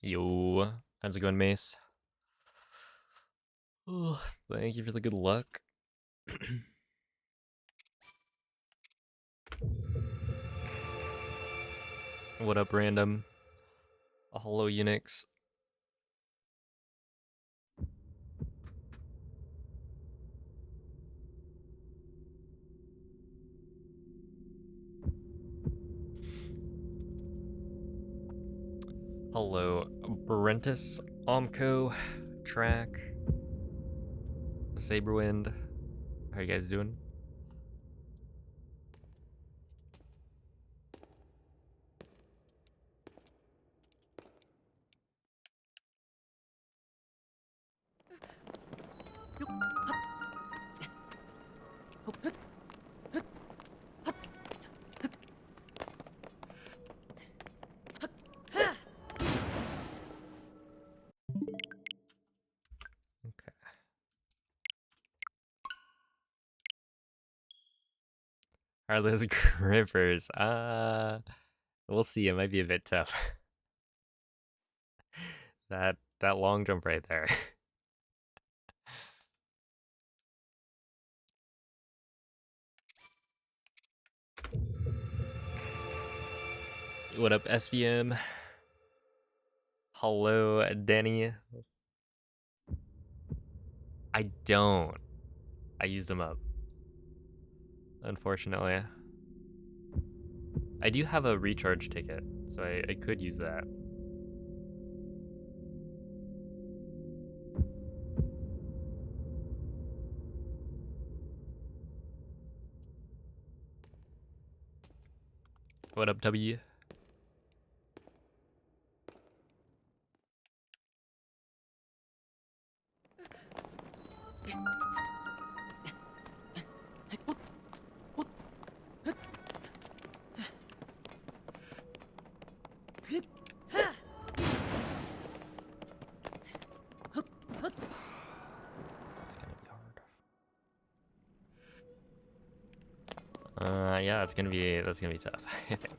Yo, how's it going, Mace? Oh, thank you for the good luck. What up, random? Hello, Unix. Hello, Brentus, Omco, Track, Saberwind. How you guys doing? Okay. Are those grippers? We'll see. It might be a bit tough. that long jump right there. What up, SVM? Hello, Danny. I don't. I used them up, unfortunately. I do have a recharge ticket, so I could use that. What up, W? That's gonna be hard. Yeah, that's gonna be tough. I think.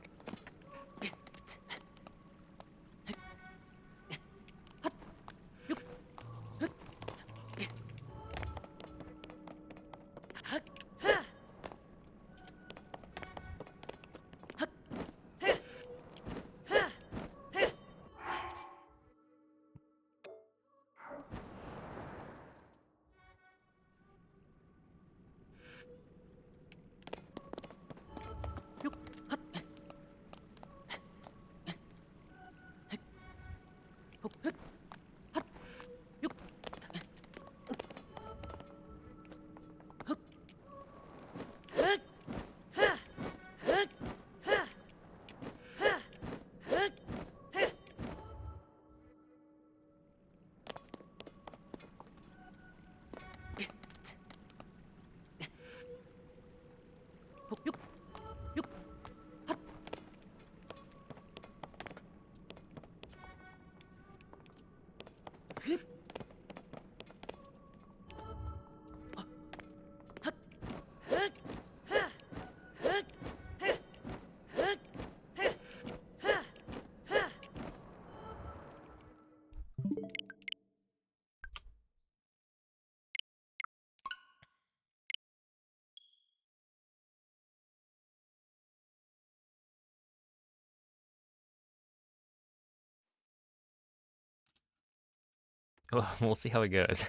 Well, we'll see how it goes.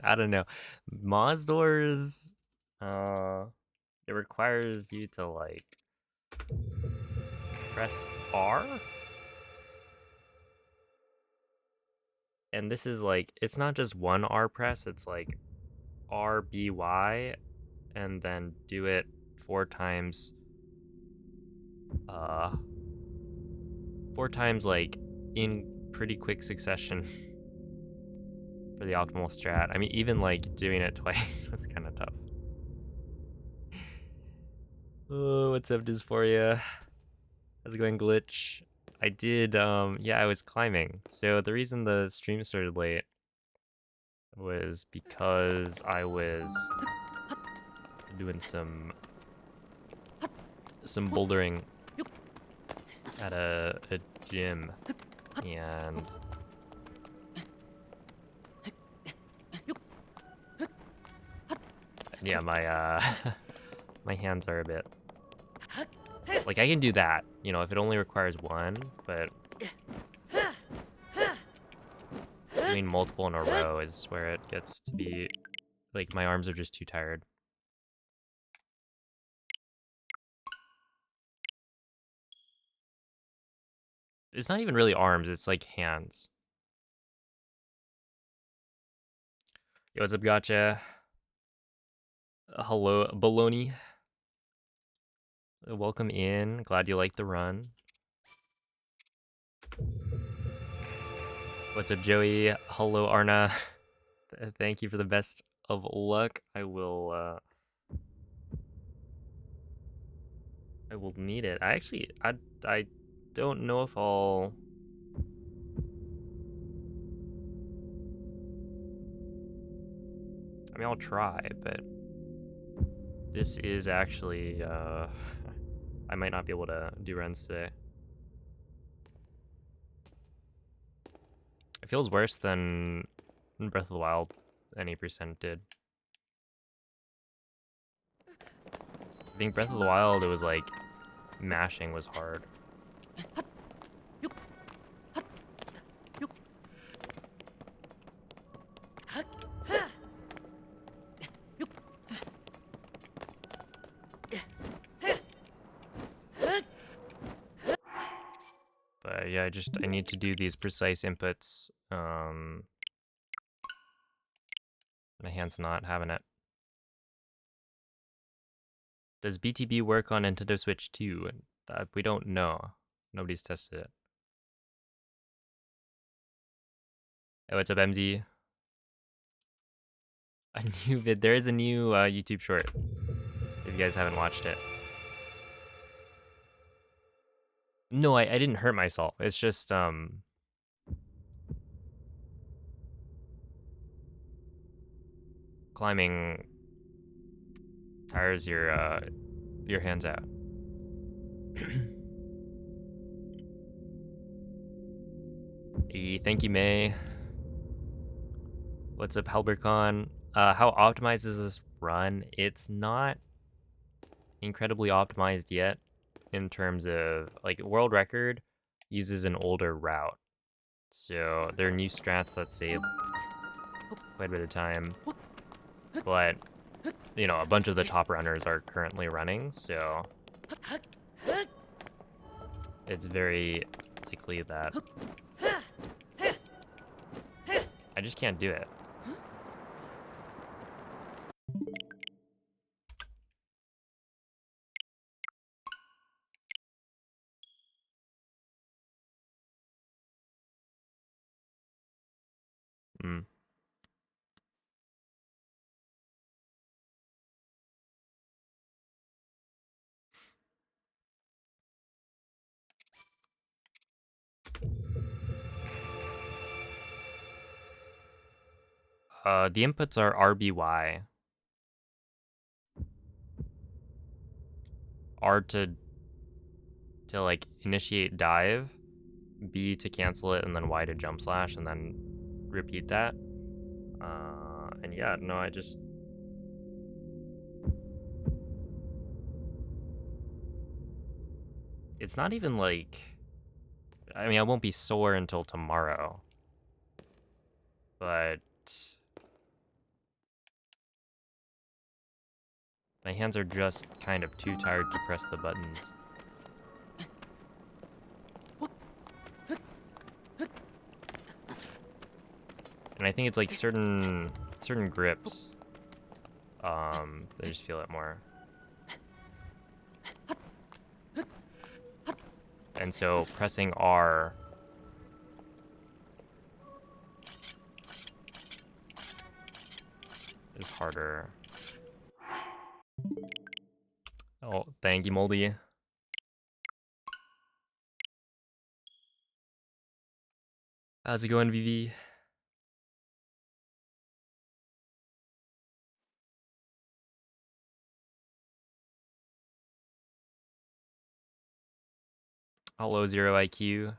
I don't know. Moz doors, uh, it requires you to like press R, and this is like it's not just one R press. It's like RBY, and then do it 4 times. Uh, 4 times like in pretty quick succession for the optimal strat. I mean, even like doing it twice was kind of tough. Oh, what's up, Dysphoria? How's it going, Glitch? I did, yeah, I was climbing. So the reason the stream started late was because I was doing some bouldering at a gym. And yeah, my my hands are a bit like I can do that, you know, if it only requires one, but doing multiple in a row is where it gets to be like my arms are just too tired. It's not even really arms, it's like hands. Yo, what's up, Gotcha? Hello, Baloney. Welcome in. Glad you like the run. What's up, Joey? Hello, Arna. Thank you for the best of luck. I will need it. I don't know if I'll. I mean, I'll try, but this is actually, I might not be able to do runs today. It feels worse than Breath of the Wild, any percent did. I think Breath of the Wild, it was like, mashing was hard. But yeah, I need to do these precise inputs. My hand's not having it. Does BTB work on Nintendo Switch 2? We don't know. Nobody's tested it. Hey, what's up, MZ? A new vid. There is a new YouTube short. If you guys haven't watched it. No, I didn't hurt myself. It's just climbing tires your hands out. Hey, thank you, May. What's up, Halbercon? How optimized is this run? It's not incredibly optimized yet in terms of like world record uses an older route. So there are new strats that save quite a bit of time. But you know, a bunch of the top runners are currently running, so it's very likely that I just can't do it. Mm. The inputs are RBY. R to like initiate dive, B to cancel it, and then Y to jump slash, and then repeat that. And yeah, no, it's not even like, I mean, I won't be sore until tomorrow, but my hands are just kind of too tired to press the buttons. And I think it's like certain grips, they just feel it more. And so pressing R is harder. Oh, thank you, Moldy. How's it going, VV? Hello, Zero IQ.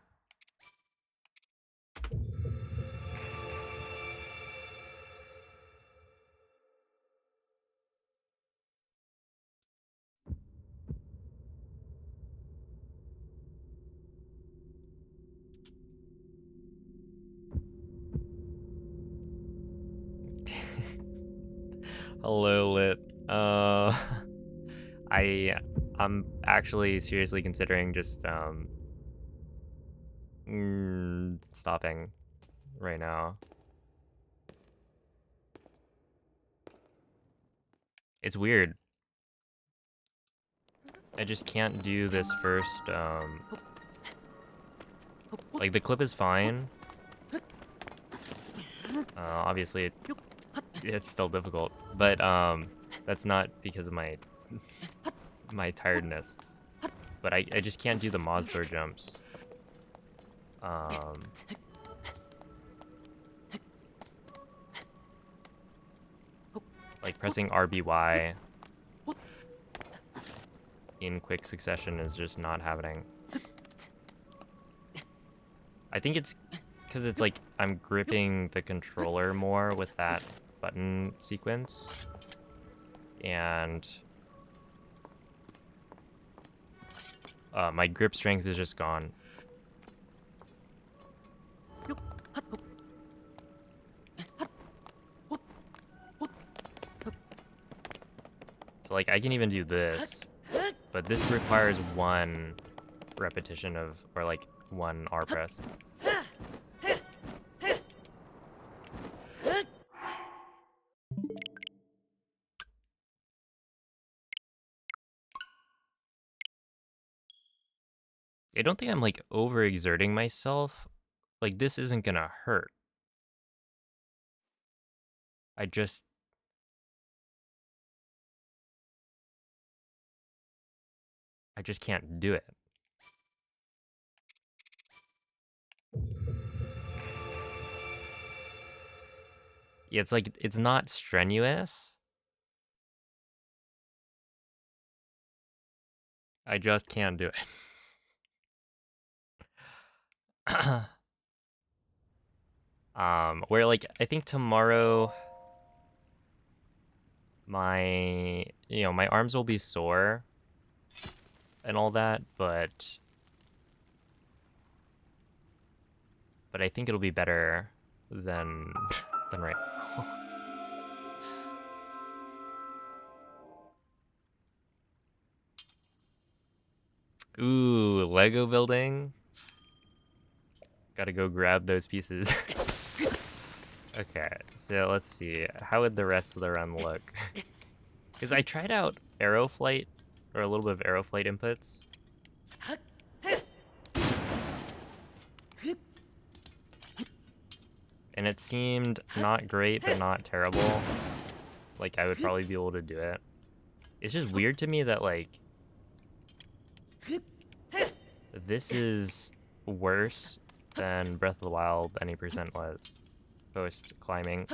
Hello, Lit. I I'm actually seriously considering just stopping right now. It's weird. I just can't do this first like the clip is fine. Obviously it's still difficult, but that's not because of my my tiredness. But I just can't do the Mozdor jumps. Like pressing RBY in quick succession is just not happening. I think it's because it's like I'm gripping the controller more with that button sequence. And my grip strength is just gone. So like I can even do this, but this requires one repetition of, or like one R press. I don't think I'm like overexerting myself. Like this isn't gonna hurt. I just can't do it. Yeah, it's like it's not strenuous. I just can't do it. Where like I think tomorrow my my arms will be sore and all that, but I think it'll be better than than right now. Ooh, Lego building. Gotta go grab those pieces. Okay, so let's see. How would the rest of the run look? Because I tried out Aeroflight, or a little bit of Aeroflight inputs. And it seemed not great, but not terrible. Like, I would probably be able to do it. It's just weird to me that, like, this is worse than Breath of the Wild any percent was. Post climbing.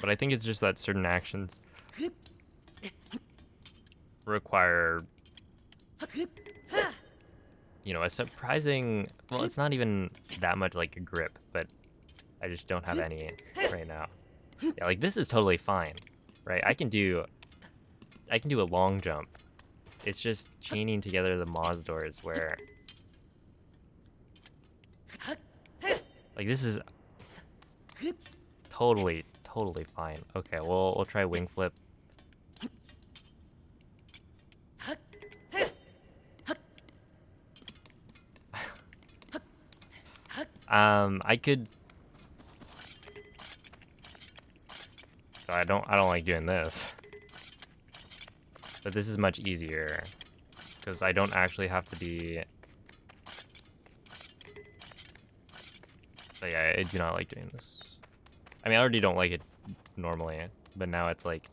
But I think it's just that certain actions require, you know, a surprising, well, it's not even that much like a grip, but I just don't have any right now. Yeah, like this is totally fine, right? I can do a long jump. It's just chaining together the Mozdors where, like, this is totally fine. Okay, we'll try wing flip. I could. So I don't like doing this, but this is much easier because I don't actually have to be. So yeah, I do not like doing this. I mean, I already don't like it normally, but now it's like.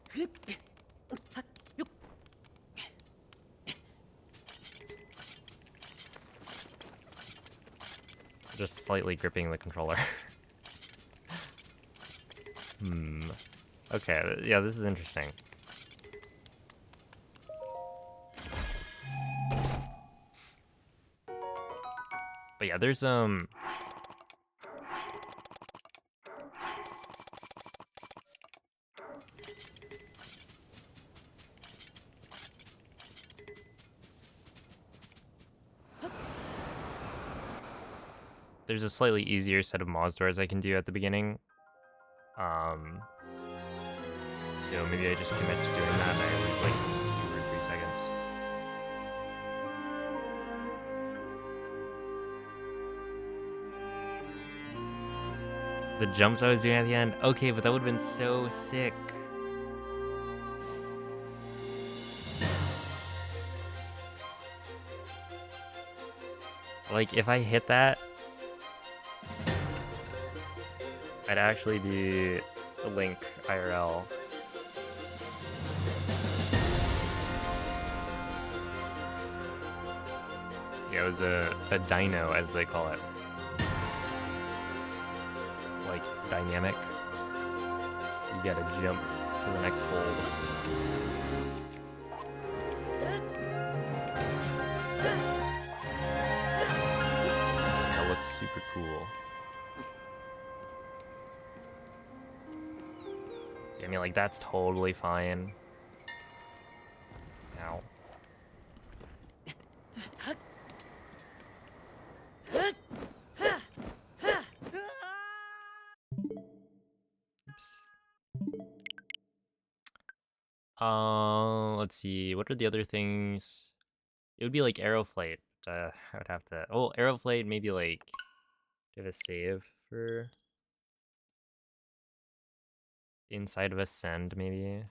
Just slightly gripping the controller. Okay, yeah, this is interesting. But yeah, there's there's a slightly easier set of Moz doors I can do at the beginning. So maybe I just commit to doing that and I lose like 2 or 3 seconds. The jumps I was doing at the end? Okay, but that would have been so sick. Like, if I hit that, I'd actually be Link IRL. Yeah, it was a dino, as they call it. Like, dynamic. You gotta jump to the next hold. That looks super cool. Yeah, I mean, like, that's totally fine. Ow. Let's see. What are the other things? It would be like Aeroflight. I would have to. Oh, Aeroflight. Maybe like. Do you have a save for inside of Ascend? Maybe.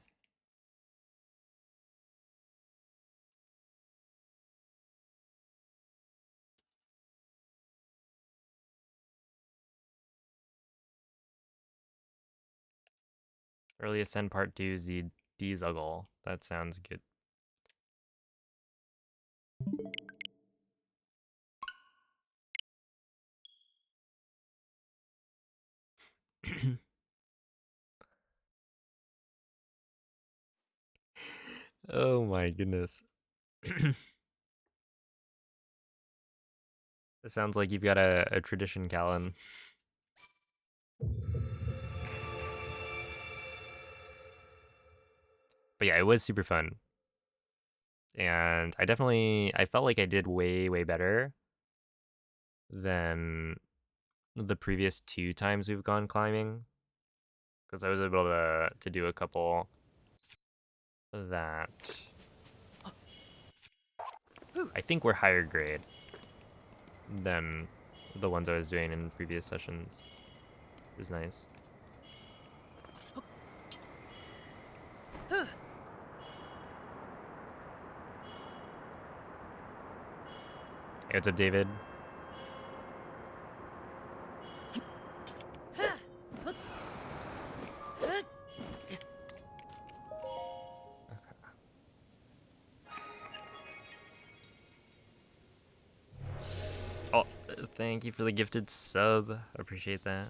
Early Ascend Part 2 Z Dzuggle. That sounds good. Oh my goodness. It sounds like you've got a tradition, Callan. But yeah, it was super fun. And I felt like I did way, way better than the previous 2 times we've gone climbing. Because I was able to do a couple that I think were higher grade than the ones I was doing in previous sessions. It was nice. Hey, what's up, David? Oh, thank you for the gifted sub. Appreciate that.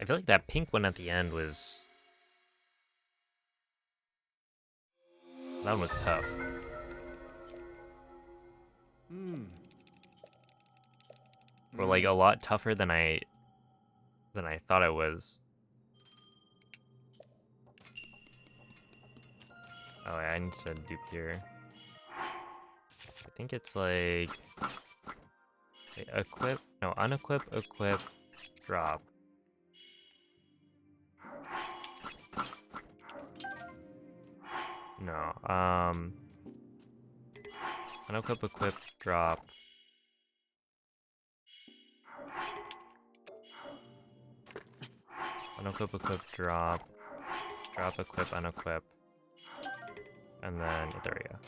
I feel like that pink one at the end was... That one was tough. Or like a lot tougher than I thought it was. Oh yeah, I need to dupe here. I think it's like... Wait, equip? No, unequip, equip, drop. No, unequip, equip, drop. Unequip, equip, drop. Drop, equip, unequip. And then, there we go.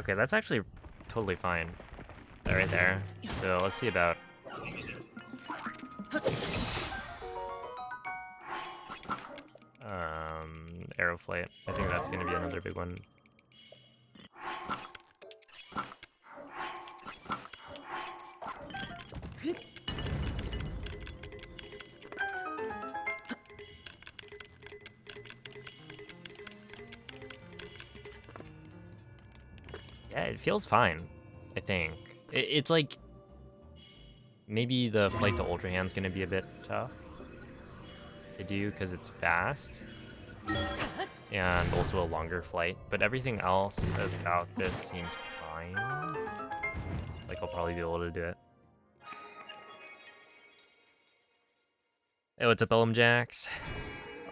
Okay, that's actually totally fine. That right there. So let's see about... Arrow flight. I think that's gonna be another big one. Yeah, it feels fine, I think. It's like... Maybe the flight to Ultra Hand's gonna be a bit tough to do because it's fast. And also a longer flight. But everything else about this seems fine. Like, I'll probably be able to do it. Hey, what's up, Ellum Jax?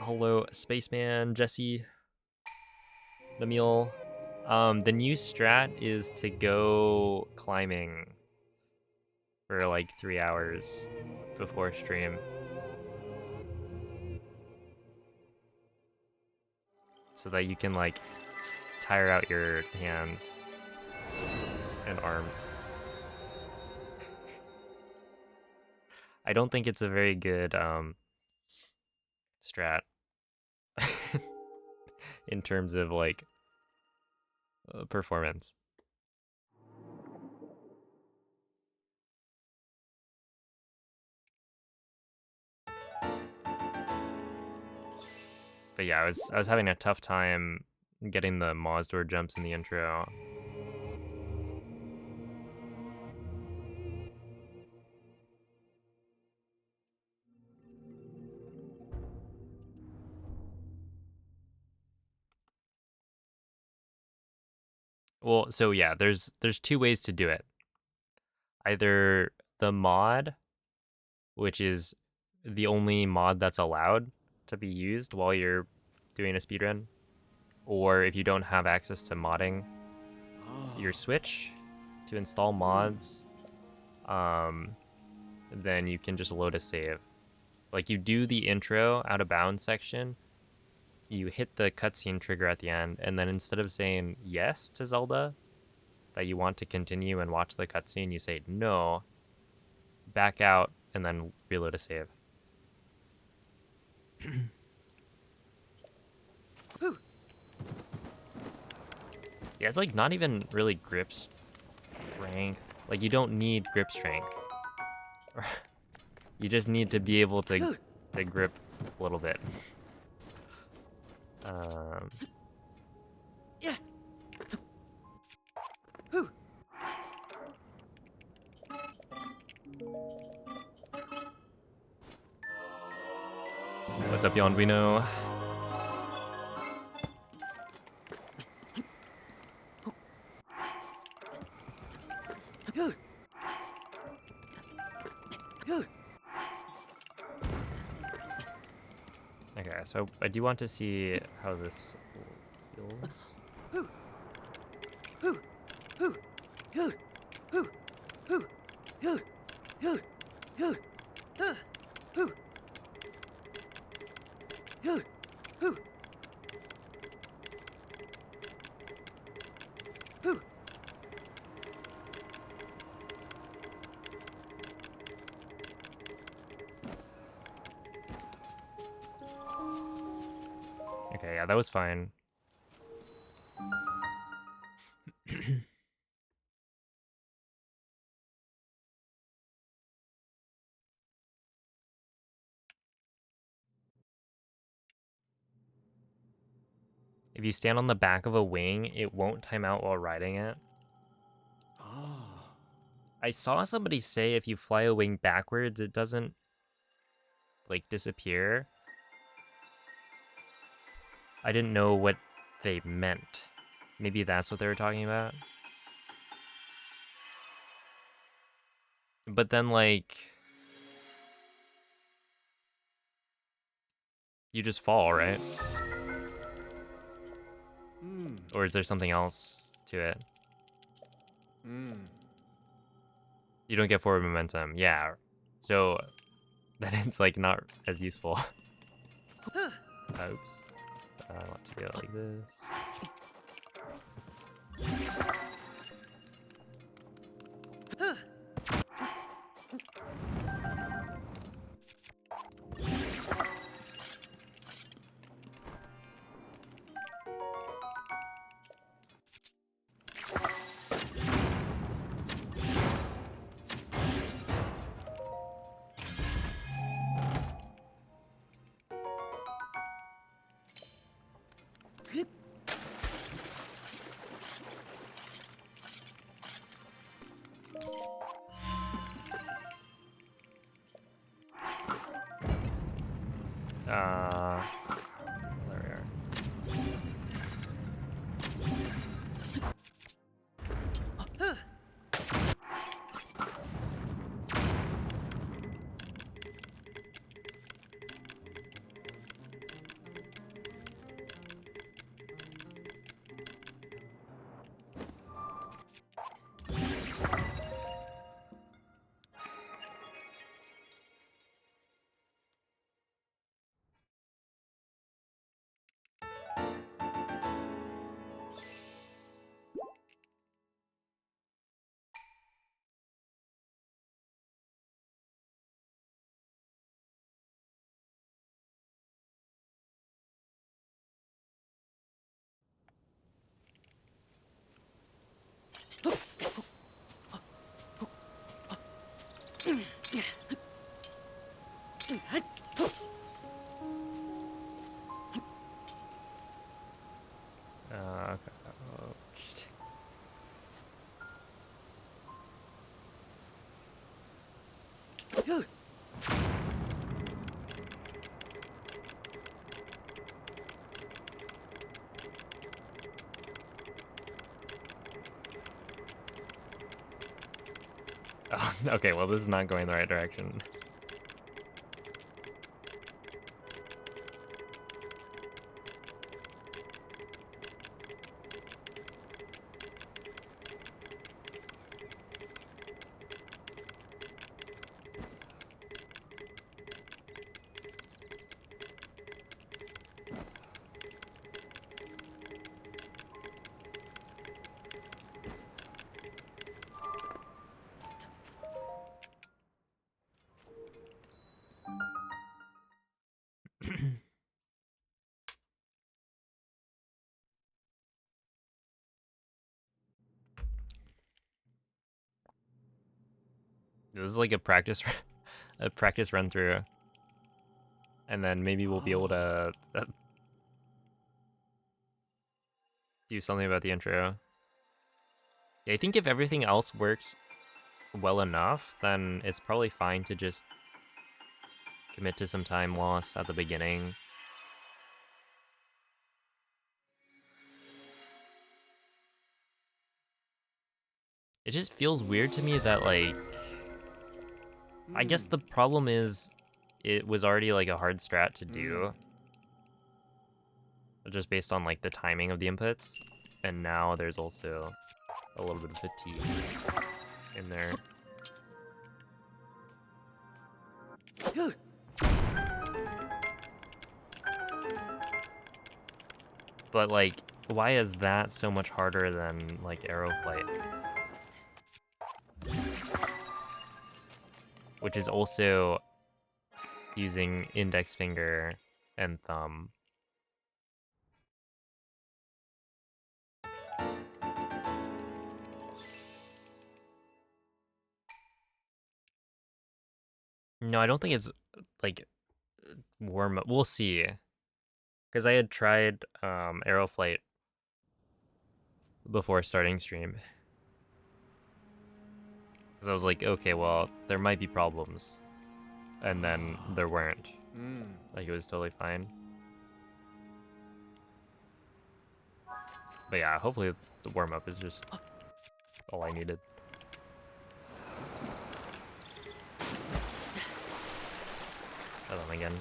Hello, Spaceman, Jesse, the mule. The new strat is to go climbing for like 3 hours before stream. So that you can like tire out your hands and arms. I don't think it's a very good strat in terms of like performance. But yeah, I was having a tough time getting the Mazdur jumps in the intro. Well, so yeah, there's 2 ways to do it. Either the mod, which is the only mod that's allowed to be used while you're doing a speedrun, or if you don't have access to modding your Switch to install mods, then you can just load a save. Like, you do the intro out of bounds section, you hit the cutscene trigger at the end, and then instead of saying yes to Zelda, that you want to continue and watch the cutscene, you say no, back out, and then reload a save. Yeah, it's like not even really grip strength. Like, you don't need grip strength. You just need to be able to grip a little bit. Yeah. What's up, Yonduino? Okay, so I do want to see how this feels. Okay, yeah, that was fine. If you stand on the back of a wing, it won't time out while riding it. I saw somebody say if you fly a wing backwards, it doesn't, like, disappear. I didn't know what they meant. Maybe that's what they were talking about. But then, like, you just fall, right? Or is there something else to it? You don't get forward momentum. Yeah. So then it's like not as useful. Oops. I want to do it like this. There we are. Okay. Oh, shit. Oh, okay, well, this is not going the right direction. This is like a practice, a practice run through, and then maybe we'll be able to do something about the intro. Yeah, I think if everything else works well enough, then it's probably fine to just commit to some time loss at the beginning. It just feels weird to me that, like, I guess the problem is it was already like a hard strat to do, just based on like the timing of the inputs, and now there's also a little bit of fatigue in there. But like, why is that so much harder than like Arrow Flight? Which is also using index finger and thumb. No, I don't think it's like warm up. We'll see. Because I had tried Arrow Flight before starting stream. Because I was like, okay, well, there might be problems. And then there weren't. Like, it was totally fine. But yeah, hopefully the warm-up is just all I needed. Try them again.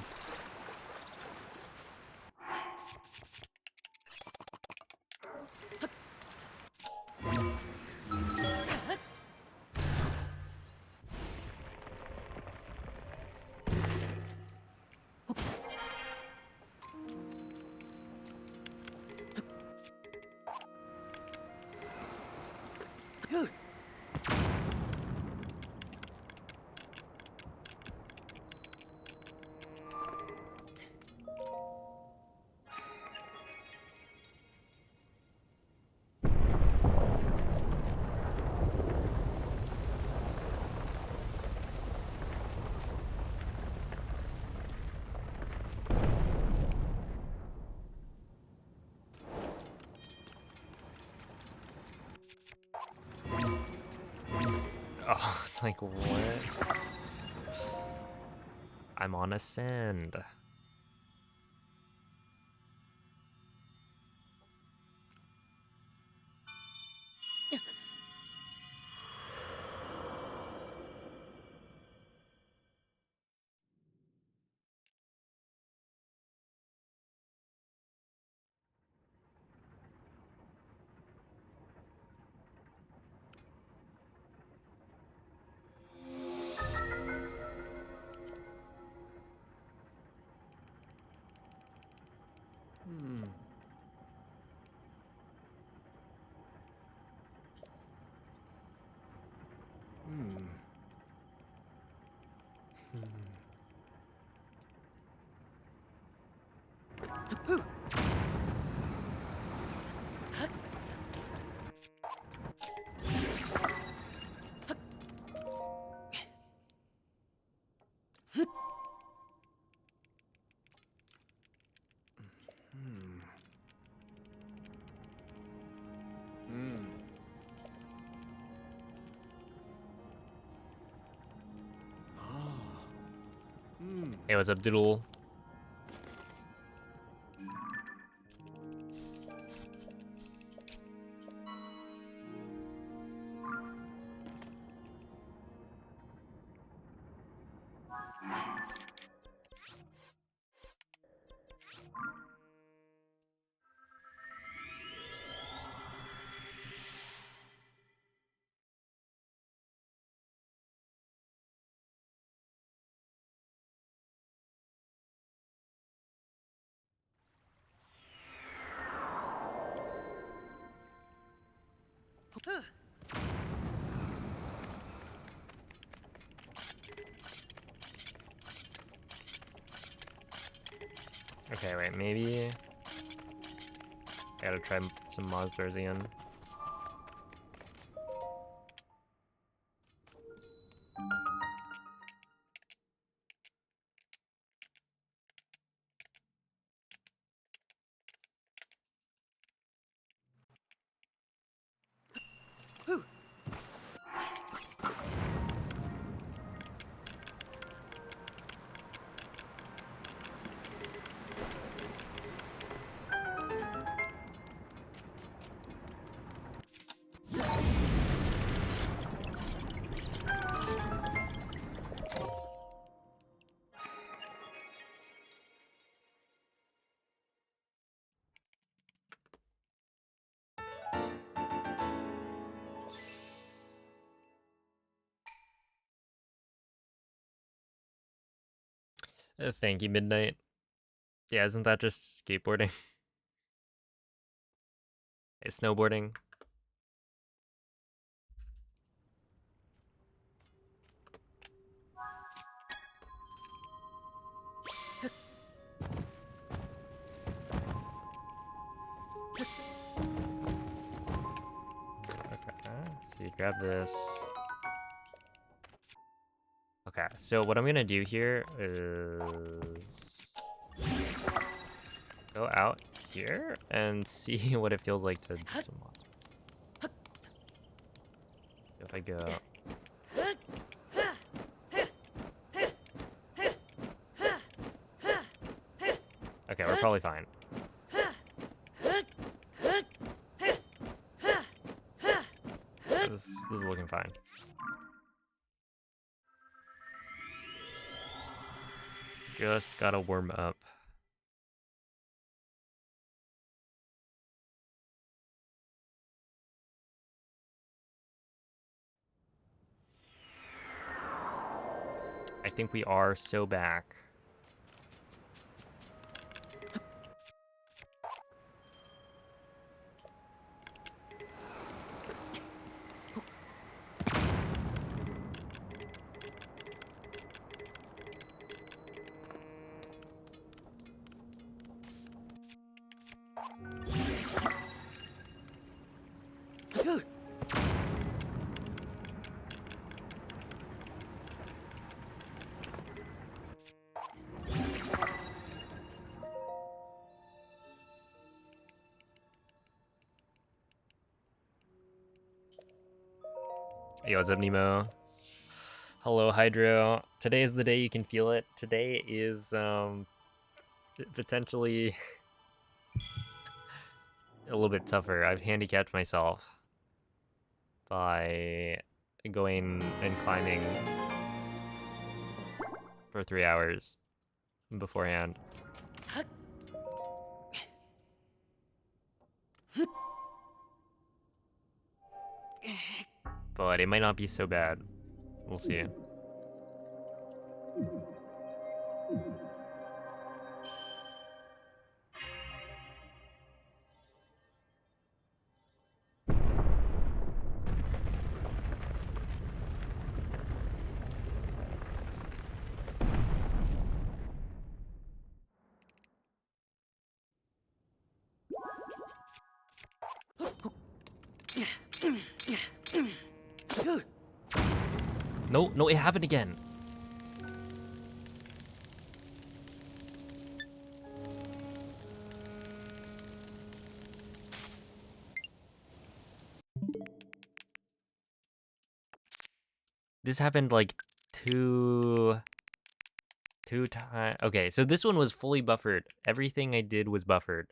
It's like, what? I'm on a send. Hey, what's up, Doodle? Okay, wait, maybe I gotta try some monsters again. Thank you, Midnight. Yeah, isn't that just skateboarding? It's snowboarding. Okay, so you grab this. Okay, so what I'm gonna do here is go out here and see what it feels like to do some monster. If I go, okay, we're probably fine. This is looking fine. Just gotta warm up. I think we are so back. Hey, what's up, Nemo? Hello, Hydro. Today is the day you can feel it. Today is potentially a little bit tougher. I've handicapped myself by going and climbing for 3 hours beforehand. But it might not be so bad. We'll see. No, no, it happened again. This happened like two times. Okay, so this one was fully buffered. Everything I did was buffered.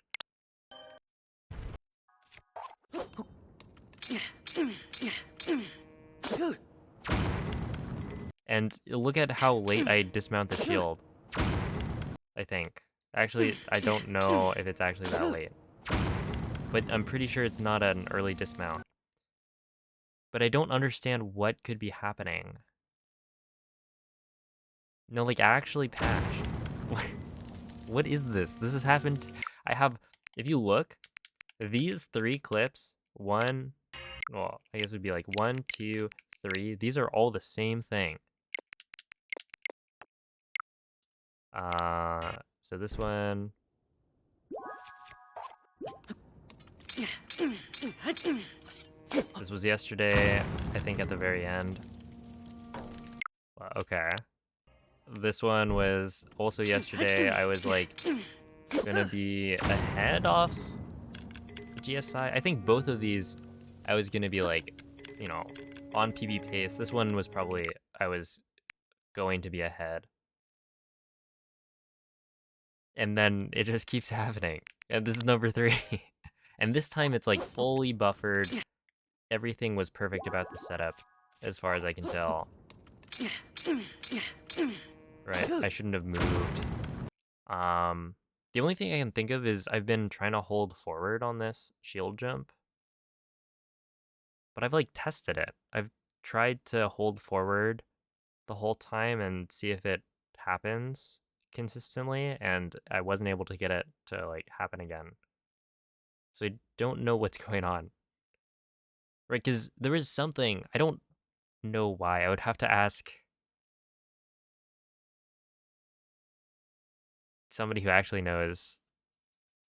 And look at how late I dismount the shield. I think. Actually, I don't know if it's actually that late. But I'm pretty sure it's not an early dismount. But I don't understand what could be happening. No, like, actually patched. What is this? This has happened. I have, if you look, these 3 clips, well, I guess it would be like 1, 2, 3. These are all the same thing. So this one. This was yesterday, I think at the very end. Okay. This one was also yesterday. I was like gonna be ahead off GSI. I think both of these I was gonna be like, you know, on PB pace. This one was probably I was going to be ahead. And then it just keeps happening. And this is number 3. And this time it's like fully buffered. Everything was perfect about the setup, as far as I can tell. Right, I shouldn't have moved. The only thing I can think of is I've been trying to hold forward on this shield jump. But I've like tested it. I've tried to hold forward the whole time and see if it happens consistently, and I wasn't able to get it to like happen again. So I don't know what's going on. Right, because there is something, I don't know why. I would have to ask somebody who actually knows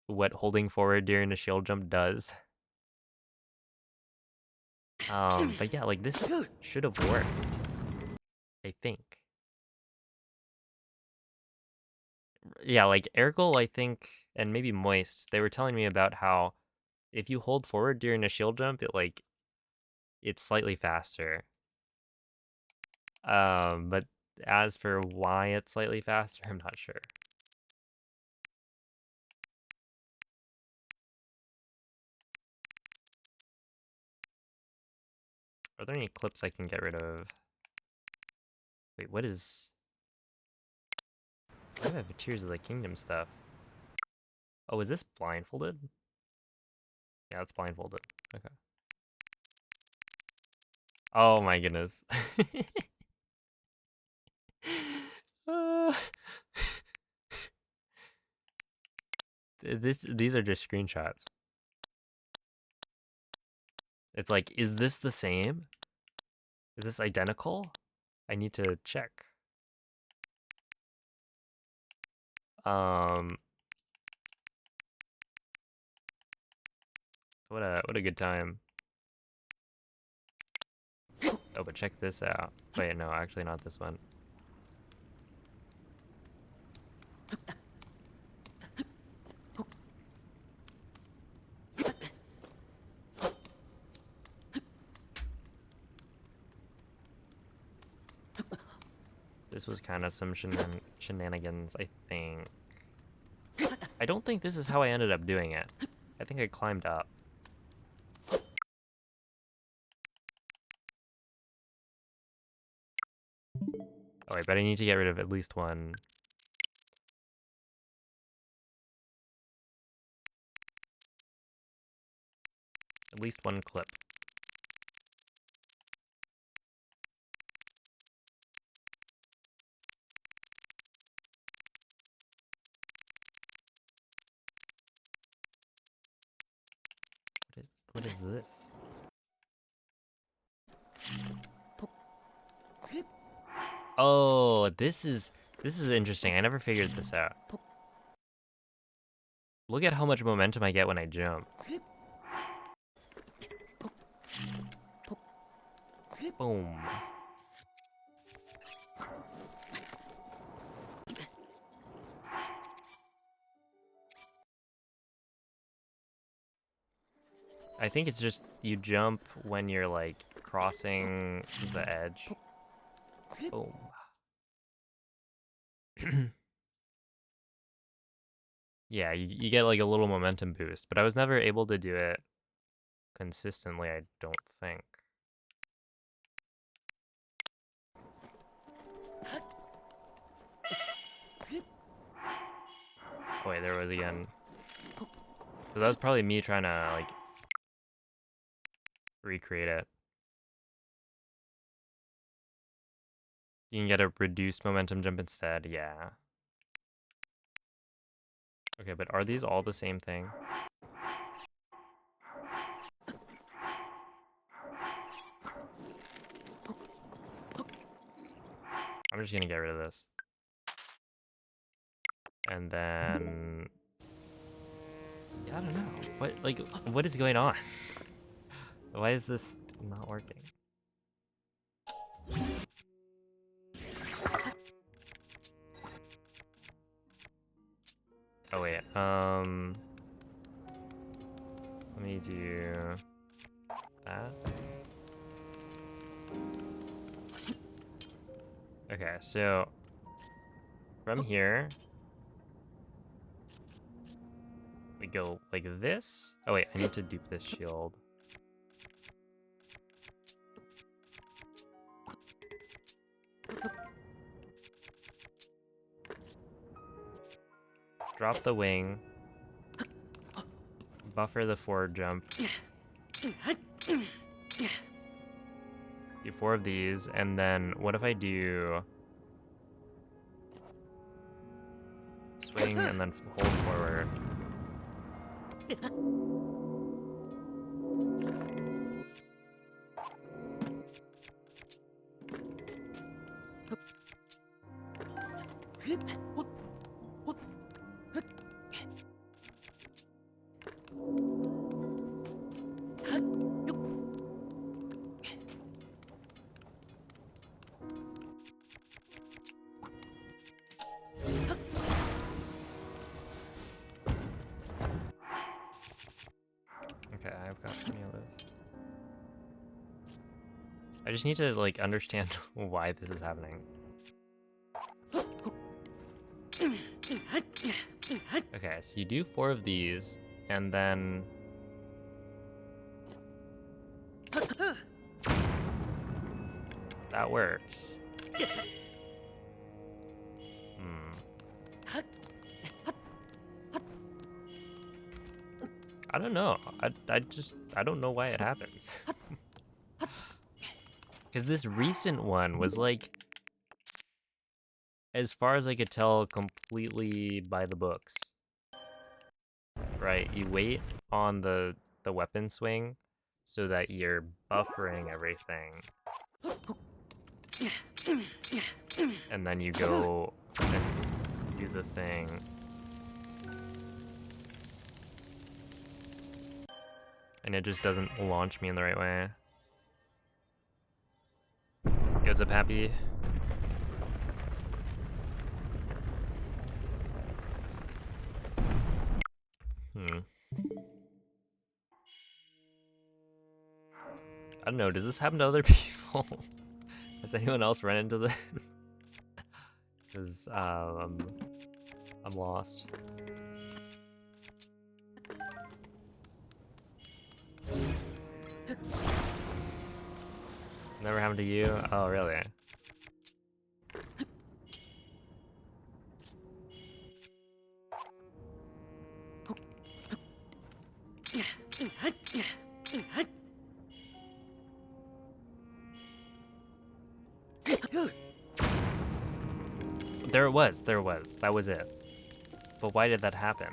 what holding forward during a shield jump does. But yeah, like this should have worked, I think. Yeah, like Ergol, I think, and maybe Moist, they were telling me about how if you hold forward during a shield jump, it's slightly faster. But as for why it's slightly faster, I'm not sure. Are there any clips I can get rid of? Wait, what is... Why do I have Tears of the Kingdom stuff? Oh, is this blindfolded? Yeah, it's blindfolded. Okay. Oh my goodness. Uh, these are just screenshots. It's like, is this the same? Is this identical? I need to check. What a good time. Oh, but check this out. Wait, no, actually not this one. This was kind of some shenanigans, I think. I don't think this is how I ended up doing it. I think I climbed up. Oh, I bet I need to get rid of at least one. At least one clip. What is this? Oh, this is interesting. I never figured this out. Look at how much momentum I get when I jump. Boom. I think it's just you jump when you're like crossing the edge. Boom. Yeah, you get like a little momentum boost, but I was never able to do it consistently, I don't think. Oh wait, there it was again. So that was probably me trying to like recreate it. You can get a reduced momentum jump instead, yeah. Okay, but are these all the same thing? I'm just gonna get rid of this. And then... yeah, I don't know. What is going on? Why is this not working? Oh wait, let me do that. Okay, so from here we go like this. Oh wait, I need to dupe this shield. Drop the wing. Buffer the forward jump. Do 4 of these, and then what if I do swing and then hold forward? Okay, I've got plenty of this. I just need to like understand why this is happening. Okay, so you do 4 of these, and then that works. I don't know. I don't know why it happens. Because this recent one was like, as far as I could tell, completely by the books. Right, you wait on the weapon swing so that you're buffering everything. And then you go and do the thing. And it just doesn't launch me in the right way. Yo, what's up, Happy? I don't know, does this happen to other people? Has anyone else run into this? Because I'm lost. Never happened to you? Oh, really? There it was. There it was. That was it. But why did that happen?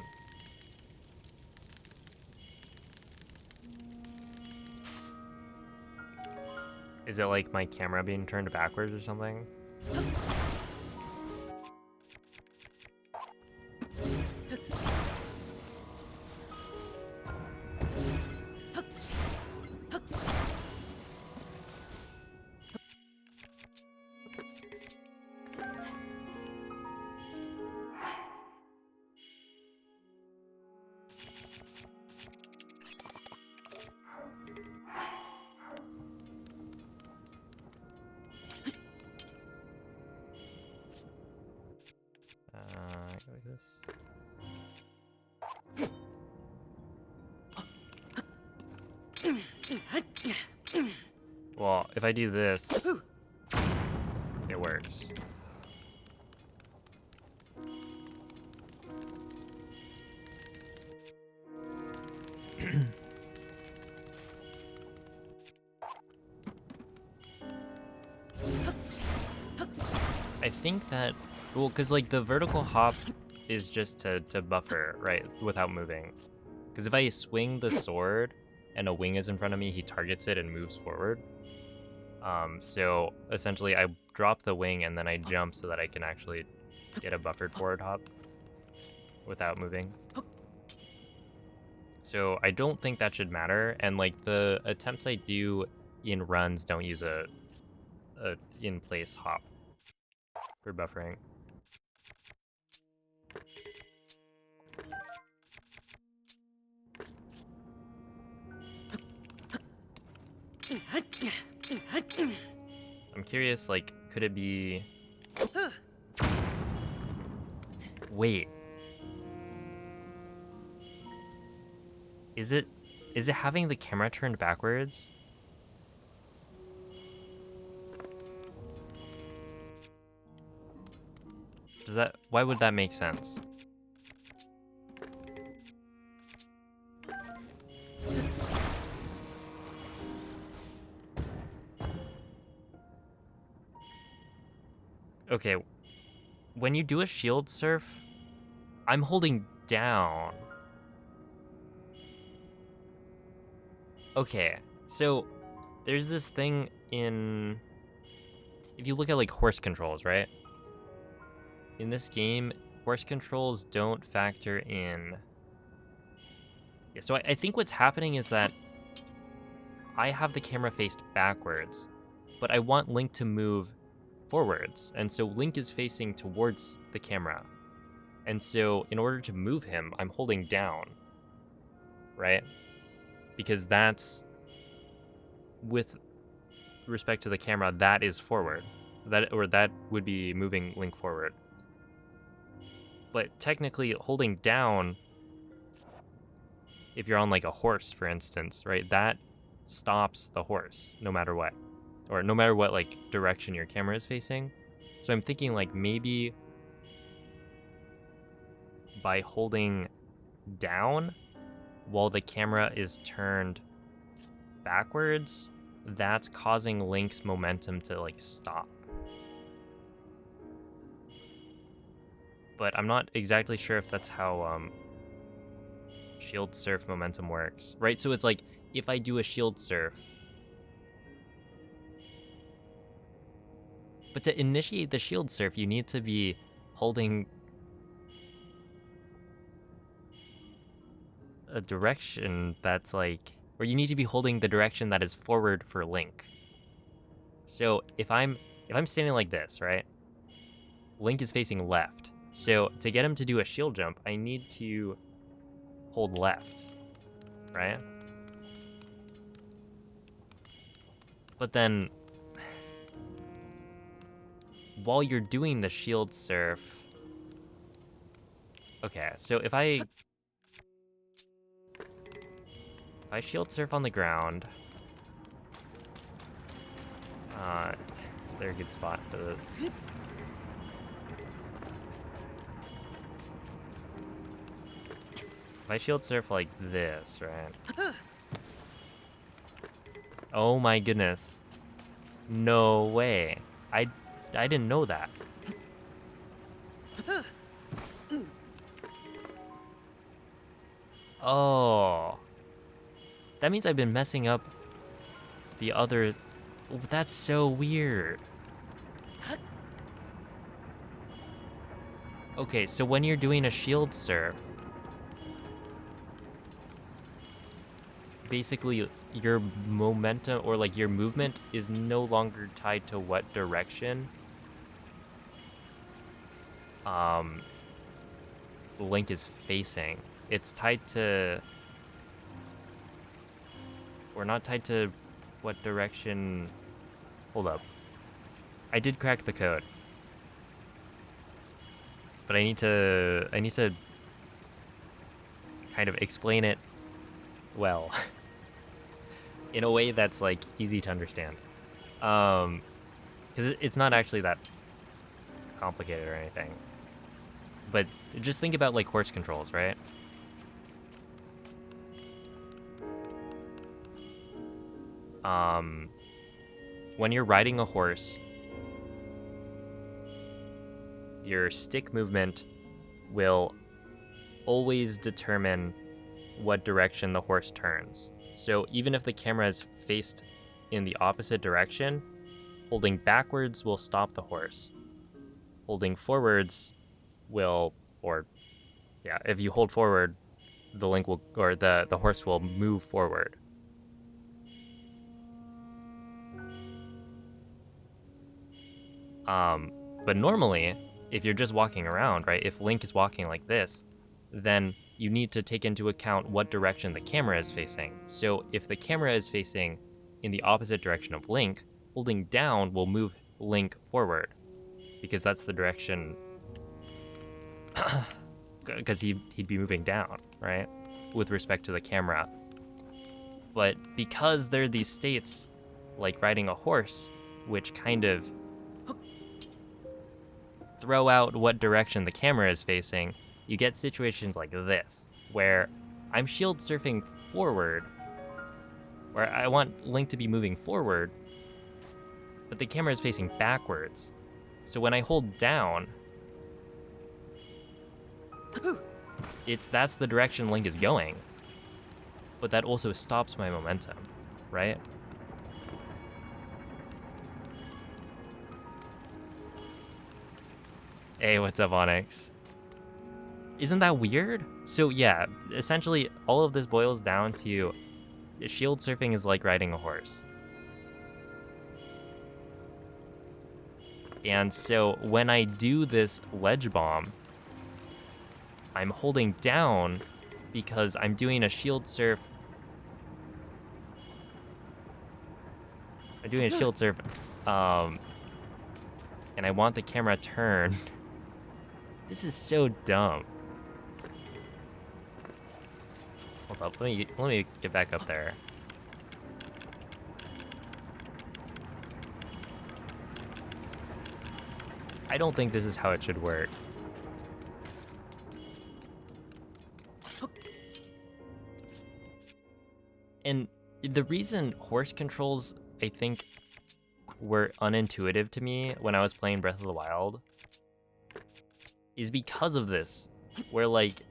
Is it like my camera being turned backwards or something? Go like this. Well, if I do this, it works. I think that, well, because like the vertical hop is just to buffer, right, without moving. Because if I swing the sword and a wing is in front of me, he targets it and moves forward. So essentially I drop the wing and then I jump so that I can actually get a buffered forward hop without moving. So I don't think that should matter. And like the attempts I do in runs don't use a in-place hop for buffering. I'm curious, like, could it be... Wait. Is it having the camera turned backwards? Does that... Why would that make sense? Okay. When you do a shield surf, I'm holding down. Okay, so there's this thing in... If you look at like horse controls, right? In this game, horse controls don't factor in... Yeah, so I think what's happening is that I have the camera faced backwards, but I want Link to move forwards, and so Link is facing towards the camera. And so in order to move him, I'm holding down, right? Because that's, with respect to the camera, that is forward. That would be moving Link forward. But technically holding down, if you're on like a horse, for instance, right, that stops the horse no matter what. Or no matter what like direction your camera is facing. So I'm thinking like maybe by holding down while the camera is turned backwards, that's causing Link's momentum to like stop. But I'm not exactly sure if that's how shield surf momentum works, right? So it's like if I do a shield surf, but to initiate the shield surf, you need to be holding a direction that's like, or you need to be holding the direction that is forward for Link. So if I'm standing like this, right? Link is facing left. So to get him to do a shield jump, I need to hold left, right? But then while you're doing the shield surf... Okay, so if I shield surf on the ground... is there a good spot for this? If I shield surf like this, right? Oh my goodness. No way. I didn't know that. Oh. That means I've been messing up the other... Oh, that's so weird. Okay, so when you're doing a shield surf, basically your momentum or like your movement is no longer tied to what direction Link is facing. It's tied to, or not tied to what direction. Hold up, I did crack the code, but I need to kind of explain it well in a way that's like easy to understand, because it's not actually that complicated or anything. But just think about like horse controls, right? When you're riding a horse, your stick movement will always determine what direction the horse turns. So even if the camera is faced in the opposite direction, holding backwards will stop the horse. Holding forwards will, or yeah, if you hold forward, the Link will, or the horse will move forward. But normally, if you're just walking around, right, if Link is walking like this, then you need to take into account what direction the camera is facing. So if the camera is facing in the opposite direction of Link, holding down will move Link forward, because that's the direction, because he'd be moving down, right, with respect to the camera. But because there are these states, like riding a horse, which kind of throw out what direction the camera is facing, you get situations like this, where I'm shield surfing forward, where I want Link to be moving forward, but the camera is facing backwards. So when I hold down, that's the direction Link is going, but that also stops my momentum, right? Hey, what's up, Onyx? Isn't that weird? So yeah, essentially all of this boils down to shield surfing is like riding a horse. And so when I do this ledge bomb, I'm holding down because I'm doing a shield surf. I'm doing a shield surf, and I want the camera turned. This is so dumb. Hold up, let me get back up there. I don't think this is how it should work. And the reason horse controls, I think, were unintuitive to me when I was playing Breath of the Wild is because of this, where like,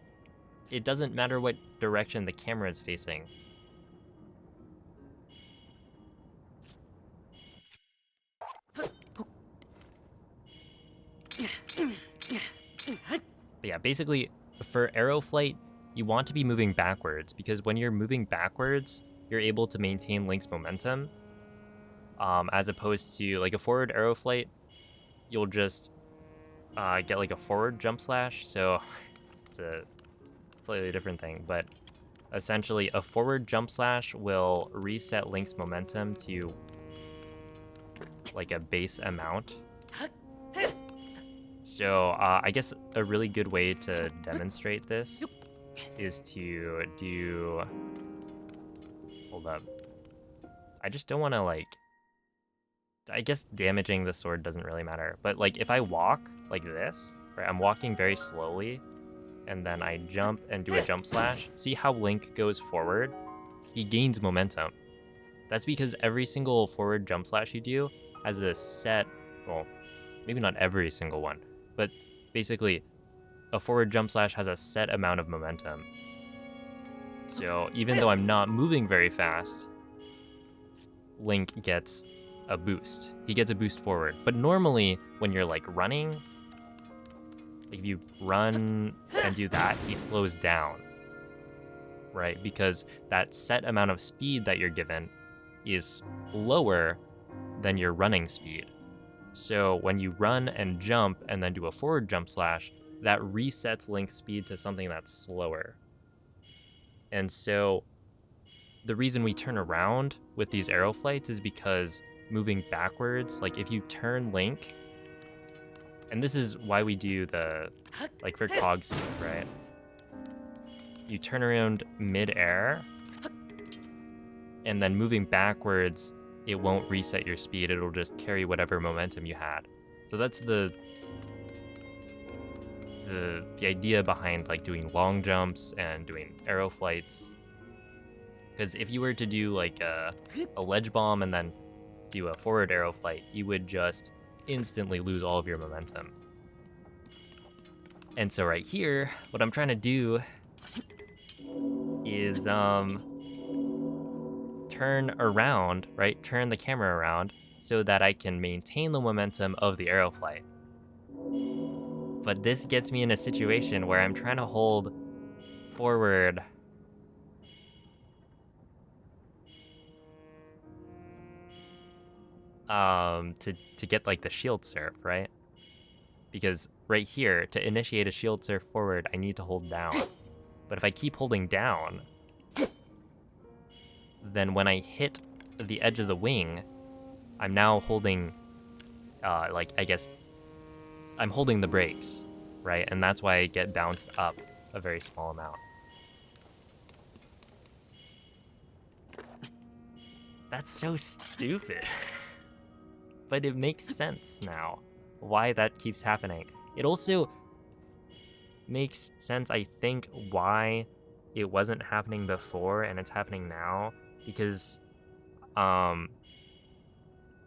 it doesn't matter what direction the camera is facing. But yeah, basically, for arrow flight, you want to be moving backwards, because when you're moving backwards, you're able to maintain Link's momentum, as opposed to like a forward arrow flight, you'll just get like a forward jump slash, so it's a slightly different thing, but essentially a forward jump slash will reset Link's momentum to like a base amount. So I guess a really good way to demonstrate this is to do... Hold up. I just don't want to, like... I guess damaging the sword doesn't really matter. But, like, if I walk like this, right, I'm walking very slowly, and then I jump and do a jump slash. See how Link goes forward? He gains momentum. That's because every single forward jump slash you do has a set, well, maybe not every single one, but basically a forward jump slash has a set amount of momentum. So even though I'm not moving very fast, Link gets a boost. He gets a boost forward. But normally when you're like running, if you run and do that, he slows down, right? Because that set amount of speed that you're given is lower than your running speed. So when you run and jump and then do a forward jump slash, that resets Link's speed to something that's slower. And so the reason we turn around with these arrow flights is because moving backwards, like if you turn Link, and this is why we do the, like for cog speed, right? You turn around mid-air, and then moving backwards, it won't reset your speed, it'll just carry whatever momentum you had. So that's the idea behind like doing long jumps and doing arrow flights. Because if you were to do like a ledge bomb and then do a forward arrow flight, you would just instantly lose all of your momentum. And so right here, what I'm trying to do is turn around, right? Turn the camera around so that I can maintain the momentum of the arrow flight. But this gets me in a situation where I'm trying to hold forward to get like the shield surf, right? Because right here, to initiate a shield surf forward, I need to hold down. But if I keep holding down, then when I hit the edge of the wing, I'm now holding, like, I guess, I'm holding the brakes, right? And that's why I get bounced up a very small amount. That's so stupid. But it makes sense now why that keeps happening. It also makes sense, I think, why it wasn't happening before and it's happening now, because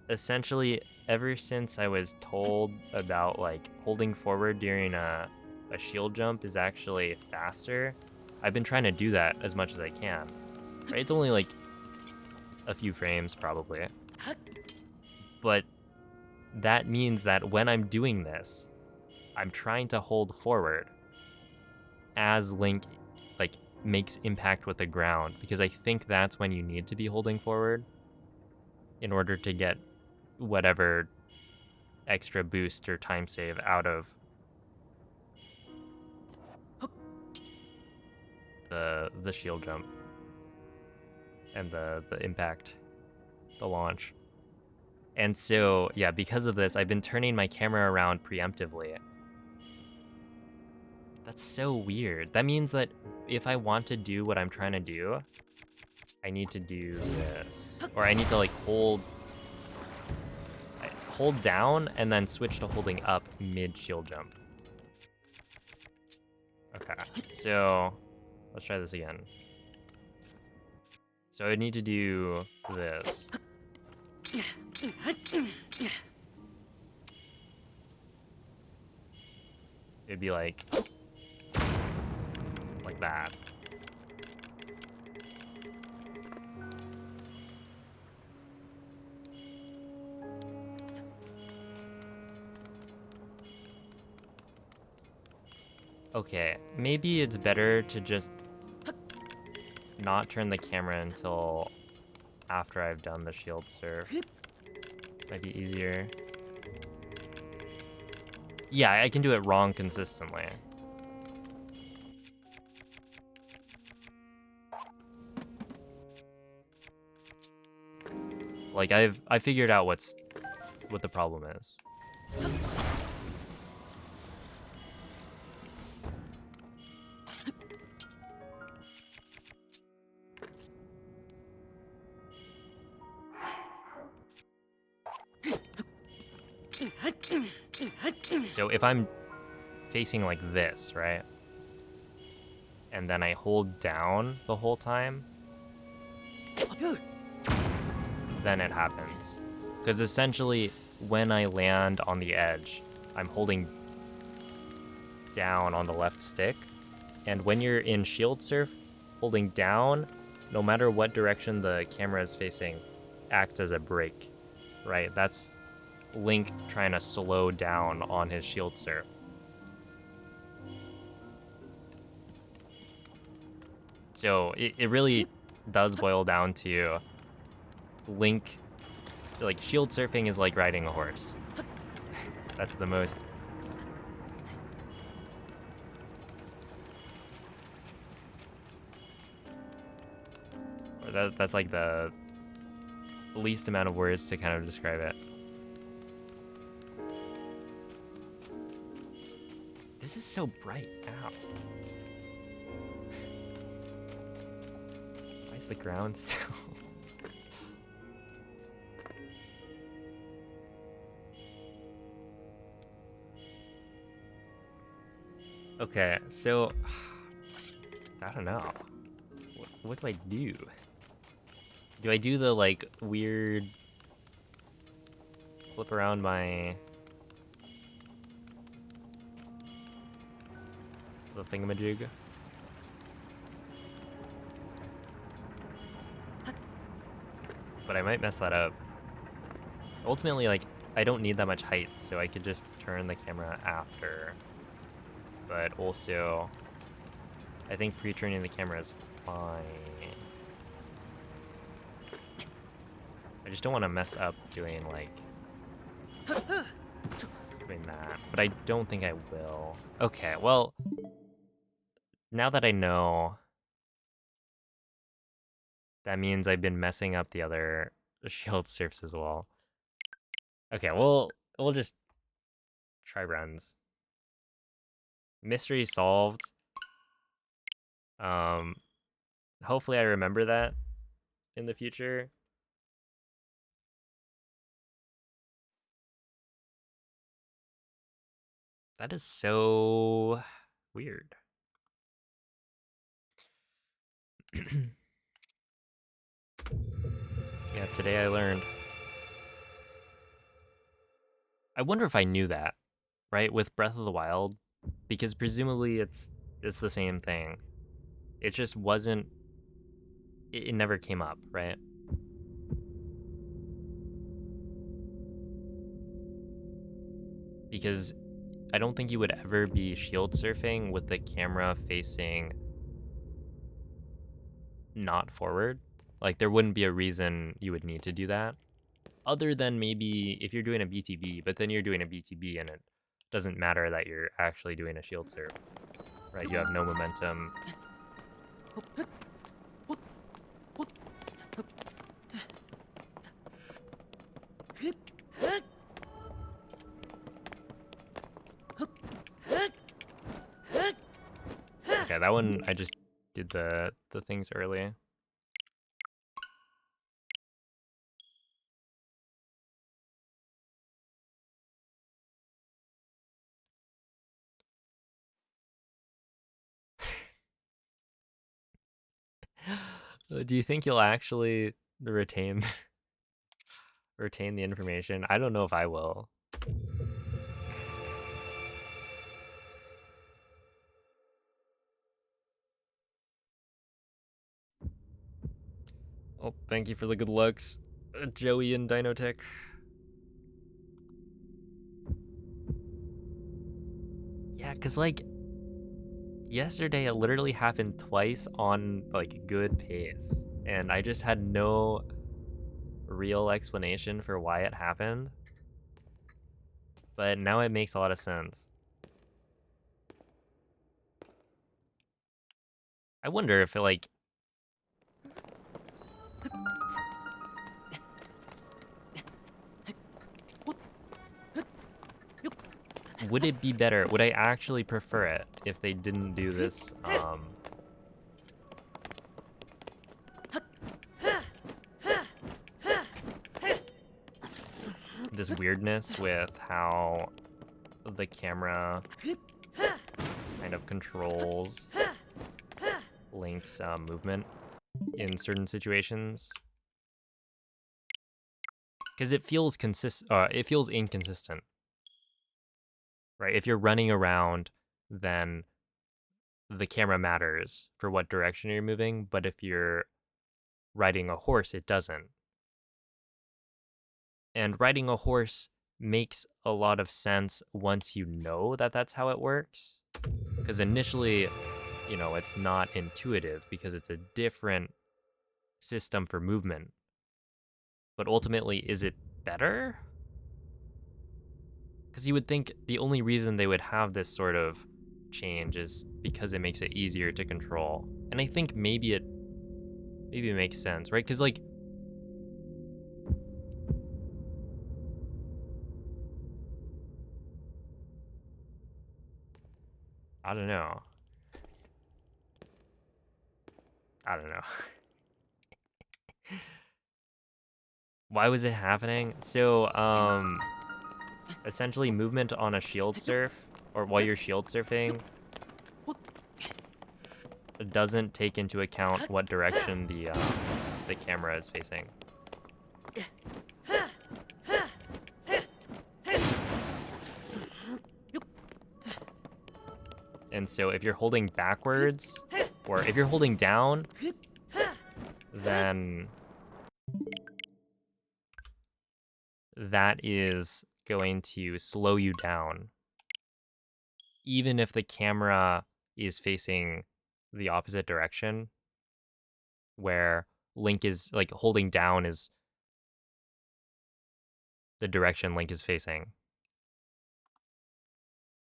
essentially ever since I was told about like holding forward during a shield jump is actually faster, I've been trying to do that as much as I can. Right? It's only like a few frames probably, but that means that when I'm doing this, I'm trying to hold forward as Link like makes impact with the ground, because I think that's when you need to be holding forward in order to get whatever extra boost or time save out of the shield jump and the impact, the launch. And so, yeah, because of this, I've been turning my camera around preemptively. That's so weird. That means that if I want to do what I'm trying to do, I need to do this. Or I need to like hold down and then switch to holding up mid shield jump. Okay, so let's try this again. So I need to do this. It'd be like that. Okay, maybe it's better to just not turn the camera until after I've done the shield surf. Might be easier. Yeah, I can do it wrong consistently. Like I figured out what the problem is. So if I'm facing like this, right? And then I hold down the whole time, then it happens. Because essentially, when I land on the edge, I'm holding down on the left stick. And when you're in shield surf, holding down, no matter what direction the camera is facing, acts as a brake, right? That's Link trying to slow down on his shield surf. So it really does boil down to Link, like shield surfing is like riding a horse. That's the most. That's like the least amount of words to kind of describe it. This is so bright. Ow. Why is the ground so... Okay, so... I don't know. What do I do? Do I do the, like, weird... flip around my... the thingamajig? But I might mess that up. Ultimately, like, I don't need that much height, so I could just turn the camera after. But also, I think pre-turning the camera is fine. I just don't want to mess up doing, like, doing that. But I don't think I will. Okay, well, now that I know, that means I've been messing up the other shield surfs as well. Okay, we'll just try runs. Mystery solved. Hopefully I remember that in the future. That is so weird. Yeah, today I learned. I wonder if I knew that, right? With Breath of the Wild, because presumably it's the same thing. It just wasn't. It never came up, right? Because I don't think you would ever be shield surfing with the camera facing not forward. Like, there wouldn't be a reason you would need to do that. Other than maybe if you're doing a BTB, but then you're doing a BTB and it doesn't matter that you're actually doing a shield surf, right? You have no momentum. Okay, that one I just did the things early. Do you think you'll actually retain retain the information? I don't know if I will. Oh, thank you for the good looks, Joey and Dinotech. Yeah, cause like yesterday it literally happened twice on like good pace, and I just had no real explanation for why it happened. But now it makes a lot of sense. I wonder if it like would it be better? Would I actually prefer it if they didn't do this this weirdness with how the camera kind of controls Link's movement in certain situations, because it feels inconsistent, right? If you're running around, then the camera matters for what direction you're moving, but if you're riding a horse, it doesn't. And riding a horse makes a lot of sense once you know that that's how it works, because initially, it's not intuitive because it's a different system for movement. But ultimately, is it better? Because you would think the only reason they would have this sort of change is because it makes it easier to control. And I think maybe it makes sense, right? Because like, I don't know. Why was it happening? So, essentially movement on a shield surf, or while you're shield surfing, doesn't take into account what direction the camera is facing. And so if you're holding backwards, or if you're holding down, then that is going to slow you down, even if the camera is facing the opposite direction, where Link is like holding down is the direction Link is facing.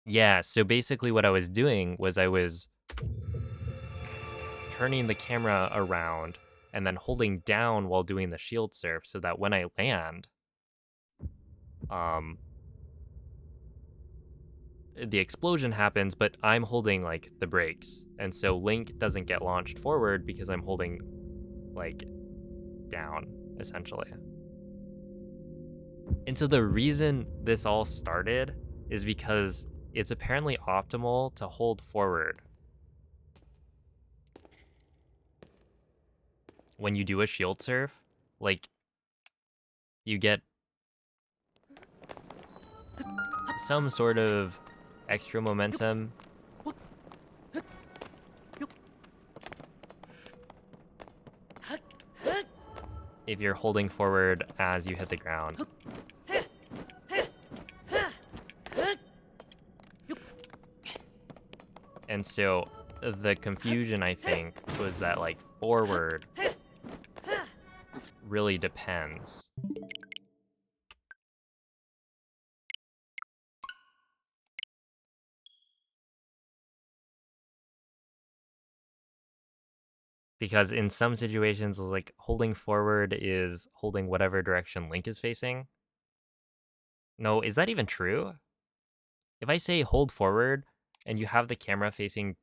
Yeah, so basically what I was doing was I was turning the camera around and then holding down while doing the shield surf so that when I land, the explosion happens, but I'm holding like the brakes. And so Link doesn't get launched forward because I'm holding like down, essentially. And so the reason this all started is because it's apparently optimal to hold forward when you do a shield surf. Like, you get some sort of extra momentum if you're holding forward as you hit the ground. And so the confusion, I think, was that like forward really depends. Because in some situations, like holding forward is holding whatever direction Link is facing. No, is that even true? If I say hold forward and you have the camera facing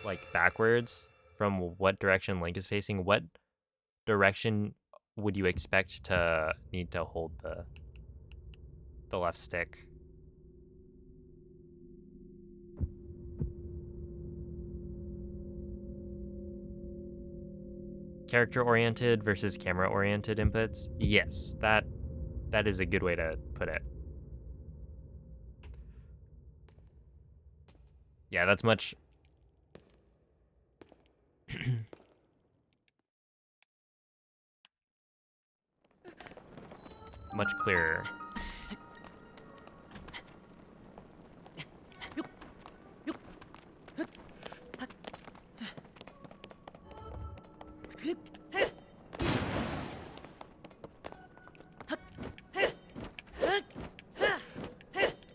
like backwards from what direction Link is facing, what direction would you expect to need to hold the left stick? Character-oriented versus camera-oriented inputs? Yes, that is a good way to put it. Yeah, that's much much clearer.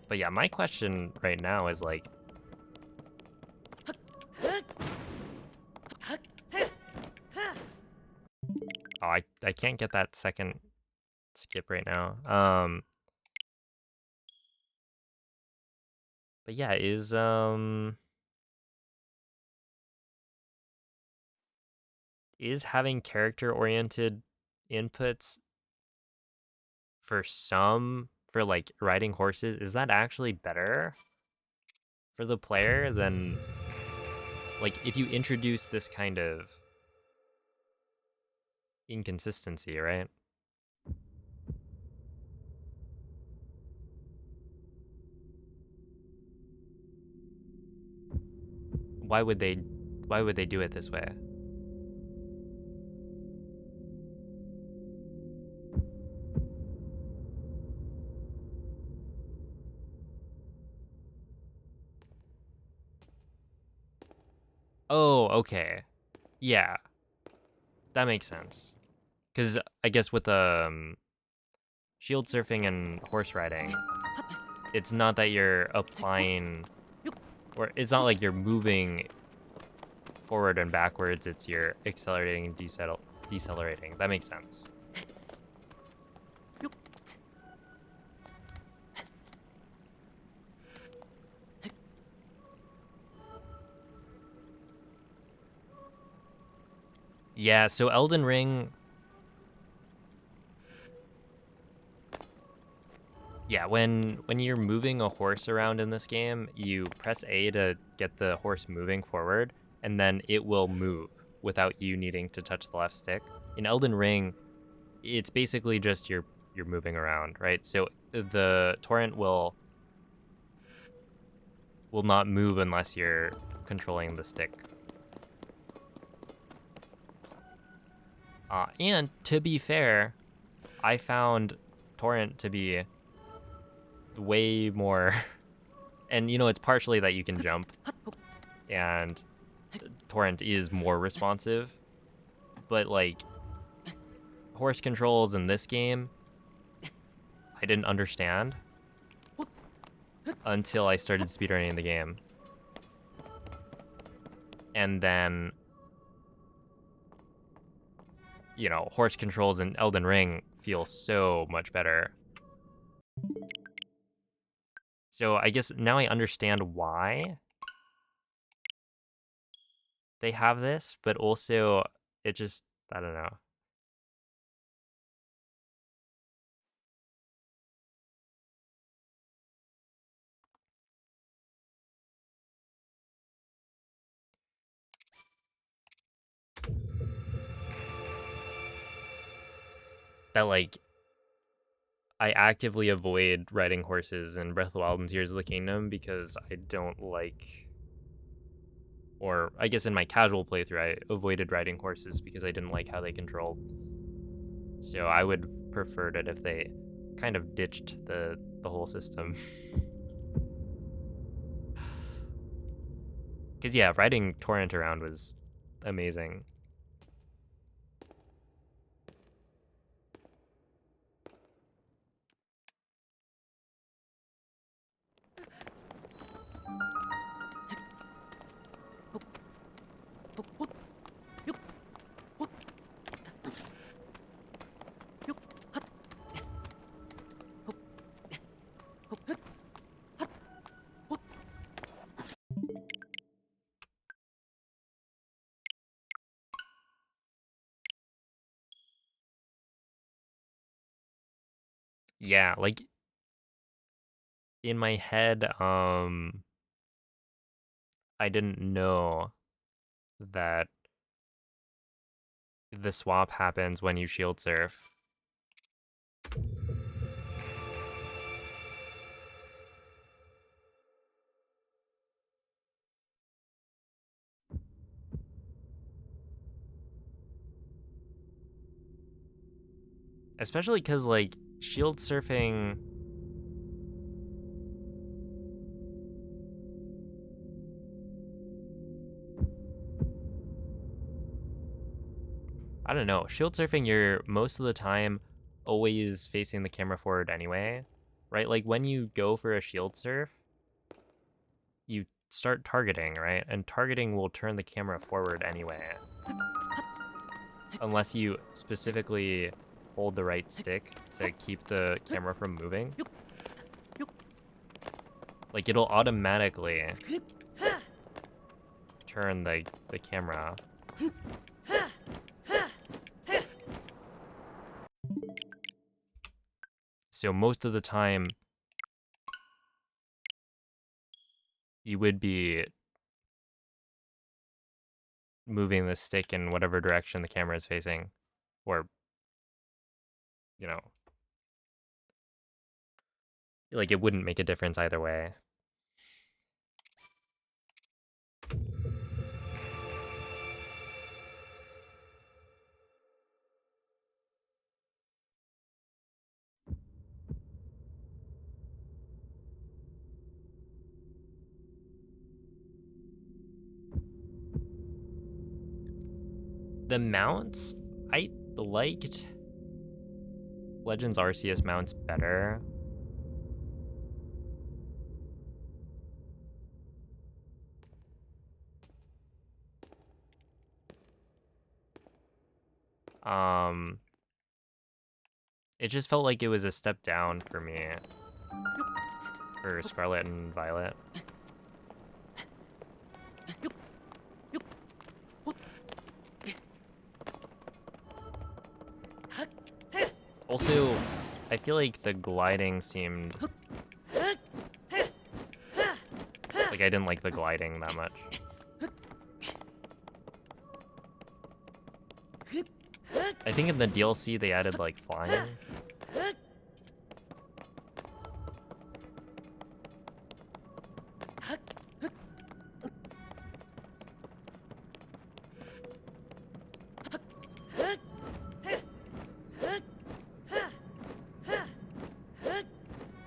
But yeah, my question right now is like, oh, I can't get that second skip right now. But yeah, is having character-oriented inputs for some for like riding horses, is that actually better for the player than like if you introduce this kind of inconsistency, right? Why would they do it this way? Oh, okay. Yeah, that makes sense. Because I guess with shield surfing and horse riding, it's not that you're applying, or it's not like you're moving forward and backwards, it's you're accelerating and decelerating. That makes sense. Yeah, so Elden Ring, yeah, when you're moving a horse around in this game, you press A to get the horse moving forward, and then it will move without you needing to touch the left stick. In Elden Ring, it's basically just you're moving around, right? So the torrent will not move unless you're controlling the stick. And to be fair, I found torrent to be way more, and you know, it's partially that you can jump, and torrent is more responsive, but like horse controls in this game, I didn't understand until I started speedrunning the game. And then, you know, horse controls in Elden Ring feel so much better. So I guess now I understand why they have this, but also it just, I don't know. That like I actively avoid riding horses in Breath of the Wild and Tears of the Kingdom because I don't like, or I guess in my casual playthrough, I avoided riding horses because I didn't like how they controlled. So I would prefer it if they kind of ditched the whole system. Because yeah, riding Torrent around was amazing. Yeah, like in my head, I didn't know that the swap happens when you shield surf. Especially because like shield surfing, I don't know, shield surfing, you're most of the time always facing the camera forward anyway, right? Like when you go for a shield surf, you start targeting, right? And targeting will turn the camera forward anyway. Unless you specifically hold the right stick to keep the camera from moving. Like it'll automatically turn the camera. So most of the time, you would be moving the stick in whatever direction the camera is facing, or, you know, like it wouldn't make a difference either way. The mounts, I liked Legends Arceus mounts better. It just felt like it was a step down for me for Scarlet and Violet. Also, I feel like the gliding seemed like I didn't like the gliding that much. I think in the DLC they added like flying.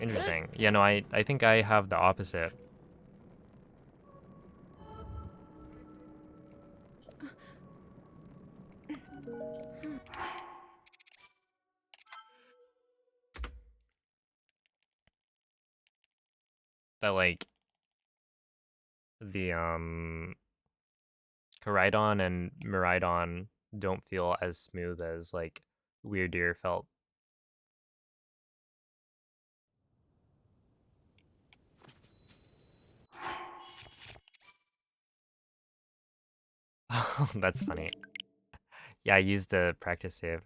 Interesting. Yeah, no, I think I have the opposite. That like the Koraidon and Miraidon don't feel as smooth as like Weirdeer felt. Oh, that's funny. Yeah, I used a practice save.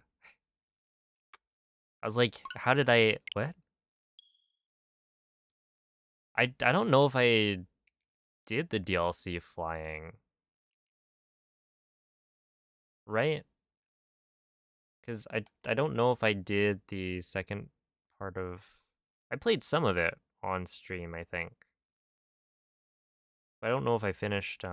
I was like, how did I what? I don't know if I did the DLC flying. Right? Cuz I don't know if I did the second part of I played some of it on stream, I think. But I don't know if I finished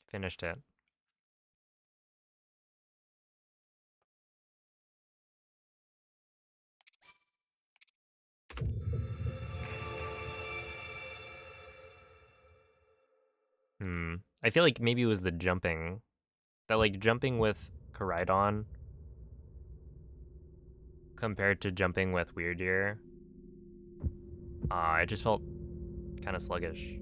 finished it. I feel like maybe it was the jumping. That like jumping with Koraidon compared to jumping with Weirdeer. I just felt kind of sluggish.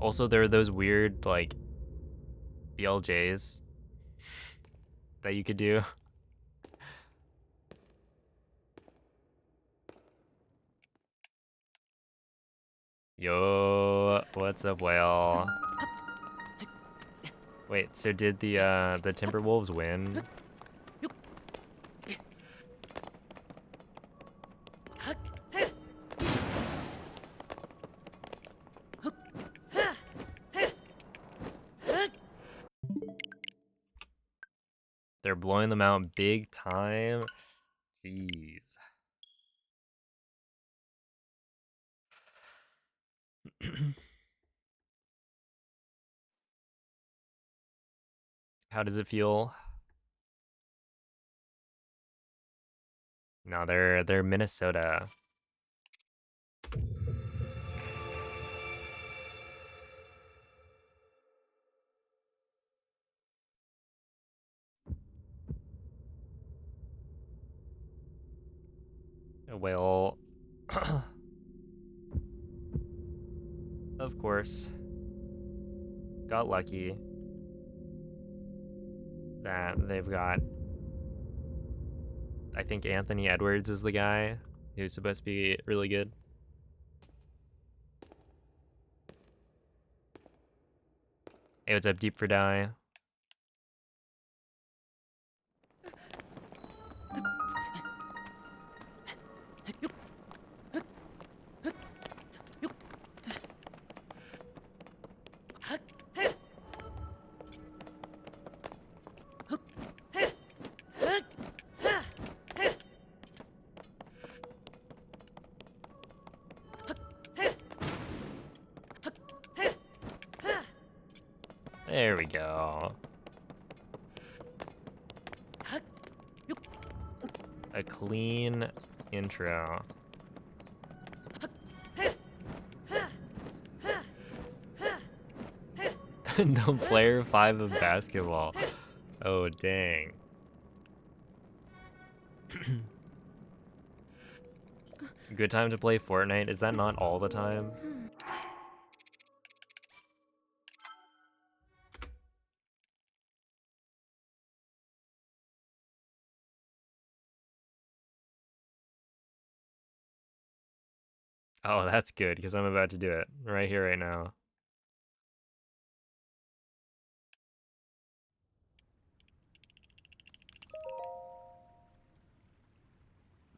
Also, there are those weird like BLJs that you could do. Yo, what's up, whale? Wait, so did the Timberwolves win? They're blowing them out big time. Jeez. How does it feel? No, they're Minnesota. Well, of course. got lucky that they've got, I think Anthony Edwards is the guy who's supposed to be really good. Hey, what's up, Deep for Die? There we go. A clean intro. No player 5 of basketball. Oh, dang. Good time to play Fortnite. Is that not all the time? Oh, that's good, because I'm about to do it right here, right now.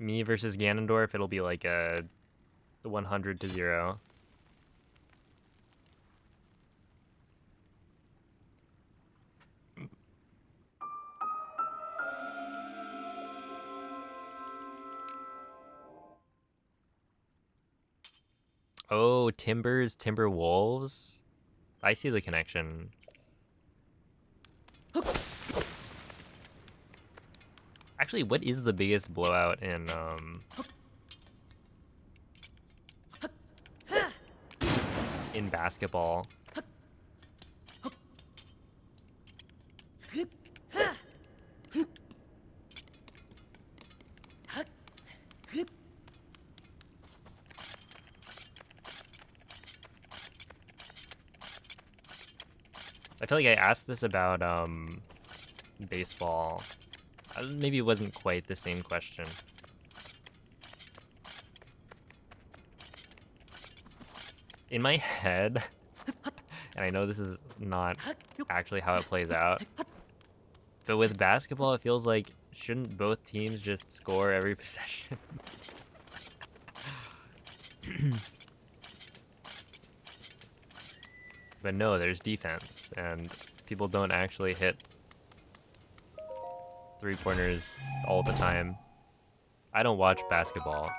Me versus Ganondorf, it'll be like a 100-0. Oh, Timberwolves? I see the connection. Actually, what is the biggest blowout in basketball? I feel like I asked this about baseball. Maybe it wasn't quite the same question. In my head, and I know this is not actually how it plays out, but with basketball, it feels like shouldn't both teams just score every possession? But no, there's defense, and people don't actually hit three-pointers all the time. I don't watch basketball.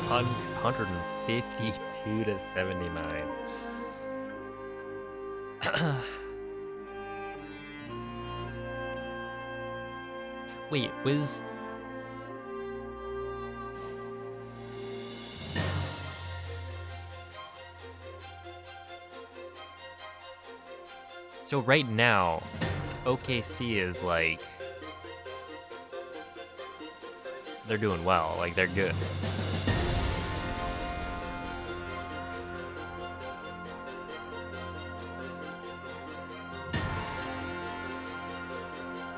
Hun 152 to 79. Wait, was... So right now, OKC is like... They're doing well, like they're good.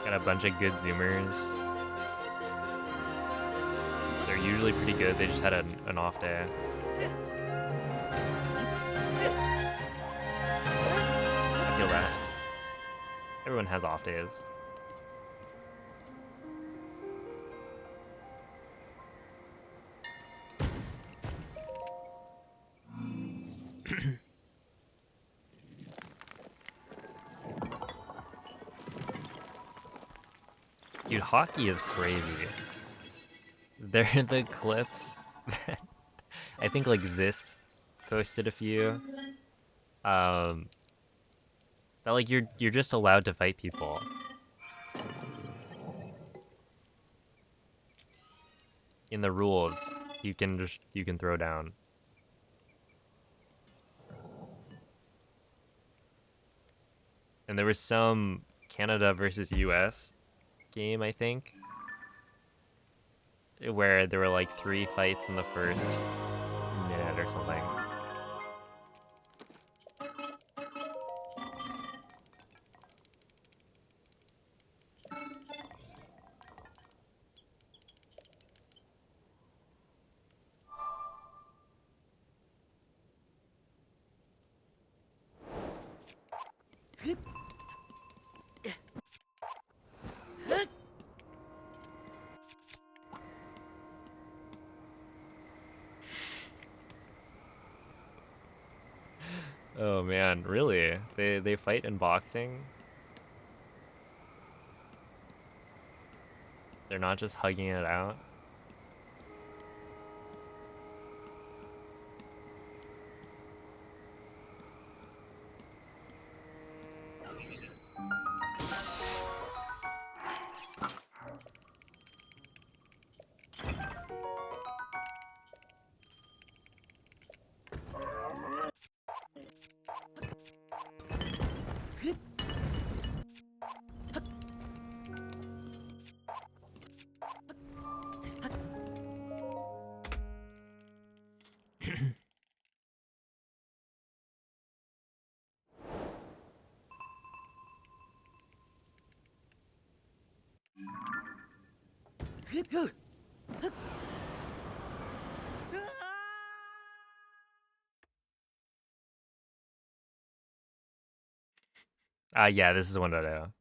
Got a bunch of good Zoomers. They're usually pretty good, they just had an off day. I feel that. Everyone has off days. Dude, hockey is crazy. They're the clips that I think like Zist posted a few. That like you're just allowed to fight people. in the rules, you can throw down. And there was some Canada versus US game, I think, where there were like 3 fights in the first minute or something. Oh man, really? They fight in boxing? They're not just hugging it out? Yeah, this is 1.0.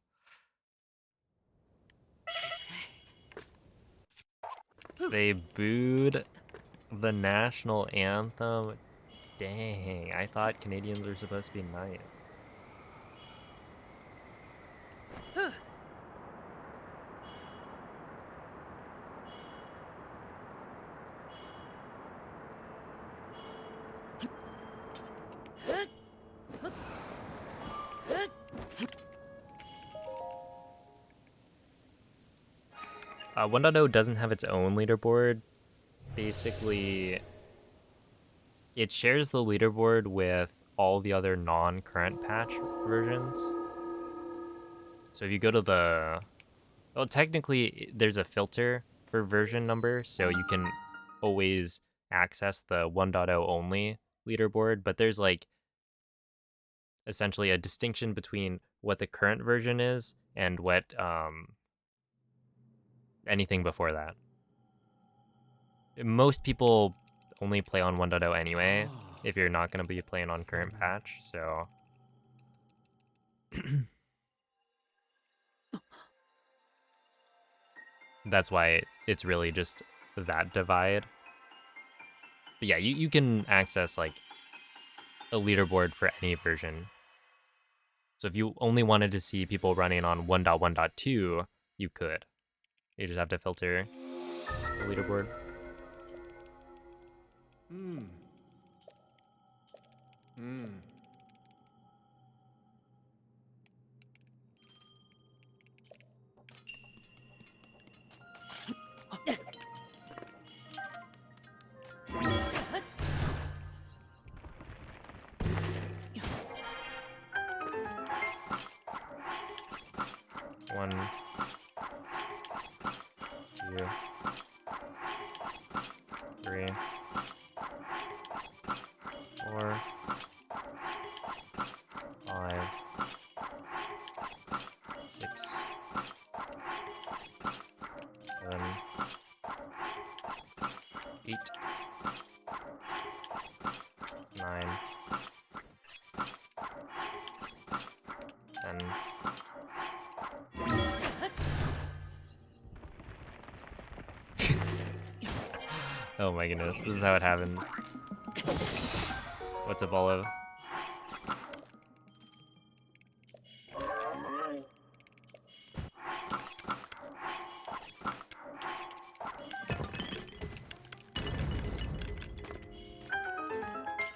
They booed the national anthem. Dang, I thought Canadians were supposed to be nice. Uh, 1.0 doesn't have its own leaderboard. Basically, it shares the leaderboard with all the other non-current patch versions. So if you go to the... Well, technically, there's a filter for version number, so you can always access the 1.0 only leaderboard, but there's like essentially a distinction between what the current version is and what anything before that. Most people only play on 1.0 anyway, if you're not going to be playing on current patch, so... That's why it's really just that divide. But yeah, you can access like a leaderboard for any version. So if you only wanted to see people running on 1.1.2, you could. You just have to filter the leaderboard. One, two, three, four, 5, 6, 7, 8, 9, 10. Oh my goodness, this is how it happens. What's up, Olive?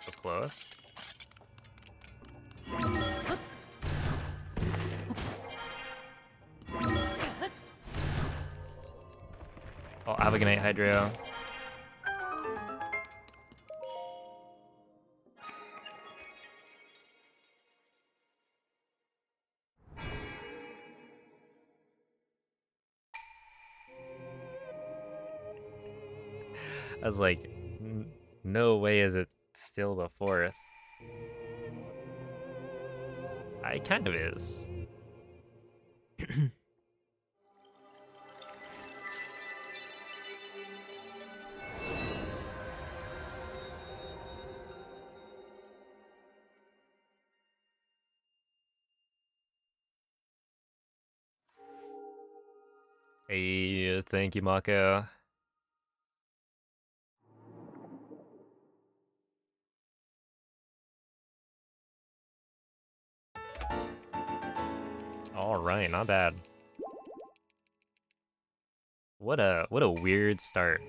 That's close. Oh, how Have a good night, Hydro. I was like, no way is it still the 4th. It kind of is. Hey, thank you, Mako. All right, not bad. What a weird start.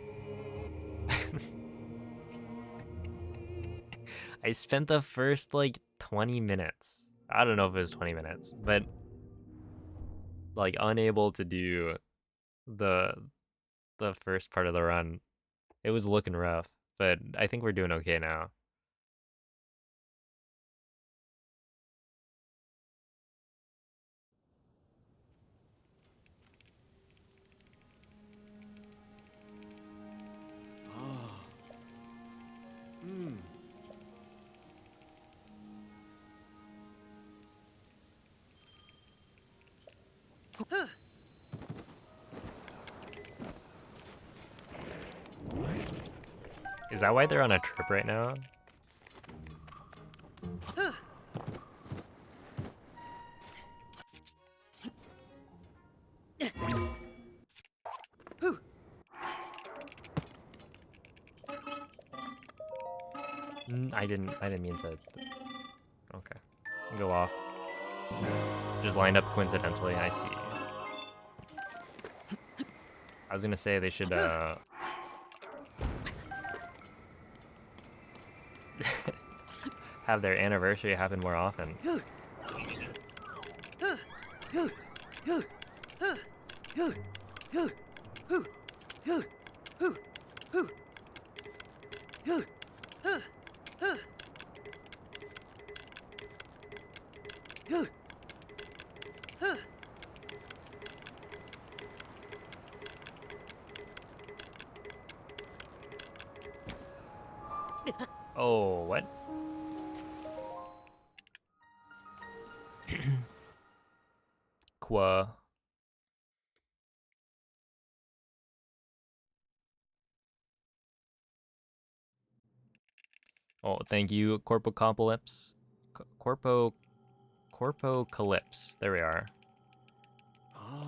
I spent the first like 20 minutes. I don't know if it was 20 minutes, but like unable to do the first part of the run. It was looking rough, but I think we're doing okay now. Is that why they're on a trip right now? I didn't mean to. Okay, go off. Just lined up coincidentally. I see. I was gonna say they should have their anniversary happen more often. Oh, what? Qua. Oh, thank you, Corpocalypse. Corpocalypse. There we are.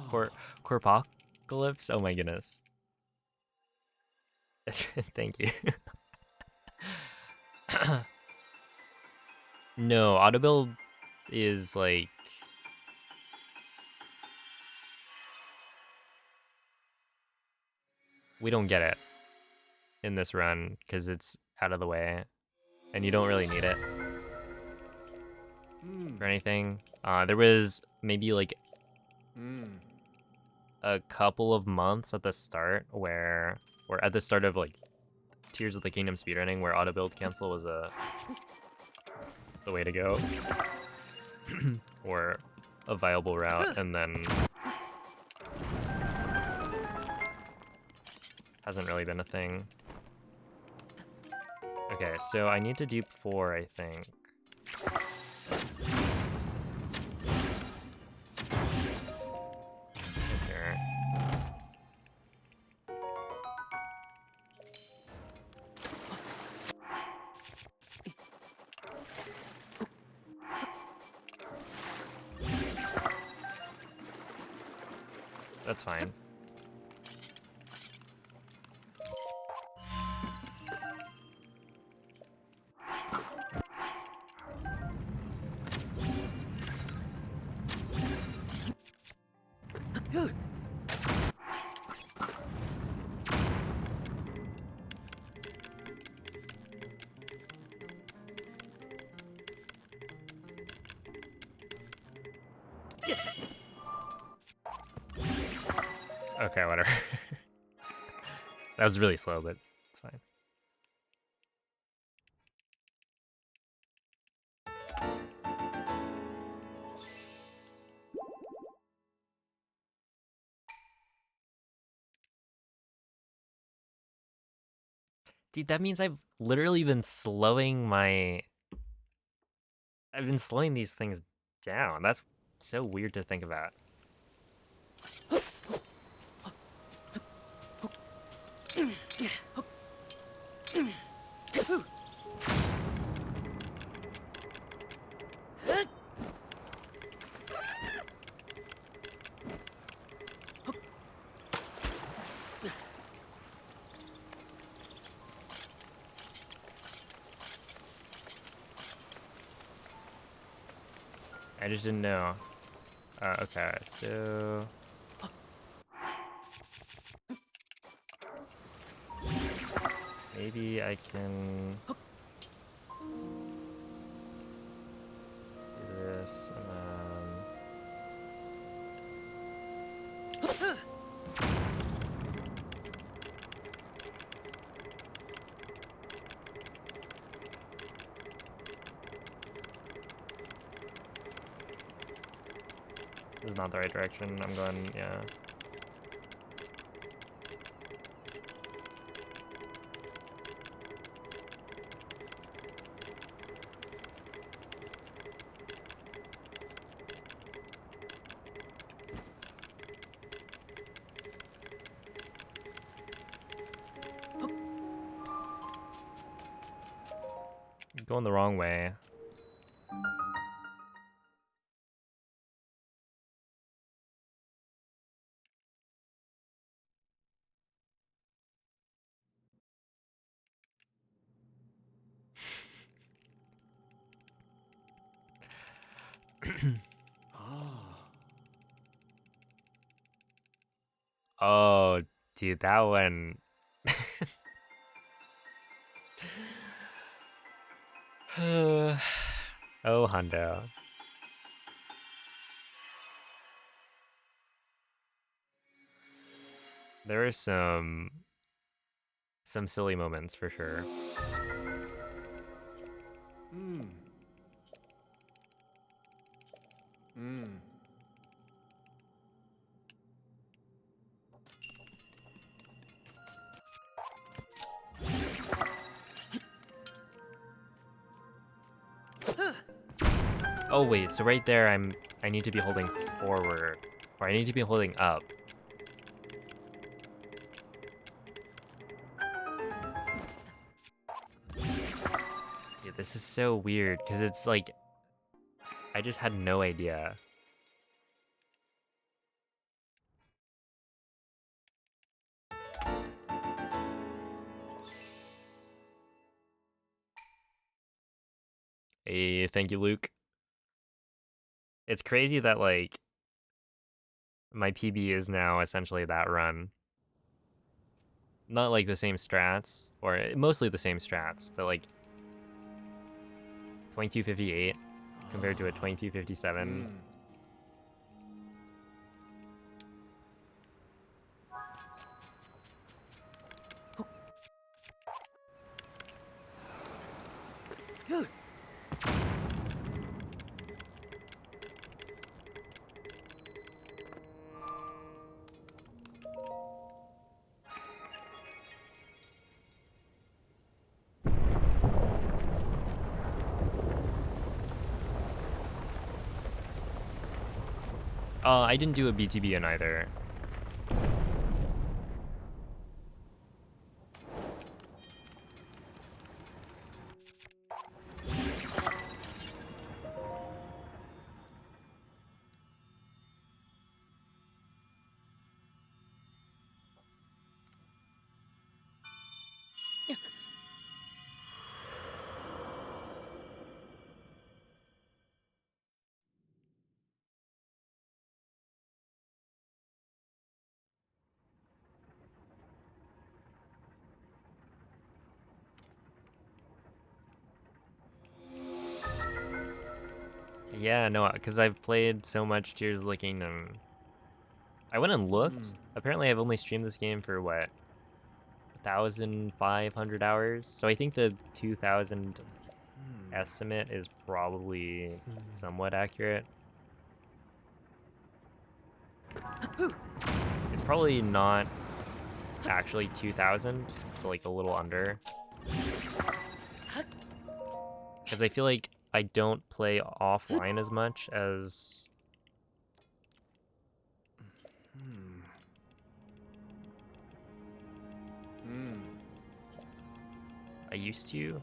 Corpocalypse? Oh my goodness. Thank you. No, autobuild is like... We don't get it in this run because it's out of the way and you don't really need it for anything. There was maybe like a couple of months at the start or at the start of like Tears of the Kingdom speedrunning where autobuild cancel was the way to go or a viable route, and then hasn't really been a thing. Okay, so I need to dupe 4, I think. Here. That's fine. Okay, whatever. That was really slow, but it's fine. Dude, that means I've literally been slowing my... I've been slowing these things down. That's so weird to think about. I just didn't know. Okay, so... maybe I can... do this, and then... this is not the right direction. I'm going, yeah. Going the wrong way. Oh, dude, that one... oh, Hundo. There are some silly moments for sure. Oh wait, so right there I need to be holding forward. Or I need to be holding up. Dude, this is so weird, because it's like... I just had no idea. Hey, thank you, Luke. It's crazy that, like, my PB is now essentially that run. Not like the same strats, or mostly the same strats, but like 2258 compared to a 2257. I didn't do a BTB in either. Yeah, no, because I've played so much Tears of the Kingdom. I went and looked. Apparently I've only streamed this game for, what, 1,500 hours. So I think the 2,000 estimate is probably somewhat accurate. It's probably not actually 2,000. It's like a little under. Because I feel like I don't play offline as much as I used to.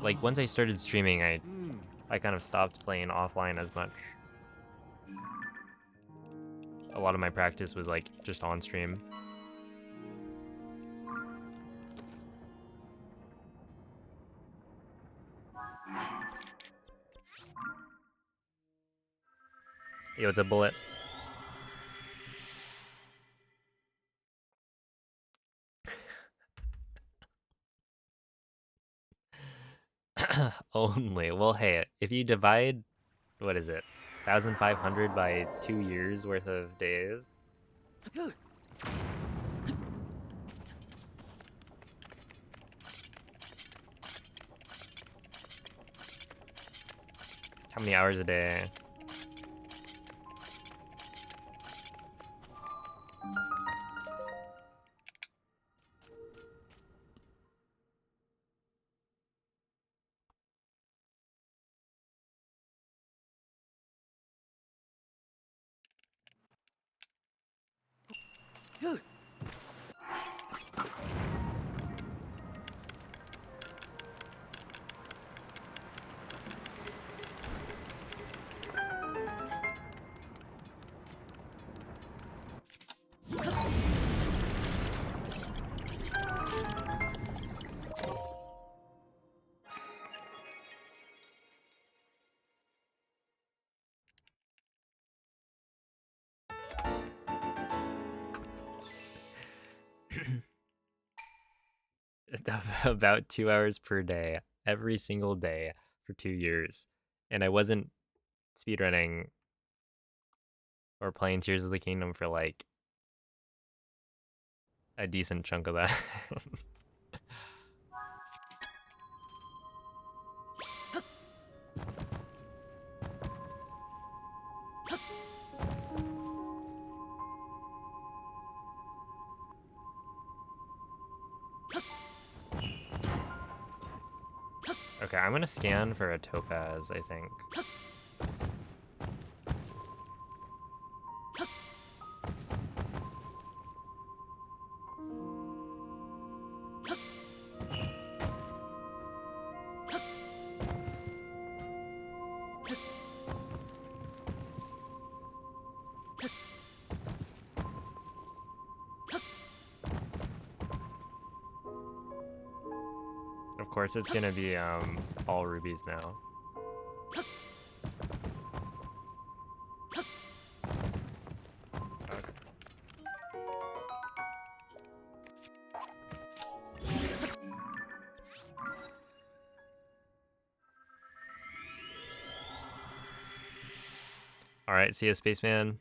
Like once I started streaming, I kind of stopped playing offline as much. A lot of my practice was like just on stream. Yo, it's a bullet. Only. Well, hey, if you divide, what is it, 1,500 by 2 years worth of days. How many hours a day? About 2 hours per day, every single day for 2 years. And I wasn't speedrunning or playing Tears of the Kingdom for like a decent chunk of that. Okay, I'm gonna scan for a topaz, I think. Of course, it's gonna be all rubies now. Okay. All right, see ya, spaceman.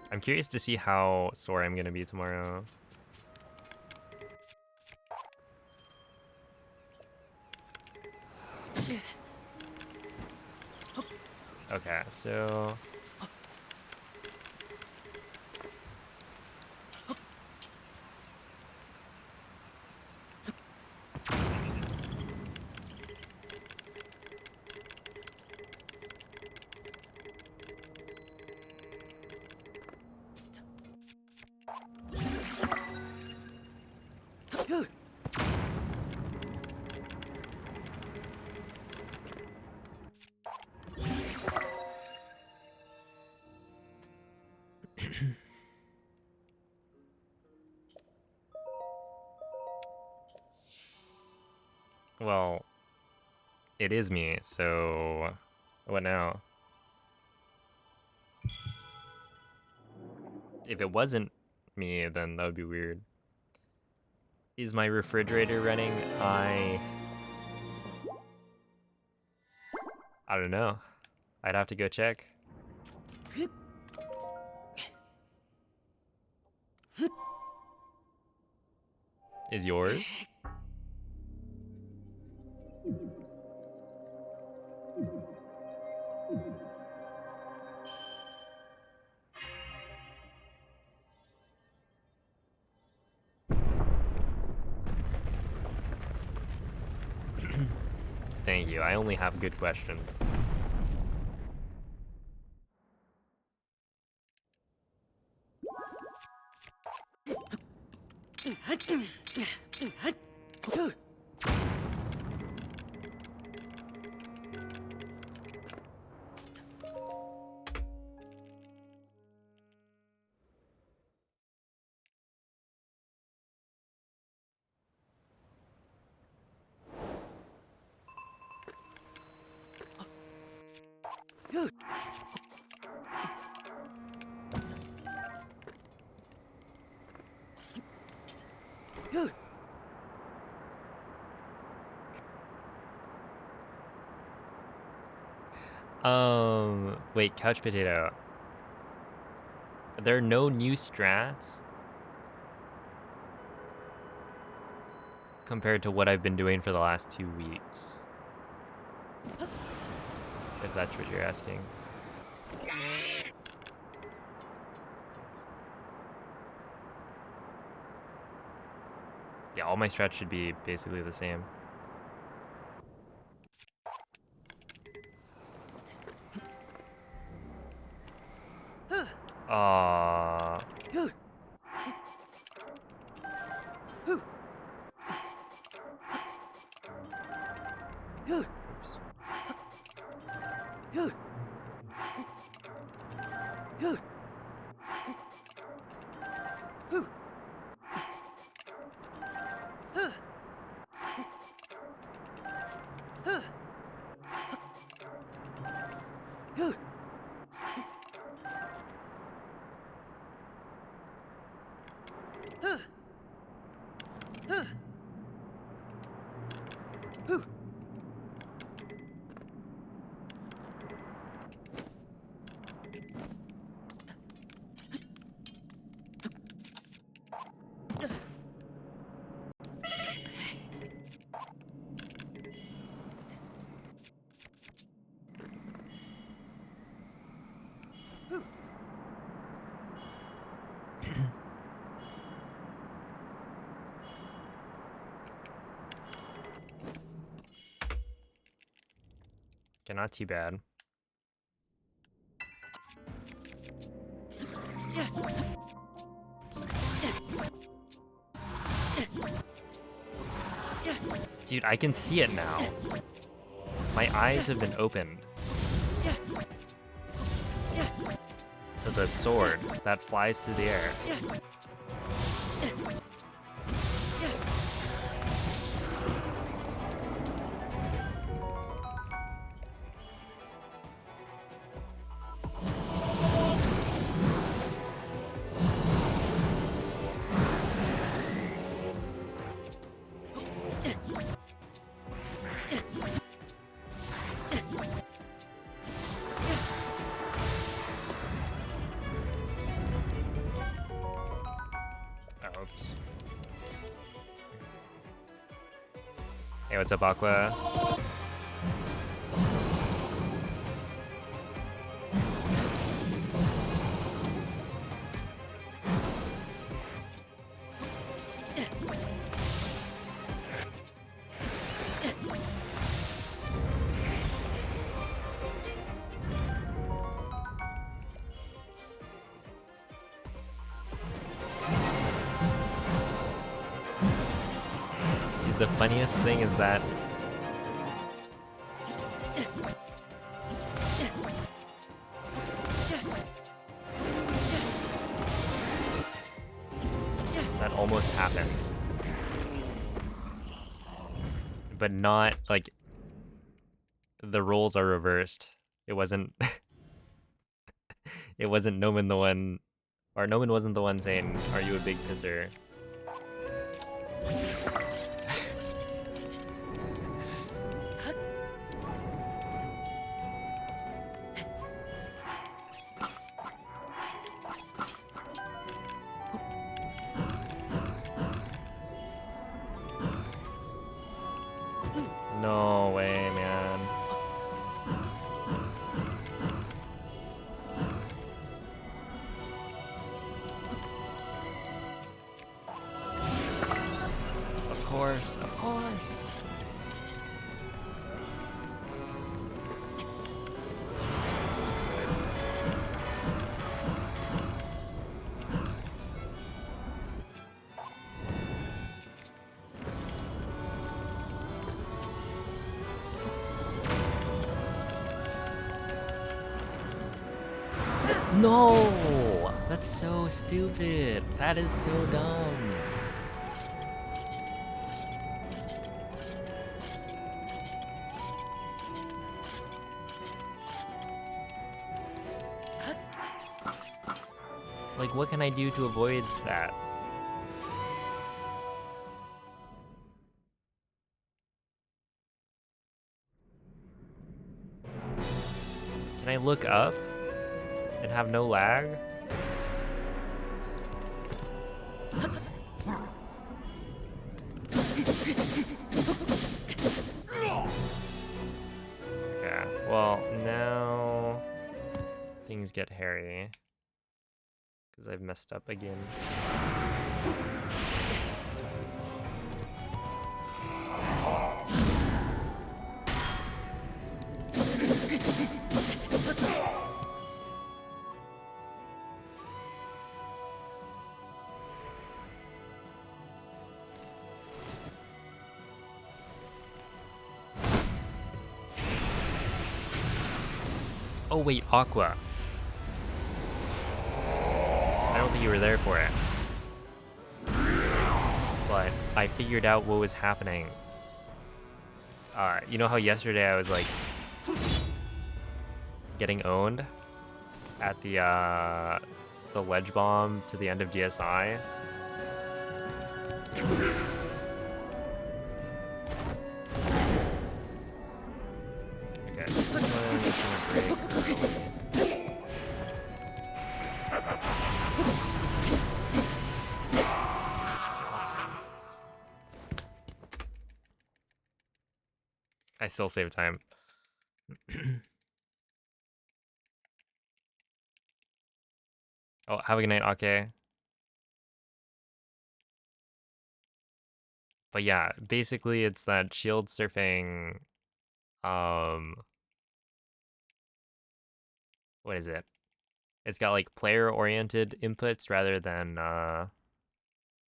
I'm curious to see how sore I'm gonna be tomorrow. Okay, so well, it is me, so what now? If it wasn't me, then that would be weird. Is my refrigerator running? I I don't know. I'd have to go check. Is yours? Thank you. I only have good questions. Wait, Couch Potato. There are no new strats compared to what I've been doing for the last 2 weeks. If that's what you're asking. Yeah, all my strats should be basically the same. Aww. Okay, not too bad. Dude, I can see it now. My eyes have been opened. To the sword that flies through the air. Hey, what's up, Aqua? Dude, the funniest thing is that that almost happened. But not, like, the roles are reversed. It wasn't it wasn't Noman the one, or Noman wasn't the one saying, "Are you a big pisser?" No! That's so stupid. That is so dumb. Like, what can I do to avoid that? Can I look up and have no lag? Okay, well, now things get hairy. Because I've messed up again. Oh wait, Aqua. I don't think you were there for it. But I figured out what was happening. You know how yesterday I was like getting owned at the ledge bomb to the end of DSI? Okay, this one is gonna break early. I still save time. Oh, have a good night, okay. But yeah, basically it's that shield surfing, what is it? It's got like player-oriented inputs rather than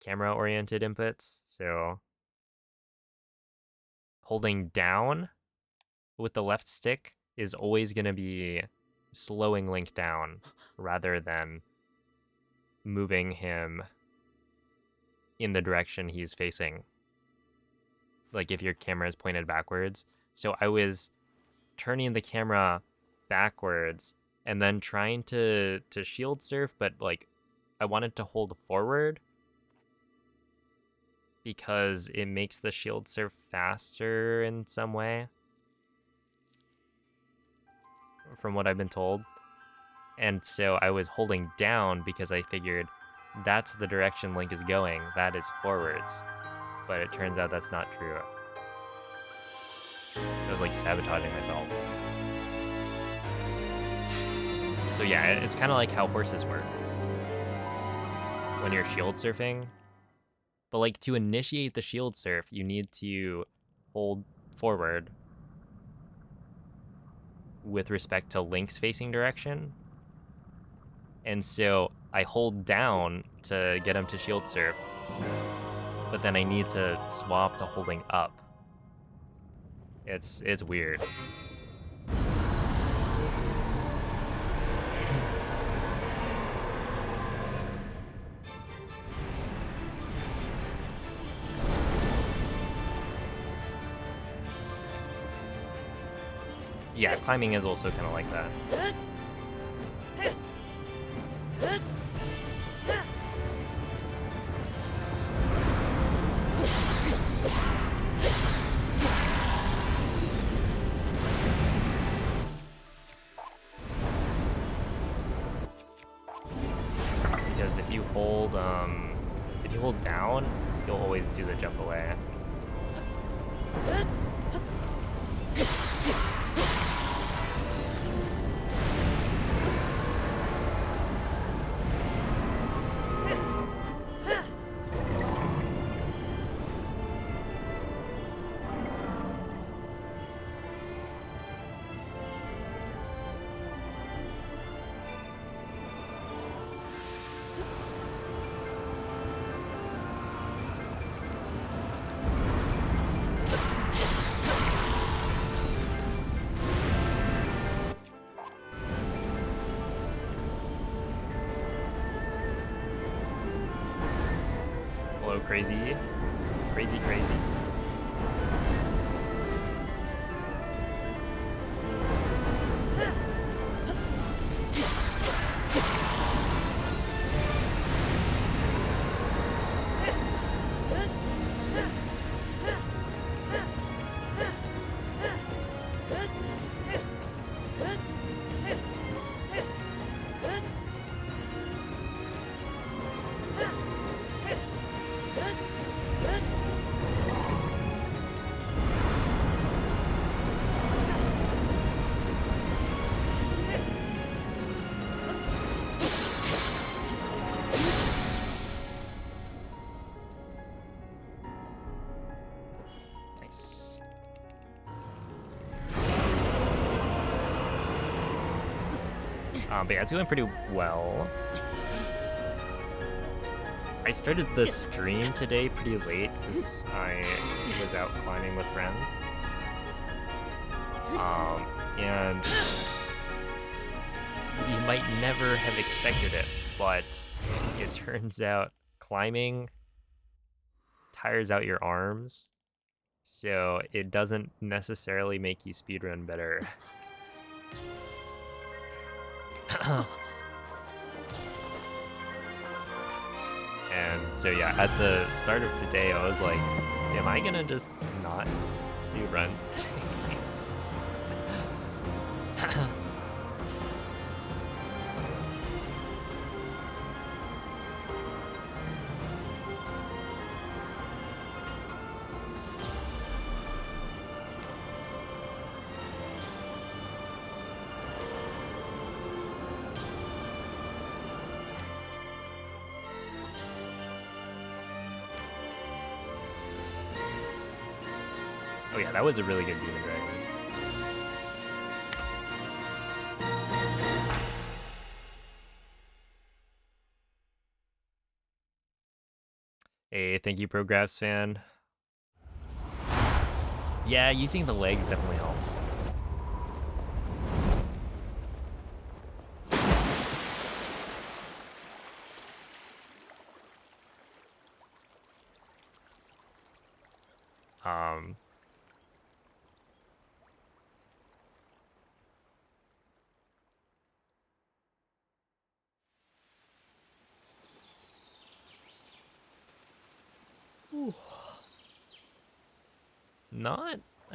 camera-oriented inputs. So holding down with the left stick is always going to be slowing Link down rather than moving him in the direction he's facing. Like if your camera is pointed backwards. So I was turning the camera backwards and then trying to shield surf, but like I wanted to hold forward because it makes the shield surf faster in some way, from what I've been told. And so I was holding down because I figured that's the direction Link is going, that is forwards. But it turns out that's not true. So I was like sabotaging myself. So yeah, it's kind of like how horses work when you're shield surfing. But like to initiate the shield surf, you need to hold forward with respect to Link's facing direction. And so I hold down to get him to shield surf, but then I need to swap to holding up. It's weird. Yeah, climbing is also kind of like that. Because if you hold down, you'll always do the jump away. Hello, crazy. Crazy, crazy. Nice. But yeah, it's going pretty well. I started the stream today pretty late because I was out climbing with friends. And you might never have expected it, but it turns out climbing tires out your arms, so it doesn't necessarily make you speedrun better. And so yeah, at the start of today, I was like, am I gonna just not do runs today? Oh yeah, that was a really good Demon Dragon. Hey, thank you, Prographs fan. Yeah, using the legs definitely helps.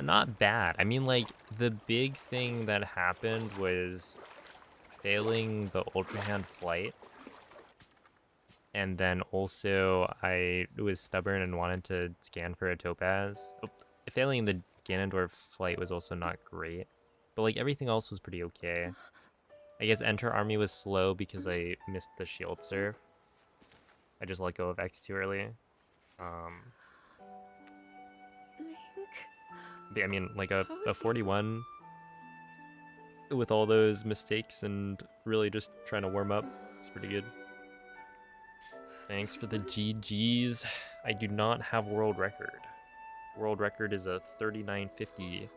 Not bad. I mean, like, the big thing that happened was failing the Ultra Hand flight. And then also, I was stubborn and wanted to scan for a Topaz. Oh, failing the Ganondorf flight was also not great. But, like, everything else was pretty okay. I guess Enter Army was slow because I missed the shield surf. I just let go of X too early. But I mean, like a 41 with all those mistakes and really just trying to warm up, it's pretty good. Thanks for the GGs. I do not have world record. World record is a 39.50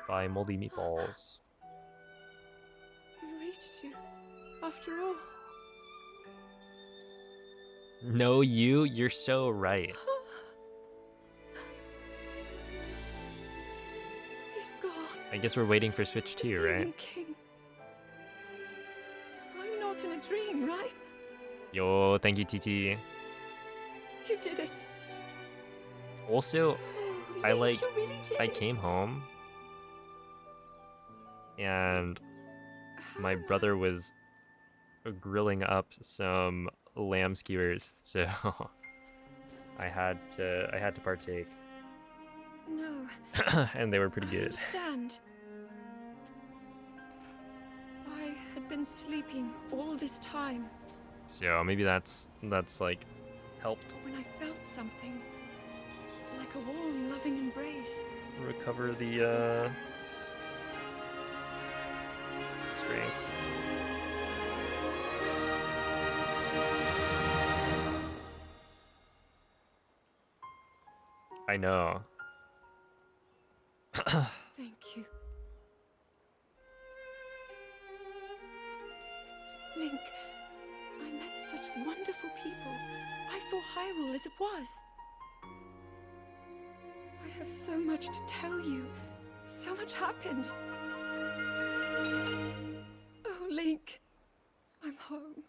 by Moldy Meatballs. We reached you, after all. No, you're so right. He's gone. I guess we're waiting for Switch 2, right? Demon King. I'm not in a dream, right? Yo, thank you, TT. You did it. Also, Oh, Link, you really did I it. came home and my brother was grilling up some lamb skewers, so I had to partake. No. And they were pretty good. I understand. I had been sleeping all this time. So maybe that's like helped When I felt something, like a warm, loving embrace. recover the strength. I know. Thank you. Link, I'm met such wonderful people. I saw Hyrule as it was. I have so much to tell you. So much happened. Oh, Link. I'm home.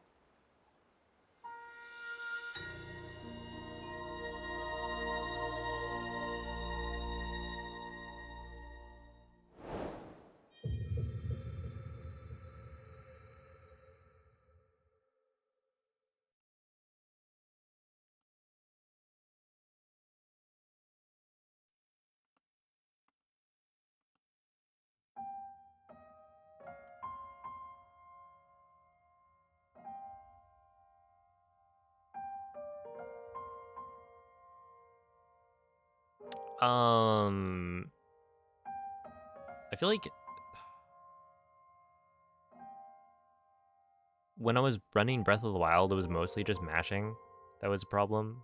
I feel like when I was running Breath of the Wild, it was mostly just mashing that was a problem.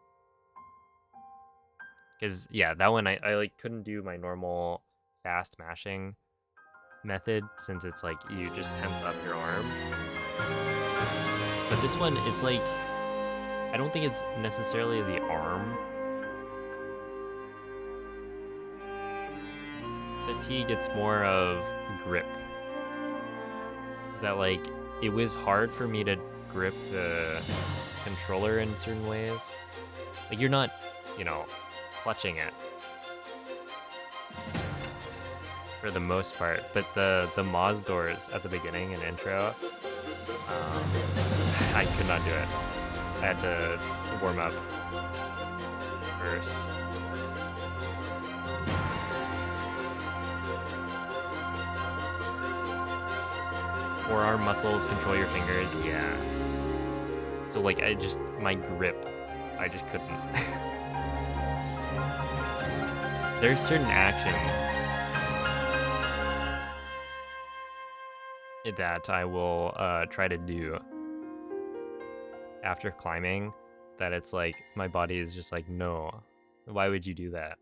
Because, yeah, that one I like couldn't do my normal fast mashing method since it's like you just tense up your arm. But this one, it's like, I don't think it's necessarily the arm fatigue, it's more of grip. That like, it was hard for me to grip the controller in certain ways. Like you're not, you know, clutching it for the most part, but the Moz doors at the beginning and intro, I could not do it. I had to warm up first. Forearm muscles control your fingers, yeah. So like my grip, I just couldn't. There's certain actions that I will try to do after climbing that it's like my body is just like, no, why would you do that?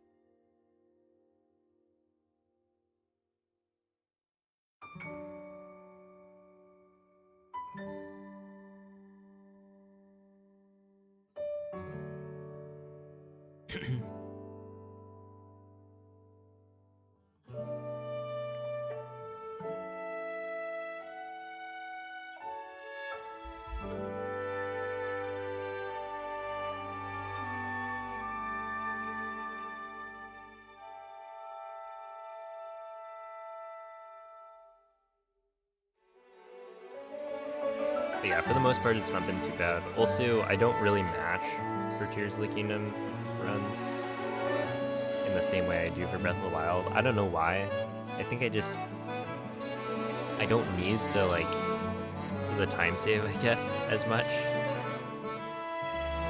But yeah, for the most part, it's not been too bad. Also, I don't really match for Tears of the Kingdom runs in the same way I do for Breath of the Wild. I don't know why. I think I don't need the time save, I guess, as much.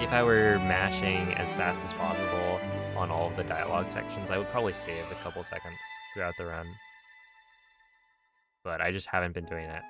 If I were mashing as fast as possible on all of the dialogue sections, I would probably save a couple seconds throughout the run. But I just haven't been doing it.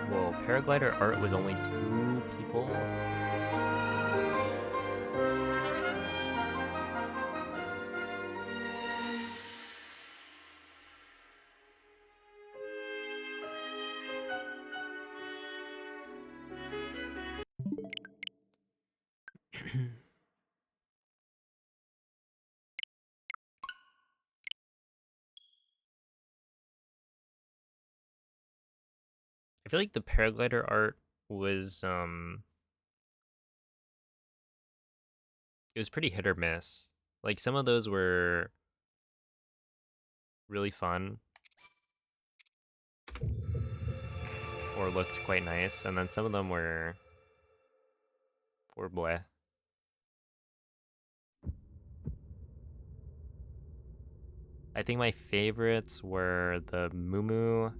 Whoa, paraglider art was only 2 people? I feel like the paraglider art was it was pretty hit or miss. Like some of those were really fun or looked quite nice, and then some of them were poor boy. I think my favorites were the Mumu.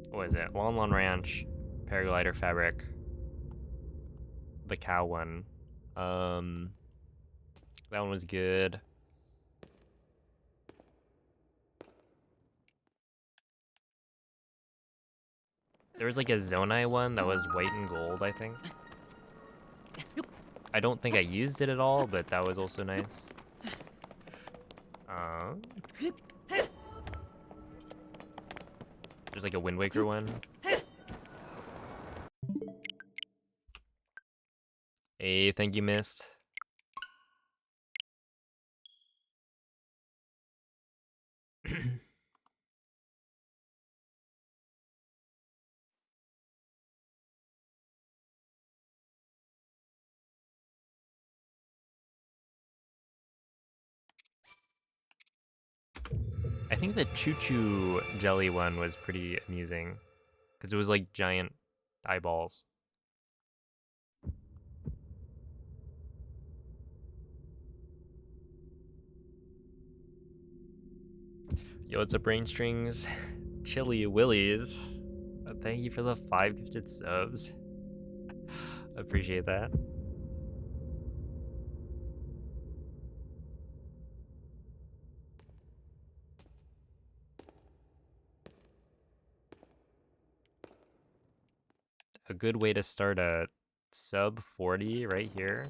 What is it? Lon Lon Ranch, Paraglider Fabric, the cow one. That one was good. There was like a Zonai one that was white and gold, I think. I don't think I used it at all, but that was also nice. There's like a Wind Waker one. Hey, thank you, Mist. I think the Choo Choo Jelly one was pretty amusing because it was like giant eyeballs. Yo, what's up, Brain Strings? Chili Willies. Thank you for the 5 gifted subs. Appreciate that. A good way to start a sub 40 right here.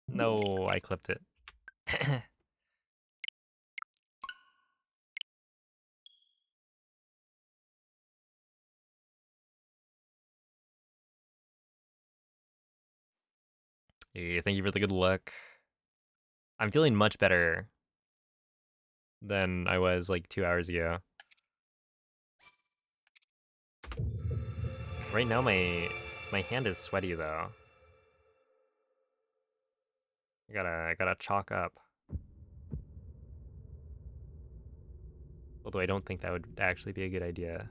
No, I clipped it. Hey, thank you for the good luck. I'm feeling much better than I was like 2 hours ago. Right now my hand is sweaty though. I gotta chalk up. Although I don't think that would actually be a good idea.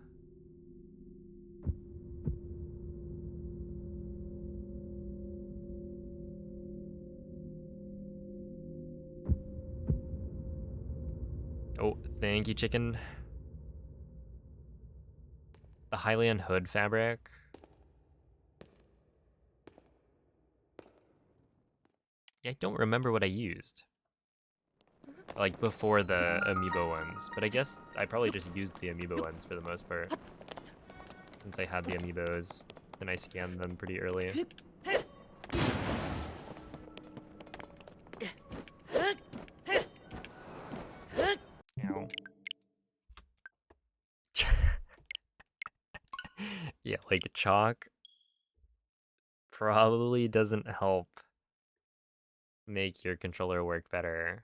Oh, thank you, chicken. The Highland hood fabric. Yeah, I don't remember what I used. Like before the amiibo ones, but I guess I probably just used the amiibo ones for the most part. Since I had the amiibos, and I scanned them pretty early. Ow. Yeah, like chalk probably doesn't help make your controller work better.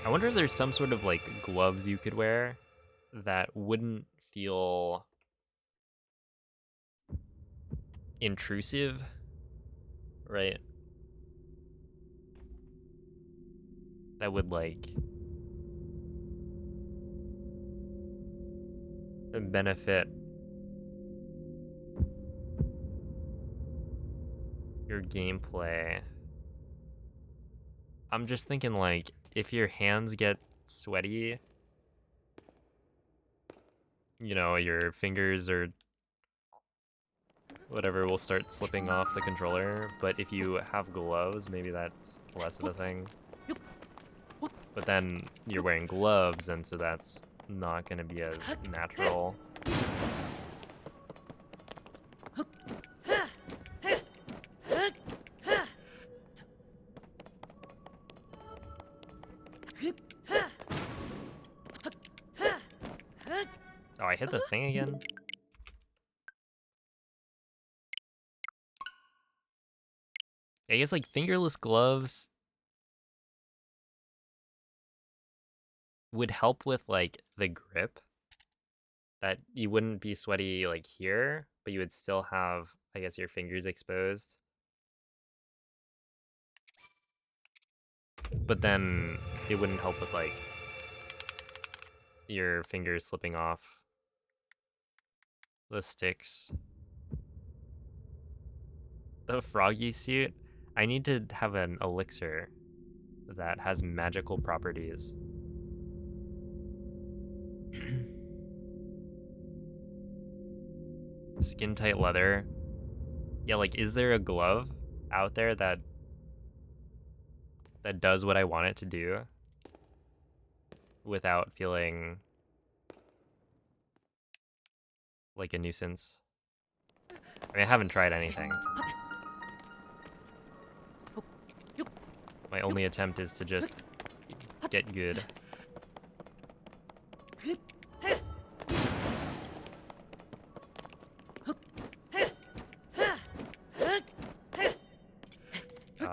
I wonder if there's some sort of like gloves you could wear that wouldn't feel intrusive, right? That would like benefit your gameplay. I'm just thinking like if your hands get sweaty, you know, your fingers or whatever will start slipping off the controller, but if you have gloves, maybe that's less of a thing. But then you're wearing gloves, and so that's not going to be as natural. I hit the thing again? I guess like fingerless gloves would help with like the grip. That you wouldn't be sweaty like here, but you would still have, I guess, your fingers exposed. But then it wouldn't help with like your fingers slipping off the sticks. The froggy suit, I need to have an elixir that has magical properties. Skin tight leather. Yeah, like is there a glove out there that does what I want it to do without feeling like a nuisance? I mean, I haven't tried anything. My only attempt is to just get good.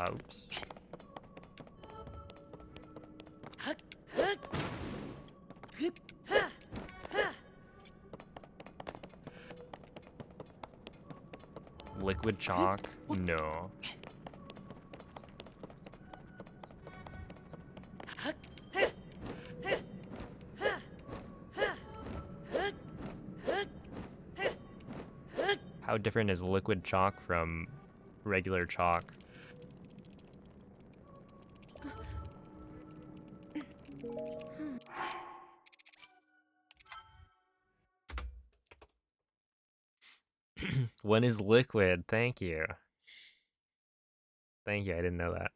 Oops. Liquid chalk? No. How different is liquid chalk from regular chalk? One is liquid. Thank you. Thank you. I didn't know that.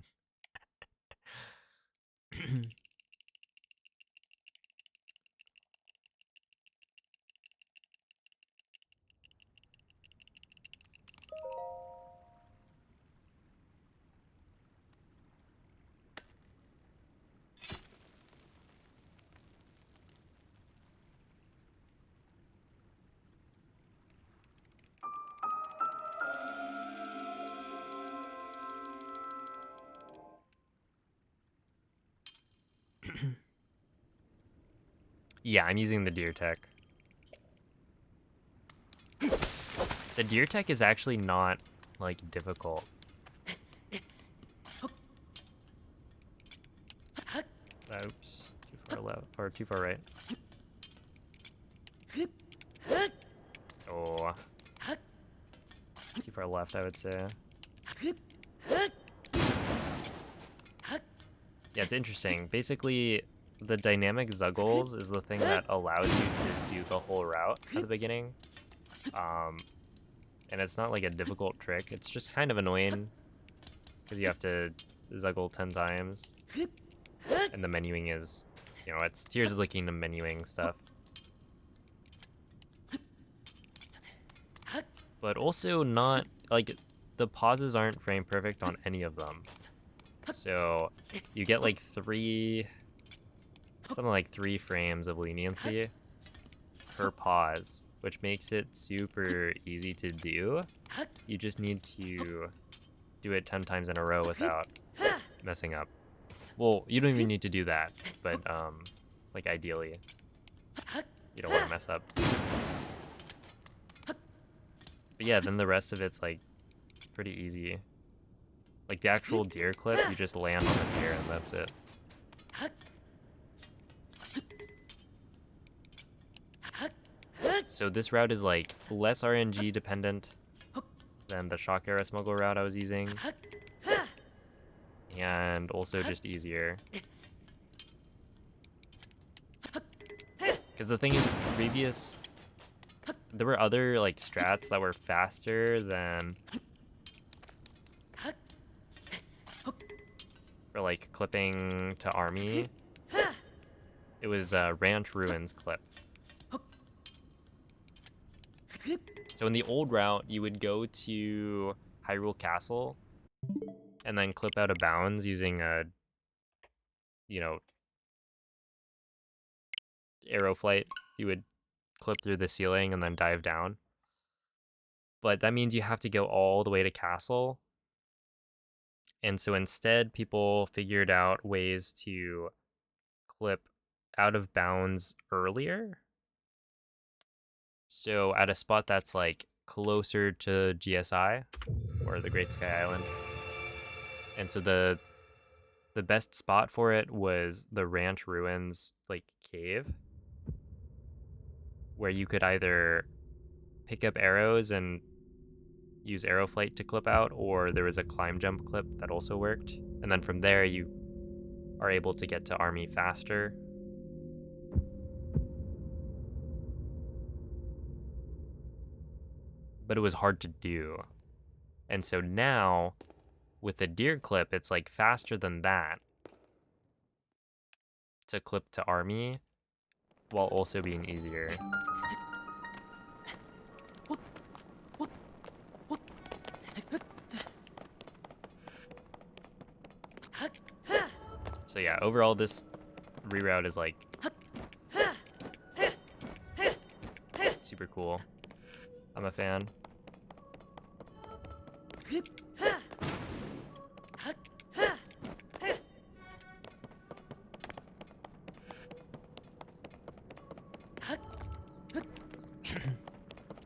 Yeah, I'm using the deer tech. The deer tech is actually not like difficult. Oops, too far left or too far right. Oh, too far left, I would say. Yeah, it's interesting. Basically, the dynamic zuggles is the thing that allows you to do the whole route at the beginning. And it's not like a difficult trick. It's just kind of annoying because you have to zuggle 10 times. And the menuing is, you know, it's Tears of the Kingdom menuing stuff. But also not, like, the pauses aren't frame perfect on any of them. So you get like something like 3 frames of leniency per pause, which makes it super easy to do. You just need to do it 10 times in a row without messing up. Well, you don't even need to do that, but like ideally, you don't want to mess up. But yeah, then the rest of it's like pretty easy. Like the actual deer clip, you just land on the deer and that's it. So this route is like less RNG dependent than the Shock Era Smuggle route I was using. And also just easier. Because the thing is, there were other like strats that were faster than, for like clipping to army. It was Ranch Ruins clip. So in the old route, you would go to Hyrule Castle and then clip out of bounds using a, you know, arrow flight. You would clip through the ceiling and then dive down. But that means you have to go all the way to castle. And so instead, people figured out ways to clip out of bounds earlier. So at a spot that's like closer to GSI or the Great Sky Island. And so the best spot for it was the Ranch Ruins like cave, where you could either pick up arrows and use arrow flight to clip out, or there was a climb jump clip that also worked. And then from there you are able to get to Army faster. But it was hard to do. And so now with the deer clip, it's like faster than that to clip to Army while also being easier. So yeah, overall this reroute is like super cool. I'm a fan.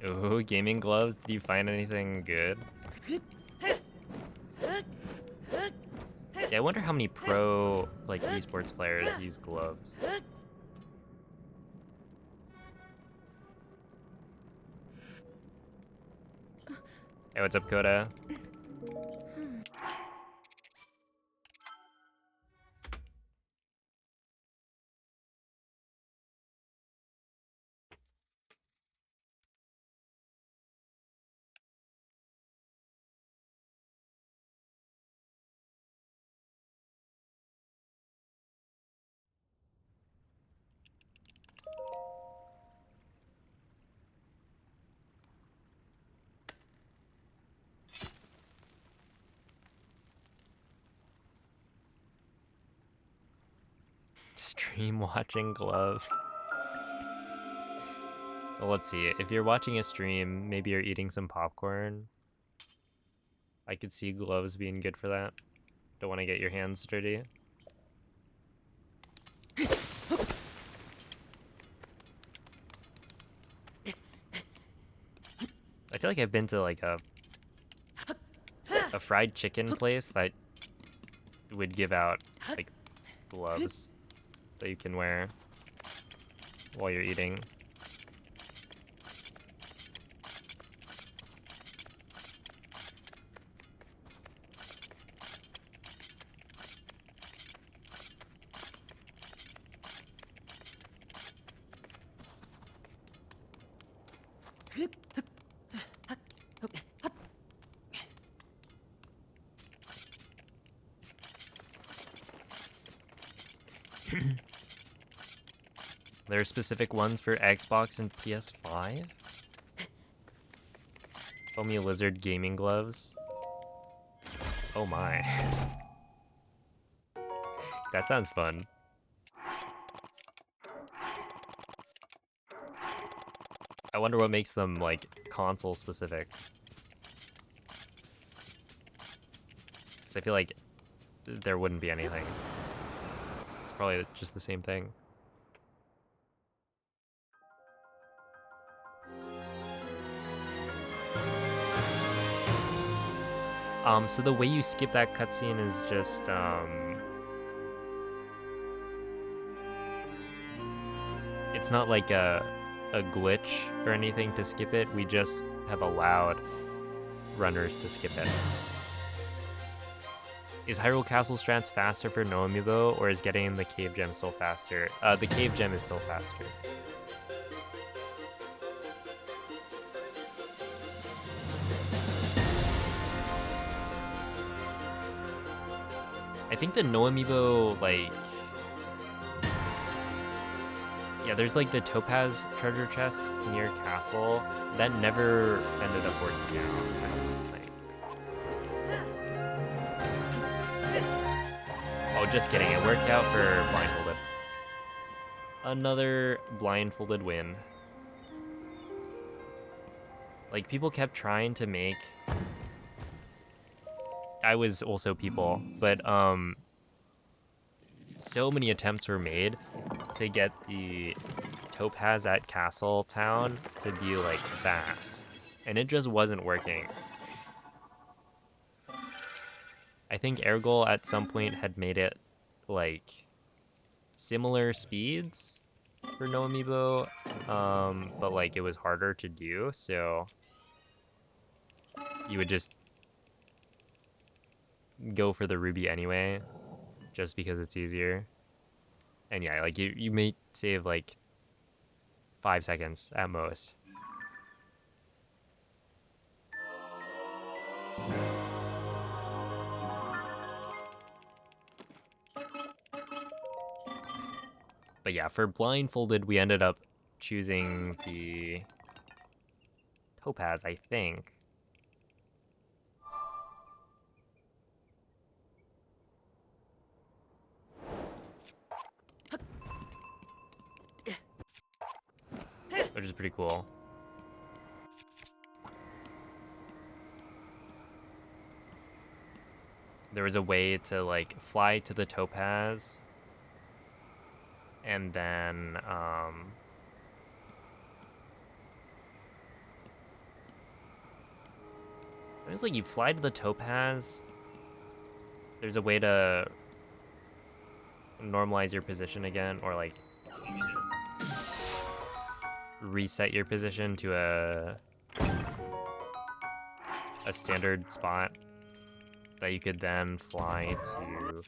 Ooh, gaming gloves. Did you find anything good? Yeah, I wonder how many pro like esports players use gloves. Hey, what's up, Coda? Stream watching gloves. Well, let's see. If you're watching a stream, maybe you're eating some popcorn. I could see gloves being good for that. Don't want to get your hands dirty. I feel like I've been to like a fried chicken place that would give out like gloves that you can wear while you're eating. There are specific ones for Xbox and PS5? Foamy Lizard gaming gloves. Oh my. That sounds fun. I wonder what makes them like console specific. 'Cause I feel like there wouldn't be anything. It's probably just the same thing. So the way you skip that cutscene is just, it's not like a glitch or anything to skip it. We just have allowed runners to skip it. Is Hyrule Castle strats faster for No Amiibo, or is getting the Cave Gem still faster? The Cave Gem is still faster. I think the No Amiibo, like... Yeah, there's like the Topaz treasure chest near Castle. That never ended up working out, I don't think. Oh, just kidding. It worked out for Blindfolded. Another Blindfolded win. Like, people kept trying to make... I was also people, but, so many attempts were made to get the topaz at Castle Town to be, like, fast. And it just wasn't working. I think Ergol at some point had made it, like, similar speeds for No Amiibo, but, like, it was harder to do, so you would just go for the Ruby anyway, just because it's easier. And yeah, like, you may save, like, 5 seconds at most. But yeah, for blindfolded, we ended up choosing the topaz, I think. Which is pretty cool. There was a way to, like, fly to the topaz and then it was like you fly to the topaz. There's a way to normalize your position again, or like reset your position to a standard spot that you could then fly to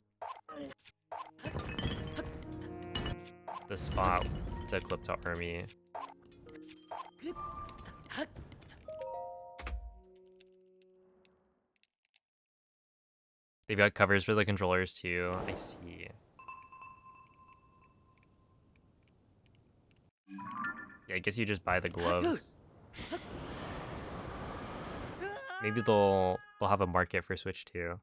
the spot to Clipta Army. They've got covers for the controllers too. I see. Yeah, I guess you just buy the gloves. Maybe they'll have a market for Switch too.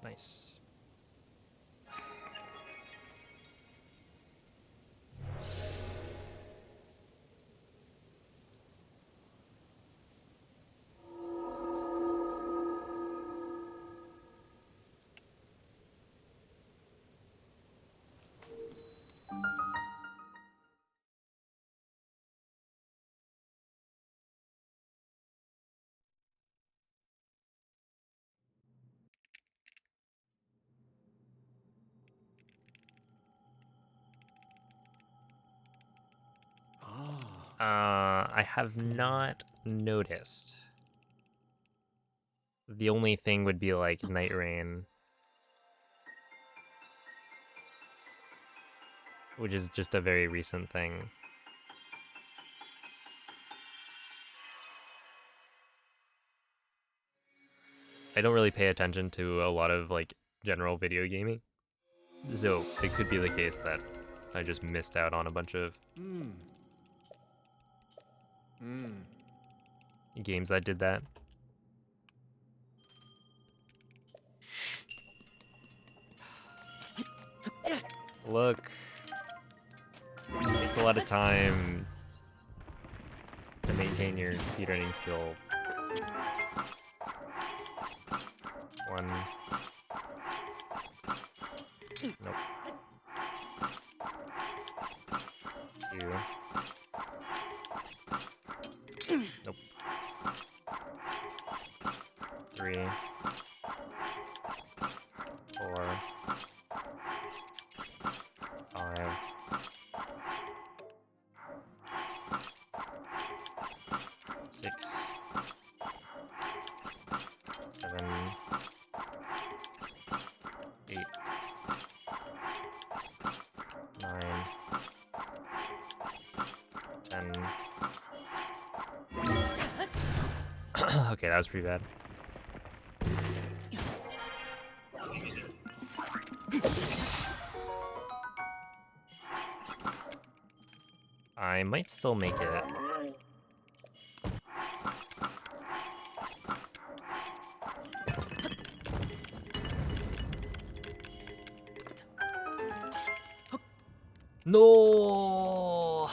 Nice. I have not noticed. The only thing would be like Night Rain, which is just a very recent thing. I don't really pay attention to a lot of like general video gaming, so it could be the case that I just missed out on a bunch of games that did that. Look, it takes a lot of time to maintain your speedrunning skills. One. Nope. Two. Nope. Three. Four. 5. 6. 7. 8. 9. Okay, that was pretty bad. I might still make it. No!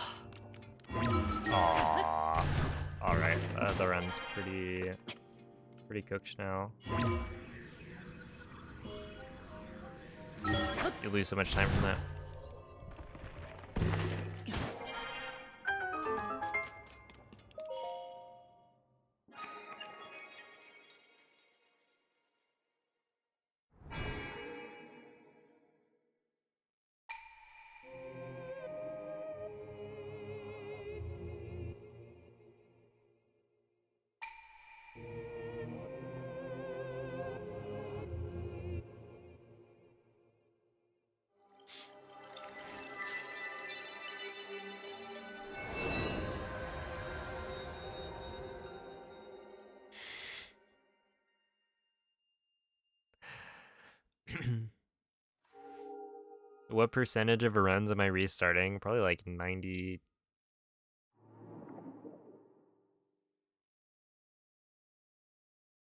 Aww. Alright, the run's pretty cooked now. You lose so much time from that. What percentage of runs am I restarting? Probably like 90.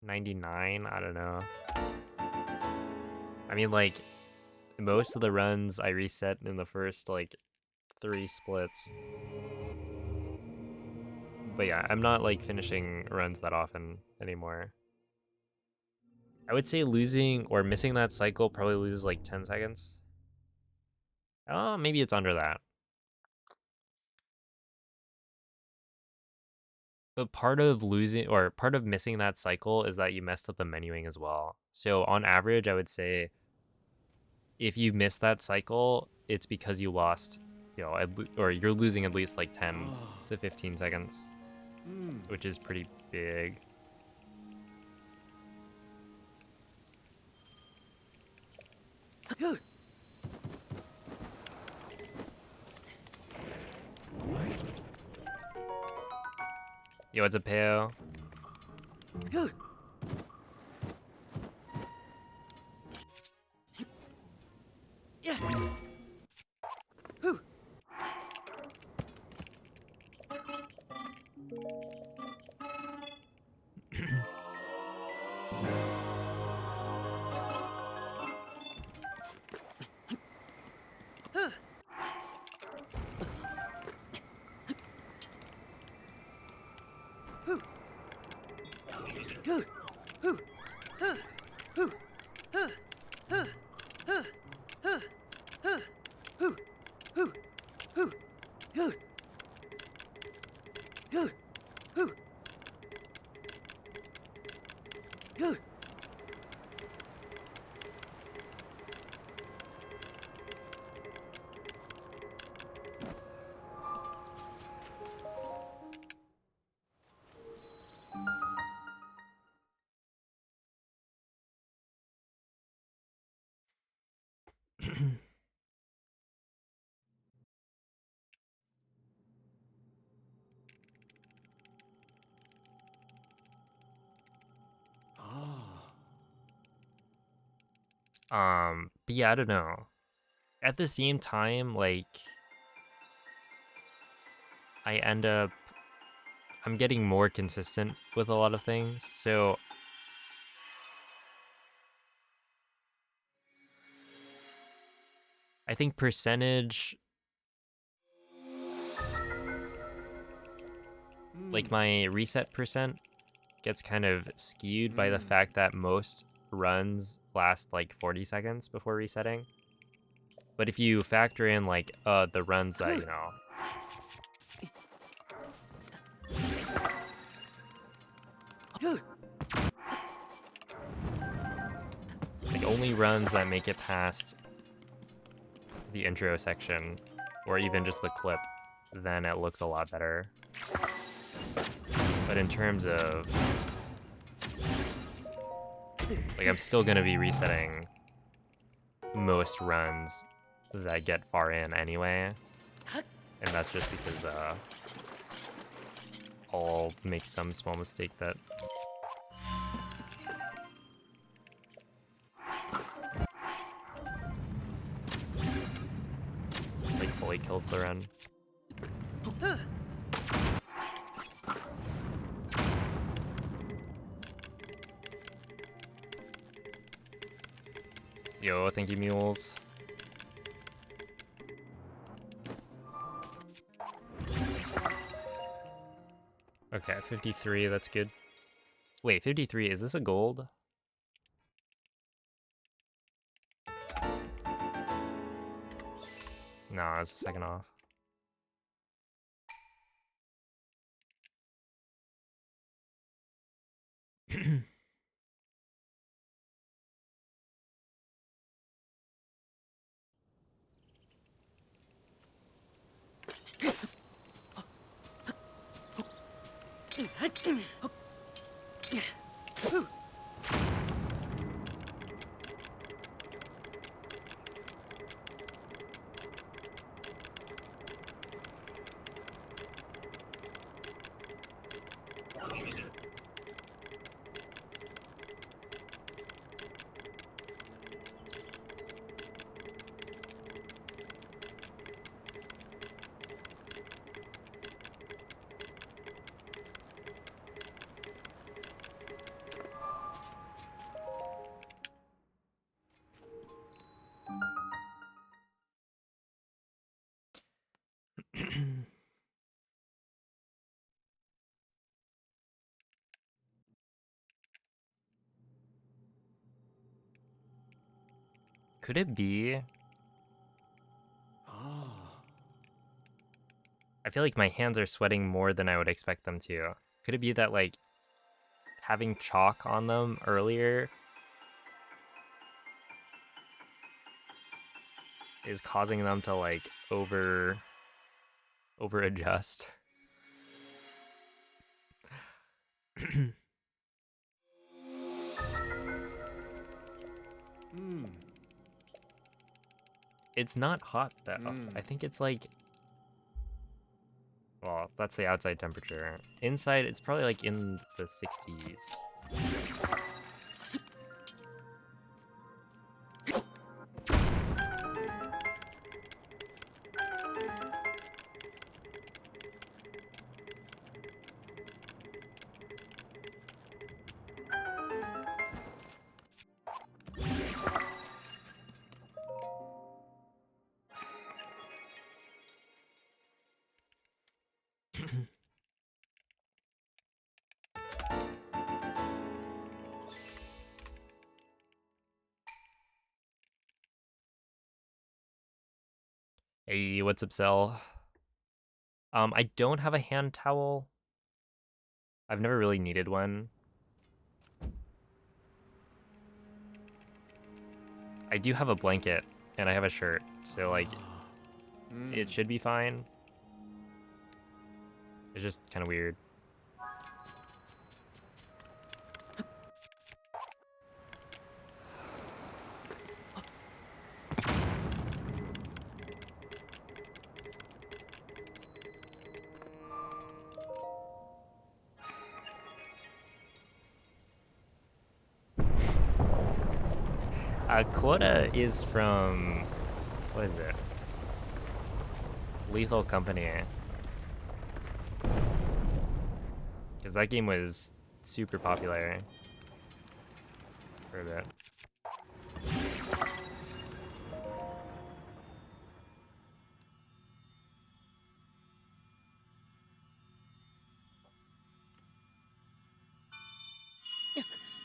99? I don't know. I mean, like, most of the runs I reset in the first, like, 3 splits. But yeah, I'm not, like, finishing runs that often anymore. I would say losing or missing that cycle probably loses, like, 10 seconds. Oh, maybe it's under that. But part of losing or part of missing that cycle is that you messed up the menuing as well. So on average, I would say if you miss that cycle, it's because you lost, or you're losing at least like 10 to 15 seconds, which is pretty big. Yo, it's a Peo. But yeah, I don't know. At the same time, like, I'm getting more consistent with a lot of things. So I think percentage, like my reset percent gets kind of skewed by the fact that most runs last like 40 seconds before resetting. But if you factor in like the runs that, like only runs that make it past the intro section or even just the clip, then it looks a lot better. But in terms of, like, I'm still gonna be resetting most runs that get far in anyway, and that's just because I'll make some small mistake that Like fully kills the run. Yo, thank you, mules. Okay, 53, that's good. Wait, 53, is this a gold? No, it's a second off. Could it be? I feel like my hands are sweating more than I would expect them to. Could it be that, like, having chalk on them earlier is causing them to, like, over adjust? It's not hot though. I think it's like, well, that's the outside temperature. Inside, it's probably like in the 60s. Hey, what's up, Cell? I don't have a hand towel. I've never really needed one. I do have a blanket, and I have a shirt, so, like, it should be fine. It's just kind of weird. Quota is from, what is it? Lethal Company. Because that game was super popular for a bit.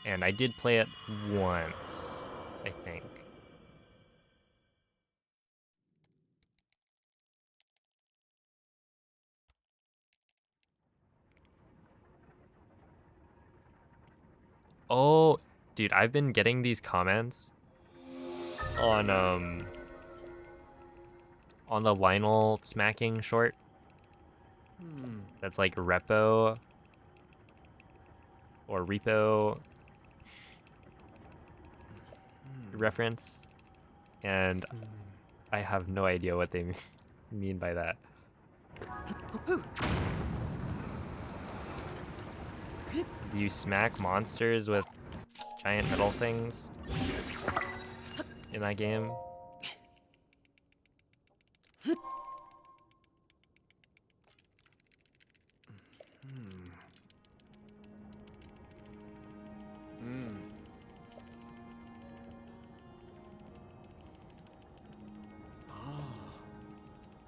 And I did play it once, I think. Oh, dude, I've been getting these comments on the Lionel smacking short. That's like repo or repo reference, and I have no idea what they mean by that. Do you smack monsters with giant metal things in that game?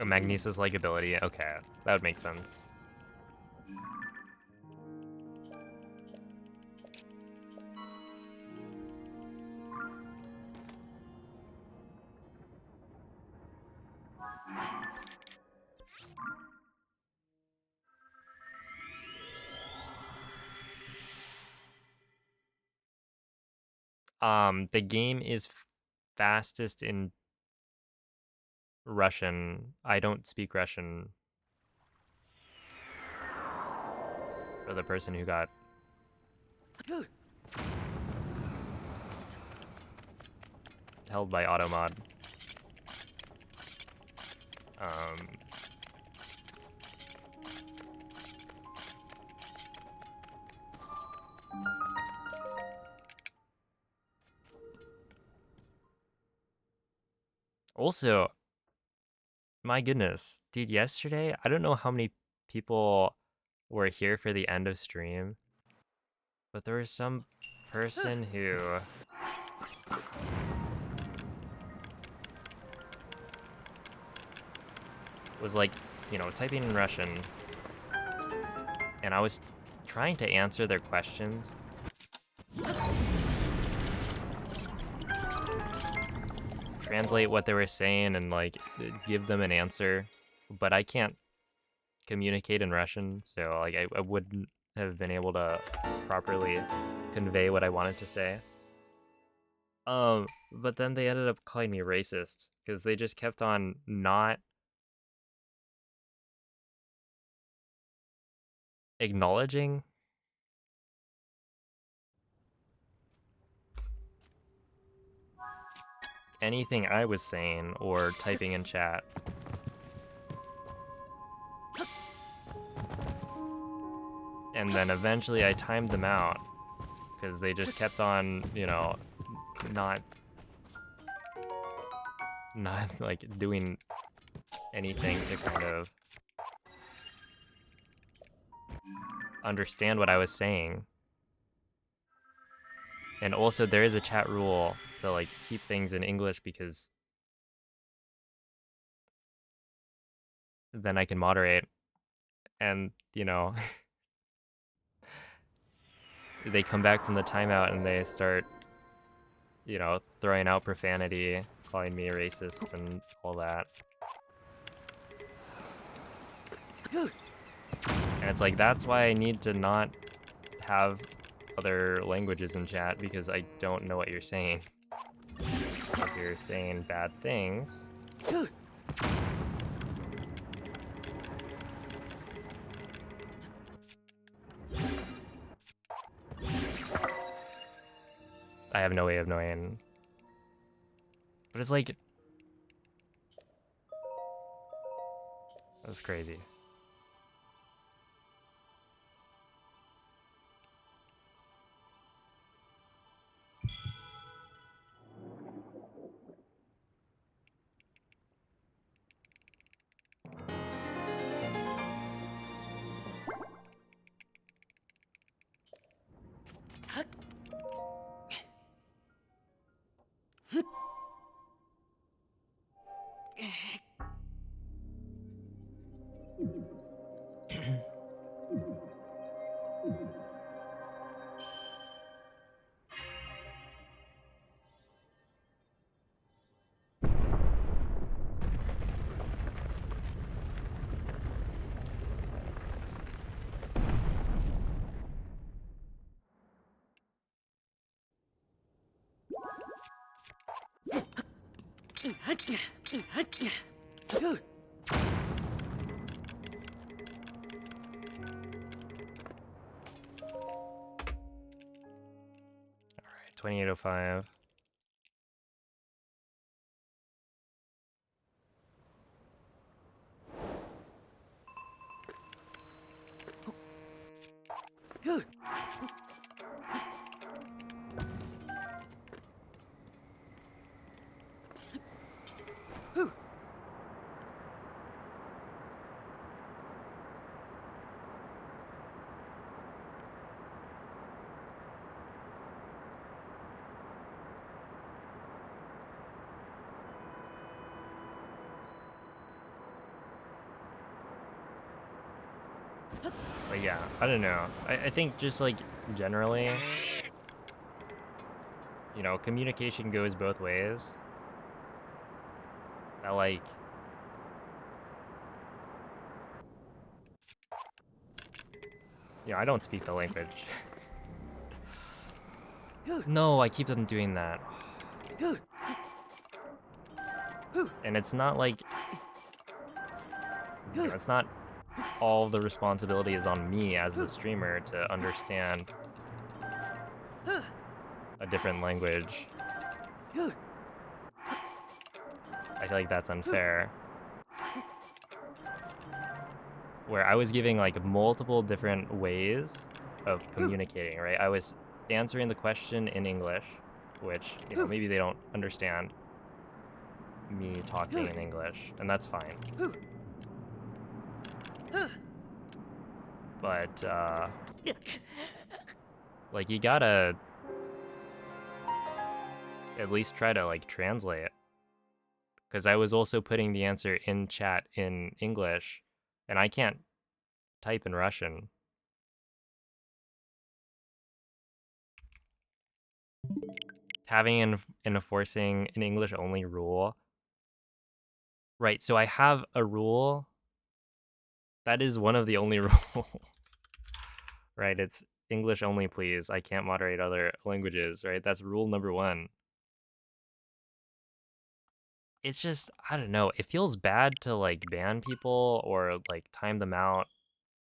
A Magnesis-like ability. Okay, that would make sense. The game is fastest in Russian. I don't speak Russian. For the person who got held by Automod. Also, my goodness, dude, yesterday, I don't know how many people were here for the end of stream, but there was some person who was like, you know, typing in Russian, and I was trying to answer their questions. Translate what they were saying and like give them an answer, but I can't communicate in Russian, so like I wouldn't have been able to properly convey what I wanted to say. But then they ended up calling me racist because they just kept on not acknowledging anything I was saying or typing in chat. And then eventually I timed them out because they just kept on, you know, not like doing anything to kind of understand what I was saying. And also there is a chat rule to like keep things in English because then I can moderate. And, you know, they come back from the timeout and they start, you know, throwing out profanity, calling me racist and all that. And it's like, that's why I need to not have other languages in chat because I don't know what you're saying. If you're saying bad things. I have no way of knowing. But it's like, that's crazy. Alright, 2805. But yeah, I don't know. I think just like generally, you know, communication goes both ways. That like, you know, I don't speak the language. No, I keep on doing that. And it's not like, you know, it's not all the responsibility is on me as the streamer to understand a different language. I feel like that's unfair. Where I was giving like multiple different ways of communicating, right? I was answering the question in English, which, you know, maybe they don't understand me talking in English, and that's fine. But, like, you gotta at least try to, like, translate. Because I was also putting the answer in chat in English, and I can't type in Russian. Having and enforcing an English-only rule. Right, so I have a rule. That is one of the only rules. Right, it's English only, please. I can't moderate other languages, right? That's rule number 1. It's just, I don't know, it feels bad to, like, ban people or, like, time them out,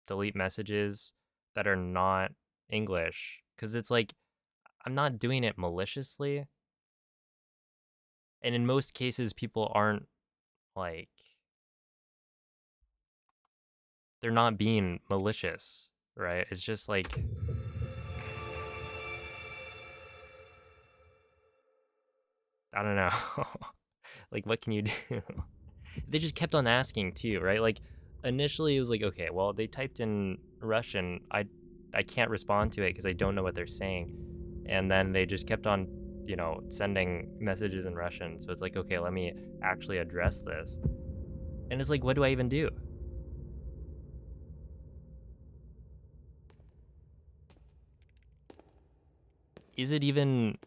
delete messages that are not English. Because it's like, I'm not doing it maliciously. And in most cases, people aren't, like, they're not being malicious, right? It's just like, I don't know. Like, what can you do? They just kept on asking too, right? Like, initially it was like, okay, well, they typed in Russian. I can't respond to it because I don't know what they're saying. And then they just kept on, you know, sending messages in Russian. So it's like, okay, let me actually address this. And it's like, what do I even do? Is it even,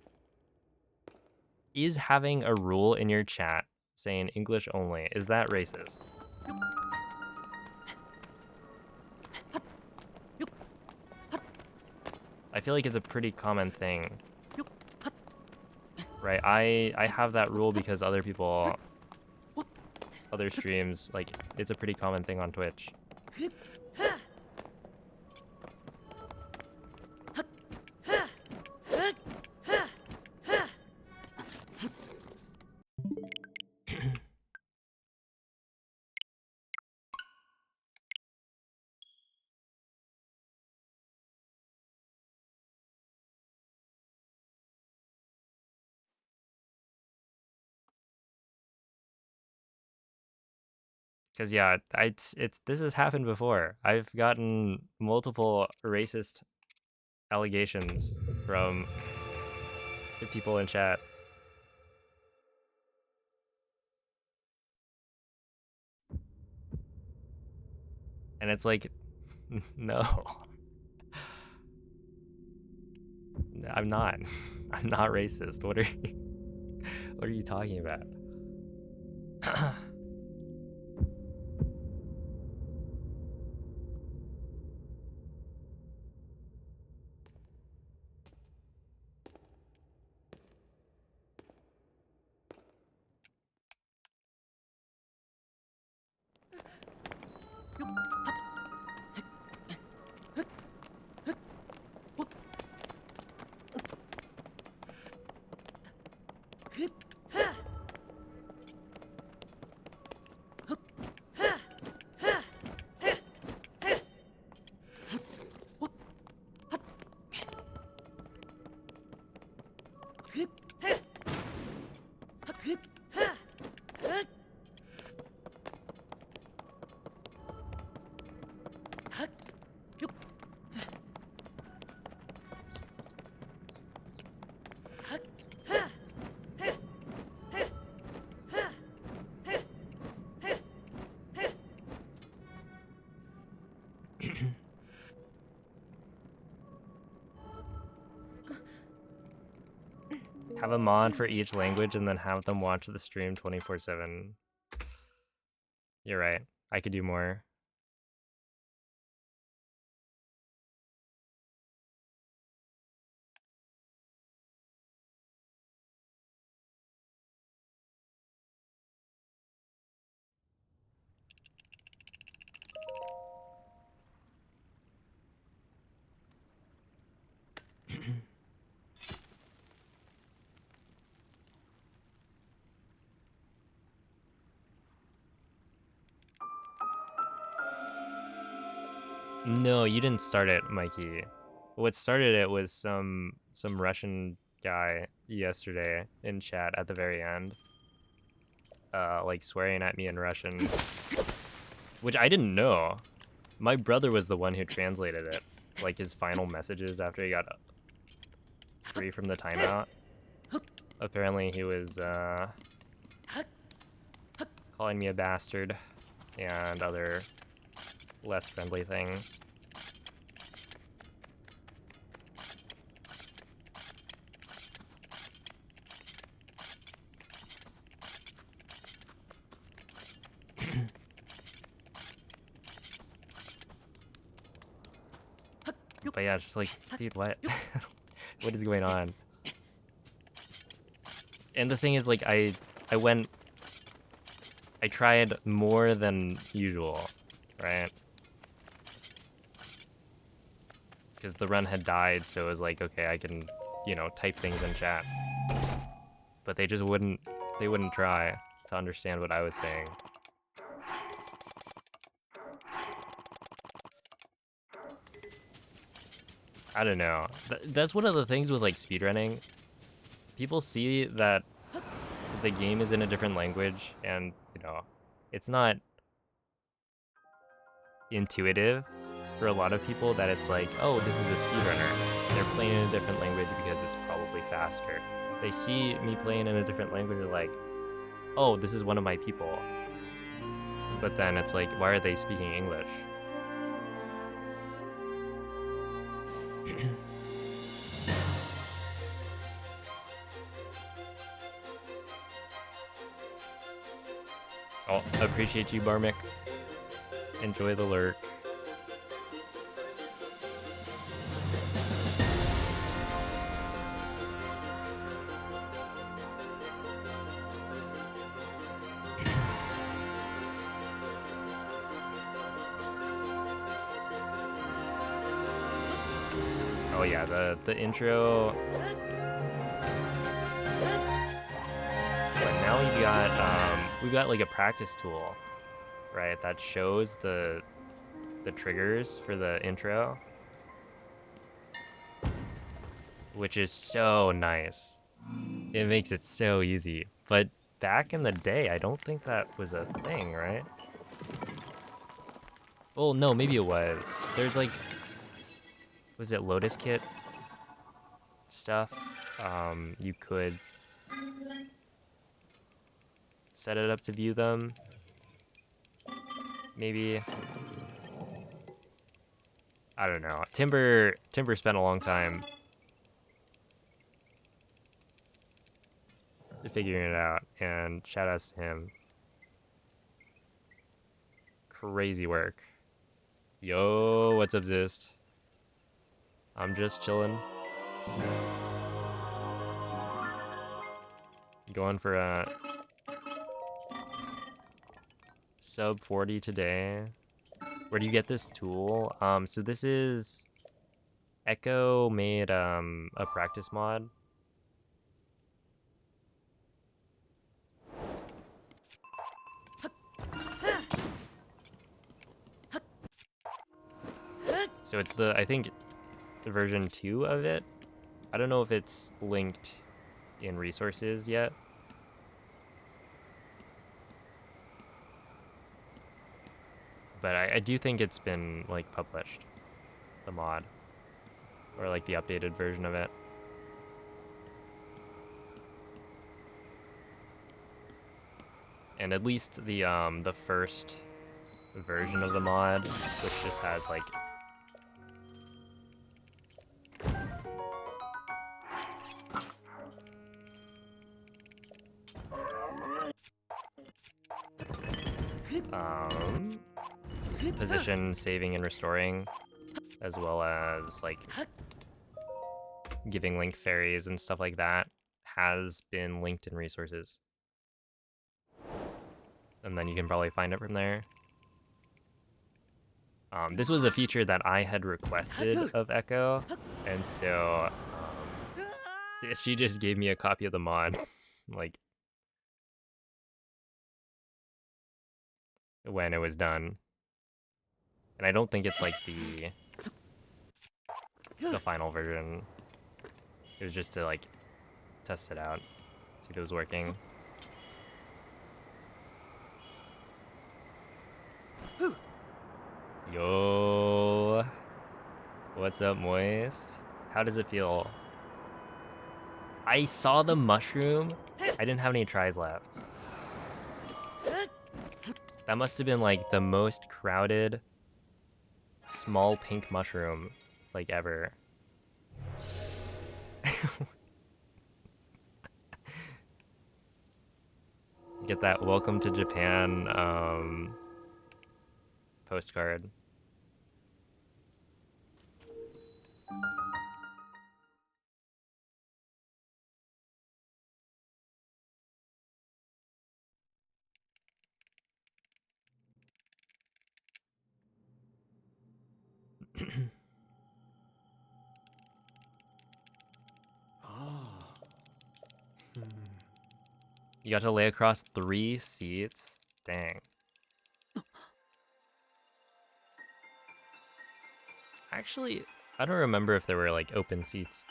is having a rule in your chat saying English only, is that racist? I feel like it's a pretty common thing, right? I have that rule because other people, other streams, like, it's a pretty common thing on Twitch. Because yeah, it's this has happened before. I've gotten multiple racist allegations from the people in chat. And it's like, no. I'm not. I'm not racist. What are you what are you talking about? Have a mod for each language and then have them watch the stream 24/7. You're right. I could do more. No, you didn't start it, Mikey. What started it was some Russian guy yesterday in chat at the very end. Like swearing at me in Russian. Which I didn't know. My brother was the one who translated it. Like his final messages after he got free from the timeout. Apparently he was calling me a bastard and other less friendly things. But yeah, it's just like, dude, what? What is going on? And the thing is, like, I tried more than usual, right? Because the run had died, so it was like, okay, I can, you know, type things in chat. But they just wouldn't try to understand what I was saying. I don't know. That's one of the things with, like, speedrunning. People see that the game is in a different language, and, you know, it's not intuitive for a lot of people that it's like, oh, this is a speedrunner. They're playing in a different language because it's probably faster. They see me playing in a different language, they're like, oh, this is one of my people. But then it's like, why are they speaking English? Oh, appreciate you, Barmick. Enjoy the lurk. Oh yeah, the intro. But now we've got like a practice tool, right? That shows the triggers for the intro, which is so nice. It makes it so easy. But back in the day, I don't think that was a thing, right? Well, no, maybe it was. There's like, was it Lotus Kit stuff? You could set it up to view them. Maybe. I don't know. Timber spent a long time figuring it out, and shout outs to him. Crazy work. Yo, what's up, Zist? I'm just chilling. Going for a sub 40 today. Where do you get this tool? So this is Echo made a practice mod. So it's I think version 2 of it. I don't know if it's linked in resources yet. But I do think it's been like published, the mod, or like the updated version of it. And at least the first version of the mod, which just has like position saving and restoring, as well as like giving link fairies and stuff like that, has been linked in resources. And then you can probably find it from there. This was a feature that I had requested of Echo, and so she just gave me a copy of the mod, like, when it was done. And I don't think it's like the final version. It was just to like test it out, see if it was working. Yo, what's up, Moist? How does it feel? I saw the mushroom. I didn't have any tries left. That must have been like the most crowded small pink mushroom like ever. Get that welcome to Japan postcard. You got to lay across 3 seats? Dang. Actually, I don't remember if there were like open seats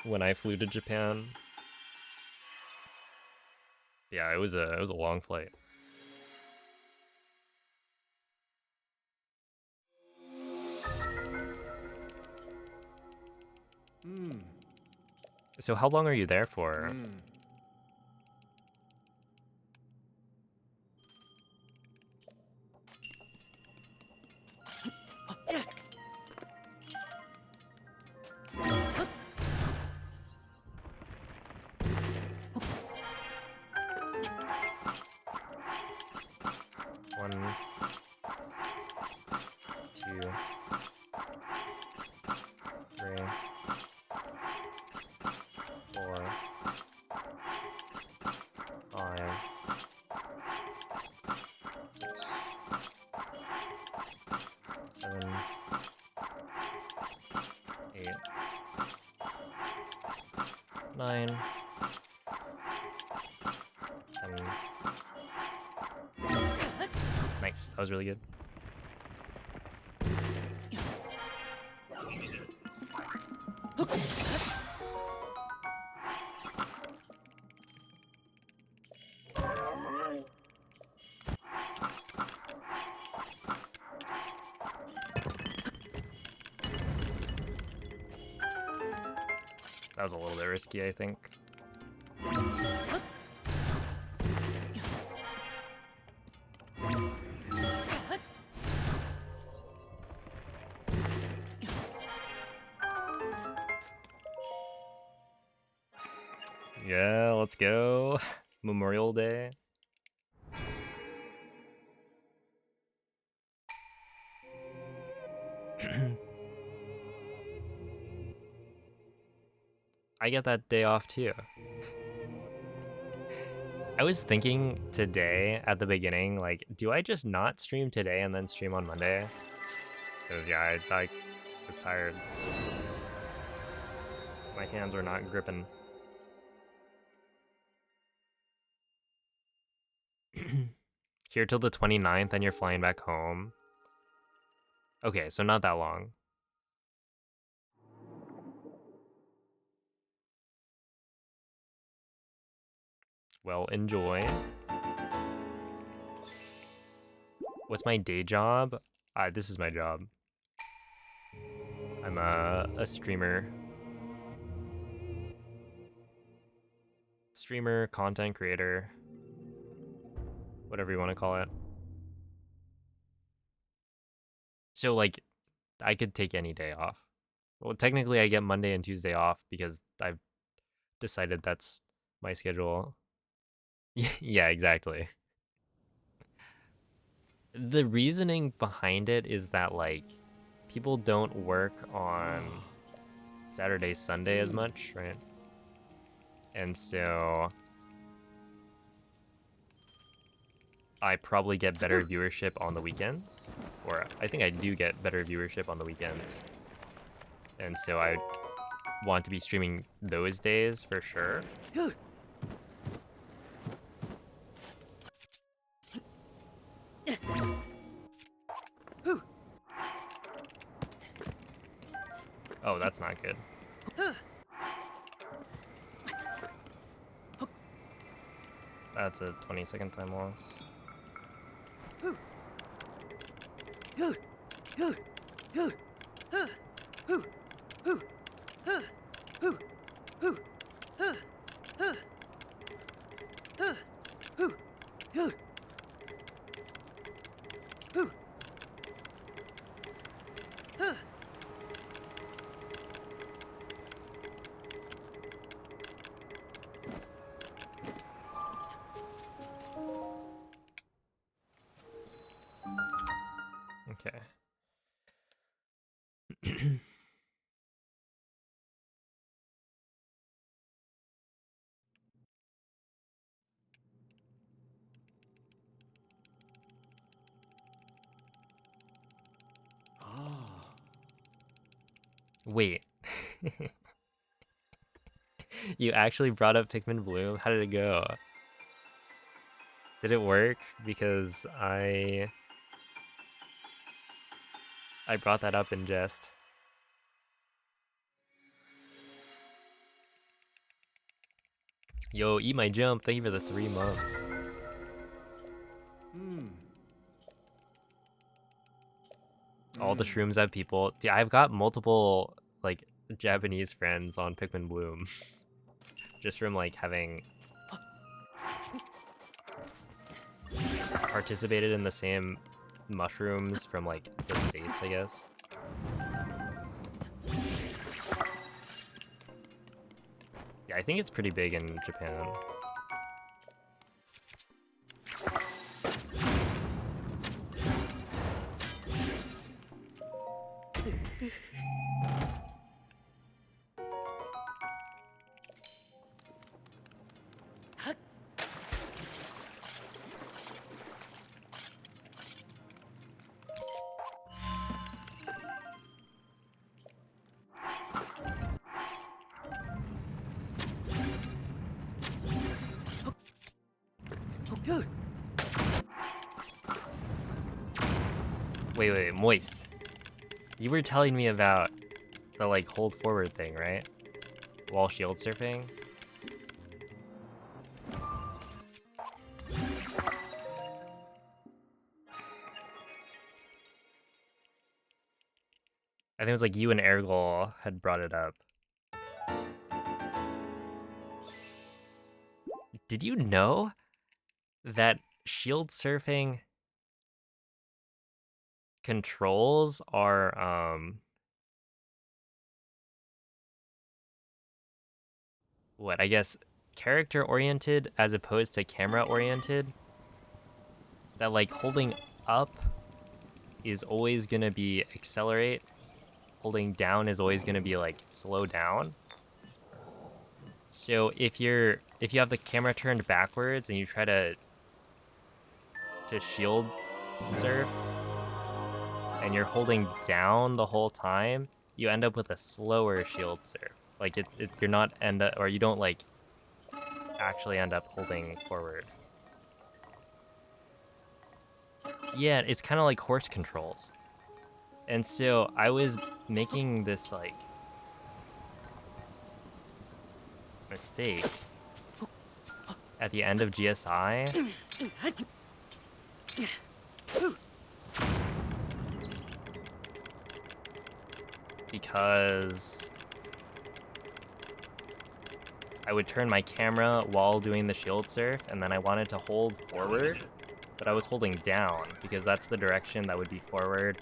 when I flew to Japan. Yeah, it was a long flight. So how long are you there for? One, 2, 3, 4, 5, 6, 7, 8, 9, 10. Nice, that was really good. That was a little bit risky, I think. Yeah, let's go. Memorial Day. I get that day off too. I was thinking today at the beginning, like, do I just not stream today and then stream on Monday? Because, yeah, I was tired. My hands were not gripping. Here till the 29th and you're flying back home. Okay, so not that long. Well, enjoy. What's my day job? This is my job. I'm a streamer. Streamer, content creator, whatever you want to call it. So, like, I could take any day off. Well, technically, I get Monday and Tuesday off because I've decided that's my schedule. Yeah, exactly. The reasoning behind it is that, like, people don't work on Saturday, Sunday as much, right? And so I probably get better viewership on the weekends, or I think I do get better viewership on the weekends. And so I want to be streaming those days for sure. Oh, that's not good. That's a 20-second time loss. Okay. Wait. You actually brought up Pikmin Bloom? How did it go? Did it work? Because I brought that up in jest. Yo, eat my jump. Thank you for the 3 months. All the shrooms have people. Dude, I've got multiple like Japanese friends on Pikmin Bloom. Just from like having participated in the same mushrooms from like the States, I guess. Yeah, I think it's pretty big in Japan. Wait, Moist. You were telling me about the like hold forward thing, right? While shield surfing. I think it was like you and Ergol had brought it up. Did you know that shield surfing controls are what, I guess character oriented as opposed to camera oriented? That like holding up is always going to be accelerate, holding down is always going to be like slow down. So if you have the camera turned backwards and you try to shield surf and you're holding down the whole time, you end up with a slower shield surf. Like you're not or you don't like actually end up holding forward. Yeah, it's kind of like horse controls. And so I was making this like mistake at the end of GSI. Because I would turn my camera while doing the shield surf, and then I wanted to hold forward, but I was holding down because that's the direction that would be forward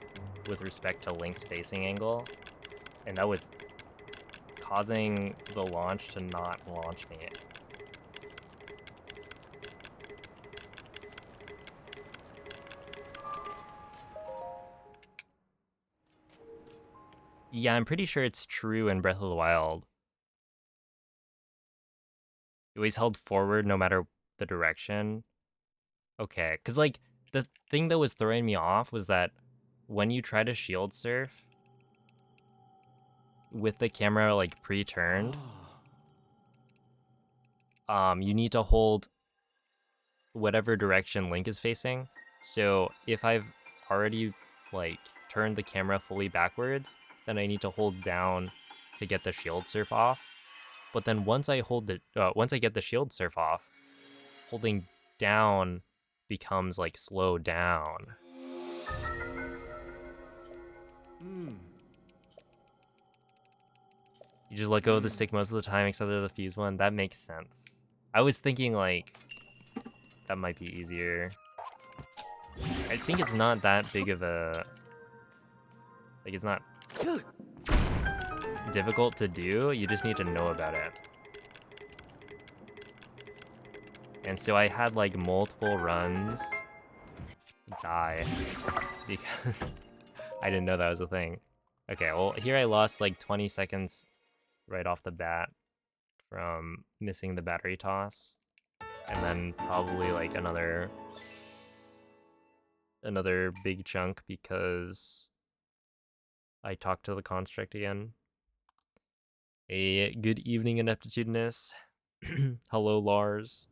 with respect to Link's facing angle, and that was causing the launch to not launch me. Yeah, I'm pretty sure it's true in Breath of the Wild. You always held forward no matter the direction. Okay, because like the thing that was throwing me off was that when you try to shield surf with the camera like pre-turned, you need to hold whatever direction Link is facing. So if I've already like turned the camera fully backwards, then I need to hold down to get the shield surf off. But then once I get the shield surf off, holding down becomes like slow down. You just let go of the stick most of the time except for the fuse one. That makes sense. I was thinking like that might be easier. I think it's not that big of a like it's not difficult to do. You just need to know about it. And so I had like multiple runs die because I didn't know that was a thing. Okay, well here I lost like 20 seconds right off the bat from missing the battery toss. And then probably like another big chunk because I talked to the construct again. A good evening, Ineptitudinous. Hello, Lars.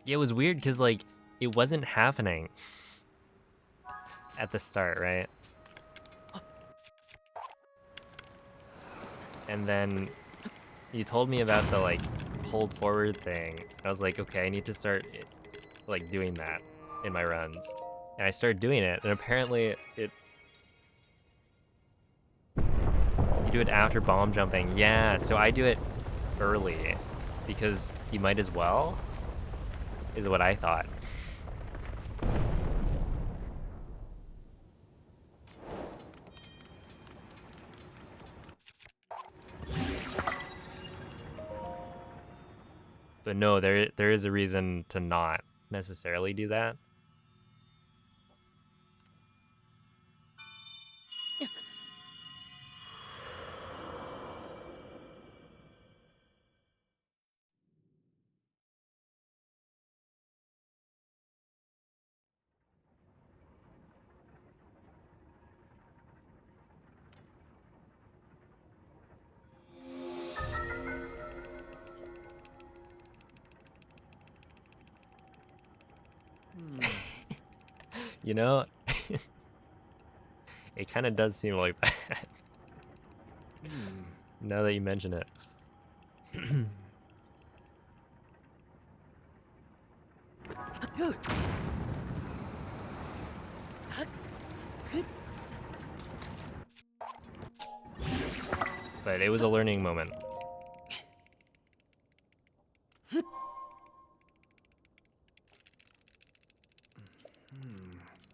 Yeah, it was weird because like it wasn't happening at the start, right? And then you told me about the like hold forward thing. I was like, okay, I need to start like doing that in my runs. And I started doing it, and apparently you do it after bomb jumping. Yeah, so I do it early because you might as well, is what I thought. But no, there is a reason to not necessarily do that. You know, it kind of does seem like that. Now that you mention it. But it was a learning moment.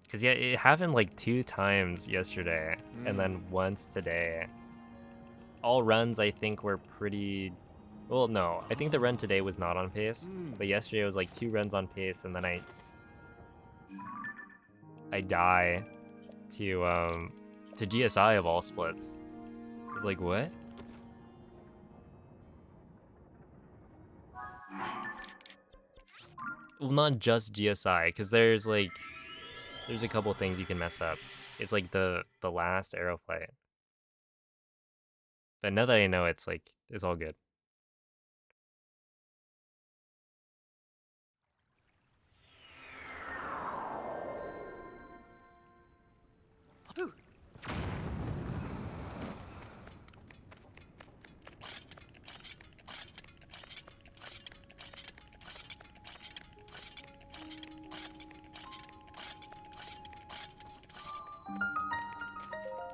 Because yeah, it happened like 2 times yesterday, and then once today. All runs I think were pretty... Well, no, I think the run today was not on pace, but yesterday was like 2 runs on pace, and then I die to GSI of all splits. I was like, what? Well, not just GSI, because there's a couple things you can mess up. It's like the last arrow flight. But now that I know, it's like it's all good.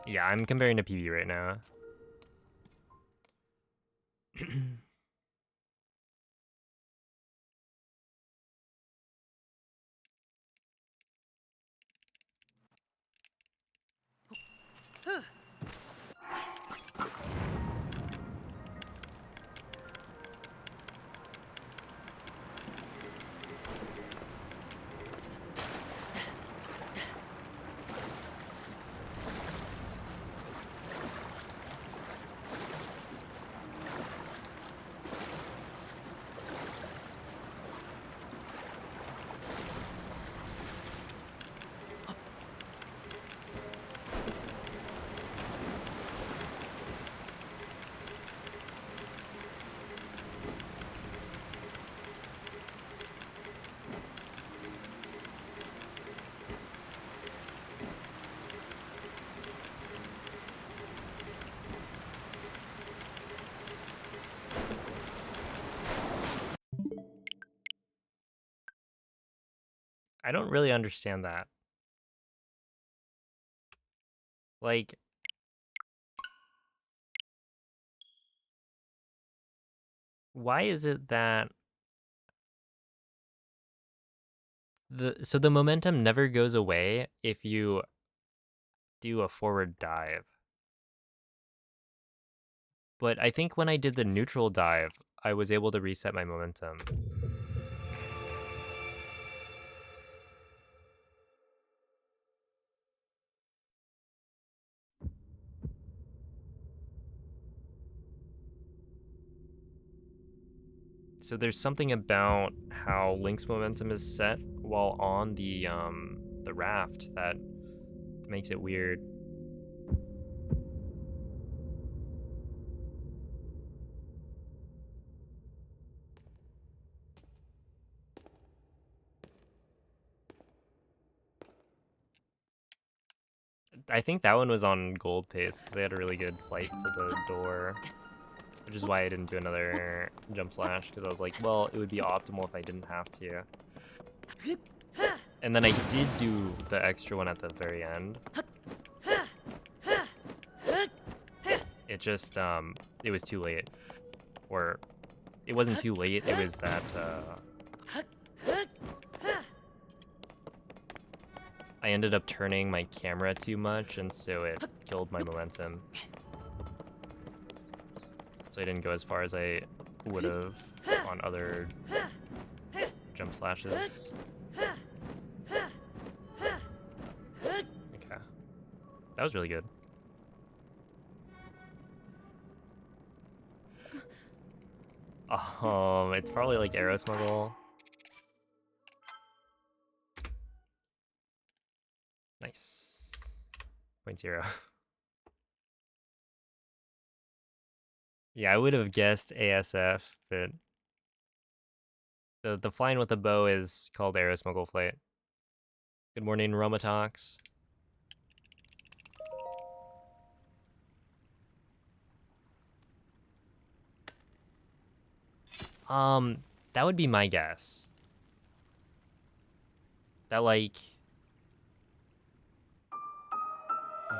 Yeah, I'm comparing to PB right now. I don't really understand that. Like, why is it that the momentum never goes away if you do a forward dive? But I think when I did the neutral dive, I was able to reset my momentum. So there's something about how Link's momentum is set while on the raft that makes it weird. I think that one was on gold pace because they had a really good flight to the door, which is why I didn't do another jump slash, because I was like, well, it would be optimal if I didn't have to. And then I did do the extra one at the very end. It just, it was too late. Or, it wasn't too late, it was that, I ended up turning my camera too much, and so it killed my momentum. So I didn't go as far as I would have on other jump slashes. Okay. That was really good. It's probably like Arrow Smuggle. Nice. 0.0. Yeah, I would have guessed ASF, but the flying with the bow is called Arrow Smuggle Flight. Good morning, Romatox. That would be my guess. That, like,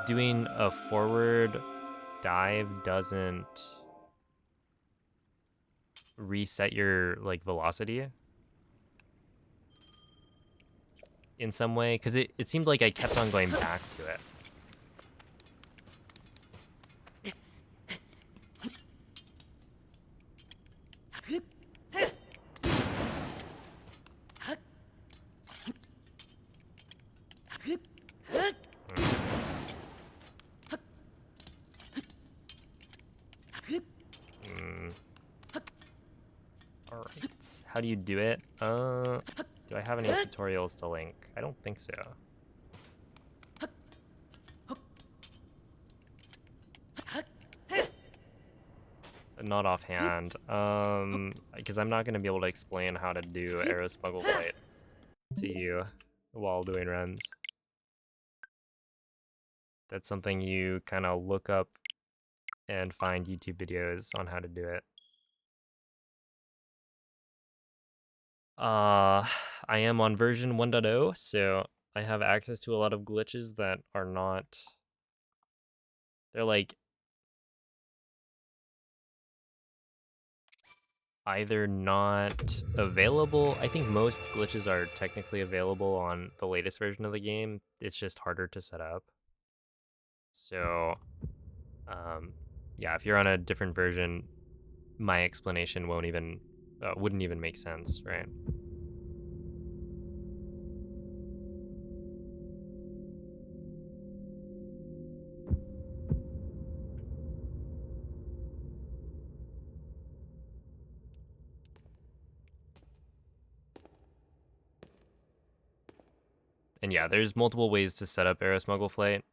doing a forward dive doesn't reset your, like, velocity in some way, because it seemed like I kept on going back to it. Alright, how do you do it? Do I have any tutorials to link? I don't think so. Not offhand. Because I'm not going to be able to explain how to do Arrow Smuggle Flight to you while doing runs. That's something you kind of look up and find YouTube videos on how to do it. I am on version 1.0, so I have access to a lot of glitches that are not... They're like either not available. I think most glitches are technically available on the latest version of the game. It's just harder to set up. So, yeah, if you're on a different version, my explanation wouldn't even make sense, right? And yeah, there's multiple ways to set up Arrow Smuggle Flight.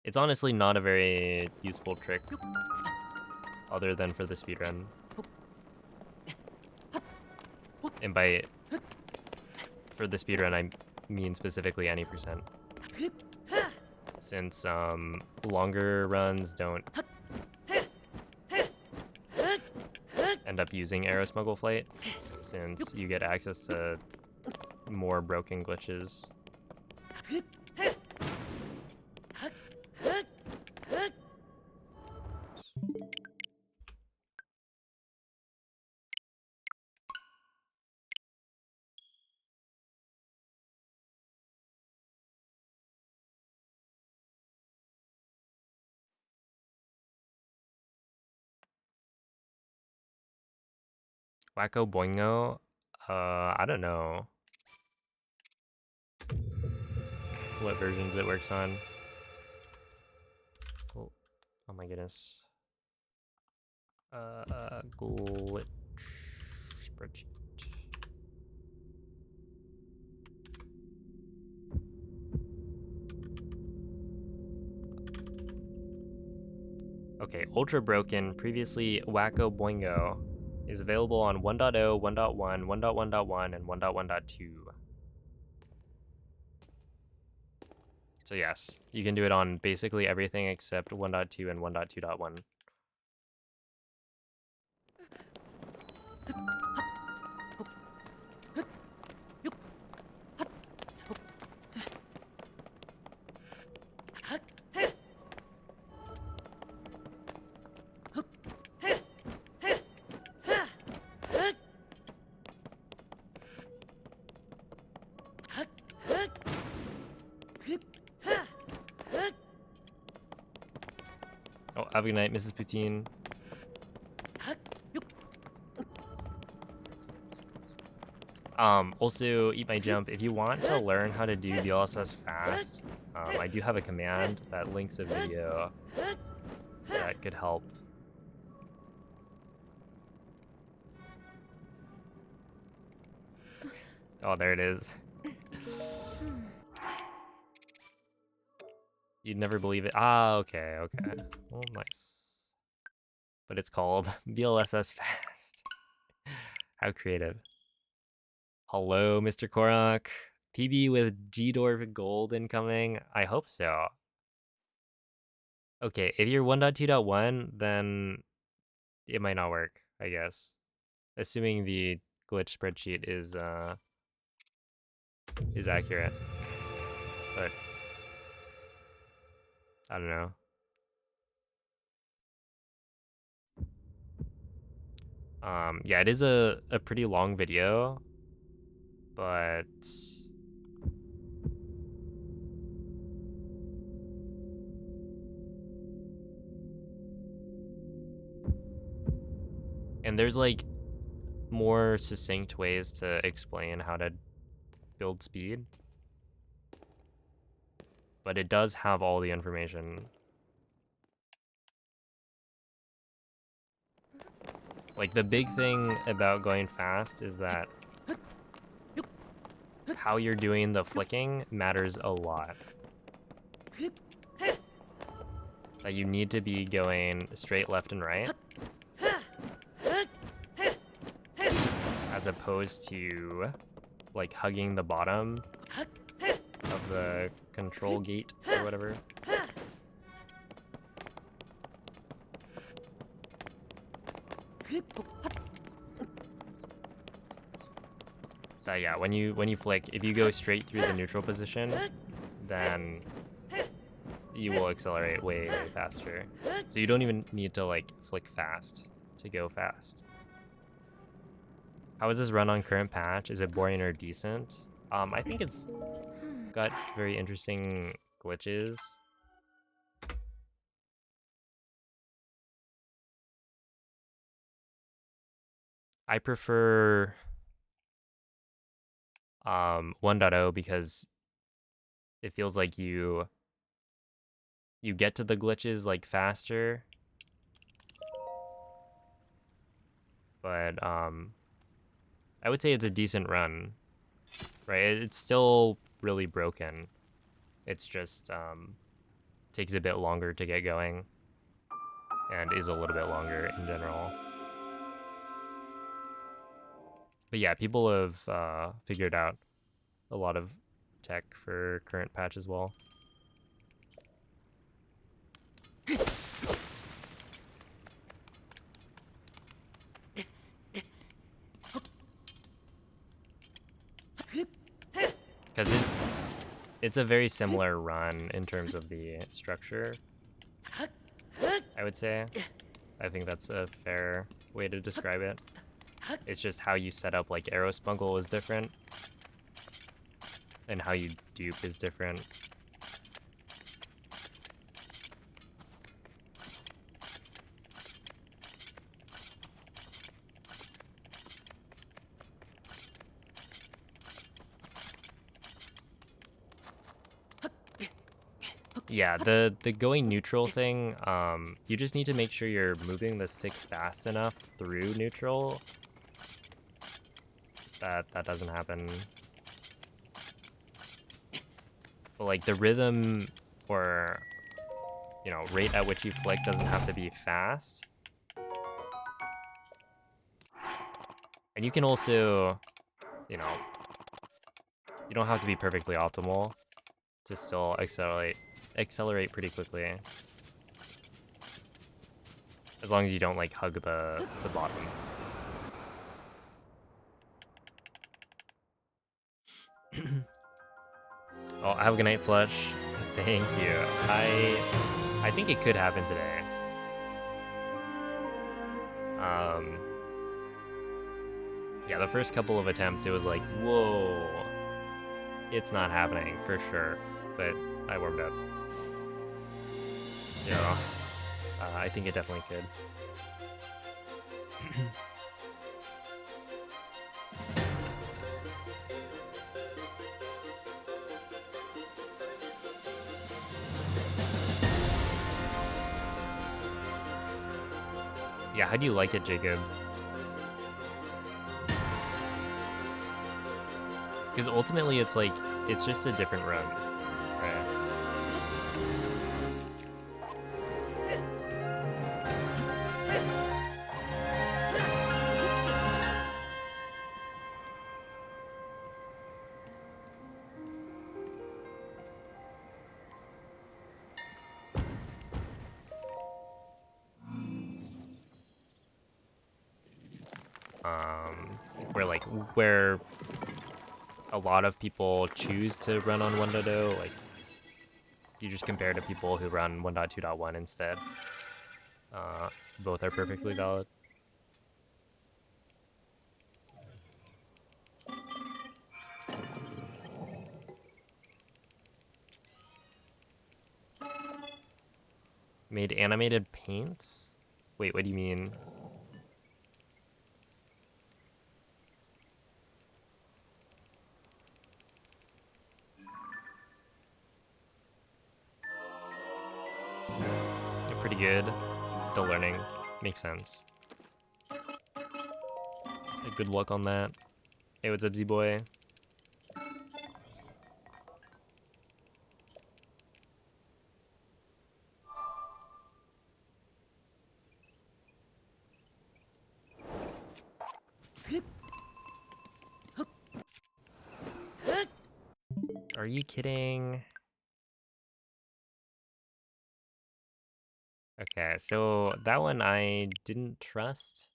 It's honestly not a very useful trick other than for the speedrun. And for the speedrun, I mean specifically any percent. Since longer runs don't end up using Arrow Smuggle Flight, since you get access to more broken glitches. Wacko Boingo? I don't know what versions it works on. Oh, oh my goodness. Glitch spreadsheet. Okay, Ultra Broken, previously Wacko Boingo, is available on 1.0, 1.1, 1.1.1, and 1.1.2. So yes, you can do it on basically everything except 1.2 and 1.2.1. Oh, have a good night, Mrs. Poutine. Also, Eat My Jump, if you want to learn how to do DLSS fast, I do have a command that links a video that could help. Oh, there it is. You'd never believe it. Ah, okay, okay. Well, nice. But it's called DLSS fast. How creative. Hello, Mr. Korok. PB with G-Door Gold incoming? I hope so. Okay, if you're 1.2.1, then it might not work, I guess. Assuming the glitch spreadsheet is accurate. But I don't know. Yeah, it is a pretty long video, but and there's like more succinct ways to explain how to build speed, but it does have all the information. Like the big thing about going fast is that how you're doing the flicking matters a lot. That you need to be going straight left and right, as opposed to like hugging the bottom of the control gate or whatever. Yeah, when you flick, if you go straight through the neutral position, then you will accelerate way, way faster. So you don't even need to like flick fast to go fast. How is this run on current patch? Is it boring or decent? I think it's got very interesting glitches. I prefer 1.0 because it feels like you get to the glitches like faster. But I would say it's a decent run, right? It's still really broken. It's just takes a bit longer to get going and is a little bit longer in general. But yeah, people have figured out a lot of tech for current patch as well. because it's a very similar run in terms of the structure, I would say. I think that's a fair way to describe it. It's just how you set up like Arrow Spungle is different, and how you dupe is different. Yeah, the going neutral thing, you just need to make sure you're moving the stick fast enough through neutral. That doesn't happen. But like the rhythm or, you know, rate at which you flick doesn't have to be fast. And you can also, you know, you don't have to be perfectly optimal to still accelerate pretty quickly. As long as you don't like hug the bottom. Oh, have a good night, Slush. Thank you. I think it could happen today. Yeah, the first couple of attempts, it was like, whoa, it's not happening for sure. But I warmed up, so I think it definitely could. Yeah, how do you like it, Jacob? Because ultimately it's like, it's just a different run, right? Where a lot of people choose to run on 1.0, like you just compare to people who run 1.2.1 instead. Both are perfectly valid. Made animated paints? Wait, what do you mean? They're pretty good. Still learning. Makes sense. Good luck on that. Hey, what's up, Z-Boy? Are you kidding? Okay, so that one I didn't trust.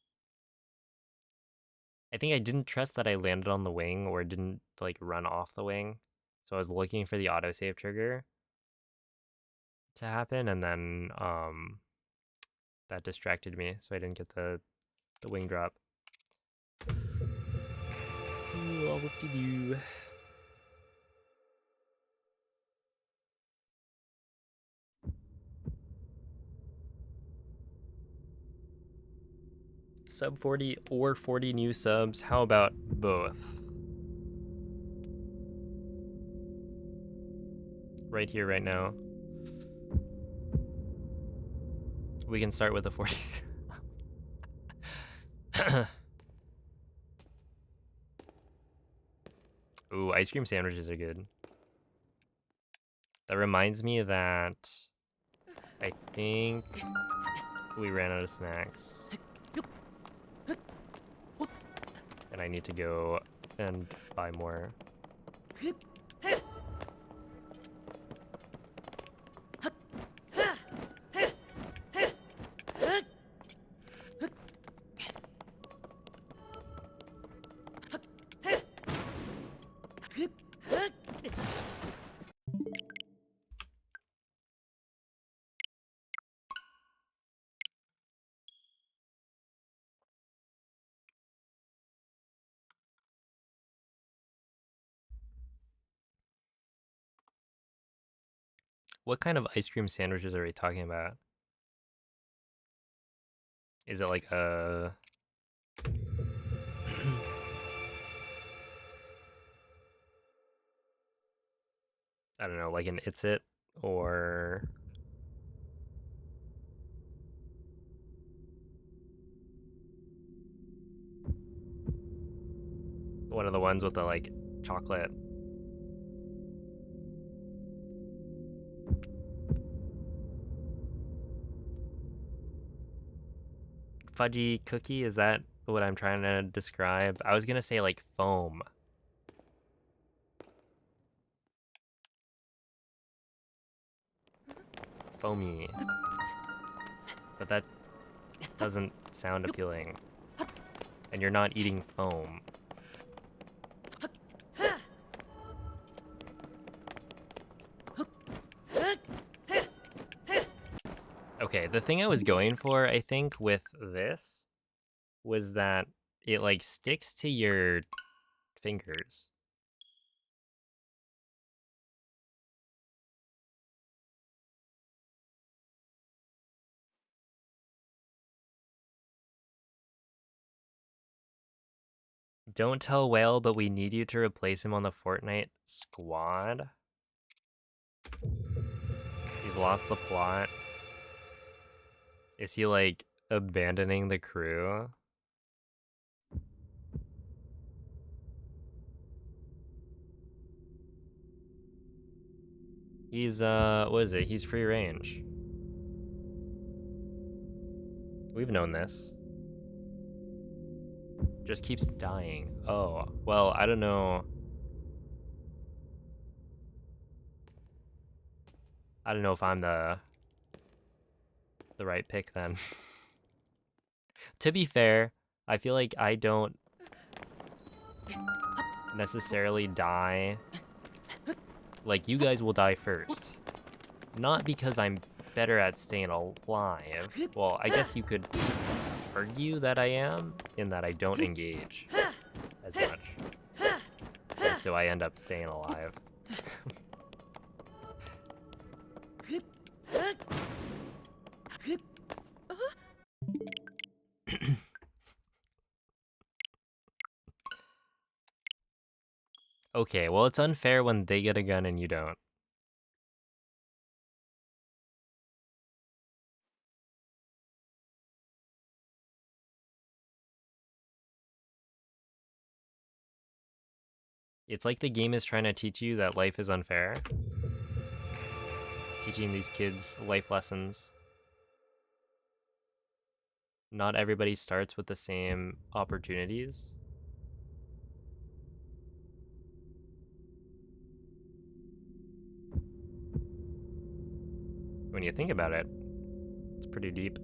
I think I didn't trust that I landed on the wing or didn't like run off the wing. So I was looking for the autosave trigger to happen, and then that distracted me, so I didn't get the wing drop. Ooh, whoop-de-doo. Sub 40 or 40 new subs. How about both? Right here, right now. We can start with the 40s. Ooh, ice cream sandwiches are good. That reminds me that I think we ran out of snacks. And I need to go and buy more. What kind of ice cream sandwiches are we talking about? Is it like a... I don't know, like an It's It, or one of the ones with the like chocolate. Fudgy cookie, is that what I'm trying to describe? I was gonna say like foam. Foamy. But that doesn't sound appealing. And you're not eating foam. Okay, the thing I was going for, I think, with this was that it like sticks to your fingers. Don't tell Whale, but we need you to replace him on the Fortnite squad. He's lost the plot. Is he like abandoning the crew? He's what is it? He's free range. We've known this. Just keeps dying. Oh, well, I don't know. I don't know if I'm the right pick then. To be fair, I feel like I don't necessarily die. Like, you guys will die first. Not because I'm better at staying alive. Well, I guess you could argue that I am, in that I don't engage as much. And so I end up staying alive. Okay, well, it's unfair when they get a gun and you don't. It's like the game is trying to teach you that life is unfair. Teaching these kids life lessons. Not everybody starts with the same opportunities. When you think about it, it's pretty deep.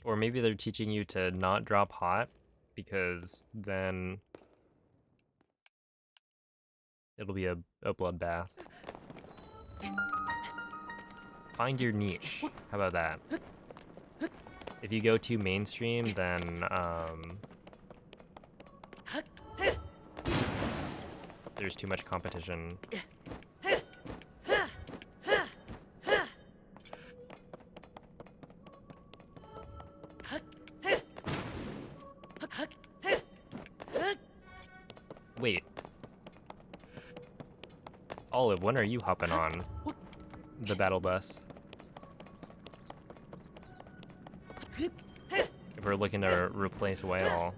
Or maybe they're teaching you to not drop hot, because then it'll be a bloodbath. Find your niche. How about that? If you go too mainstream, then there's too much competition. Wait. Olive, when are you hopping on the battle bus? If we're looking to replace Whale.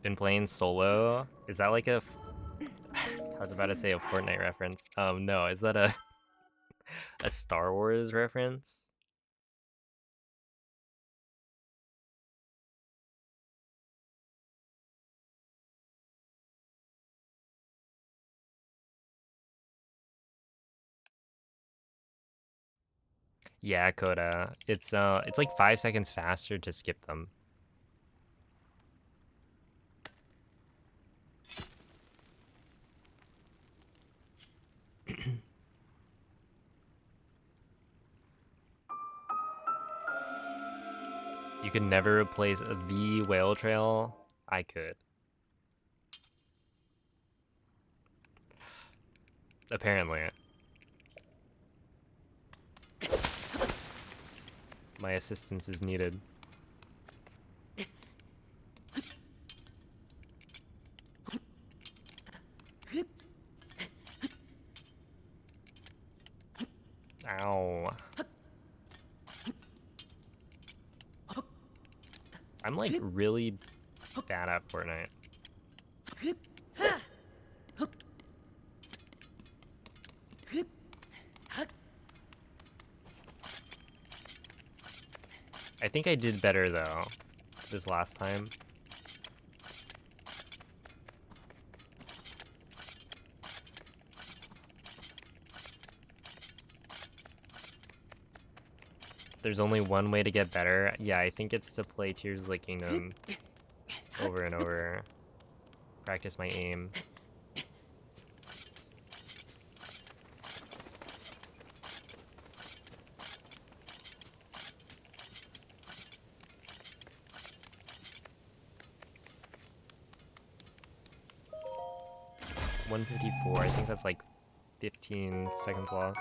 Been playing solo? Is that like a... I was about to say a Fortnite reference. No, is that a Star Wars reference? Yeah, Coda. It's like 5 seconds faster to skip them. You could never replace the whale trail. I could. Apparently. My assistance is needed. Ow. I'm like really bad at Fortnite. I think I did better though this last time. There's only one way to get better. Yeah, I think it's to play Tears of the Kingdom over and over. Practice my aim. $154. I think that's like 15 seconds lost.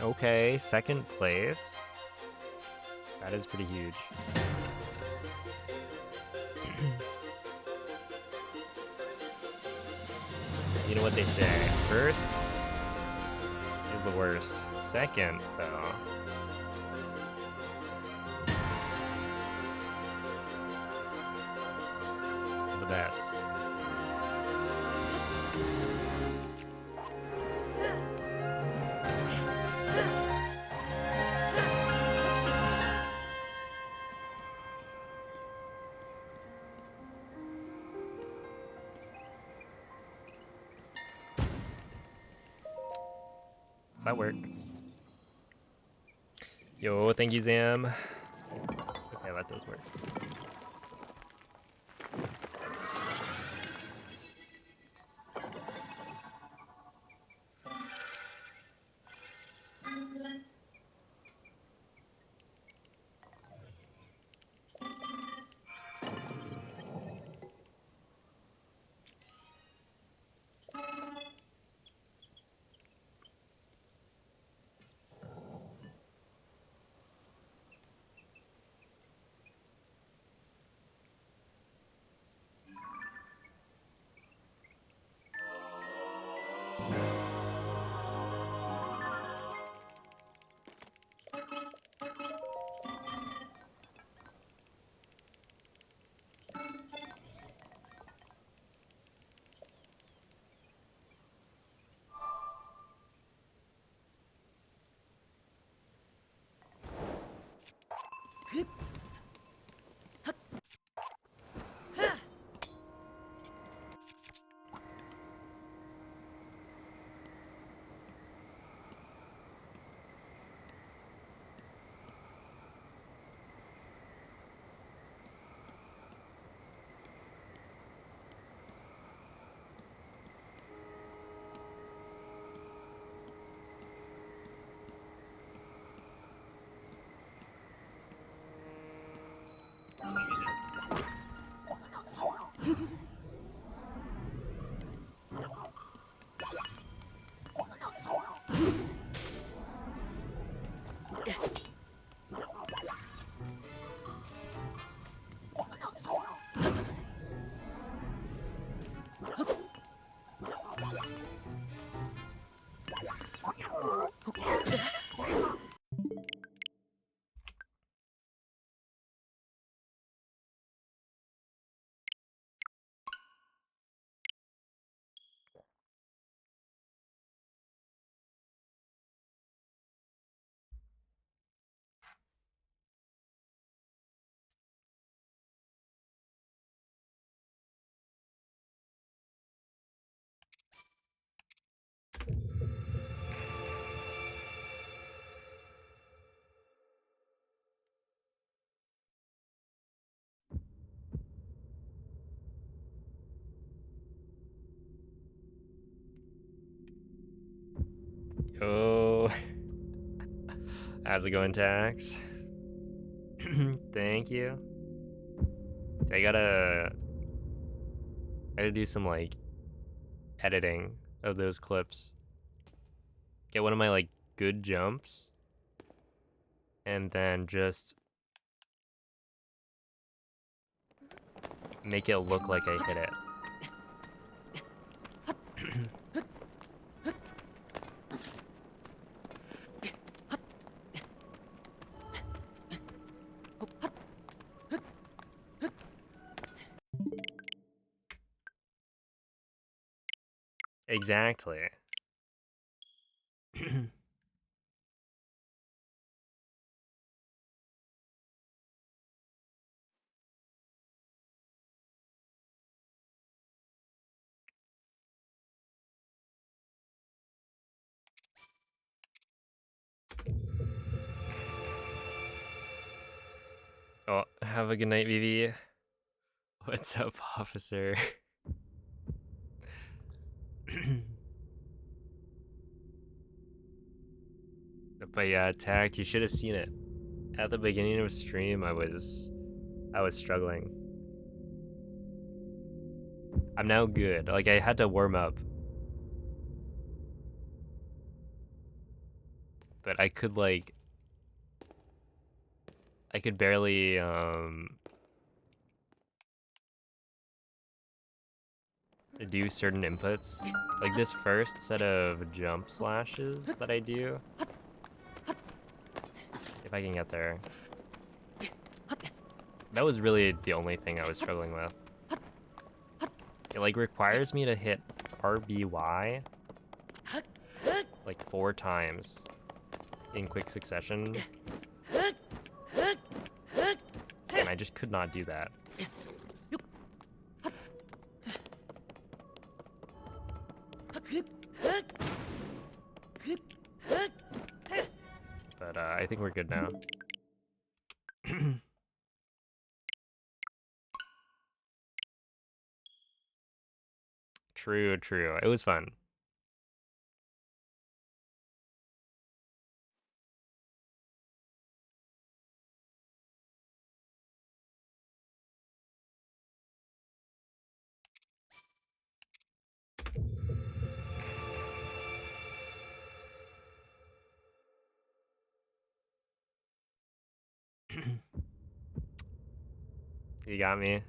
Okay, second place. That is pretty huge. You know what they say, first is the worst. Second, though, the best. Does that work? Yo, thank you, Zam. Okay, that does work. How's it going, Tax? Thank you. I gotta do some like editing of those clips. Get one of my like good jumps, and then just make it look like I hit it. Exactly. Oh, have a good night, Vivi. What's up, officer? But yeah, attacked. You should have seen it. At the beginning of stream, I was struggling. I'm now good. Like I had to warm up. But I could barely do certain inputs. Like this first set of jump slashes that I do. If I can get there. That was really the only thing I was struggling with. It like requires me to hit RBY like 4 times in quick succession. And I just could not do that. But I think we're good now. True, true. It was fun. You got me.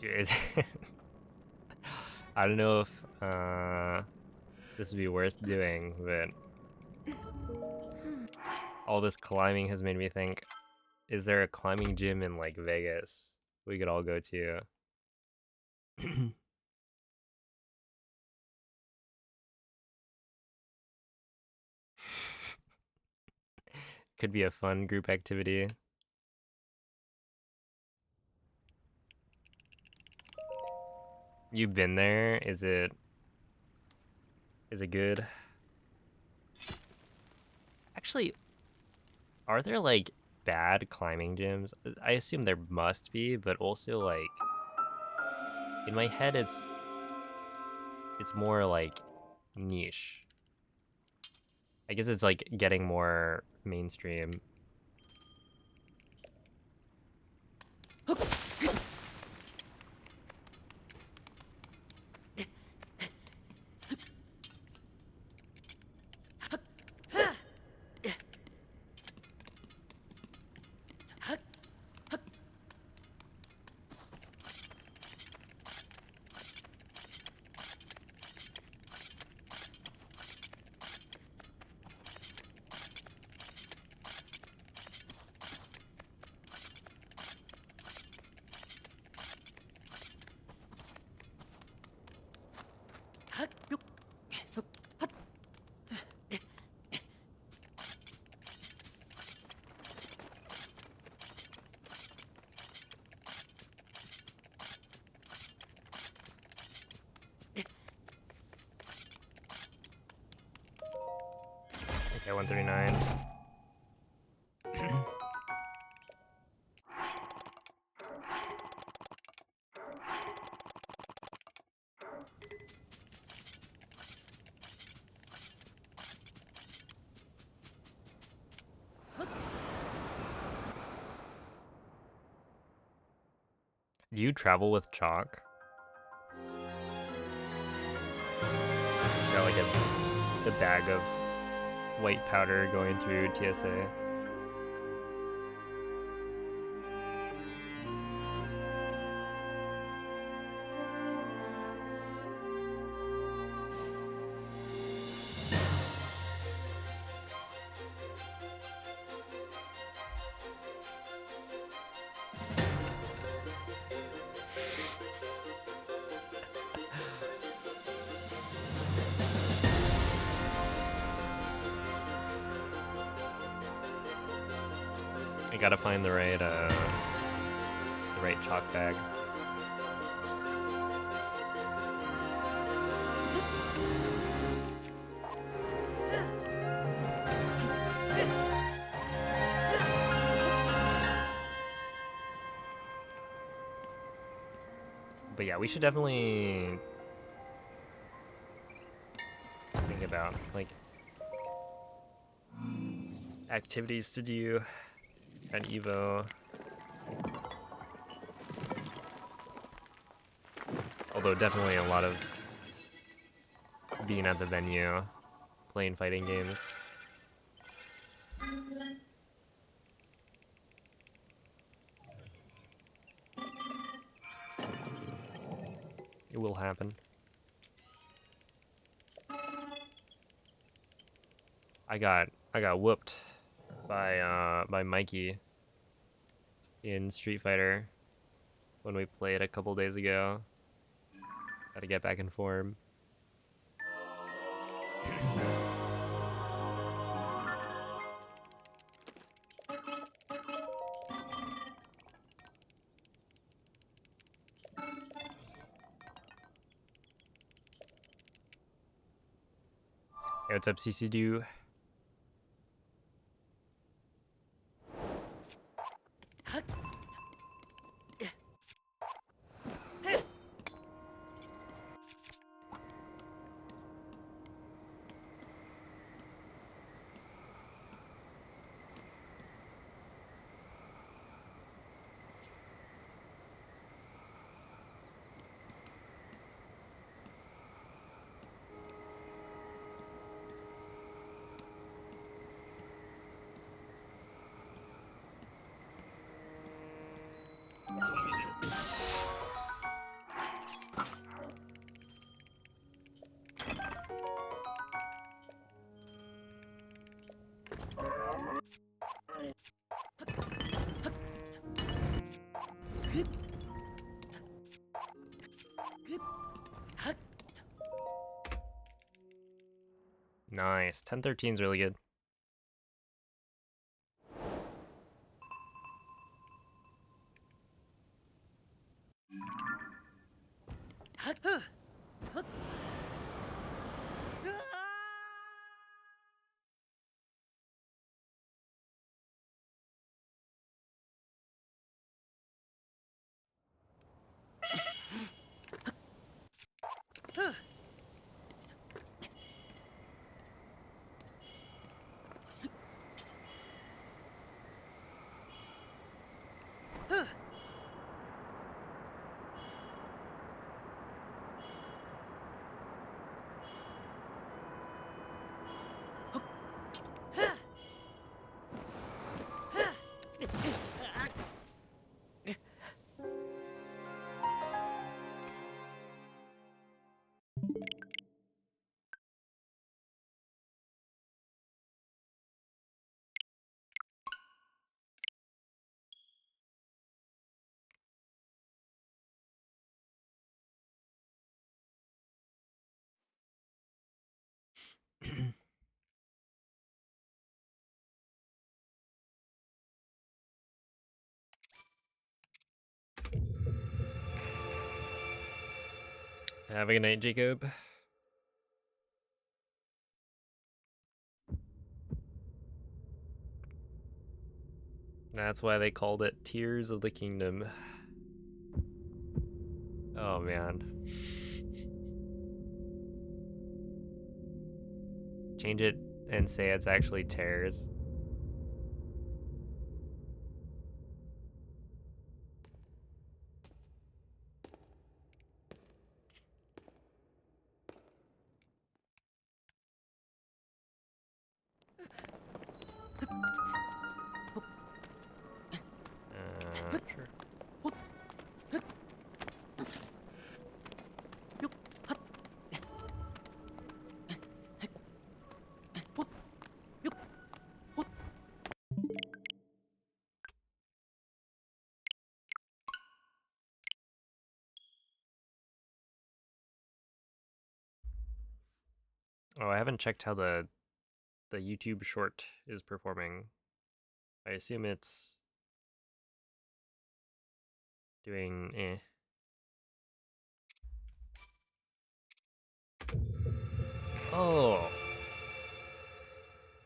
Dude. I don't know if this would be worth doing, but all this climbing has made me think, is there a climbing gym in like Vegas we could all go to? Could be a fun group activity. You've been there? Is it good? Actually, are there like bad climbing gyms? I assume there must be, but also like in my head it's more like niche. I guess it's like getting more mainstream. Okay, 139. Do you travel with chalk? Just got like a bag of white powder going through TSA. I gotta find the right chalk bag. But yeah, we should definitely think about like activities to do at Evo. Although definitely a lot of being at the venue, playing fighting games. It will happen. I got whooped by Mikey in Street Fighter when we played a couple days ago. Gotta get back in form. Hey, what's up, CC Do? Nice. 1013 is really good. Have a good night, Jacob. That's why they called it Tears of the Kingdom. Oh man. Change it and say it's actually Tears. Sure. Oh, I haven't checked how the YouTube short is performing. I assume it's doing eh. Oh.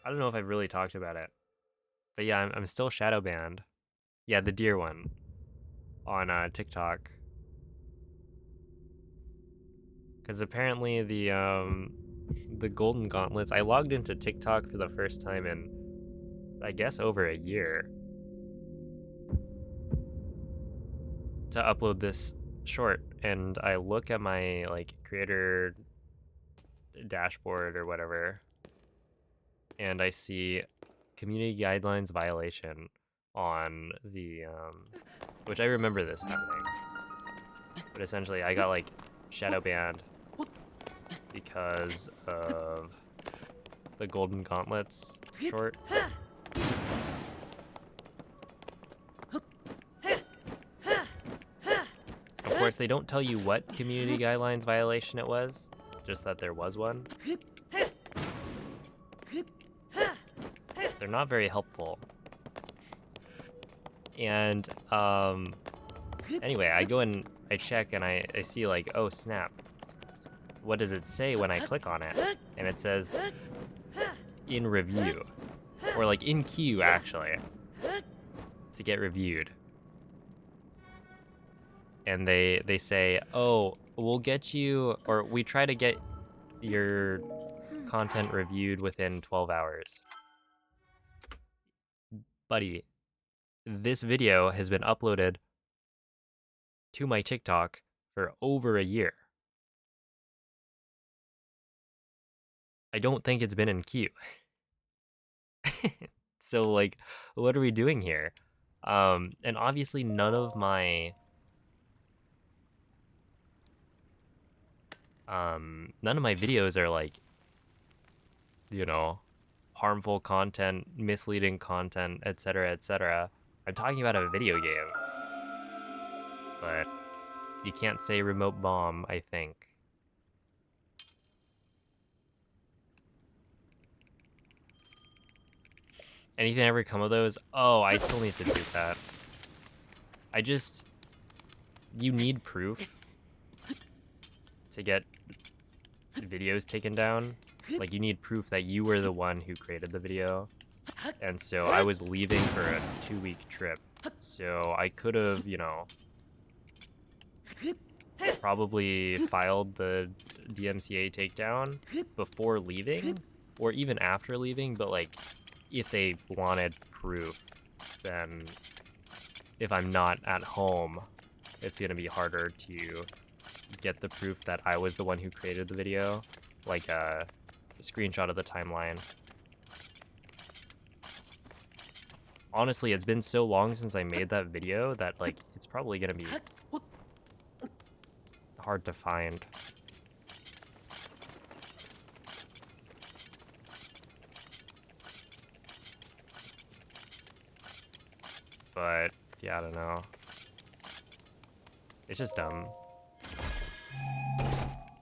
I don't know if I've really talked about it. But yeah, I'm still shadow banned. Yeah, the deer one on TikTok. Because apparently the golden gauntlets. I logged into TikTok for the first time in I guess over a year to upload this short, and I look at my like creator dashboard or whatever, and I see community guidelines violation on the which I remember this happening, but essentially I got like shadow banned because of the golden gauntlets short. Of course, they don't tell you what community guidelines violation it was, just that there was one. They're not very helpful. And anyway, I go and I check and I see like, oh snap. What does it say when I click on it? And it says in review, or like in queue actually, to get reviewed. And they say, oh, we'll get you, or we try to get your content reviewed within 12 hours. Buddy, this video has been uploaded to my TikTok for over a year. I don't think it's been in queue. So like, what are we doing here? And obviously none of my videos are like, you know, harmful content, misleading content, etc., etc. I'm talking about a video game. But you can't say remote bomb, I think. Anything ever come of those? Oh, I still need to do that. You need proof to get videos taken down. Like, you need proof that you were the one who created the video. And so I was leaving for a 2-week trip. So I could have, you know, probably filed the DMCA takedown before leaving, or even after leaving, but like, if they wanted proof, then if I'm not at home, it's gonna be harder to get the proof that I was the one who created the video, like a screenshot of the timeline. Honestly, it's been so long since I made that video that like it's probably gonna be hard to find. But yeah, I don't know. It's just dumb.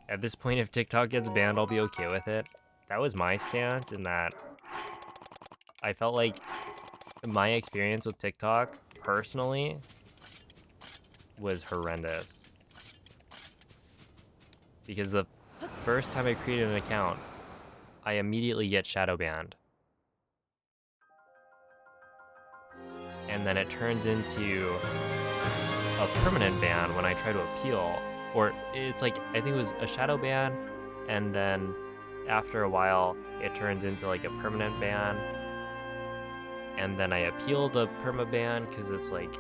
At this point, if TikTok gets banned, I'll be okay with it. That was my stance in that I felt like my experience with TikTok, personally, was horrendous. Because the first time I created an account, I immediately get shadow banned. And then it turns into a permanent ban when I try to appeal. Or it's like, I think it was a shadow ban, and then after a while, it turns into like a permanent ban. And then I appeal the perma ban because it's like,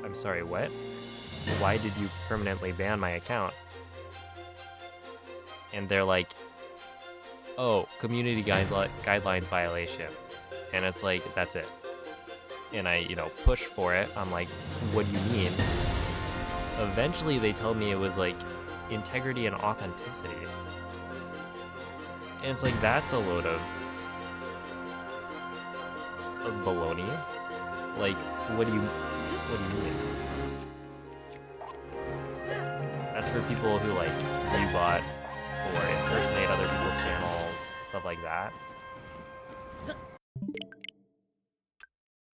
I'm sorry, what? Why did you permanently ban my account? And they're like, oh, community guidelines violation. And it's like, that's it. And I, push for it. I'm like, what do you mean? Eventually they tell me it was like integrity and authenticity. And it's like, that's a load of baloney. Like, what do you mean? That's for people who like rebot or impersonate other people's channels, stuff like that.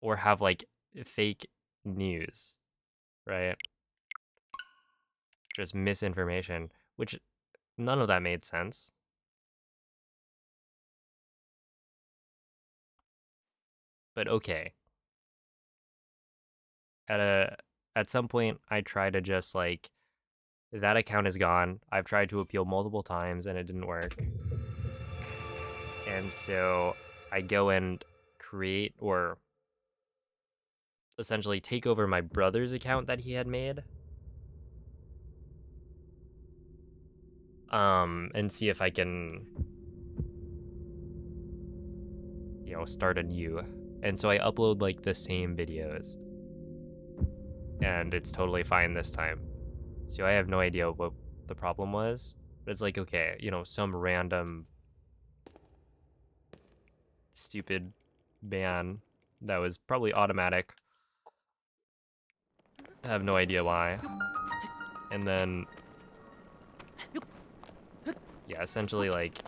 Or have like fake news, right? Just misinformation, which none of that made sense. But okay. At some point I try to just like, that account is gone. I've tried to appeal multiple times and it didn't work. And so I go and create, or essentially take over my brother's account that he had made. And see if I can, start anew. And so I upload like the same videos. And it's totally fine this time. So I have no idea what the problem was. But it's like, okay, some random stupid ban that was probably automatic. I have no idea why. And then, yeah, essentially like,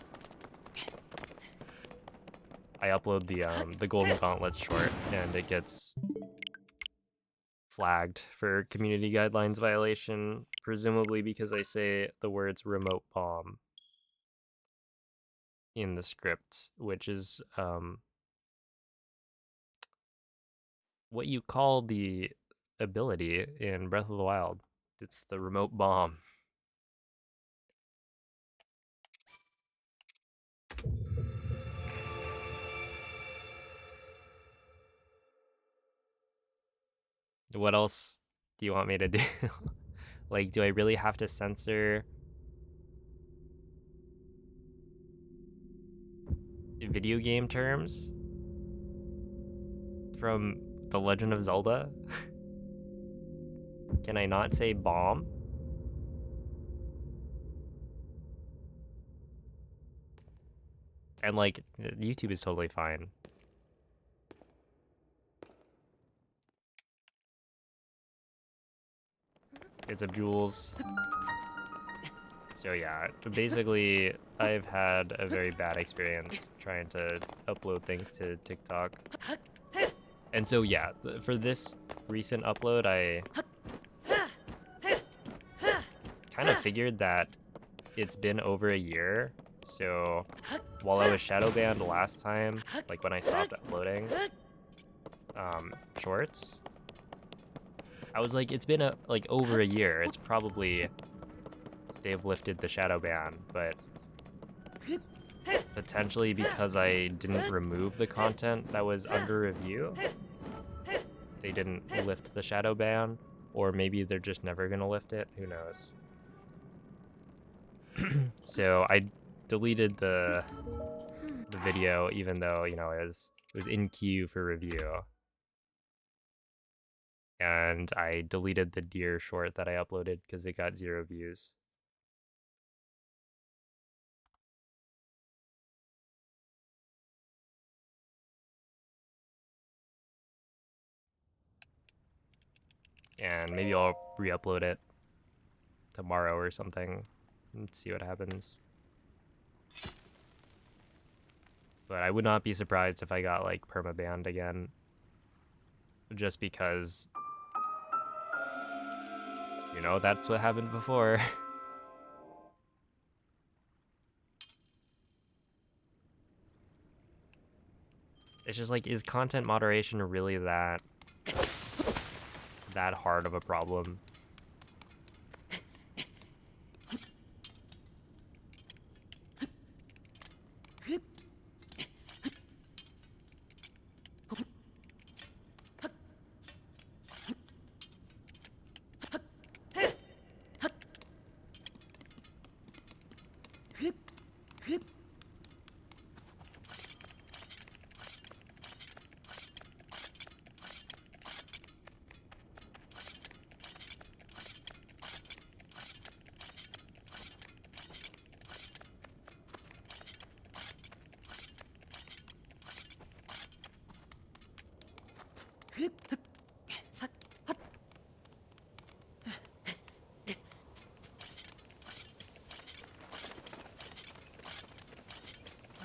I upload the Golden Gauntlet short and it gets flagged for community guidelines violation, presumably because I say the words remote bomb in the script, which is what you call the ability in Breath of the Wild. It's the remote bomb. What else do you want me to do? Like, do I really have to censor video game terms from The Legend of Zelda? Can I not say bomb? And like, YouTube is totally fine. It's a Jules. So yeah, basically, I've had a very bad experience trying to upload things to TikTok. And so yeah, for this recent upload, I kind of figured that it's been over a year. So while I was shadow banned last time, like when I stopped uploading shorts, I was like, it's been like over a year. It's probably they've lifted the shadow ban, but potentially because I didn't remove the content that was under review, they didn't lift the shadow ban, or maybe they're just never gonna lift it. Who knows? So I deleted the video, even though it was in queue for review, and I deleted the deer short that I uploaded because it got 0 views. And maybe I'll re-upload it tomorrow or something and see what happens. But I would not be surprised if I got like perma-banned again, just because that's what happened before. It's just like, is content moderation really that hard of a problem?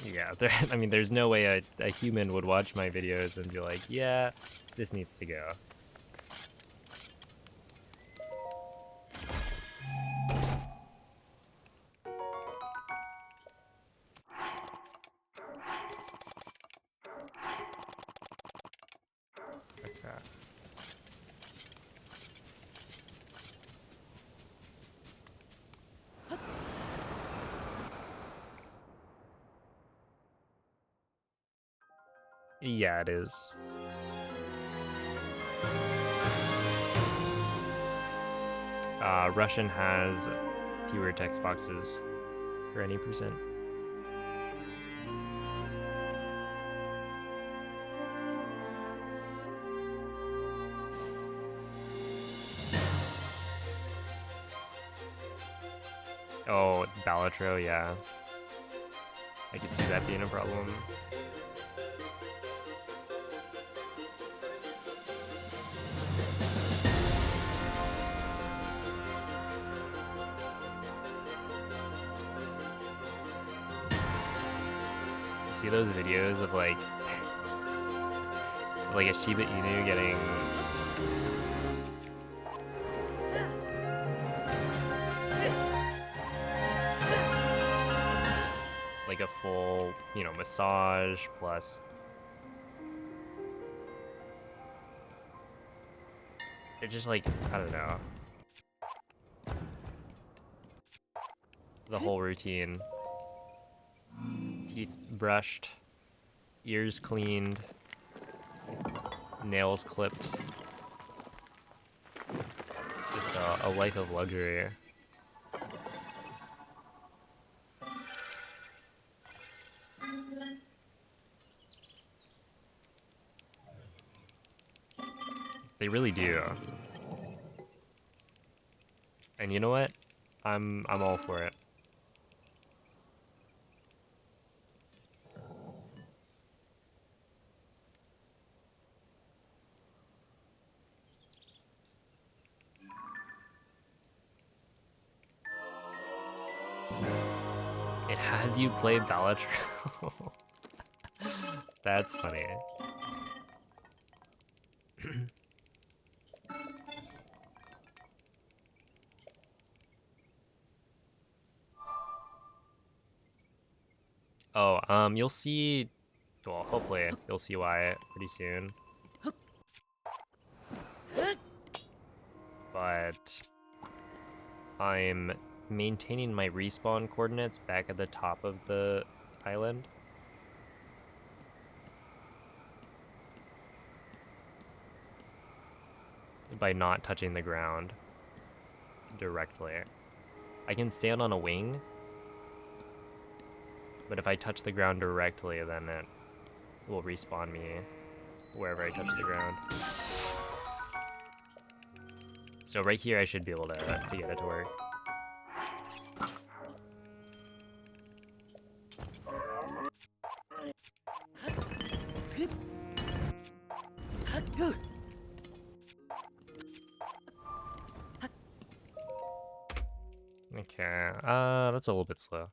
Yeah, I mean, there's no way a human would watch my videos and be like, yeah, this needs to go. Okay. Yeah, it is. Russian has fewer text boxes for any percent. Oh, Balatro, yeah. I could see that being a problem. You see those videos of like a Shiba Inu getting like a full, you know, massage plus it's just like, I don't know, the whole routine. Teeth brushed, ears cleaned, nails clipped. Just a life of luxury. They really do. And you know what? I'm all for it. It has you play Balatro. That's funny. Oh, you'll see, well, hopefully you'll see why pretty soon. But I'm maintaining my respawn coordinates back at the top of the island. By not touching the ground directly. I can stand on a wing, but if I touch the ground directly, then it will respawn me wherever I touch the ground. So right here, I should be able to get it to work. Okay, that's a little bit slow.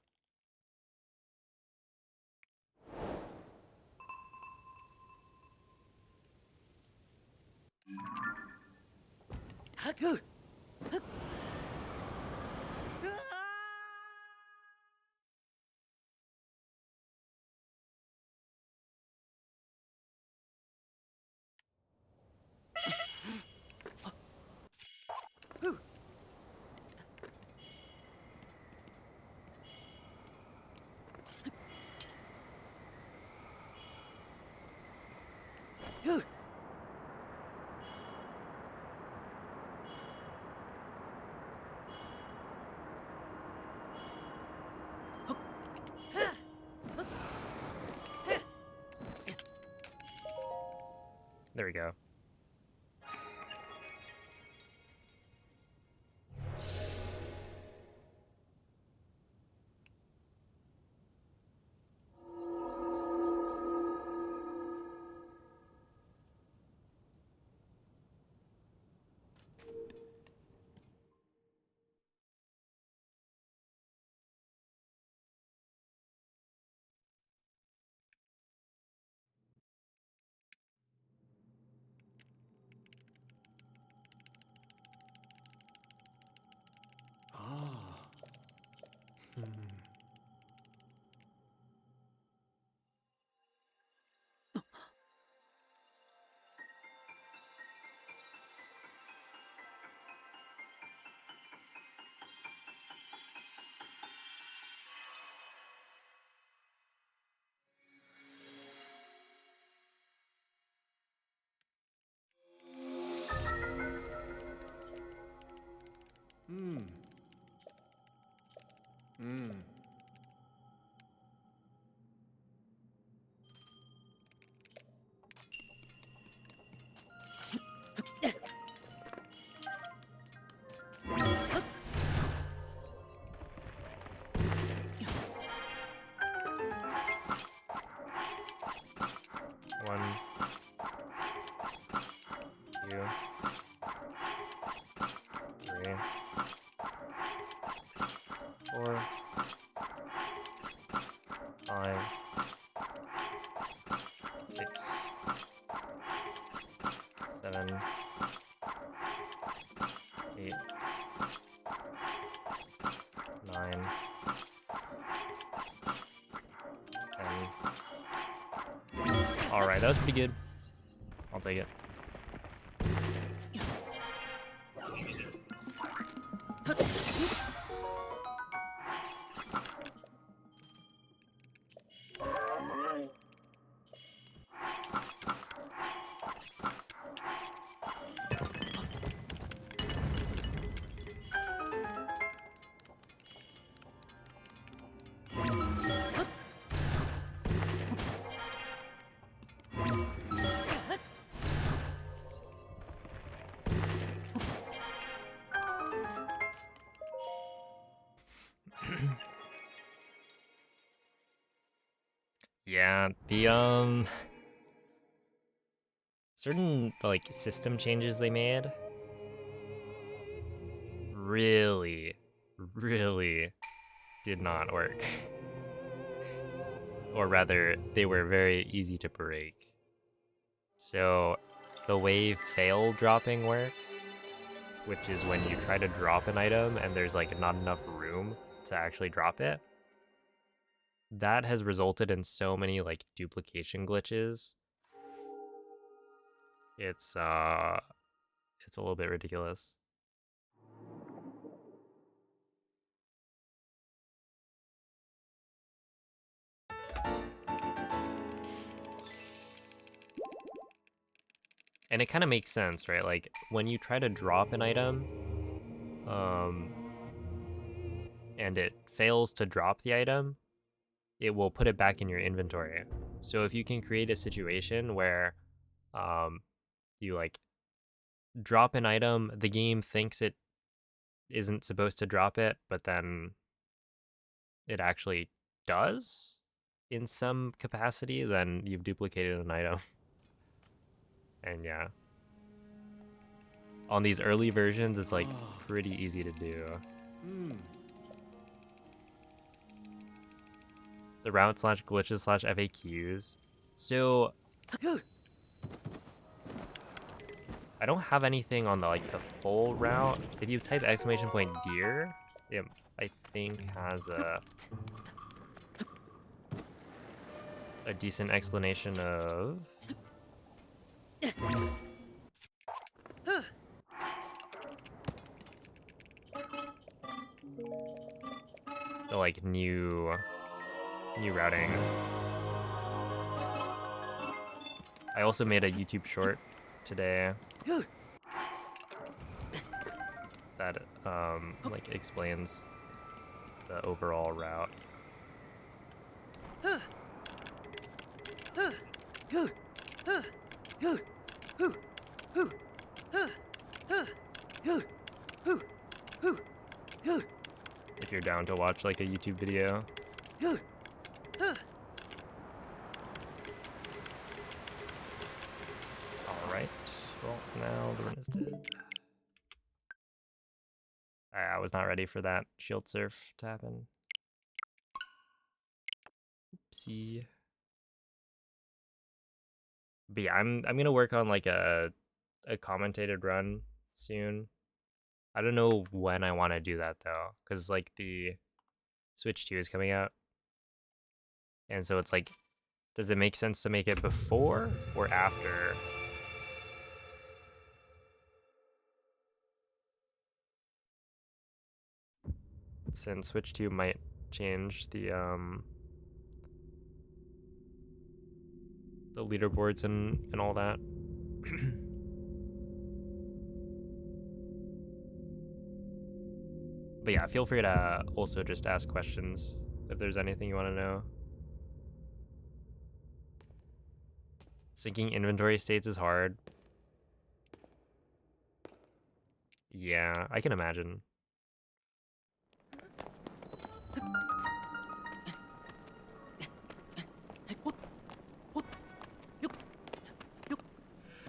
There we go. Ah. Hmm. Hmm. One, two, three, four, 5, 6, 7, 8, 9, 10. Alright, that was pretty good. I'll take it. Yeah, the certain like system changes they made really did not work. Or rather, they were very easy to break. So the way fail dropping works, which is when you try to drop an item and there's like not enough room to actually drop it, that has resulted in so many like duplication glitches. It's a little bit ridiculous. And it kind of makes sense, right? Like when you try to drop an item, um, and it fails to drop the item, it will put it back in your inventory. So if you can create a situation where, um, you like drop an item, the game thinks it isn't supposed to drop it, but then it actually does in some capacity, then you've duplicated an item. And yeah, on these early versions, it's like Ah. pretty easy to do. Hmm. The route slash glitches slash FAQs. So I don't have anything on the like the full route. If you type exclamation point deer, it I think has a decent explanation of the like new routing. I also made a YouTube short today that like explains the overall route. If you're down to watch like a YouTube video. Alright, well now the run is dead. I was not ready for that shield surf to happen. Oopsie. But yeah, I'm gonna work on like a commentated run soon. I don't know when I want to do that though, because like the Switch 2 is coming out. And so it's like, does it make sense to make it before or after? Since Switch 2 might change the leaderboards and all that. But yeah, feel free to also just ask questions if there's anything you want to know. Syncing inventory states is hard. Yeah, I can imagine.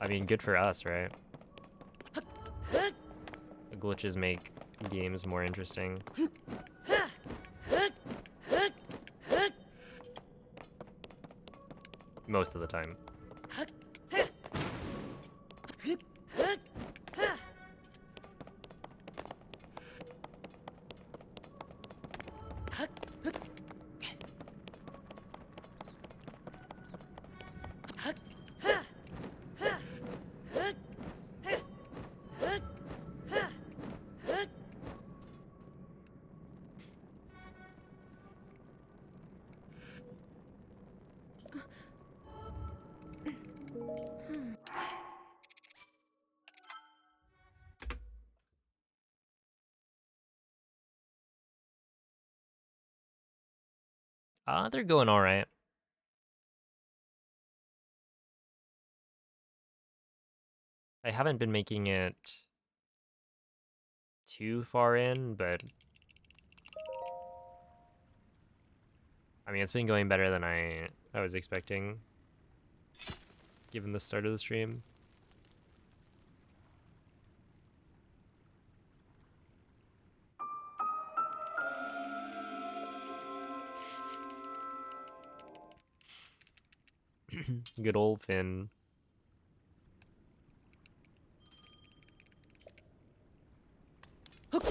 I mean, good for us, right? The glitches make games more interesting. Most of the time. They're going all right. I haven't been making it too far in, but I mean, it's been going better than I was expecting, given the start of the stream. Good old Finn. Okay,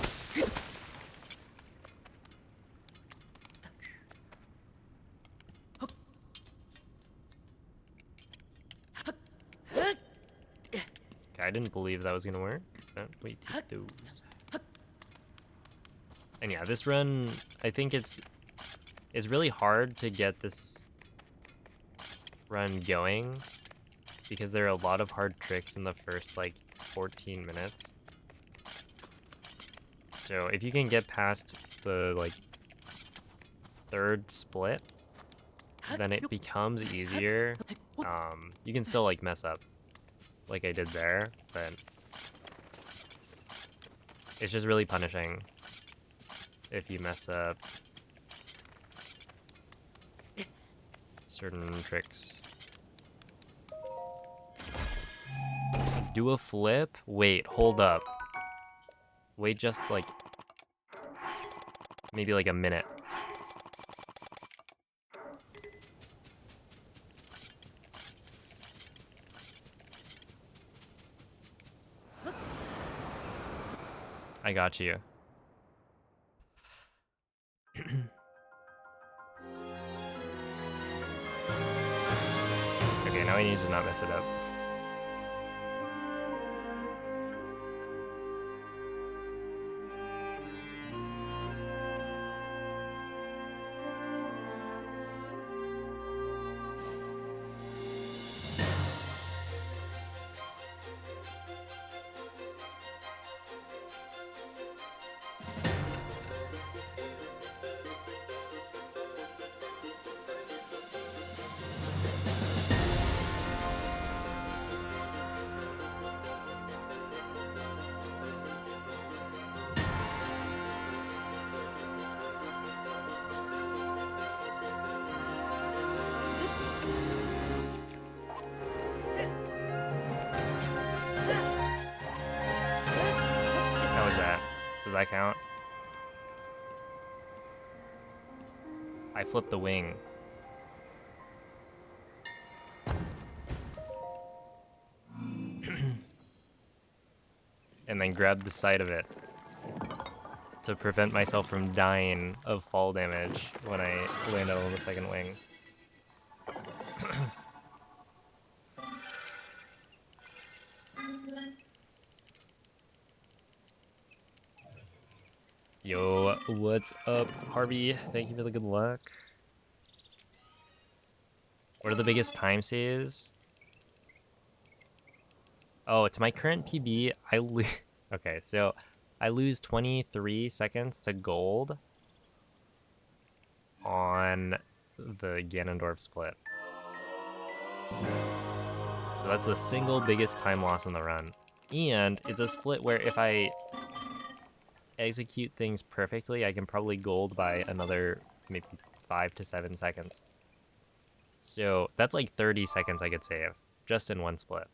I didn't believe that was gonna work. But wait, take those. And yeah, this run, I think it's really hard to get this run going because there are a lot of hard tricks in the first like 14 minutes. So if you can get past the like third split, then it becomes easier. You can still like mess up like I did there, but it's just really punishing if you mess up certain tricks. Do a flip? Wait, hold up. Wait just like maybe like a minute. I got you. Okay, now I need to not mess it up. that count? I flipped the wing. And then grabbed the side of it to prevent myself from dying of fall damage when I landed on the second wing. Yo, what's up, Harvey? Thank you for the good luck. What are the biggest time saves? Oh, to my current PB, okay, so I lose 23 seconds to gold on the Ganondorf split. So that's the single biggest time loss in the run. And it's a split where if I execute things perfectly, I can probably gold by another maybe 5 to 7 seconds. So that's like 30 seconds I could save just in one split.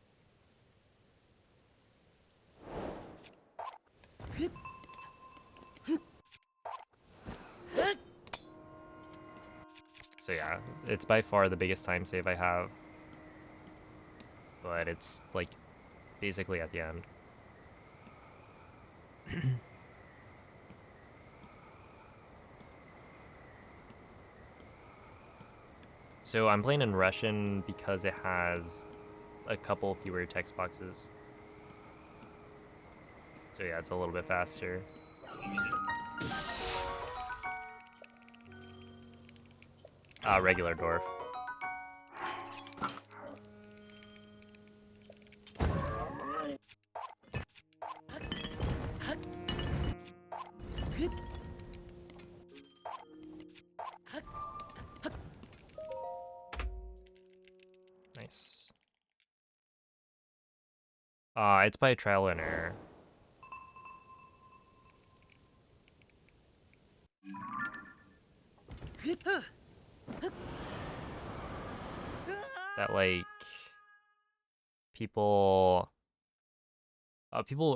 So yeah, it's by far the biggest time save I have. But it's like basically at the end. So I'm playing in Russian because it has a couple fewer text boxes. So yeah, it's a little bit faster. Regular dwarf. Nice. It's by trial and error. That like people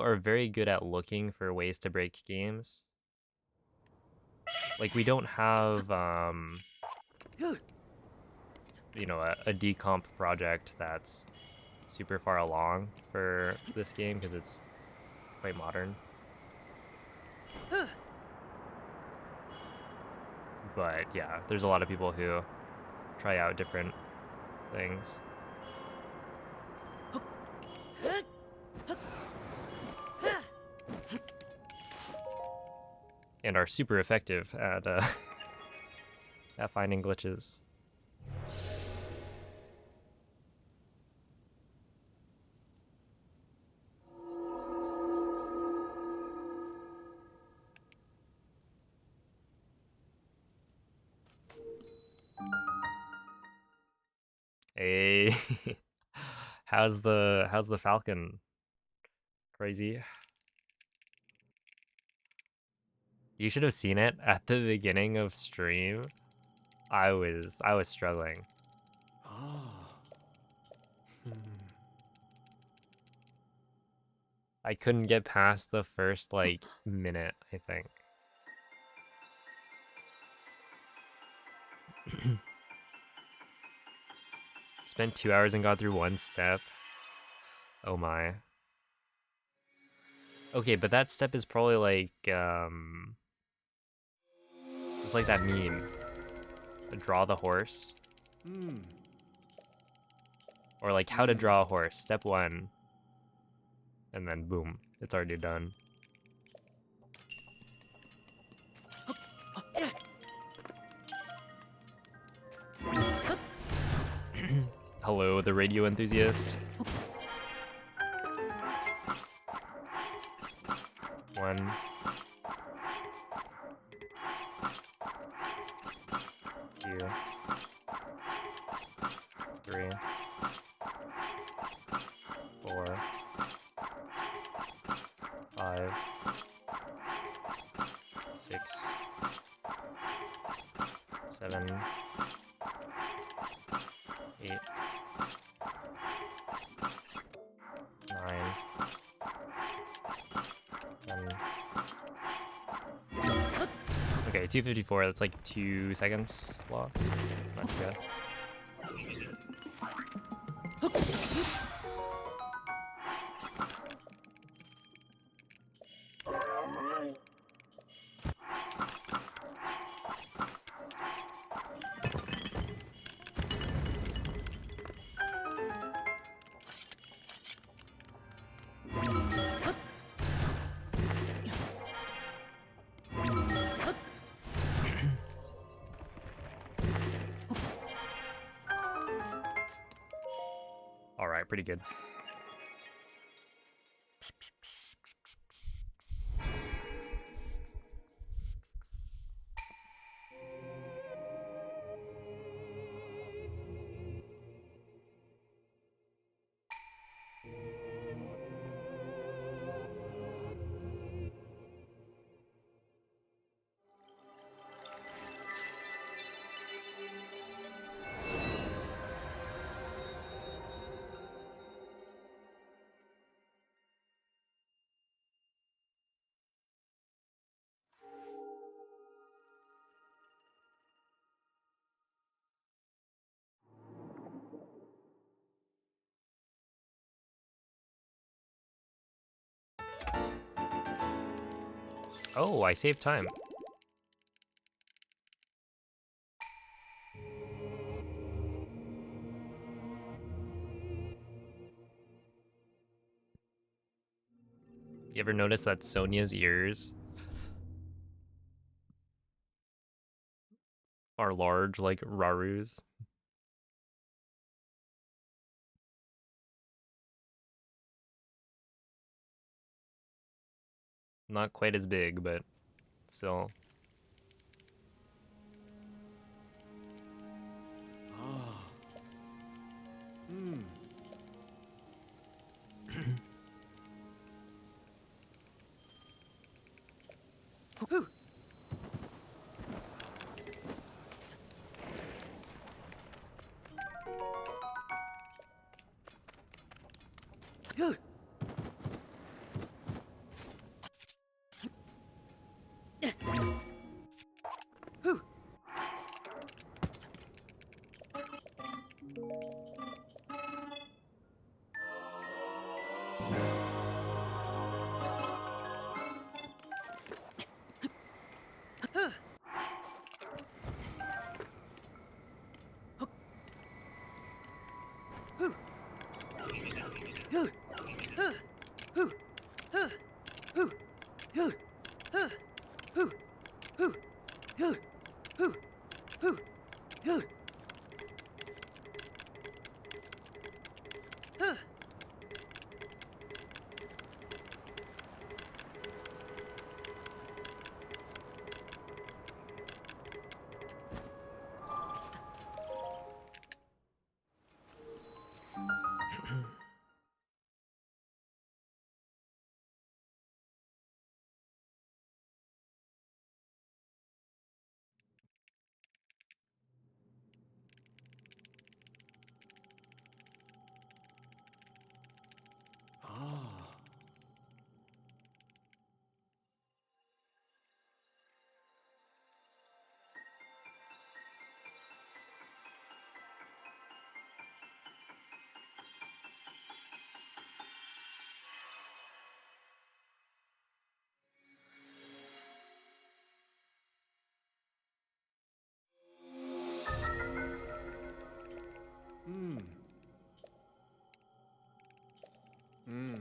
are very good at looking for ways to break games. Like we don't have you know, a decomp project that's super far along for this game because it's quite modern. But yeah, there's a lot of people who try out different things. And are super effective at at finding glitches. Hey, how's the Falcon? Crazy. You should have seen it at the beginning of stream. I was struggling. Ah. I couldn't get past the first like minute, I think. Spent 2 hours and got through one step. Oh my. Okay, but that step is probably like it's like that meme. Draw the horse. Hmm. Or like how to draw a horse. Step 1. And then boom, it's already done. Hello, the radio enthusiast. 1. 2. 3. 4. 5. 6. 7. 8. 9. 10. Okay, 254. That's like 2 seconds lost. Not too bad. All right, pretty good. Oh, I saved time. You ever notice that Sonia's ears are large like Raru's? Not quite as big, but still. Ah. Hmm. Ah. Hmm. Hmm.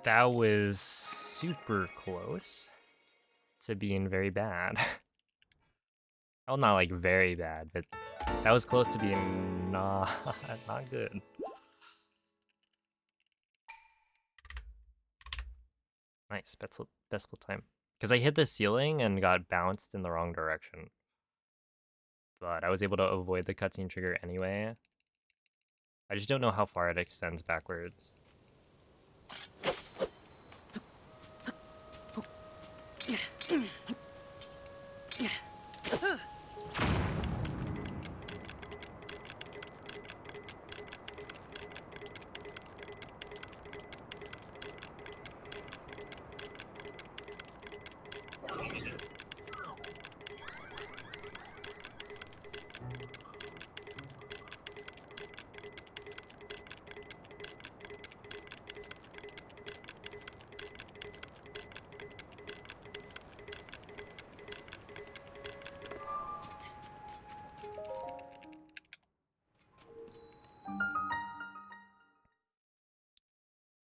That was super close to being very bad. Well, not like very bad, but that was close to being not good. Nice, best time. Because I hit the ceiling and got bounced in the wrong direction. But I was able to avoid the cutscene trigger anyway. I just don't know how far it extends backwards.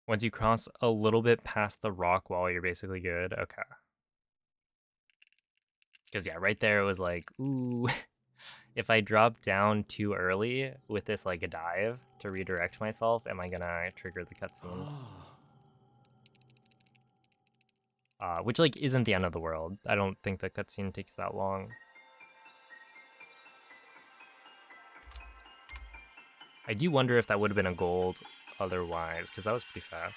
Once you cross a little bit past the rock wall, you're basically good. Okay. Because, yeah, right there it was like, ooh. If I drop down too early with this, like, a dive to redirect myself, am I gonna trigger the cutscene? Which, like, isn't the end of the world. I don't think the cutscene takes that long. I do wonder if that would have been a gold otherwise, because that was pretty fast.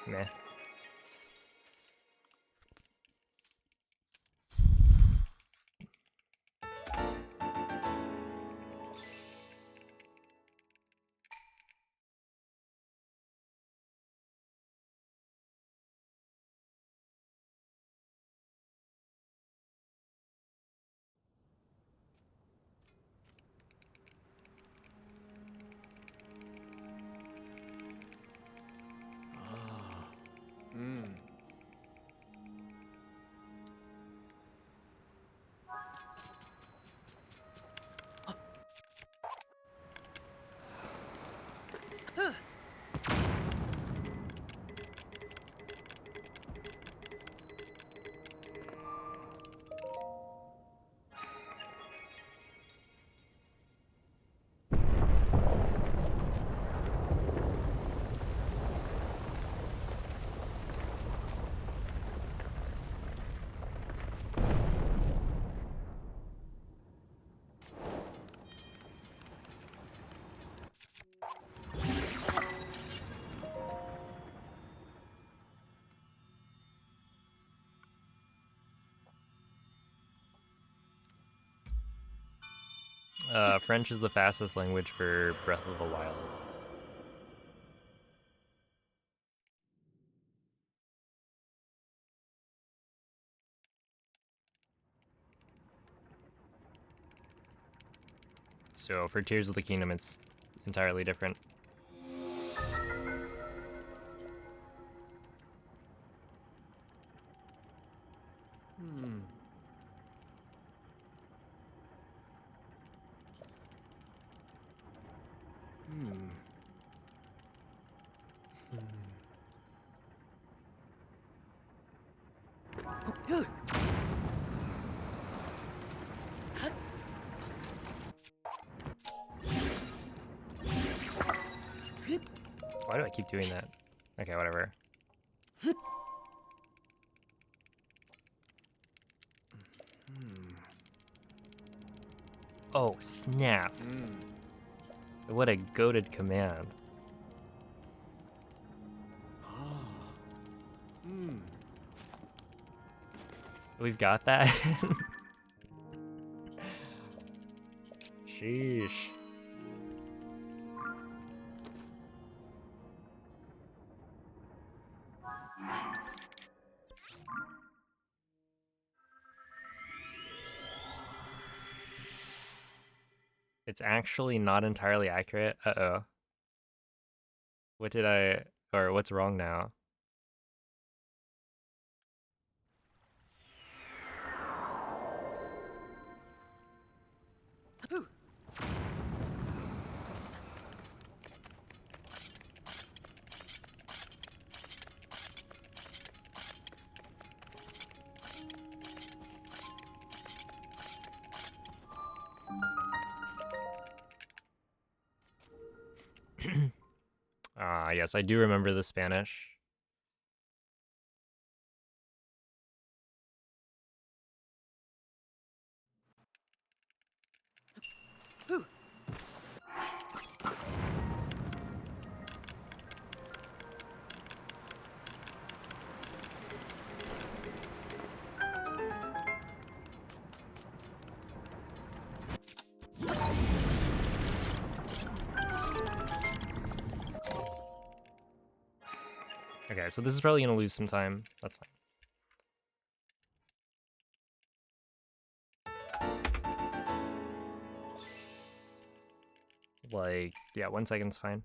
Meh. French is the fastest language for Breath of the Wild. So for Tears of the Kingdom, it's entirely different. Why do I keep doing that? Okay, whatever. Oh, snap. What a goated command. We've got that? Sheesh. It's actually not entirely accurate. Uh-oh. What did I... or what's wrong now? Ah, yes, I do remember the Spanish. Okay, so this is probably gonna lose some time. That's fine. Like, yeah, 1 second's fine.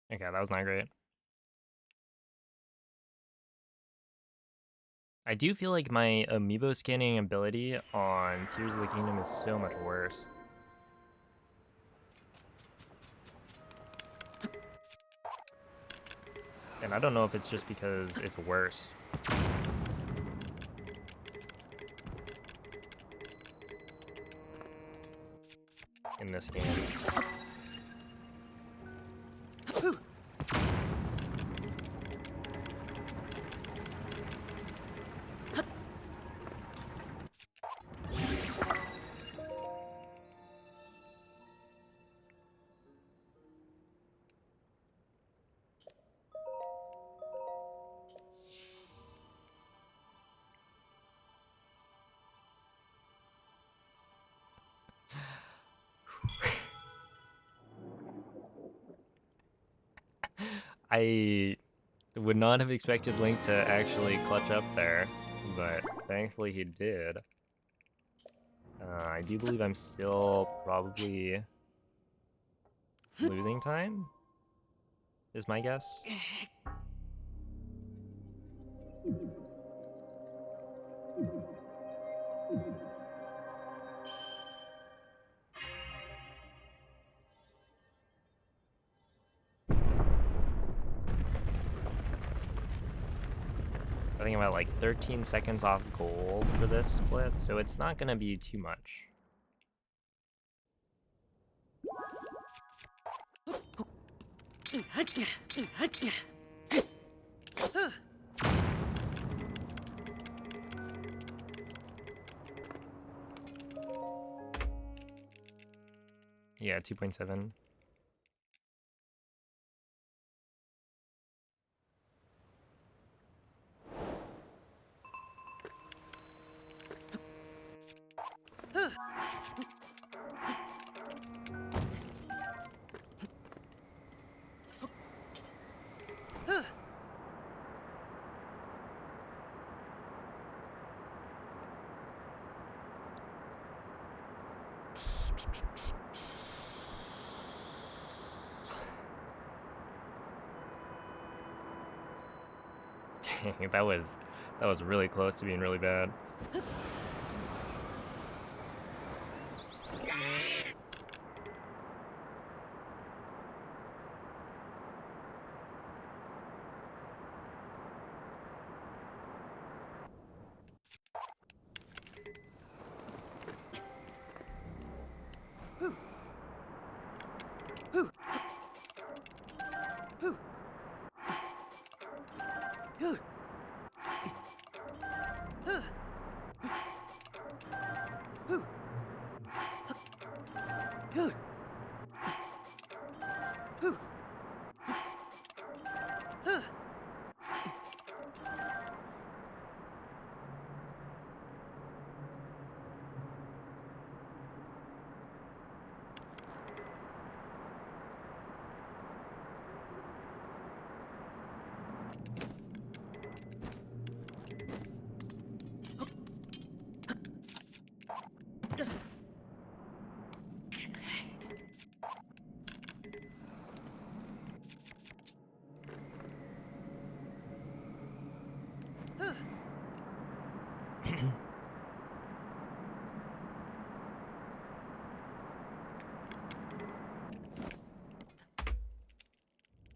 Okay, that was not great. I do feel like my amiibo scanning ability on Tears of the Kingdom is so much worse. And I don't know if it's just because it's worse. In this game. I would not have expected Link to actually clutch up there, but thankfully he did. I do believe I'm still probably losing time, is my guess. I think I'm at like 13 seconds off gold for this split, so it's not gonna be too much. Yeah, 2.7. Dang, that was really close to being really bad.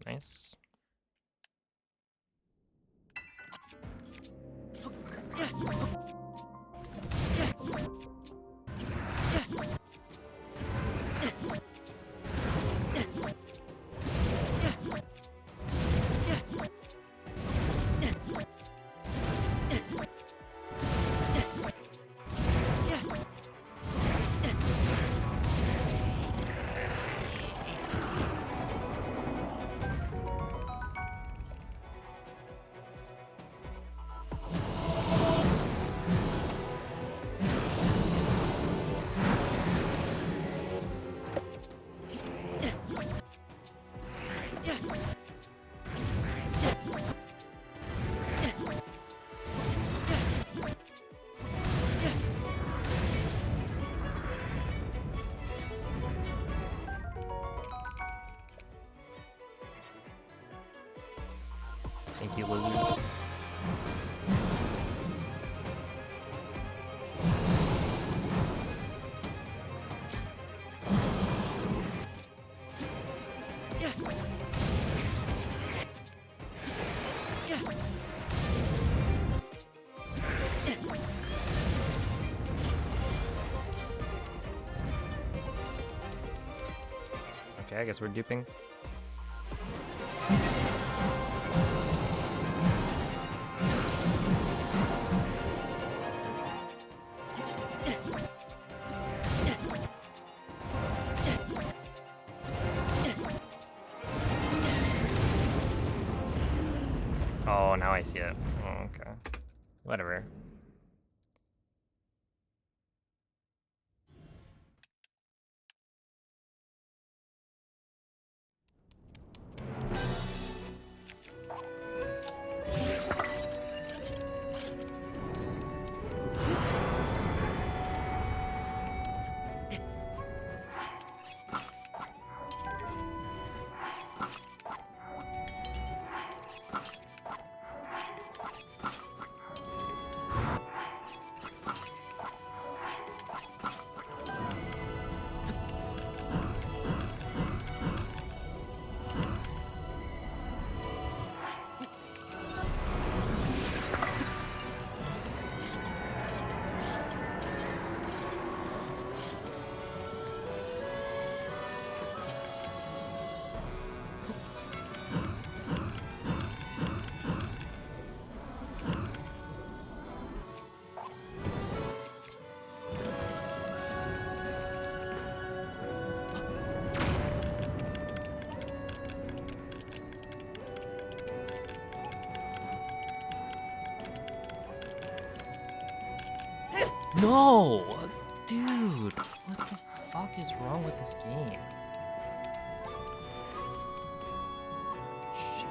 Nice. Stinky lizards. Okay, I guess we're duping. Oh, now I see it. Oh, okay. Whatever. No! Dude, what the fuck is wrong with this game? Shit.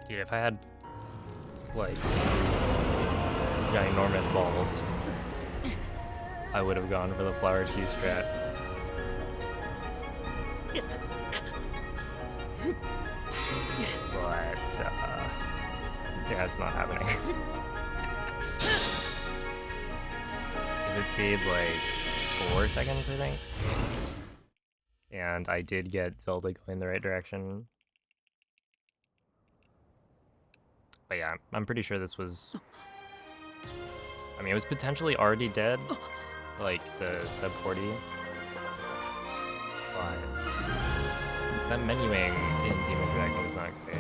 Dude, if I had, like, ginormous balls, I would have gone for the flower Q strat. But, yeah, it's not happening. Because it saved, like, 4 seconds, I think. And I did get Zelda going the right direction. But yeah, I'm pretty sure this was... I mean, it was potentially already dead, like the sub 40. But that menuing in Demon Dragon is not great.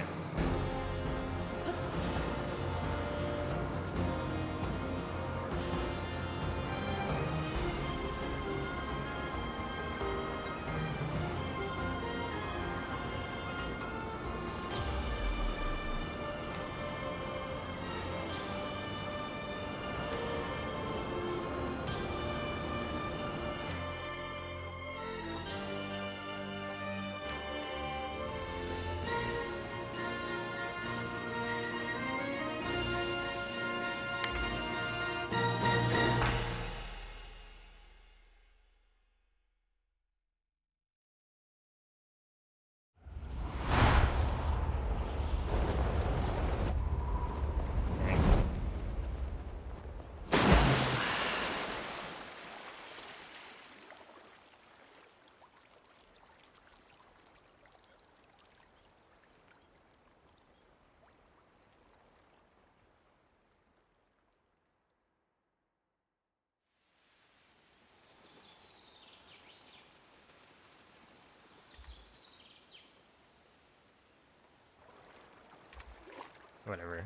Whatever.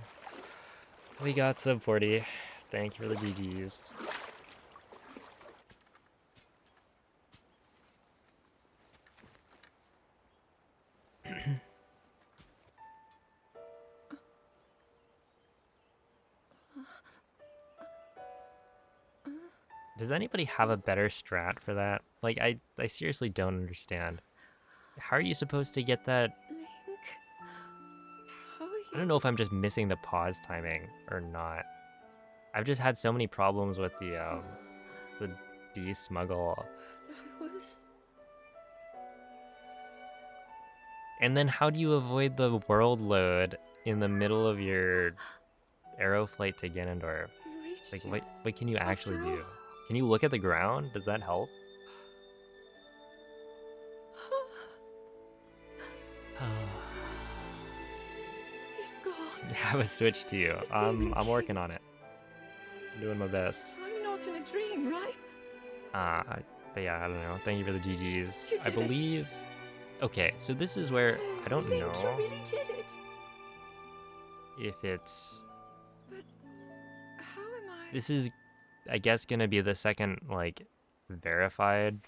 We got sub 40. Thank you for the GGs. Does anybody have a better strat for that? Like, I seriously don't understand. How are you supposed to get that? Link, how are you? I don't know if I'm just missing the pause timing or not. I've just had so many problems with the de-smuggle. I was. And then how do you avoid the world load in the middle of your arrow flight to Ganondorf? We reached Like, you. what can you actually After all. do? Can you look at the ground? Does that help? He's gone. Yeah, I was switched to you. The Demon I'm King. working on it. I'm doing my best. I'm not in a dream, right? But yeah, I don't know. Thank you for the GGs. You I did it. believe. Okay, so this is where I don't Link, know you really did it. if it's. But how am I? This is, I guess, gonna be the second like verified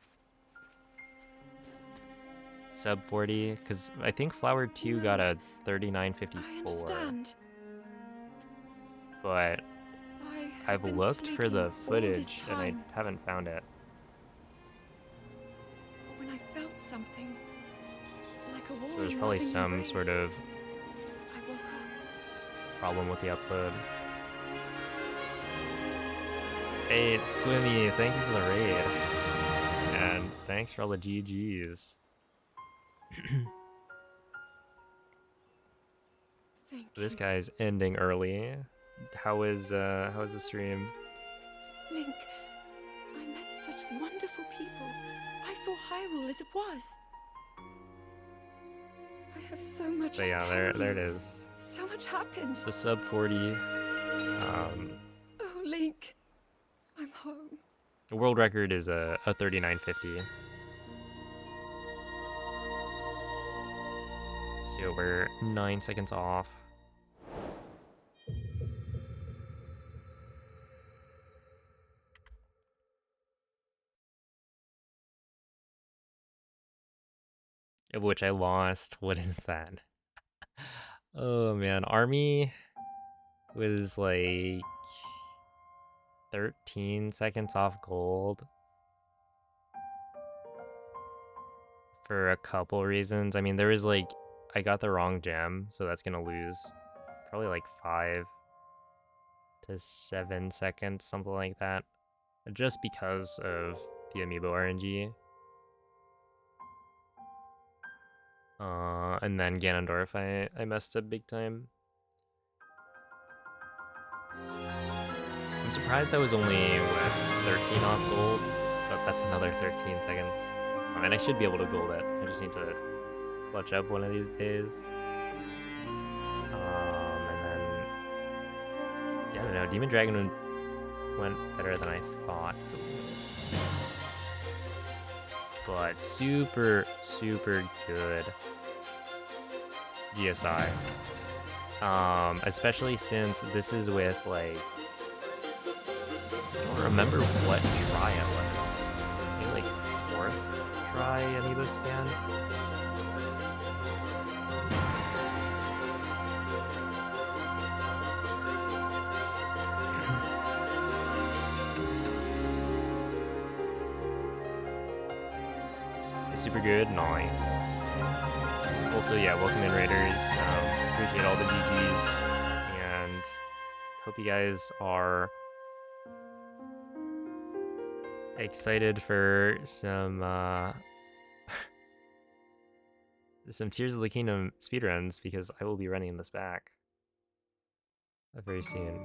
sub 40 because I think Flower 2 got a I 39.54. understand. But I have I've been looked for sleeping the all this footage and I time. haven't found it. When I felt something, like a warm, So there's probably loving some embrace, sort of I woke up. problem with the upload. Hey, it's Squimmy, thank you for the raid. And thanks for all the GGs. Thank This you. guy's ending early. How is the stream? Link, I met such wonderful people. I saw Hyrule as it was. I have so much But to yeah, tell there you. it is. So much happened. The sub 40. Oh, Link, I'm home. The world record is a 39.50. So we're 9 seconds off. Of which I lost. What is that? Oh man, Army was like 13 seconds off gold for a couple reasons. I mean, there was like, I got the wrong gem, so that's gonna lose probably like 5 to 7 seconds, something like that, just because of the amiibo RNG. And then Ganondorf, I messed up big time. I'm surprised I was only, what, 13 off gold, but that's another 13 seconds. I mean, I should be able to gold it. I just need to clutch up one of these days. And then, yeah, I don't know, Demon Dragon went better than I thought. But super, super good DSI. Especially since this is with like, I don't remember what try it was. Maybe like 4th try amiibo scan. Super good, nice. Also, yeah, welcome in Raiders. Appreciate all the GGs, and hope you guys are excited for some some Tears of the Kingdom speedruns, because I will be running this back very soon.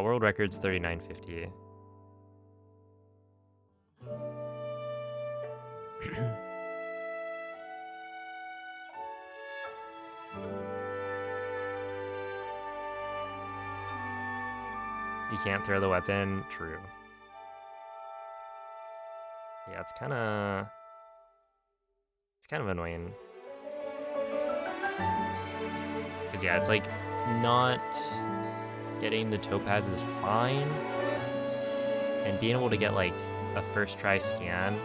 World record's 39.50. You can't throw the weapon? True. Yeah, it's kind of annoying. Because yeah, it's like not getting the topaz is fine, and being able to get like a first try scan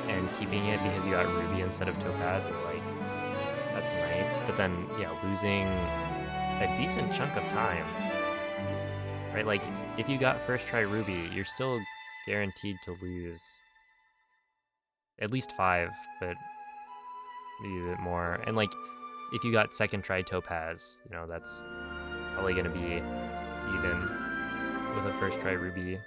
and keeping it because you got ruby instead of topaz is like, that's nice. But then yeah, losing a decent chunk of time, right? Like if you got first try ruby, you're still guaranteed to lose at least 5, but maybe a bit more. And like if you got second try topaz, you know, that's probably gonna be even with a first try ruby.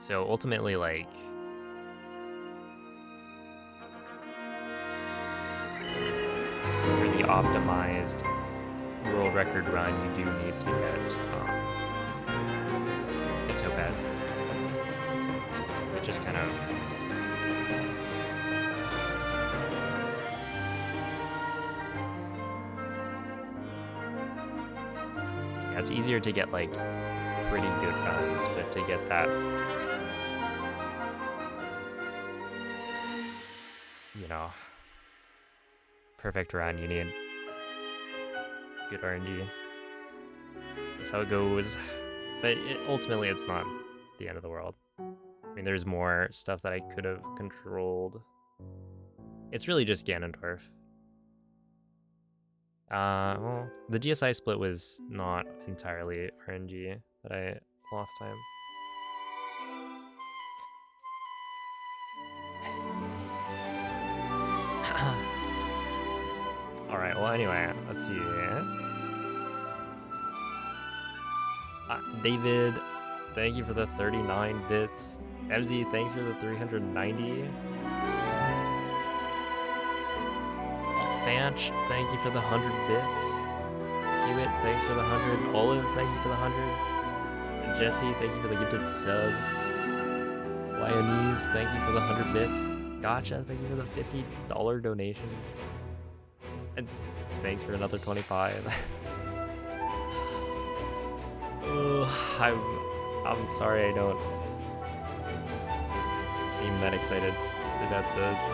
So ultimately, like, for the optimized world record run, you do need to get a topaz, which is kind of yeah, it's easier to get like pretty good runs, but to get that, you know, perfect run, you need good RNG. That's how it goes. But ultimately, it's not the end of the world. I mean, there's more stuff that I could have controlled. It's really just Ganondorf. Well, the GSI split was not entirely RNG that I lost time. Alright, well anyway, let's see. David, thank you for the 39 bits. MZ, thanks for the 390. Fanch, thank you for the 100 bits. Hewitt, thanks for the 100. Olive, thank you for the 100. And Jesse, thank you for the gifted sub. Lyonese, thank you for the 100 bits. Gotcha, thank you for the $50 donation. And thanks for another 25. I'm sorry I don't seem that excited about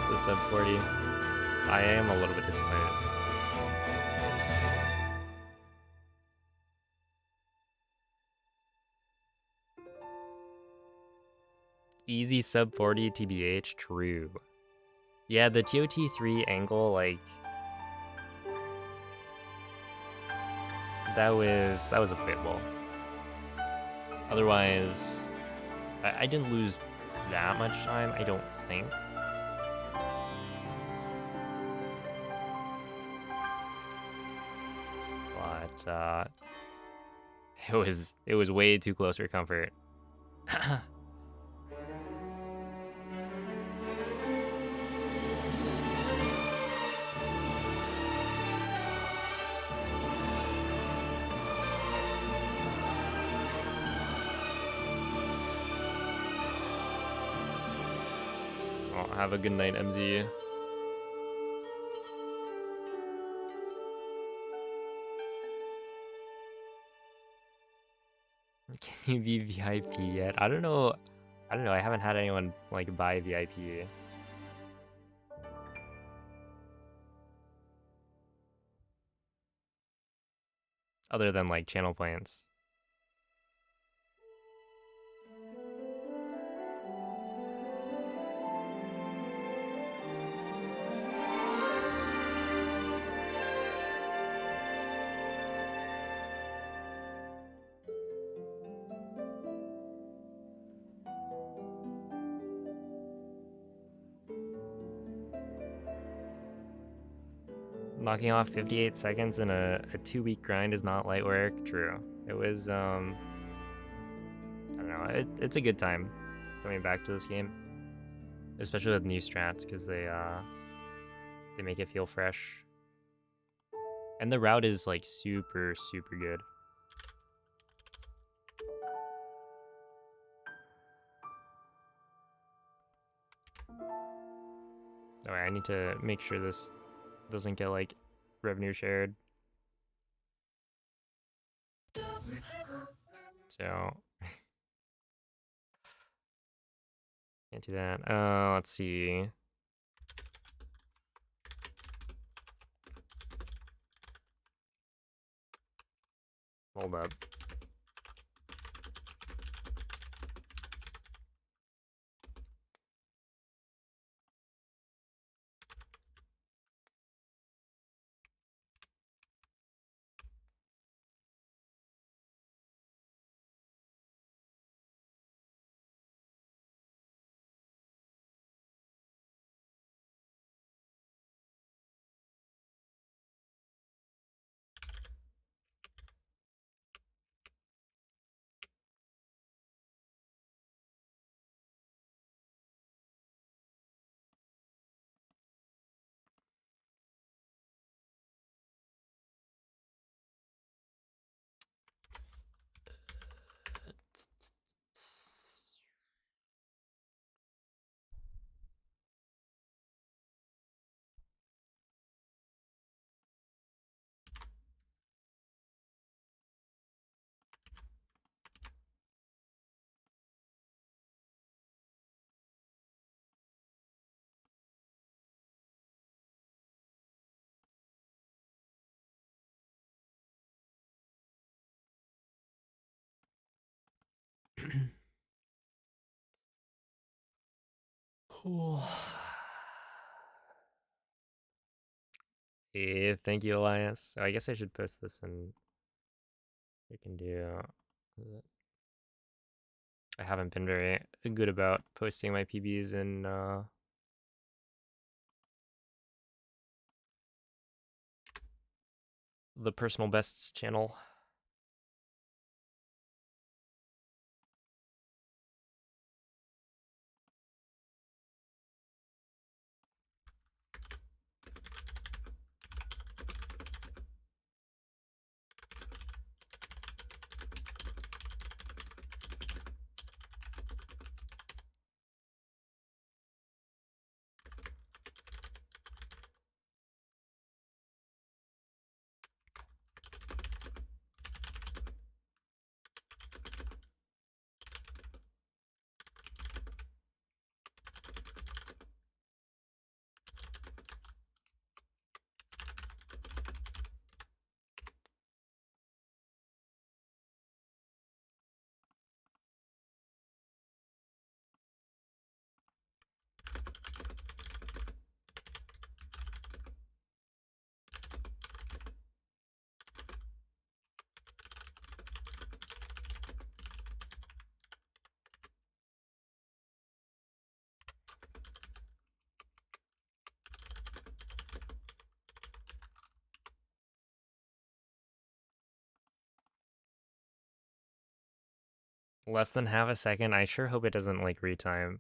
the sub 40. I am a little bit disappointed. Easy sub 40 TBH, true. Yeah, the TOT3 angle, like, that was avoidable. Otherwise, I didn't lose that much time, I don't think. But it was way too close for comfort. Well, have a good night, MZ. Can you be VIP yet? I don't know. I haven't had anyone like buy VIP. Other than like channel plans. Knocking off 58 seconds in a 2-week grind is not light work. True. It was, I don't know, it's a good time coming back to this game. Especially with new strats, because they make it feel fresh. And the route is like super, super good. Alright, I need to make sure this doesn't get like revenue shared. So can't do that. Let's see. Hold up. Hey, thank you, Elias. So I guess I should post this and we can do. I haven't been very good about posting my PBs in the personal bests channel. Less than half a second. I sure hope it doesn't like retime.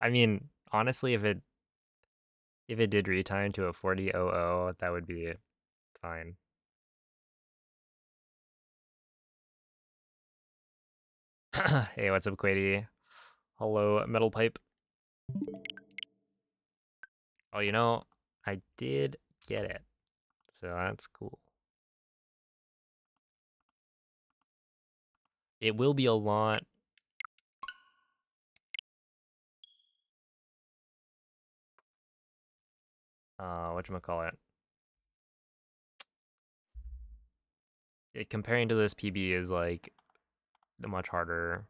I mean, honestly, if it did retime to a 40:00, that would be fine. Hey, what's up, Quady? Hello, Metal Pipe. Oh, you know, I did get it, so that's cool. It will be a lot. Whatchamacallit? Comparing to this PB is like much harder.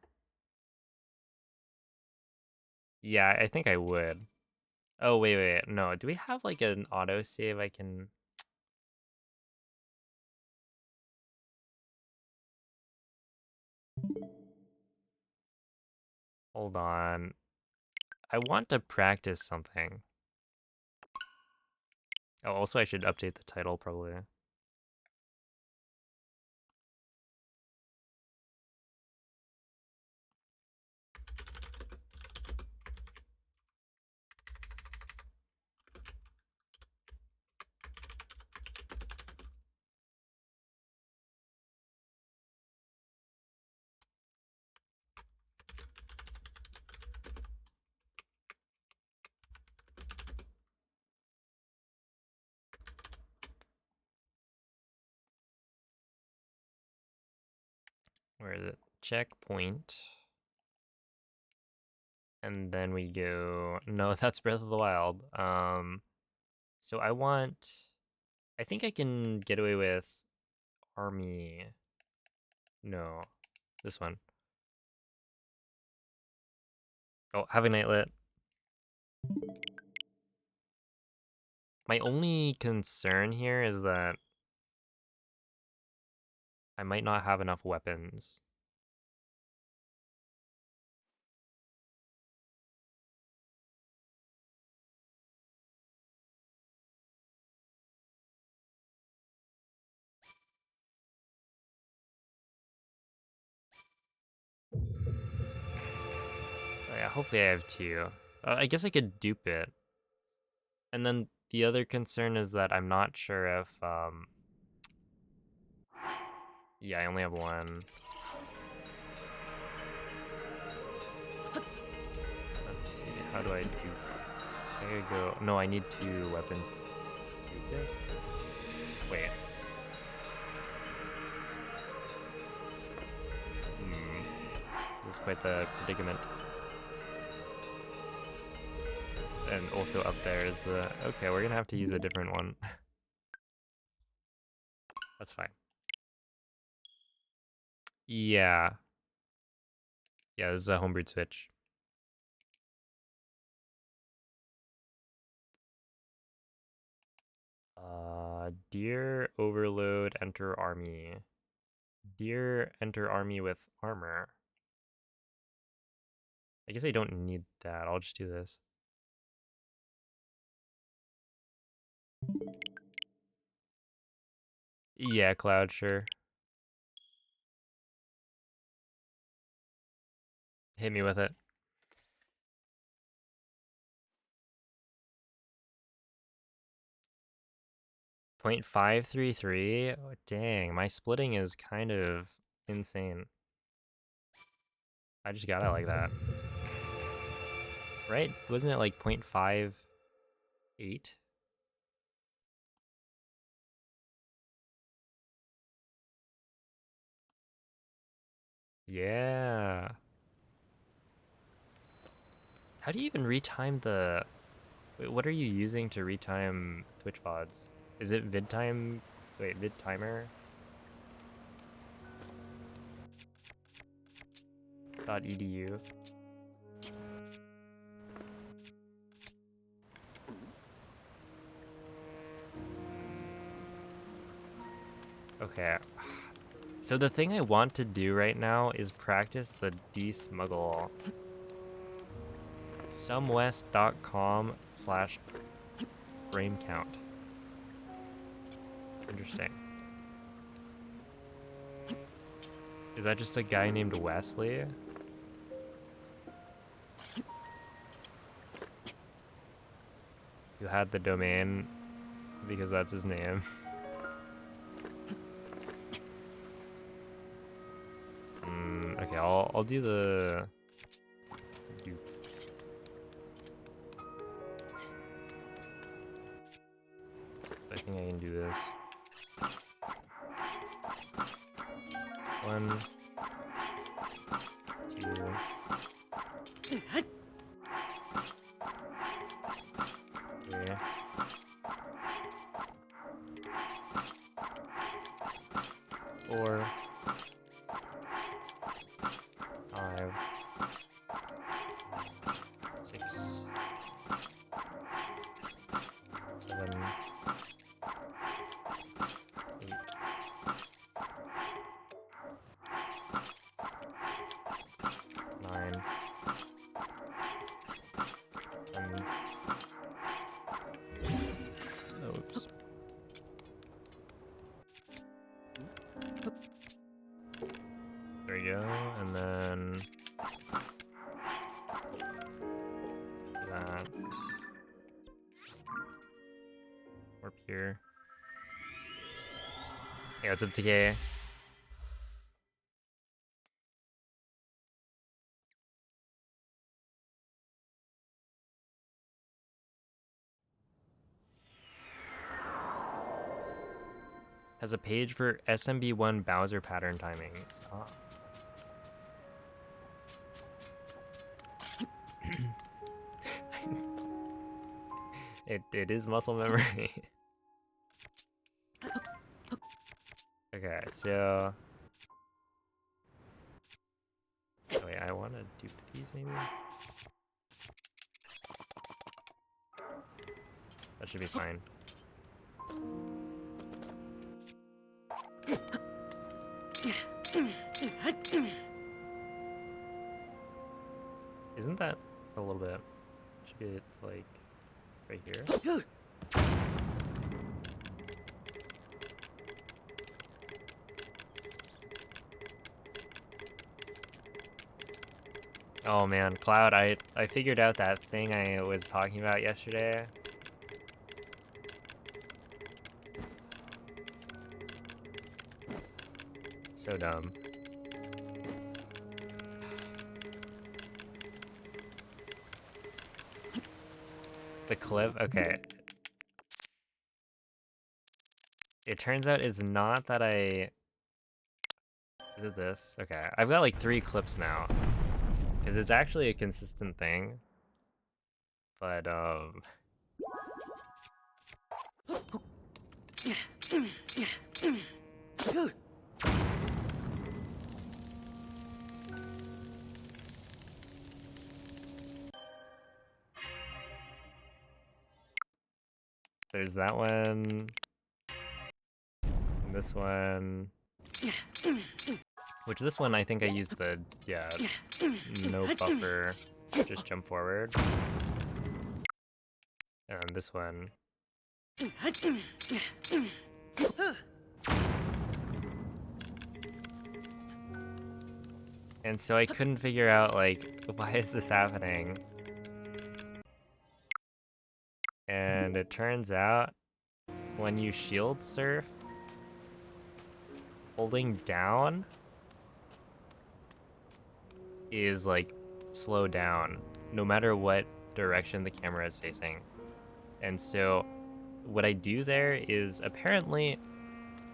Yeah, I think I would. Oh, wait. No, do we have like an auto save I can? Hold on. I want to practice something. Oh, also I should update the title probably. Where is it? Checkpoint. And then we go. No, that's Breath of the Wild. So I think I can get away with army. No, this one. Oh, have a nightlit. My only concern here is that I might not have enough weapons. Oh yeah, hopefully I have two. I guess I could dupe it. And then the other concern is that I'm not sure if, yeah, I only have one. Let's see, how do I dupe? There you go. No, I need two weapons to dupe it. Wait. This is quite the predicament. And also up there is the... Okay, we're gonna have to use a different one. That's fine. Yeah. Yeah, this is a homebrewed Switch. Deer overload, enter army. Deer enter army with armor. I guess I don't need that. I'll just do this. Yeah, Cloud, sure. Hit me with it. 0.533? Oh, dang, my splitting is kind of insane. I just got it like that. Right? Wasn't it like 0.58? Yeah. How do you even retime the... Wait, what are you using to retime Twitch VODs? Is it VidTime? Wait, VidTimer? .edu. Okay. So the thing I want to do right now is practice the desmuggle. Sumwest.com/frame count. Interesting. Is that just a guy named Wesley? Who had the domain because that's his name? Okay, I'll do the... I think I can do this. 1, 2, 3, 4, 5, 6, 7, 8, 9, 10. Oops. There we go, and then that. Warp here. Hey, what's up, TK? Has a page for SMB1 Bowser pattern timings. Ah. It is muscle memory. Okay, so oh wait, I want to dupe these maybe. That should be fine. Isn't that a little bit? Should be it's like right here. Oh man, Cloud, I figured out that thing I was talking about yesterday. So dumb. The clip? Okay. It turns out it's not that I... Is it this? Okay, I've got like 3 clips now. Because it's actually a consistent thing. But, there's that one. And this one. Which this one, I think I used the, yeah, no buffer, just jump forward. And this one. And so I couldn't figure out, like, why is this happening? And it turns out, when you shield surf, holding down is, like, slow down, no matter what direction the camera is facing. And so, what I do there is, apparently,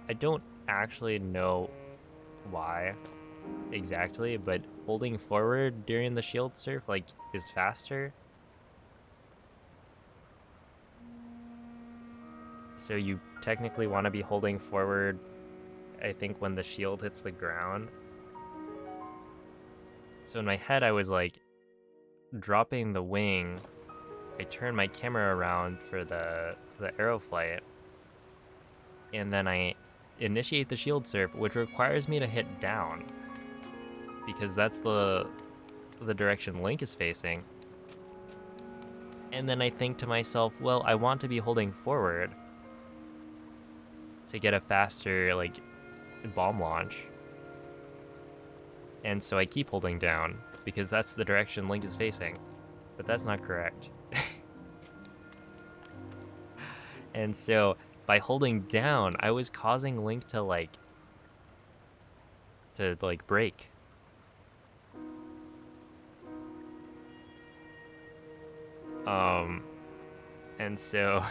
I don't actually know why exactly, but holding forward during the shield surf, like, is faster. So you technically want to be holding forward, I think, when the shield hits the ground. So in my head, I was like, dropping the wing, I turn my camera around for the arrow flight, and then I initiate the shield surf, which requires me to hit down, because that's the direction Link is facing. And then I think to myself, well, I want to be holding forward to get a faster, like, bomb launch. And so I keep holding down, because that's the direction Link is facing. But that's not correct. And so, by holding down, I was causing Link to, like, break. And so,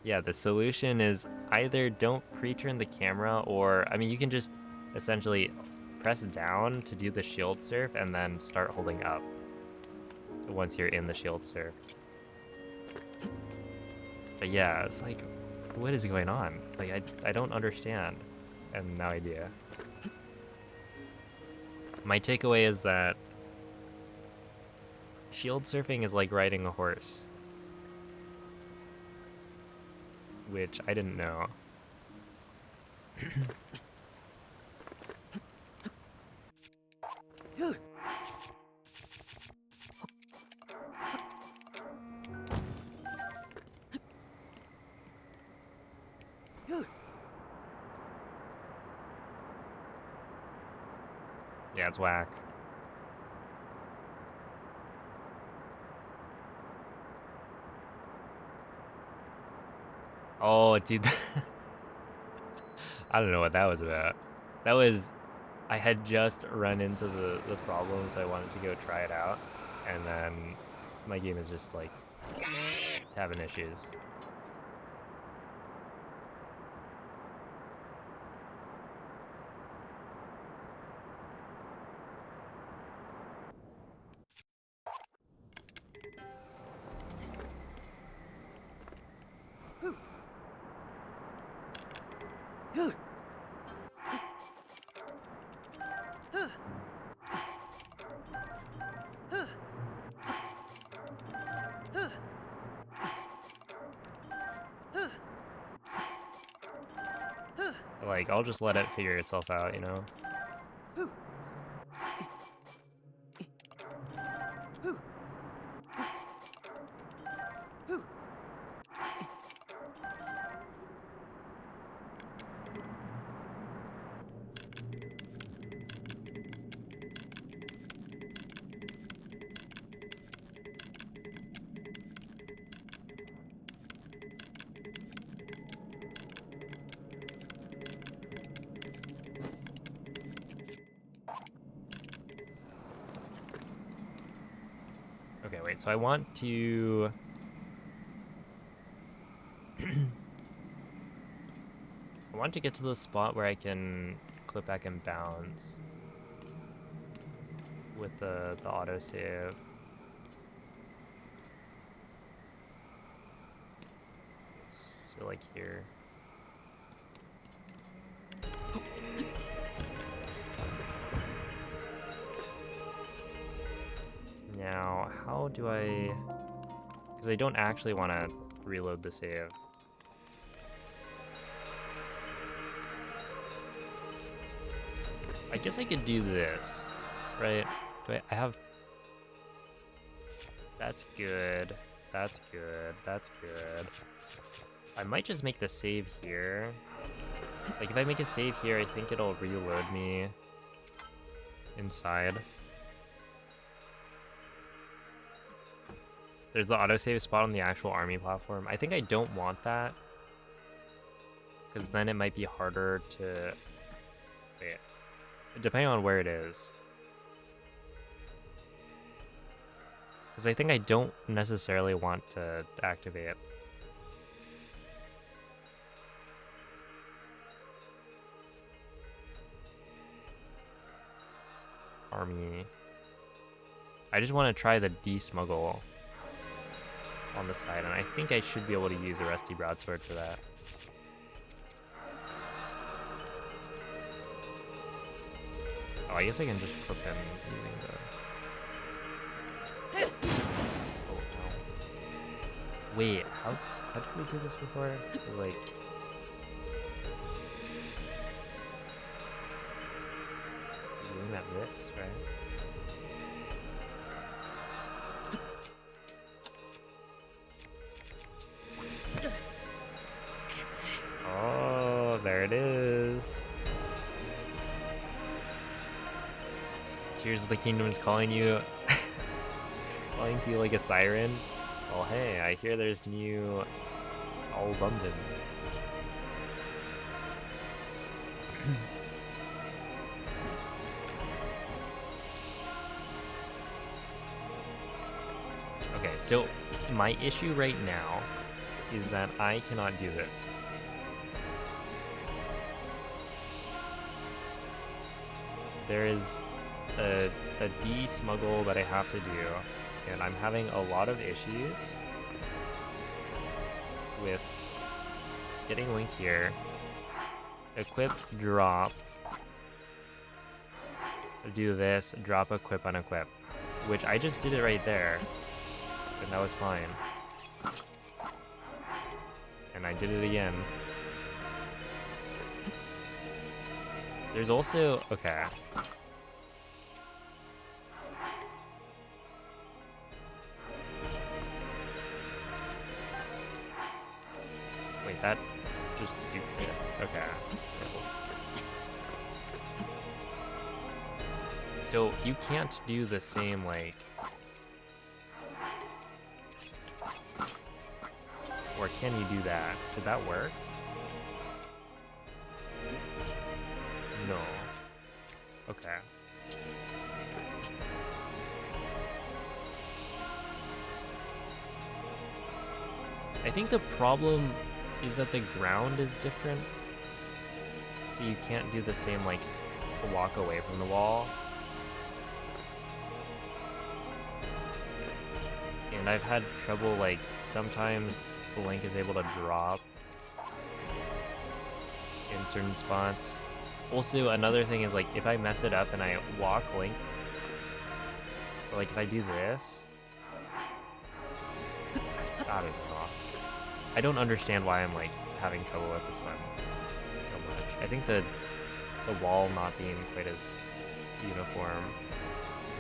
yeah, the solution is either don't pre-turn the camera, or, I mean, you can just essentially press down to do the shield surf and then start holding up once you're in the shield surf. But yeah, it's like, what is going on? Like, I don't understand. I have no idea. My takeaway is that shield surfing is like riding a horse. Which I didn't know. Yeah, it's whack. Oh, dude. I don't know what that was about. That was... I had just run into the problem, so I wanted to go try it out. And then my game is just, like, having issues. Like, I'll just let it figure itself out, you know? Okay, wait, so I want to... I want to get to the spot where I can clip back and bounce with the autosave. So like here. Now, how do I... Because I don't actually want to reload the save. I guess I could do this, right? I have... That's good. That's good. That's good. I might just make the save here. Like, if I make a save here, I think it'll reload me inside. There's the autosave spot on the actual army platform. I think I don't want that, because then it might be harder to... Wait. Depending on where it is. Because I think I don't necessarily want to activate. Army. I just want to try the desmuggle on the side, and I think I should be able to use a Rusty Broadsword for that. Oh, I guess I can just clip him using the... Oh, no. Wait, how did we do this before? Like... You aim at this, right? Oh, there it is. Tears of the Kingdom is calling you, calling to you like a siren. Well, hey, I hear there's new abundance. Okay, so my issue right now is that I cannot do this. There is a desmuggle that I have to do, and I'm having a lot of issues with getting Link here, equip, drop, do this, drop, equip, unequip, which I just did it right there, and that was fine. And I did it again. There's also, okay. Wait, that just duped it. Okay. So you can't do the same, like... Or can you do that? Did that work? No. Okay. I think the problem is that the ground is different. So you can't do the same, like, walk away from the wall. And I've had trouble, like, sometimes Link is able to drop in in certain spots. Also, another thing is like if I mess it up and I walk Link, or like if I do this, I don't know. I don't understand why I'm like having trouble with this one so much. I think the wall not being quite as uniform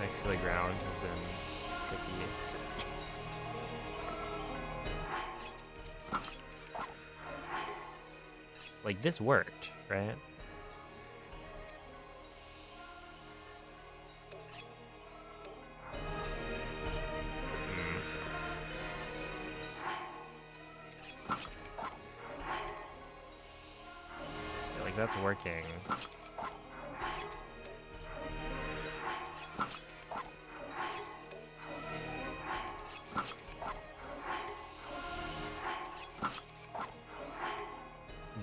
next to the ground has been tricky. Like this worked, right? Yeah, like that's working.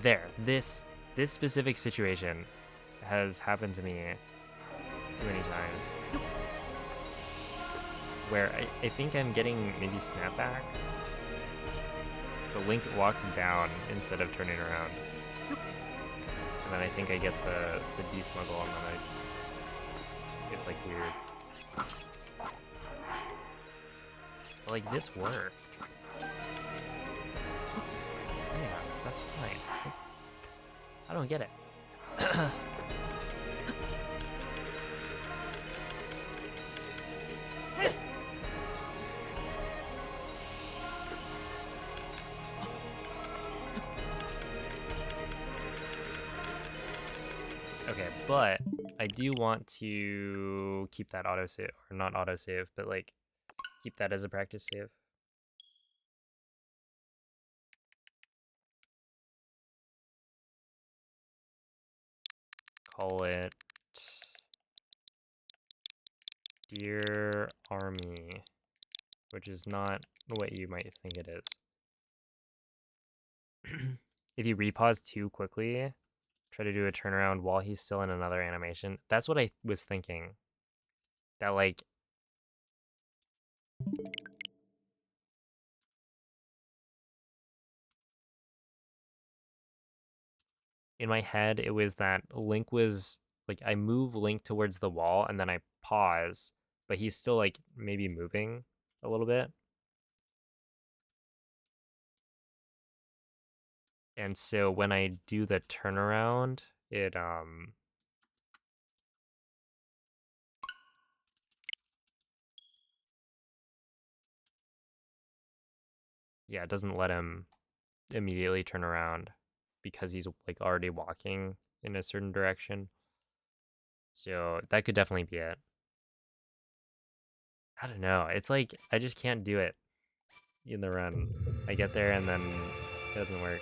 There, this specific situation has happened to me too many times. Where I think I'm getting maybe snapback. But Link walks down instead of turning around. And then I think I get the desmuggle and then it's like weird. But like this worked. Yeah, that's fine. I don't get it. Okay, but I do want to keep that autosave, or not autosave, but like keep that as a practice save. Call it Dear Army, which is not what you might think it is. If you repause too quickly, try to do a turnaround while he's still in another animation. That's what I was thinking. That like in my head it was that Link was like I move Link towards the wall and then I pause, but he's still like maybe moving a little bit. And so when I do the turnaround, it yeah, it doesn't let him immediately turn around because he's like already walking in a certain direction. So that could definitely be it. I don't know. It's like I just can't do it in the run. I get there and then it doesn't work.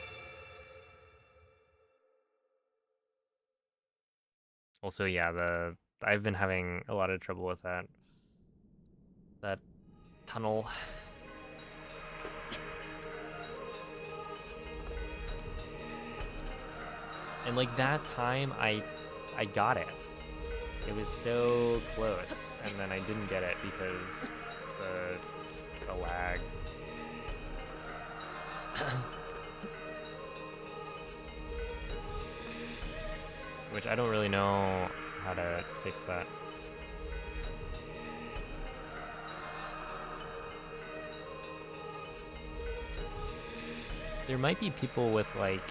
Also, yeah, I've been having a lot of trouble with that tunnel. And like that time I got it. It was so close, and then I didn't get it because the lag. Which I don't really know how to fix that. There might be people with like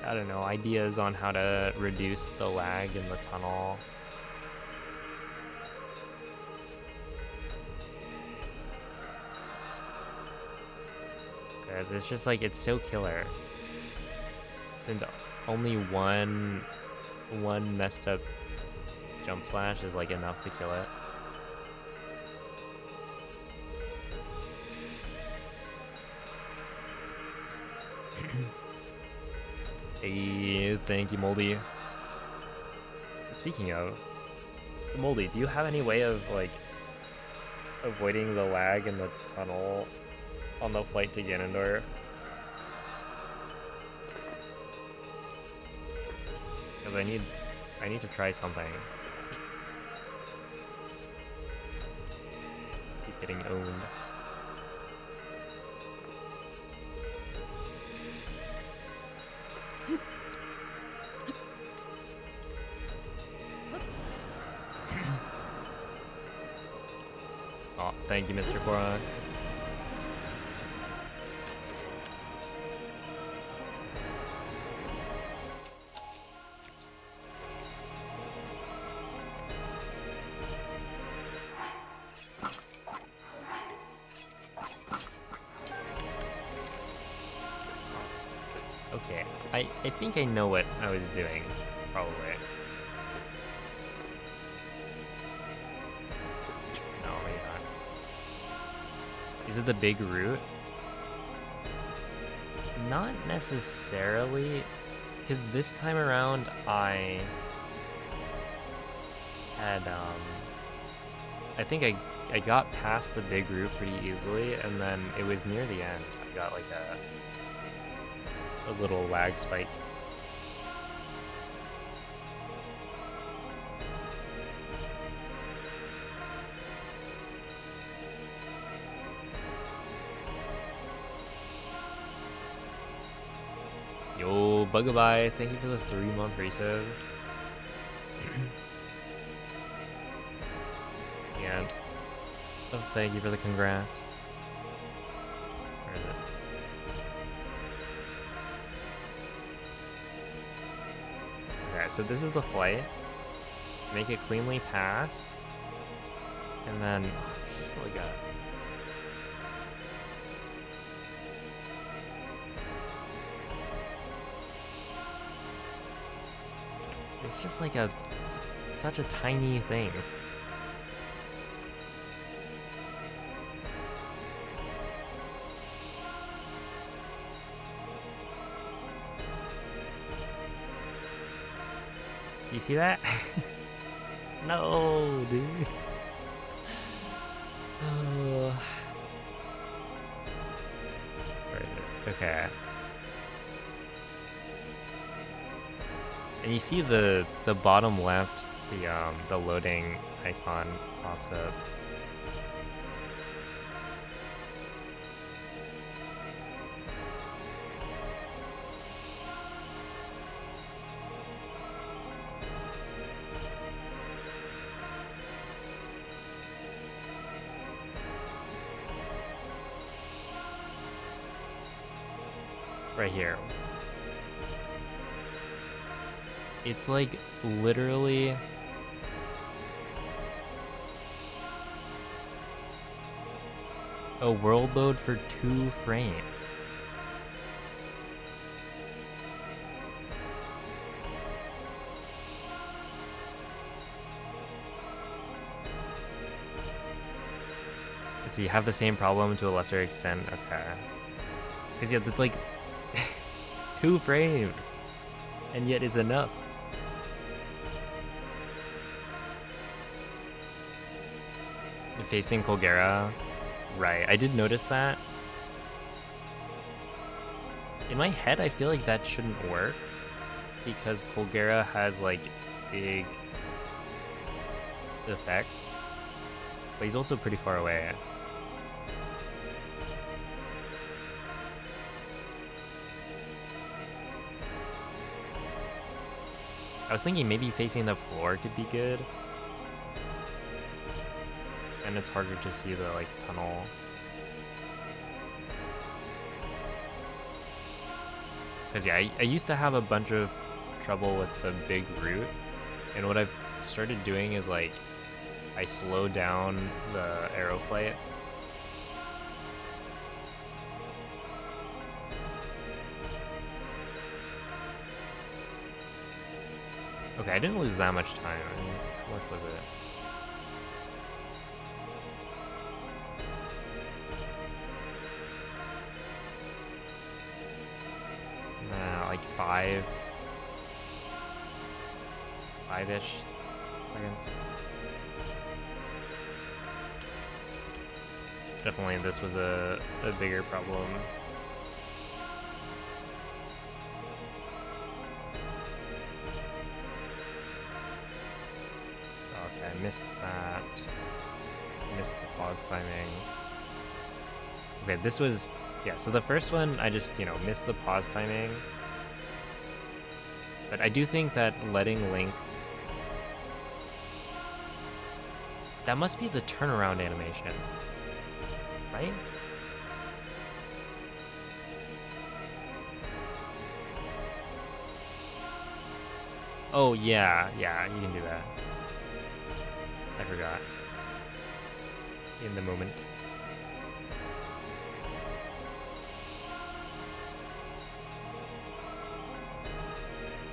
I don't know, ideas on how to reduce the lag in the tunnel. Because it's just like, it's so killer. Since only one messed up jump slash is like enough to kill it. Hey, thank you, Moldy. Speaking of, Moldy, do you have any way of like avoiding the lag in the tunnel on the flight to Ganondorf? Because I need to try something. Keep getting owned. Thank you, Mr. Korok. Okay, I think I know what I was doing, probably. No, maybe not. Is it the big root? Not necessarily, because this time around I had, I think I got past the big root pretty easily, and then it was near the end. I got like a little lag spike. Yo, Bugabye, thank you for the 3-month resub. And thank you for the congrats. Where is it? Okay, so this is the flight. Make it cleanly past. And then just like a it's just like such a tiny thing. You see that? No, dude. Oh. Where is it? Okay. And you see the bottom left, the loading icon pops up. Right here. It's like literally a world load for 2 frames. So you have the same problem to a lesser extent. Okay. Because yeah, it's like 2 frames. And yet it's enough. Facing Colgera. Right, I did notice that. In my head, I feel like that shouldn't work. Because Colgera has like big effects. But he's also pretty far away. I was thinking maybe facing the floor could be good. And it's harder to see the like tunnel. Cause yeah, I used to have a bunch of trouble with the big root. And what I've started doing is like, I slow down the arrow flight. Okay, I didn't lose that much time. I mean, how much was it? Like 5-ish seconds. Definitely this was a bigger problem. Okay, I missed that. Missed the pause timing. Okay, this was, yeah, so the first one, I just, missed the pause timing. But I do think that letting Link... That must be the turnaround animation. Right? Oh, yeah, yeah, you can do that. I forgot. In the moment.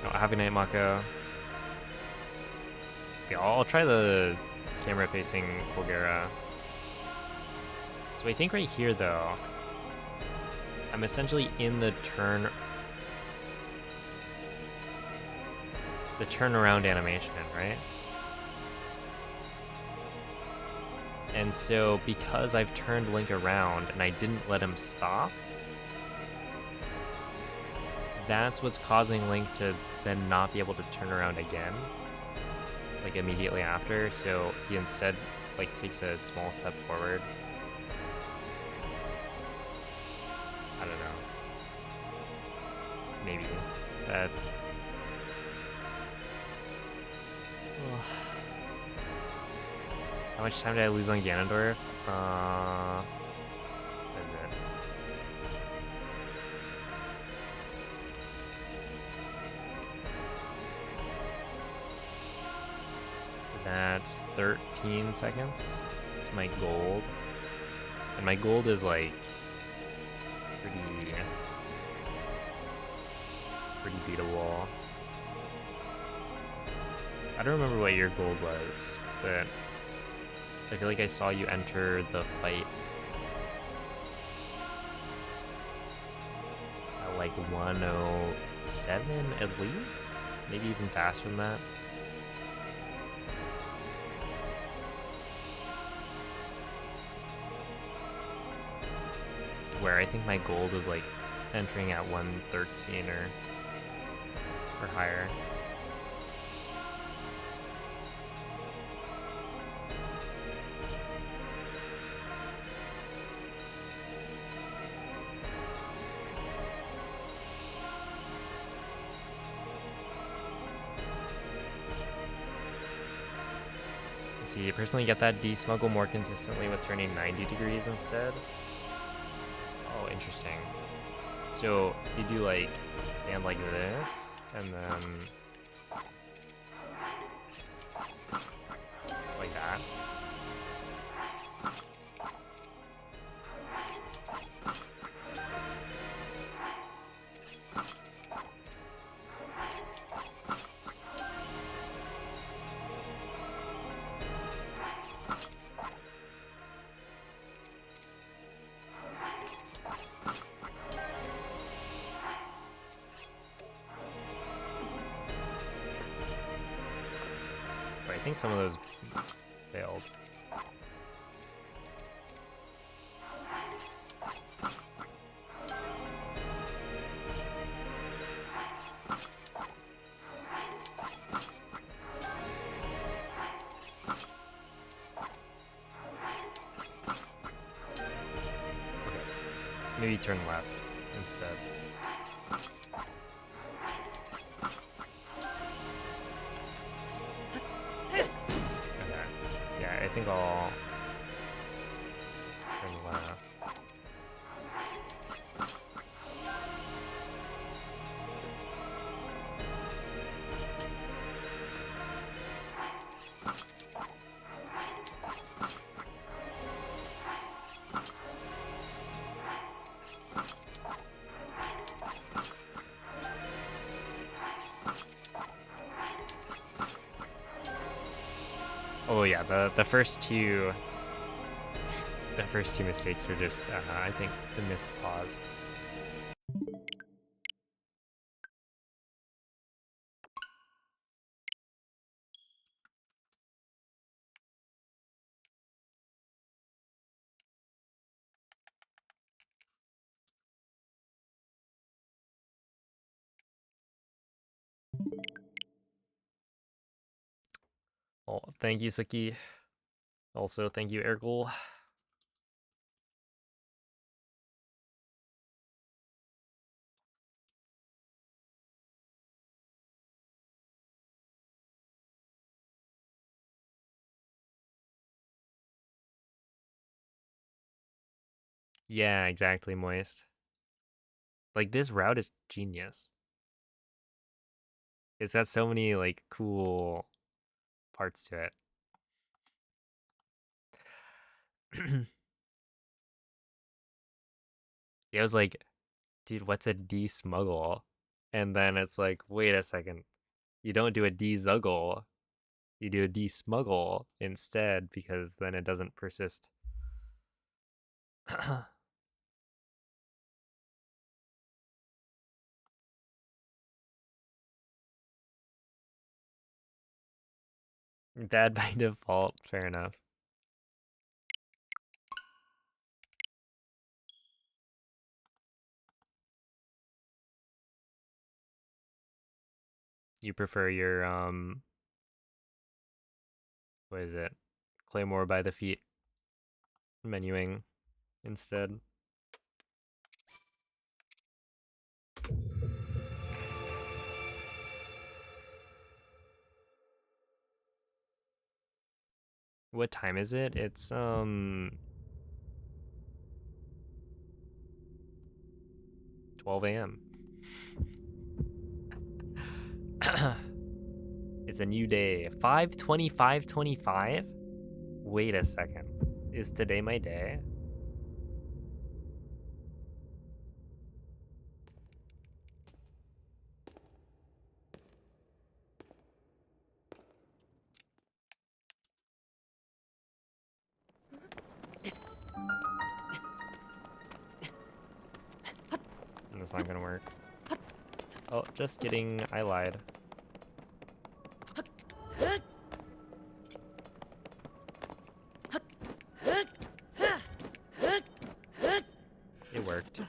Oh, have a night, Mako. Okay, I'll try the camera facing Colgera. So I think right here, though, I'm essentially in the turnaround animation, right? And so because I've turned Link around and I didn't let him stop, that's what's causing Link to then not be able to turn around again, like immediately after. So he instead like takes a small step forward. I don't know. Maybe that. How much time did I lose on Ganondorf? What is it? That's 13 seconds. It's my gold. And my gold is like pretty beatable. I don't remember what your gold was, but I feel like I saw you enter the fight at like 107 at least? Maybe even faster than that. Where I think my gold is like entering at 113 or higher. Let's see, you personally get that desmuggle more consistently with turning 90 degrees instead. Oh, interesting. So you do like stand like this, and then like that. But I think some of those failed. Okay, maybe turn left instead. Okay, yeah, I think I'll turn left. Oh yeah, the first two mistakes were just I think the missed pause. Oh, thank you, Suki. Also, thank you, Ergul. Yeah, exactly, Moist. Like, this route is genius. It's got so many, like, cool parts to it. It was like, dude, what's a de-smuggle? And then it's like, wait a second. You don't do a de-zuggle. You do a de-smuggle instead because then it doesn't persist. Bad by default, fair enough. You prefer your what is it? Claymore by the feet menuing instead. What time is it? It's 12 a.m. It's a new day. 5:25:25? Wait a second. Is today my day? That's not gonna work. Oh, just kidding. I lied. It worked.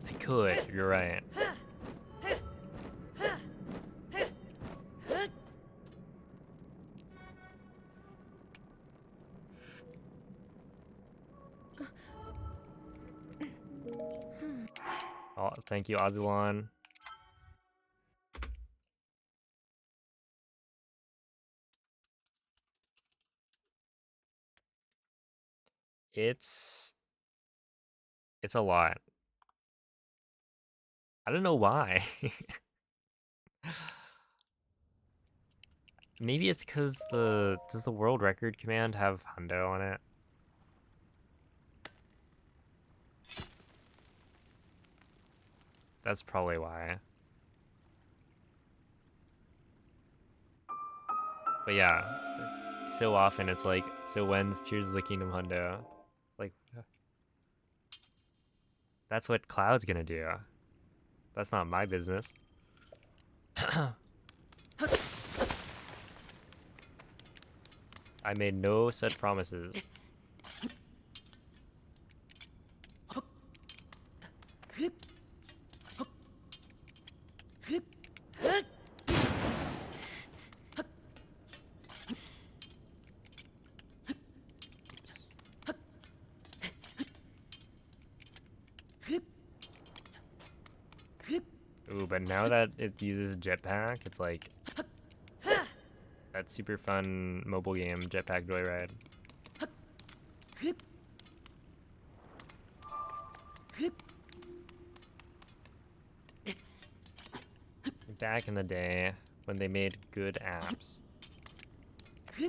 I could, you're right. Oh, thank you, Azulon. It's a lot. I don't know why. Maybe it's because does the world record command have hundo on it? That's probably why. But yeah, so often it's like, so when's Tears of the Kingdom hundo? It's like, that's what Cloud's gonna do. That's not my business. I made no such promises. Ooh, but now that it uses jetpack, it's like that super fun mobile game, Jetpack Joyride. Back in the day when they made good apps. Ow.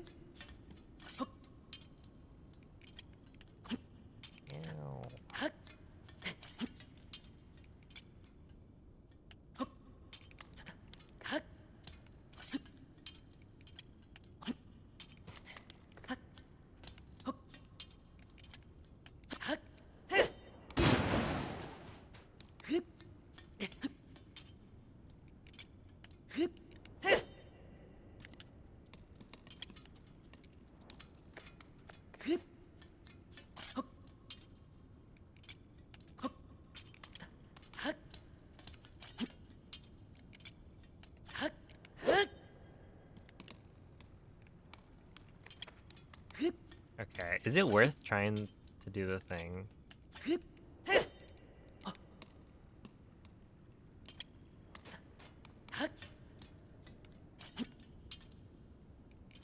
Okay, is it worth trying to do the thing?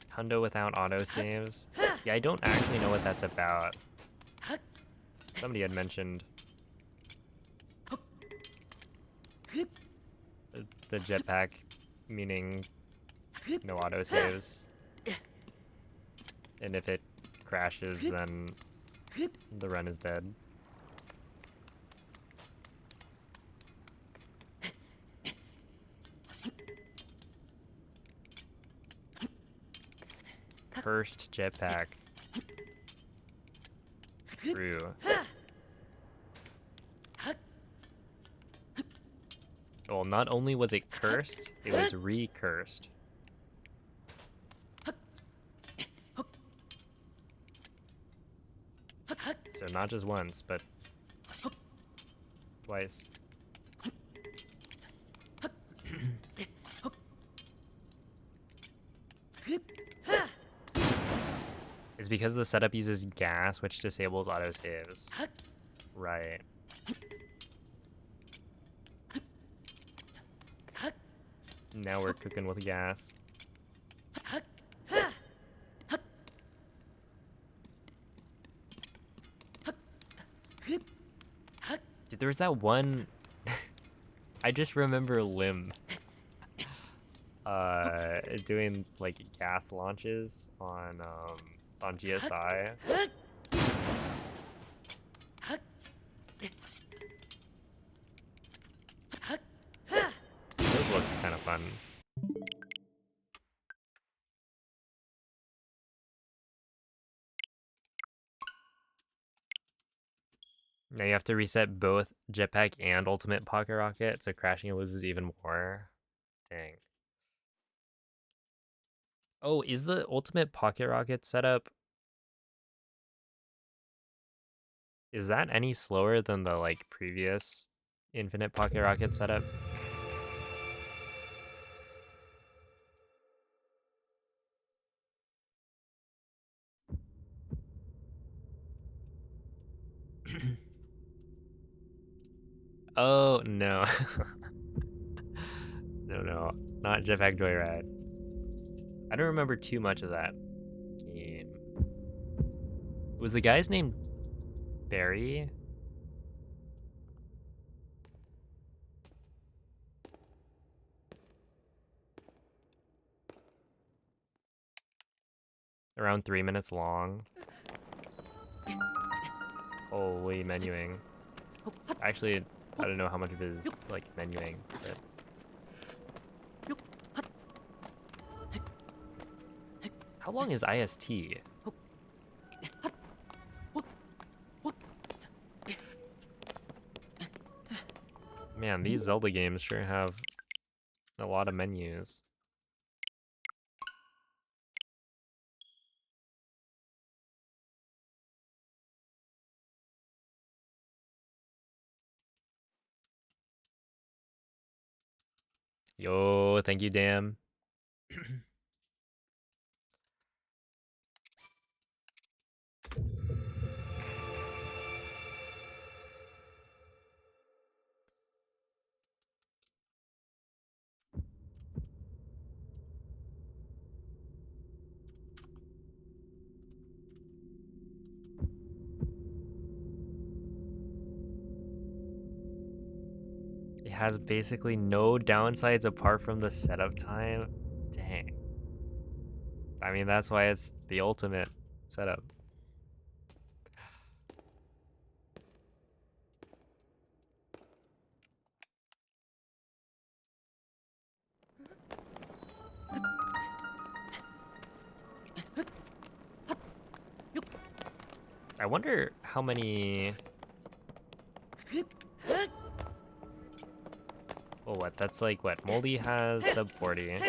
Hundo without autosaves? Yeah, I don't actually know what that's about. Somebody had mentioned the jetpack meaning no autosaves. And if it crashes, then the run is dead. Cursed jetpack. True. Well, not only was it cursed, it was recursed. So not just once, but twice. It's because the setup uses gas, which disables autosaves. Right. Now we're cooking with gas. Dude, there was that one... I just remember Lim doing like gas launches on GSI. Those look kind of fun. Now you have to reset both jetpack and ultimate pocket rocket, so crashing loses even more. Dang. Oh, is the ultimate pocket rocket setup... Is that any slower than the like previous infinite pocket rocket setup? Oh, no. No, not Jetpack Joyride. I don't remember too much of that game. Was the guy's name Barry? Around 3 minutes long. Holy menuing. Actually, I don't know how much of it is like menuing, but... How long is IST? Man, these Zelda games sure have a lot of menus. Yo, thank you, Dan. It has basically no downsides apart from the setup time. Dang. I mean, that's why it's the ultimate setup. I wonder how many... Oh, what? That's like, what? Moldy has sub 40.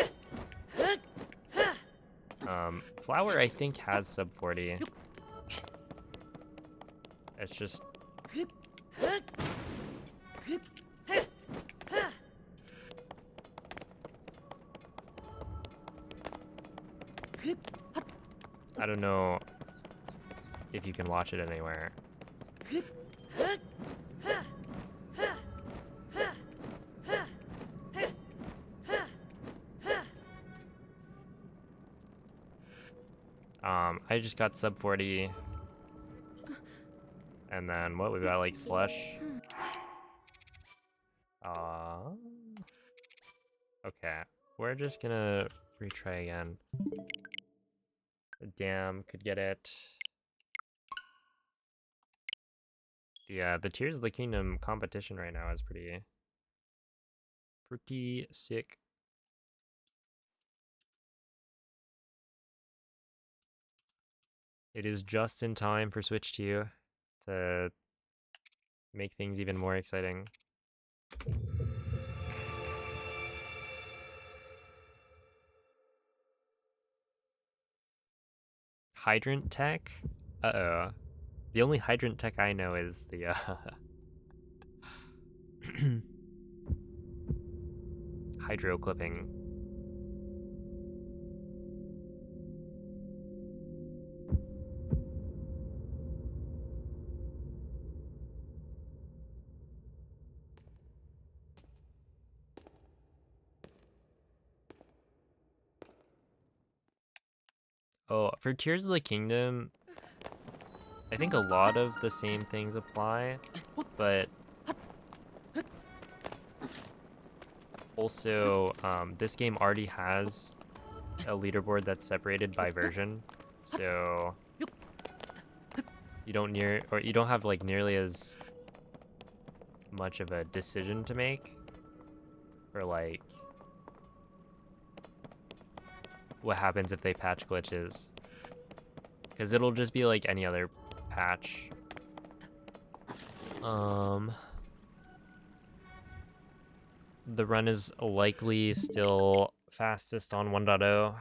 Flower, I think, has sub 40. It's just... I don't know if you can watch it anywhere. I just got sub 40. And then what, we got like slush. Okay, we're just gonna retry again. Damn, could get it. Yeah, the Tears of the Kingdom competition right now is pretty sick. It is just in time for Switch 2 to make things even more exciting. Hydrant tech? Uh-oh. The only hydrant tech I know is the hydro clipping. Oh, for Tears of the Kingdom, I think a lot of the same things apply, but also this game already has a leaderboard that's separated by version, so you don't have like nearly as much of a decision to make for like what happens if they patch glitches, because it'll just be like any other patch. The run is likely still fastest on 1.0,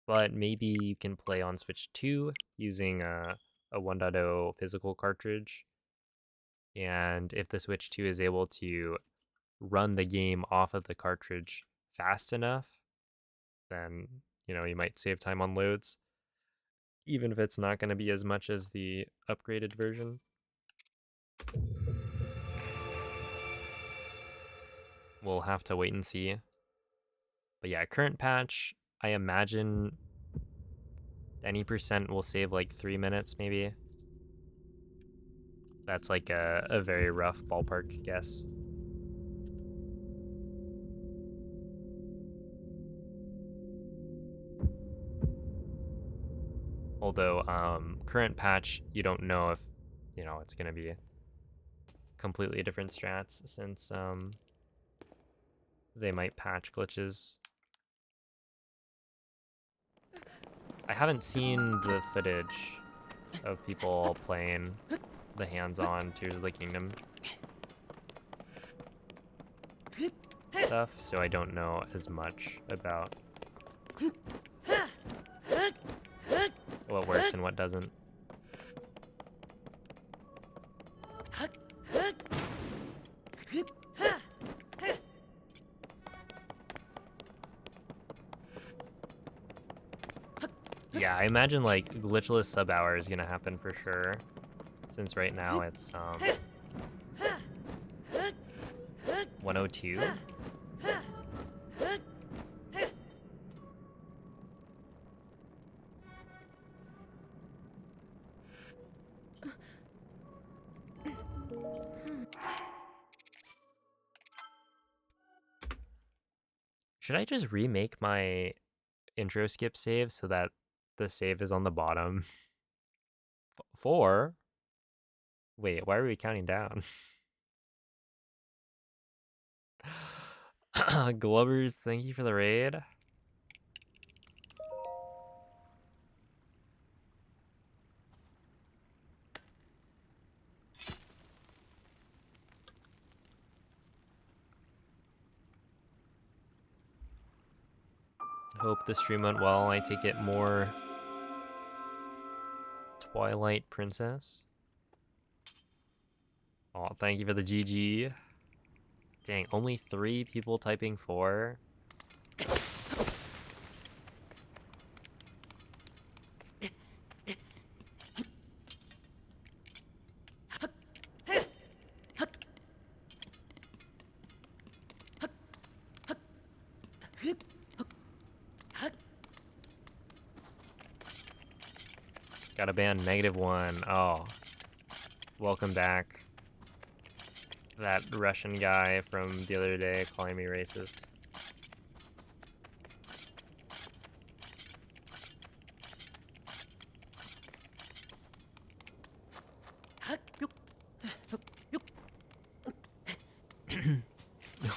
but maybe you can play on Switch 2 using a 1.0 physical cartridge. And if the Switch 2 is able to run the game off of the cartridge fast enough, then, you might save time on loads, even if it's not going to be as much as the upgraded version. We'll have to wait and see. But yeah, current patch, I imagine any percent will save like 3 minutes maybe. That's like a very rough ballpark guess. Although current patch, you don't know if it's gonna be completely different strats, since they might patch glitches. I haven't seen the footage of people playing the hands-on Tears of the Kingdom stuff, so I don't know as much about what works and what doesn't. Yeah, I imagine like glitchless sub hour is gonna happen for sure, since right now it's 102. Should I just remake my intro skip save so that the save is on the bottom? 4? Wait, why are we counting down? Glubbers, thank you for the raid. Hope the stream went well. I take it more Twilight Princess. Oh, thank you for the GG. Dang, only 3 people typing 4. Got a ban -1. Oh. Welcome back. That Russian guy from the other day calling me racist.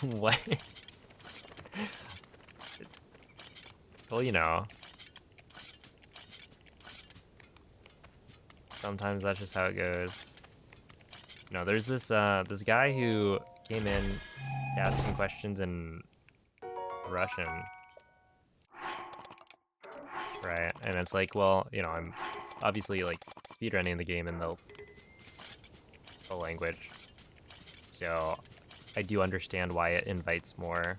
What? Well, you know. Sometimes that's just how it goes. No, there's this this guy who came in asking questions in Russian. Right, and it's like, well, you know, I'm obviously like speedrunning the game in the language. So I do understand why it invites more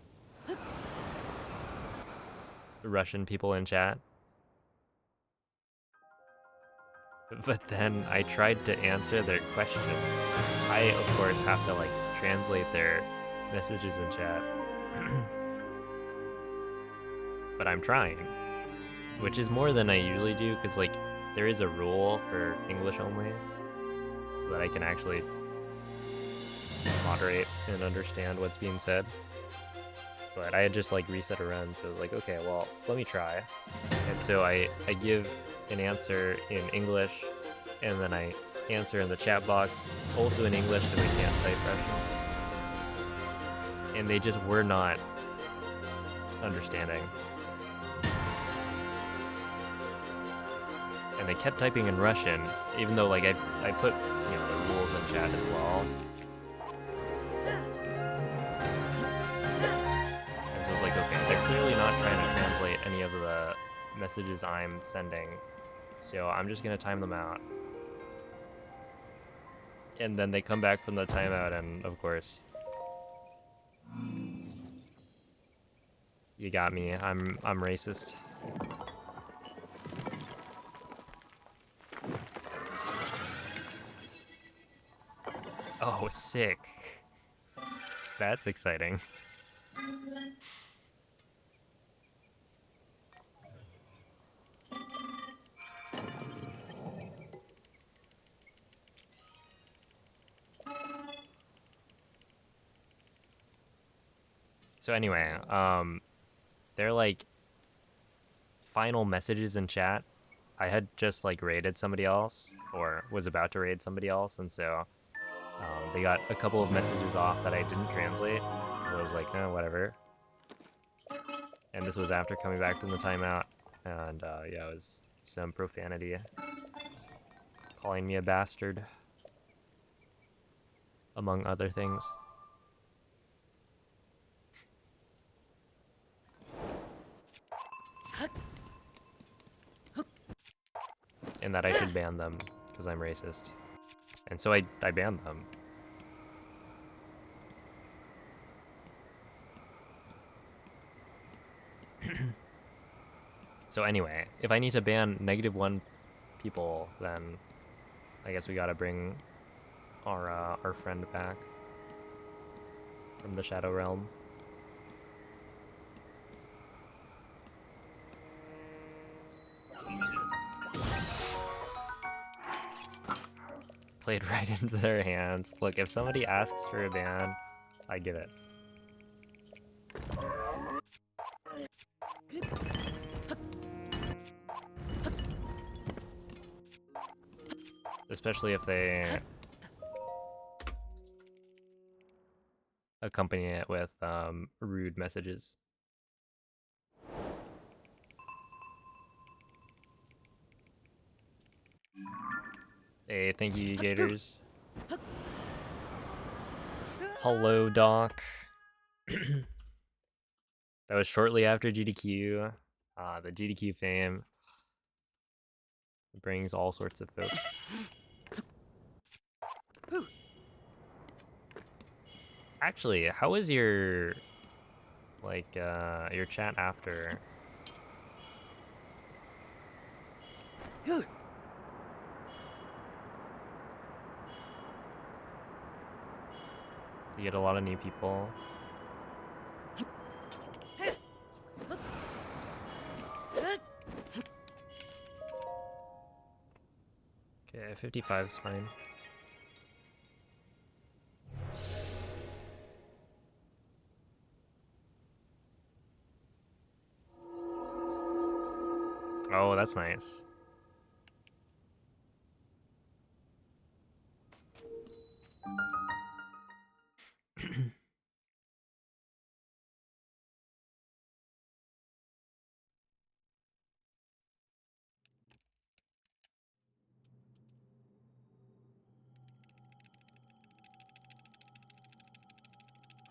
Russian people in chat. But then I tried to answer their question. I, of course, have to like translate their messages in chat. But I'm trying, which is more than I usually do, because like there is a rule for English only, so that I can actually moderate and understand what's being said. But I had just like reset a run, so I was like, okay, well, let me try. And so I give an answer in English, and then I answer in the chat box, also in English, because I can't type Russian. And they just were not understanding. And they kept typing in Russian, even though like I put, you know, the rules in chat as well. And so I was like, okay, they're clearly not trying to translate any of the messages I'm sending, so I'm just gonna time them out. And then they come back from the timeout, and of course, you got me. I'm racist. Oh, sick. That's exciting. So anyway, they're like final messages in chat. I had just like raided somebody else, or was about to raid somebody else, and so they got a couple of messages off that I didn't translate, because I was like, eh, whatever. And this was after coming back from the timeout, and yeah, it was some profanity. Calling me a bastard, among other things. And that I should ban them, because I'm racist. And so I banned them. So anyway, if I need to ban -1 people, then I guess we gotta bring our friend back from the Shadow Realm. Played right into their hands. Look, if somebody asks for a ban, I give it. Especially if they accompany it with rude messages. Hey, thank you, Gators. Hello, Doc. That was shortly after GDQ. The GDQ fame brings all sorts of folks. Actually, how was your like your chat after? You get a lot of new people. 55 is fine. Oh, that's nice.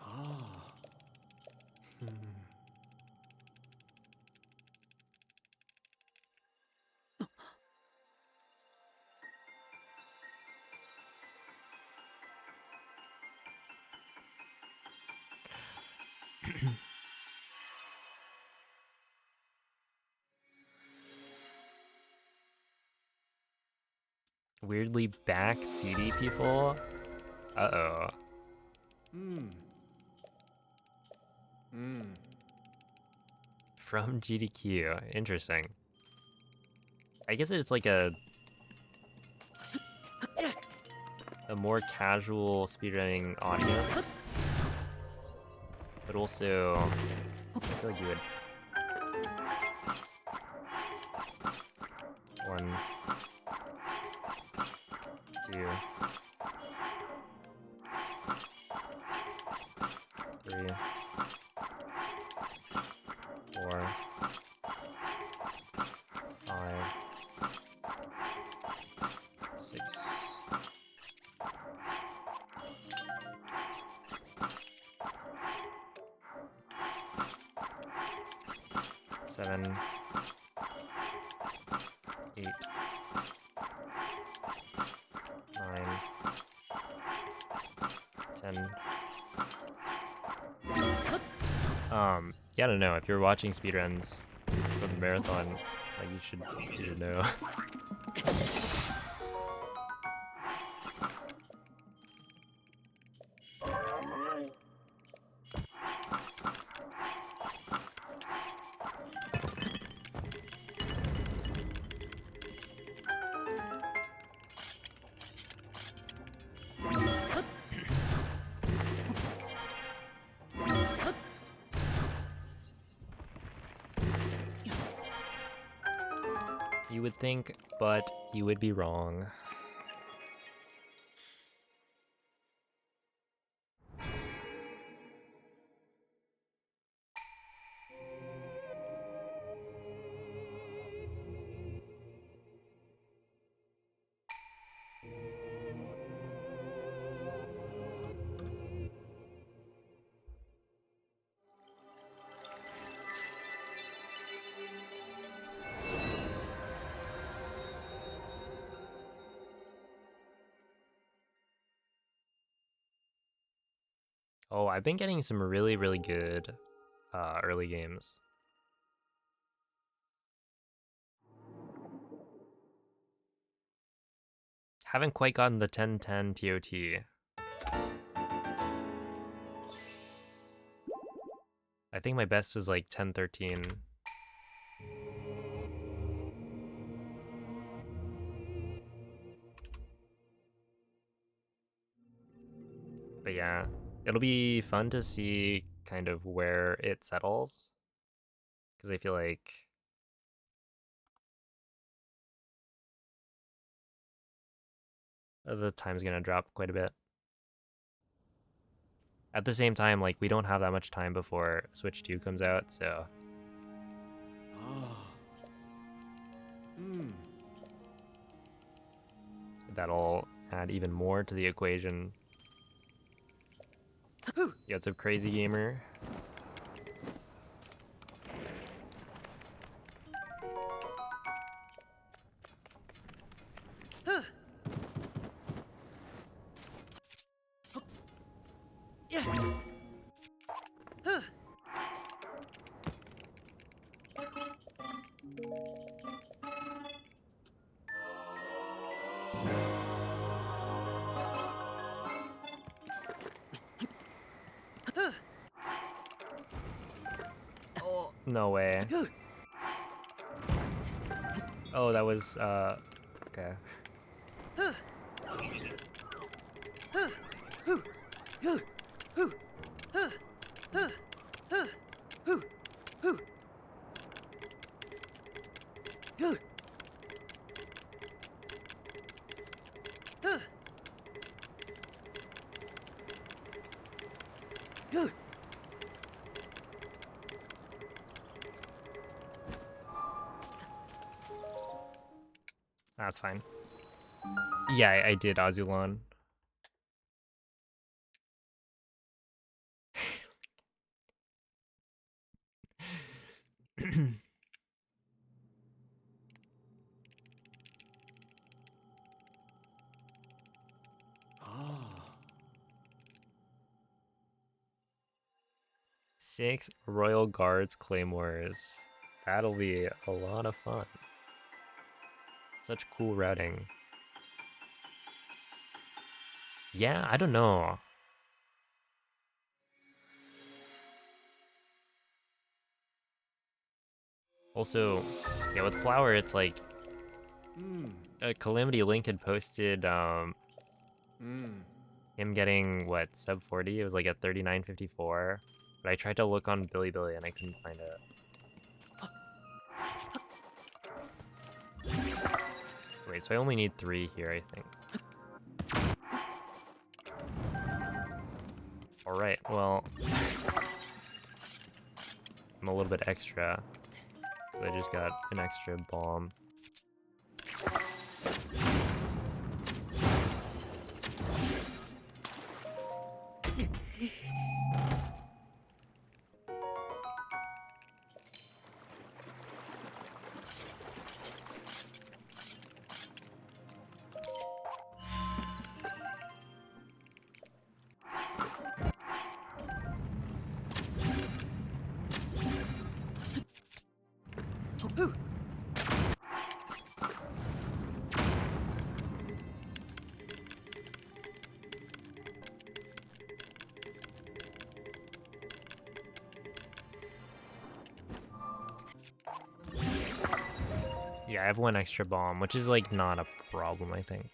Ah. Hmm. Weirdly back CD people? Uh-oh. Hmm. Hmm. From GDQ. Interesting. I guess it's like a more casual speedrunning audience. But also, I feel like you would... 1, 2, 3, 4, 5, 6. 7, 8, 9, 10. Yeah, I don't know. If you're watching speedruns for the marathon, like you should know. You would think, but you would be wrong. Oh, I've been getting some really, really good early games. Haven't quite gotten the 1010 TOT. I think my best was like 1013. But yeah, it'll be fun to see kind of where it settles. Because I feel like the time's gonna drop quite a bit. At the same time, like, we don't have that much time before Switch 2 comes out, so Ah. Hmm. that'll add even more to the equation. Yeah, it's a crazy gamer. No way. Oh, that was, okay. That's fine. Yeah, I did Azulon. Ah. 6 Royal Guards Claymores. That'll be a lot of fun. Such cool routing. Yeah, I don't know. Also, yeah, with Flower, it's like Hmm. Calamity Link had posted Hmm. him getting what, sub 40? It was like at 39.54. But I tried to look on Bilibili and I couldn't find it. Wait, so I only need 3 here, I think. Alright, well, I'm a little bit extra. So I just got an extra bomb. Yeah, I have 1 extra bomb, which is like not a problem, I think.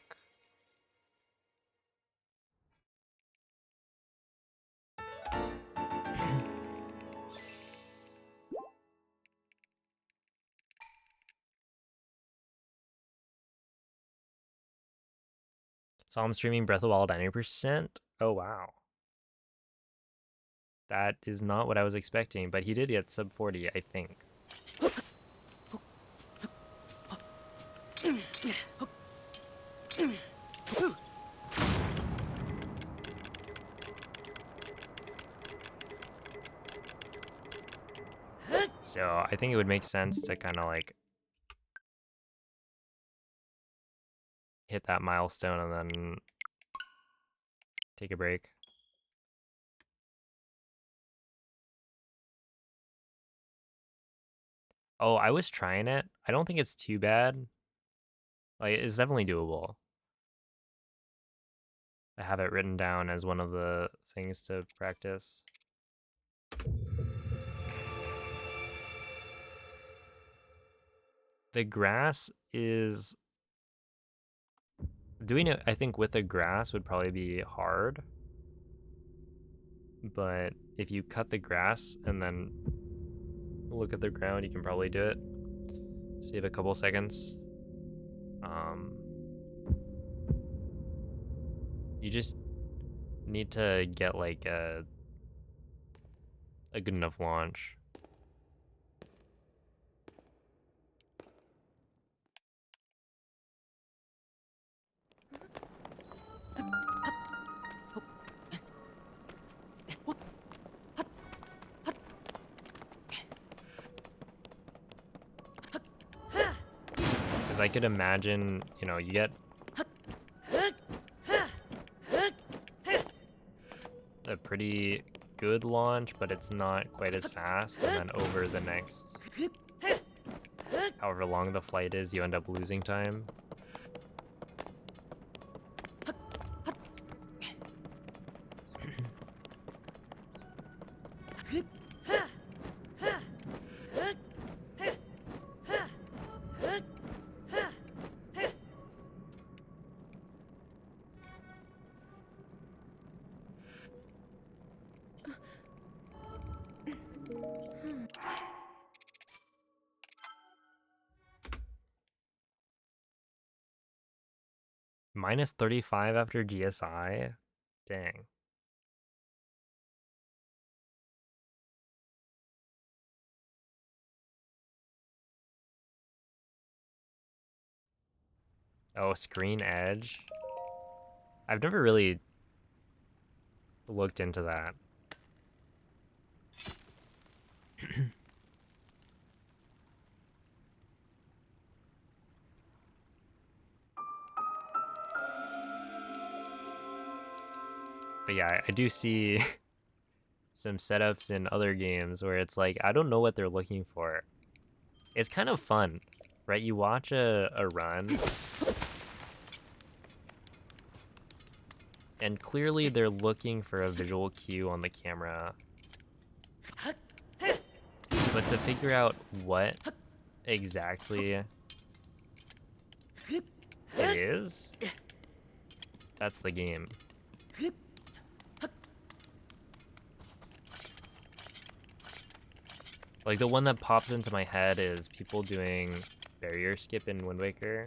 So I'm streaming Breath of the Wild 90%. Oh wow. That is not what I was expecting, but he did get sub 40, I think. So I think it would make sense to kind of like hit that milestone and then take a break. Oh, I was trying it. I don't think it's too bad. Like, it's definitely doable. I have it written down as one of the things to practice. The grass is... Doing it, I think, with the grass would probably be hard. But if you cut the grass and then look at the ground, you can probably do it. Save a couple seconds. You just need to get like a good enough launch. Because I could imagine, you know, you get a pretty good launch, but it's not quite as fast, and then over the next however long the flight is, you end up losing time. minus 35 after GSI? Dang. Oh, Screen Edge? I've never really looked into that. But yeah, I do see some setups in other games where it's like, I don't know what they're looking for. It's kind of fun, right? You watch a run, and clearly they're looking for a visual cue on the camera. But to figure out what exactly it is, that's the game. Like, the one that pops into my head is people doing barrier skip in Wind Waker.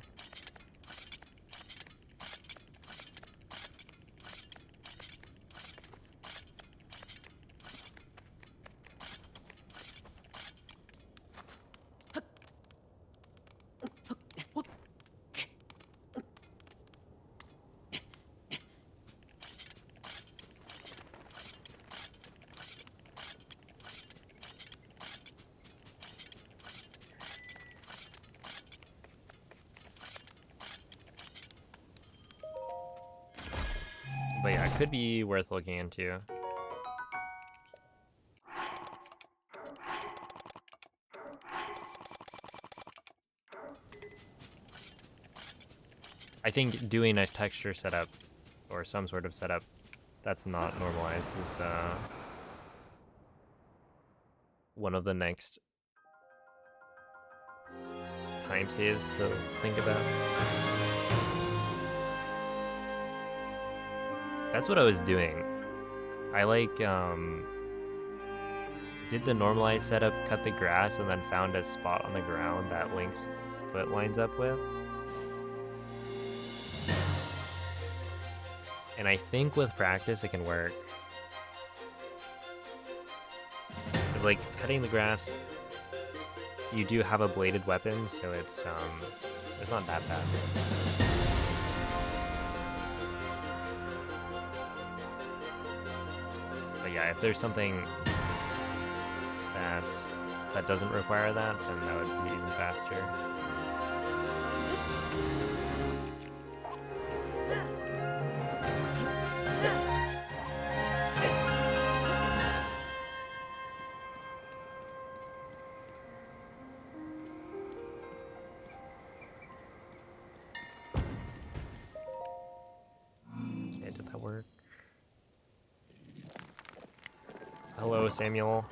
But yeah, it could be worth looking into. I think doing a texture setup or some sort of setup that's not normalized is one of the next time saves to think about. That's what I was doing. I did the normalized setup, cut the grass, and then found a spot on the ground that Link's foot lines up with. And I think with practice it can work. Because like cutting the grass, you do have a bladed weapon, so it's not that bad. But yeah, if there's something that doesn't require that, then that would be even faster. Okay, did that work? Hello, Samuel.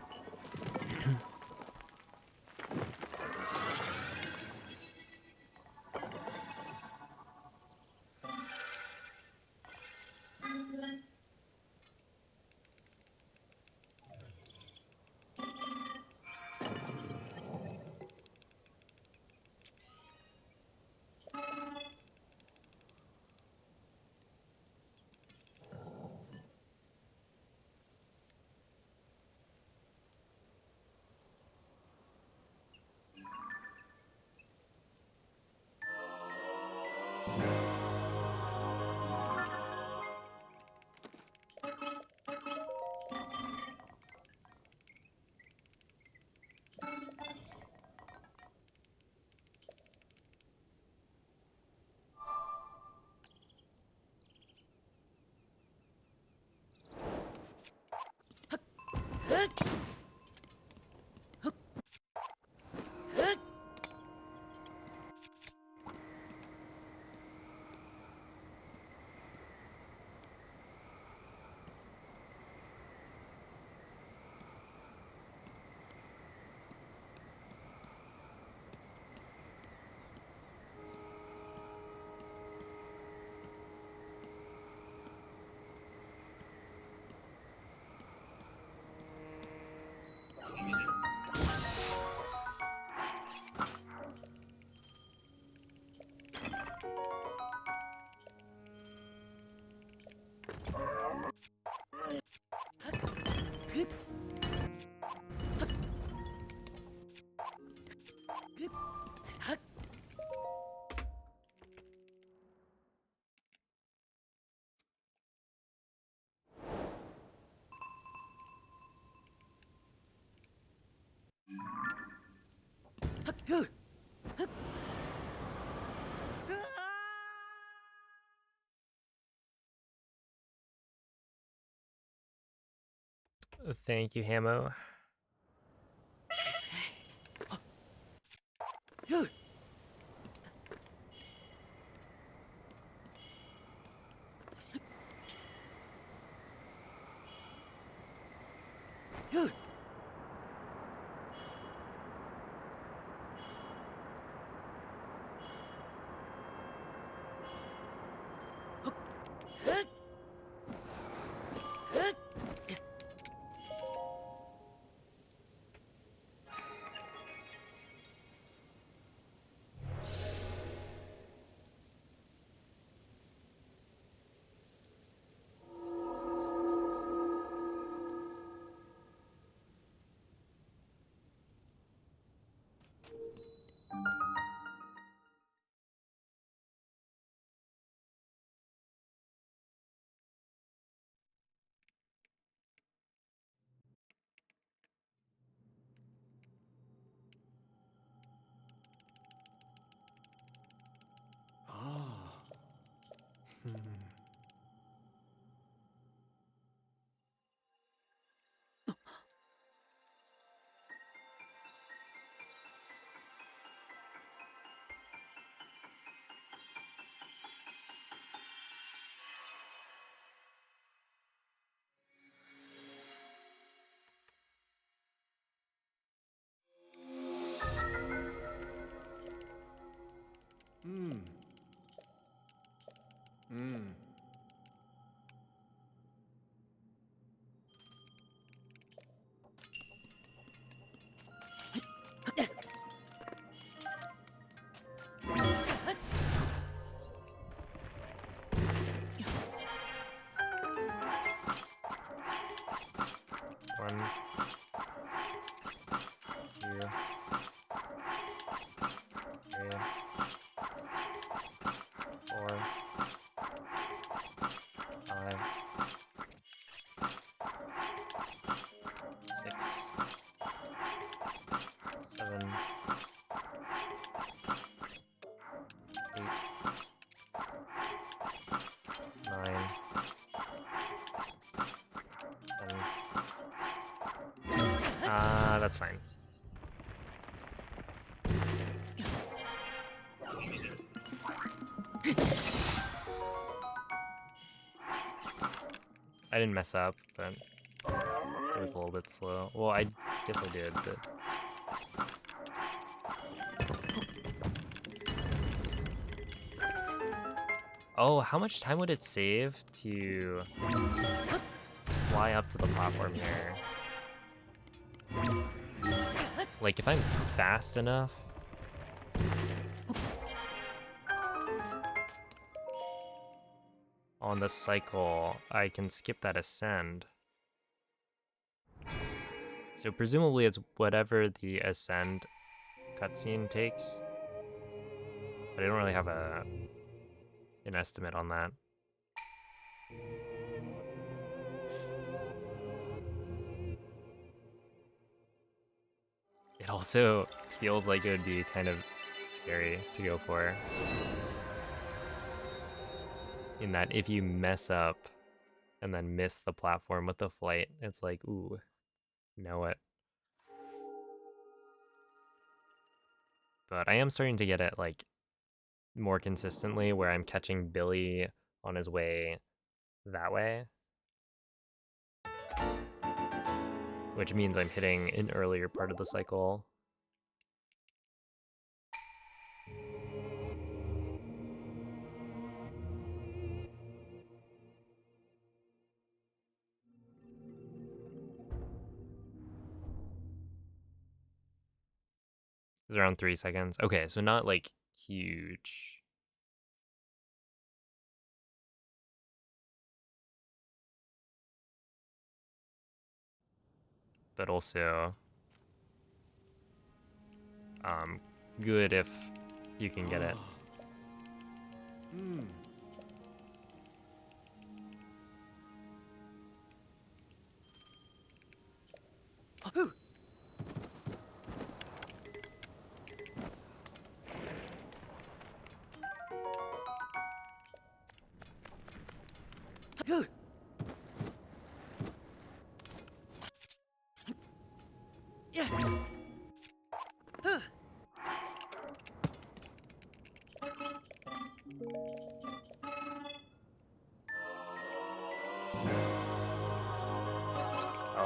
Thank you, Hamo. Ah. Hmm. Hmm. Hmm. One, two, three, four, five, six, seven, eight, nine, 10. That's fine. I didn't mess up, but it was a little bit slow. Well, I guess I did, but... Oh, how much time would it save to fly up to the platform here? Like, if I'm fast enough... on the cycle, I can skip that ascend. So presumably it's whatever the ascend cutscene takes. But I don't really have an estimate on that. It also feels like it would be kind of scary to go for. In that if you mess up and then miss the platform with the flight, it's like, ooh, know it. But I am starting to get it like more consistently where I'm catching Billy on his way that way. Which means I'm hitting an earlier part of the cycle. It's around 3 seconds. Okay, so not like huge. But also good if you can get it. Hmm. Oh,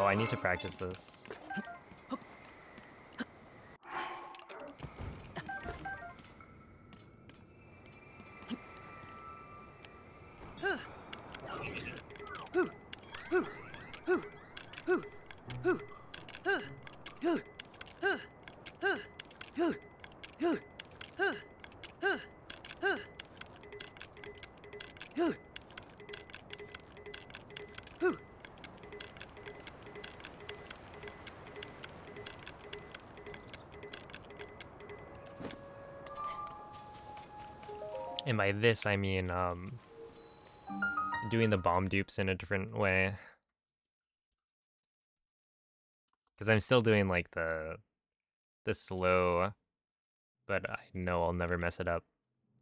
I need to practice this. And by this, I mean, doing the bomb dupes in a different way. Because I'm still doing, like, the slow, but I know I'll never mess it up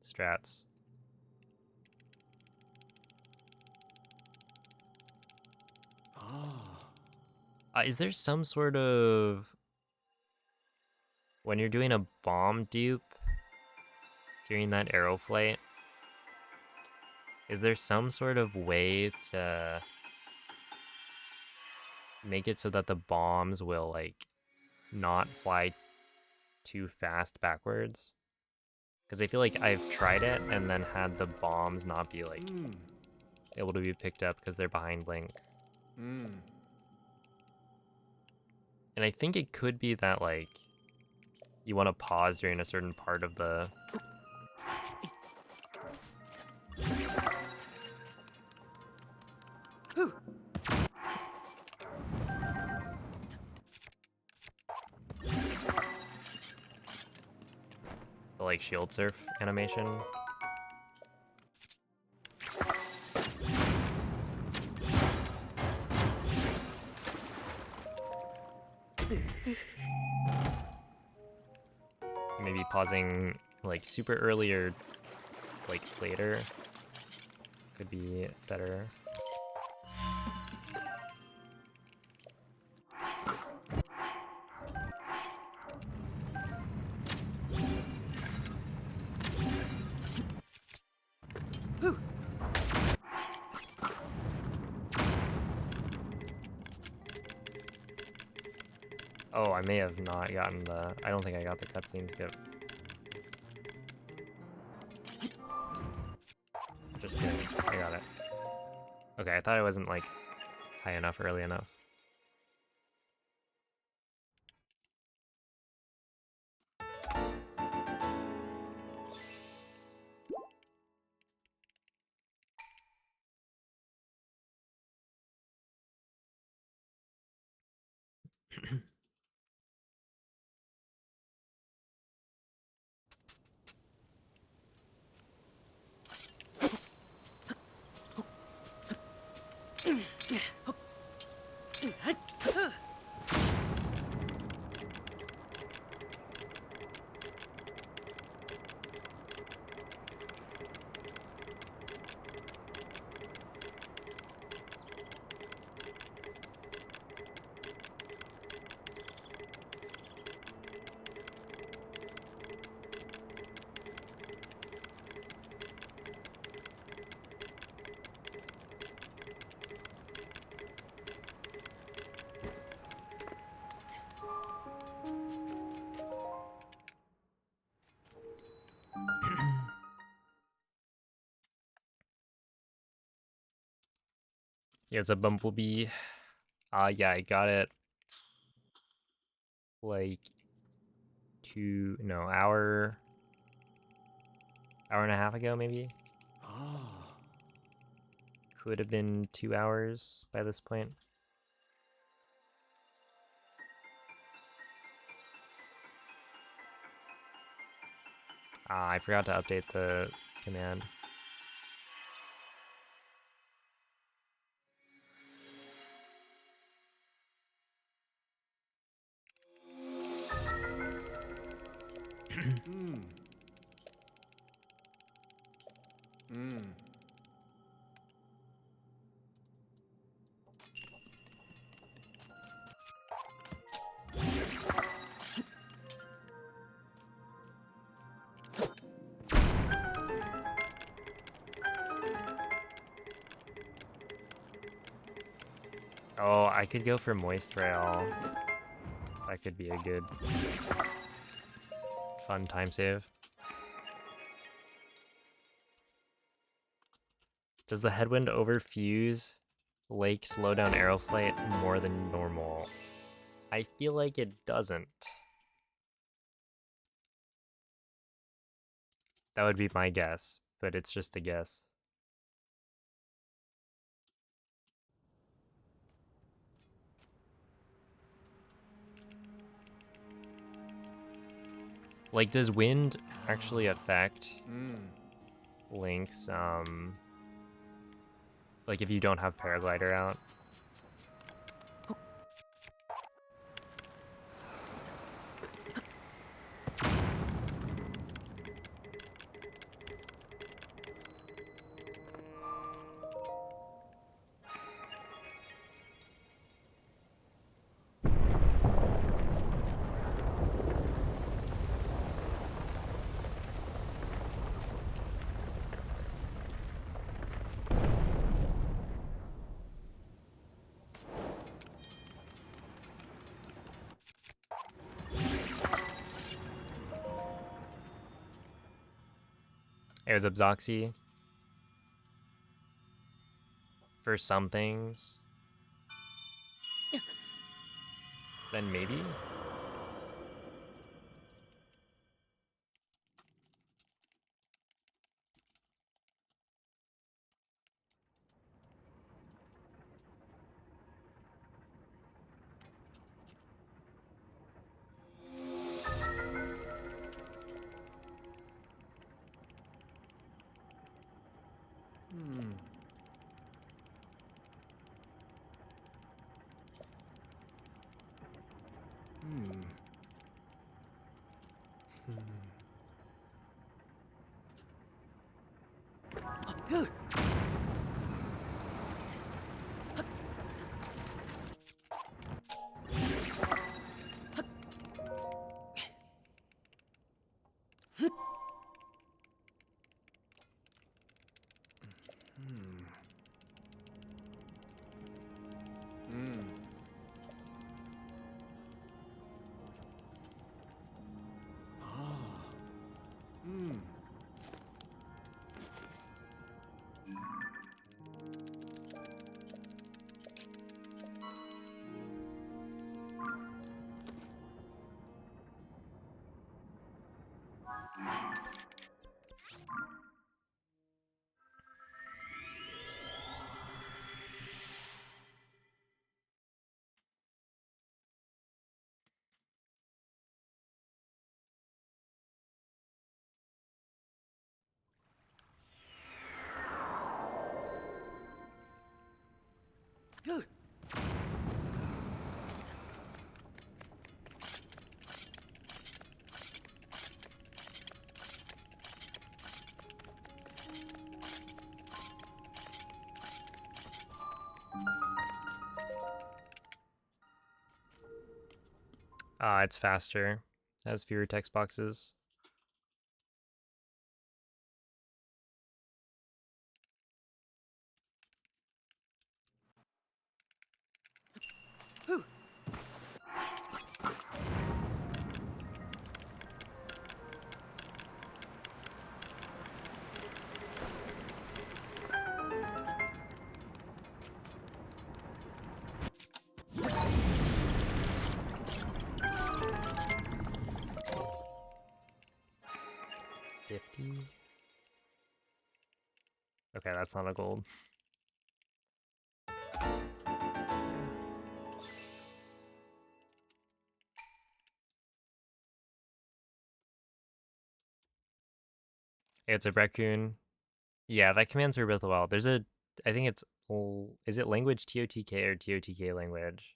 strats. Is there some sort of... When you're doing a bomb dupe during that arrow flight, is there some sort of way to make it so that the bombs will, like, not fly too fast backwards? Because I feel like I've tried it and then had the bombs not be, like, able to be picked up because they're behind Link. And I think it could be that, like, you want to pause during a certain part of the... the, like, shield surf animation. Maybe pausing, like, super early or, like, later could be better. Oh, I may have not gotten the... I don't think I got the cutscene skip. Just kidding. I got it. Okay, I thought I wasn't, like, high enough early enough. Yeah, it's a bumblebee. Yeah, I got it like hour and a half ago, maybe. Could have been 2 hours by this point. I forgot to update the command. Oh, I could go for Moist Rail. That could be a good, fun time save. Does the Headwind overfuse Lake slow down arrow flight more than normal? I feel like it doesn't. That would be my guess, but it's just a guess. Like, does wind actually affect Link's, like if you don't have Paraglider out? It was Obzoxy. For some things. Then maybe? It's faster. Has fewer text boxes. Okay, that's not a gold. It's a raccoon. Yeah, that commands her both well. There's a, I think it's, is it language TOTK or TOTK language?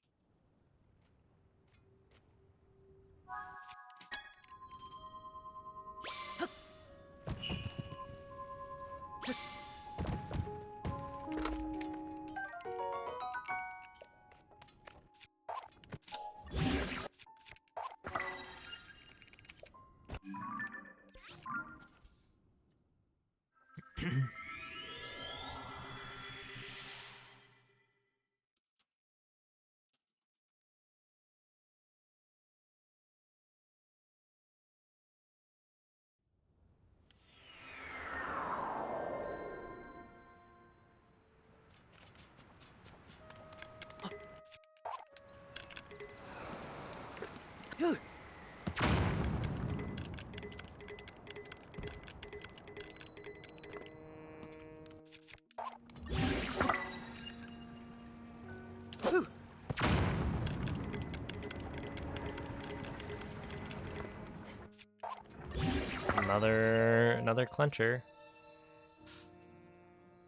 Another clencher.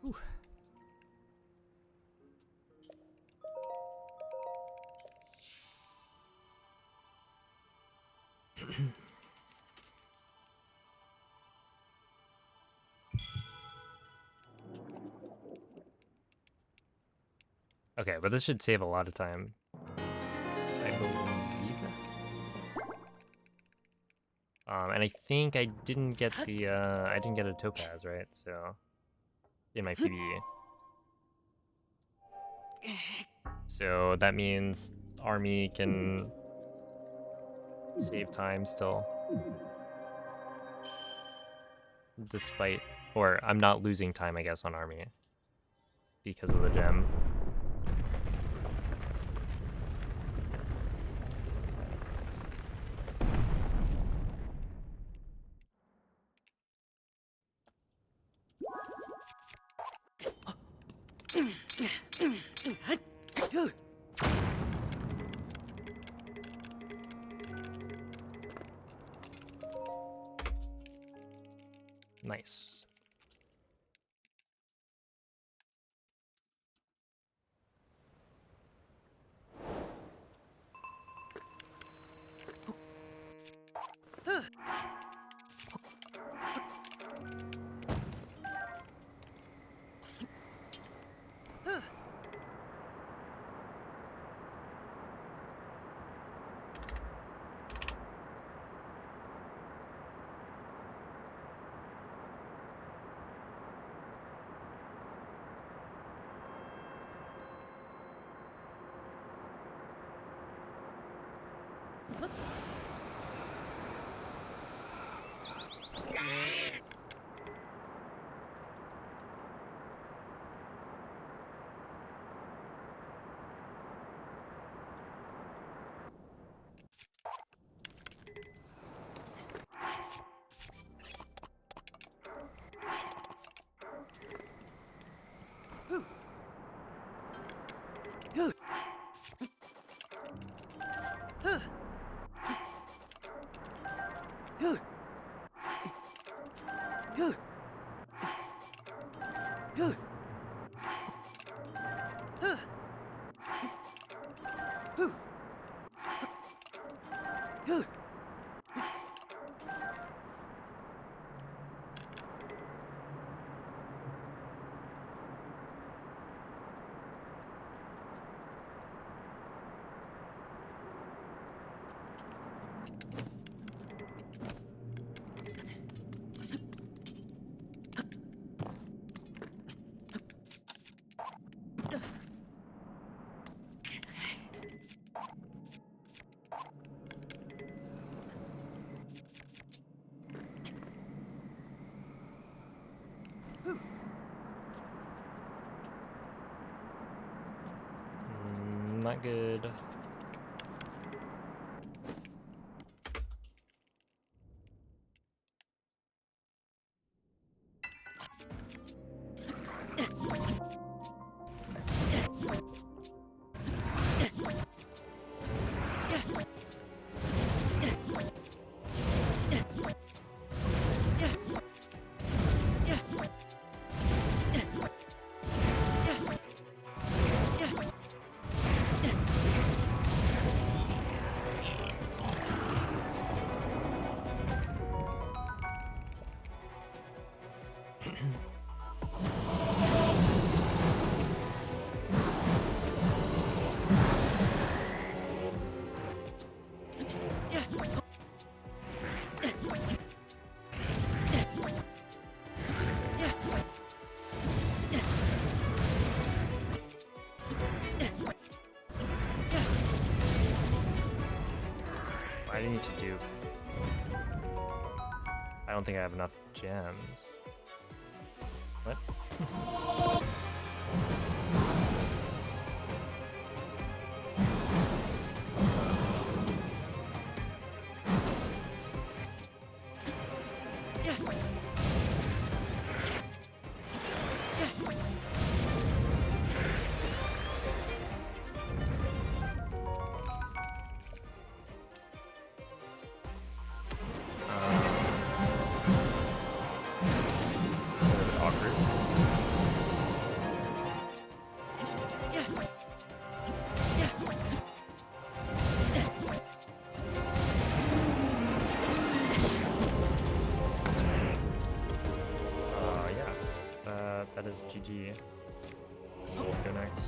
Whew. Okay, but this should save a lot of time, I believe. And I think I didn't get the I didn't get a topaz, right? So in my PB. So that means Army can save time still. Despite, or I'm not losing time, I guess, on Army because of the gem. Nice. Not good. I need to do. I don't think I have enough gems. What? Yeah. That is GG. We'll go next.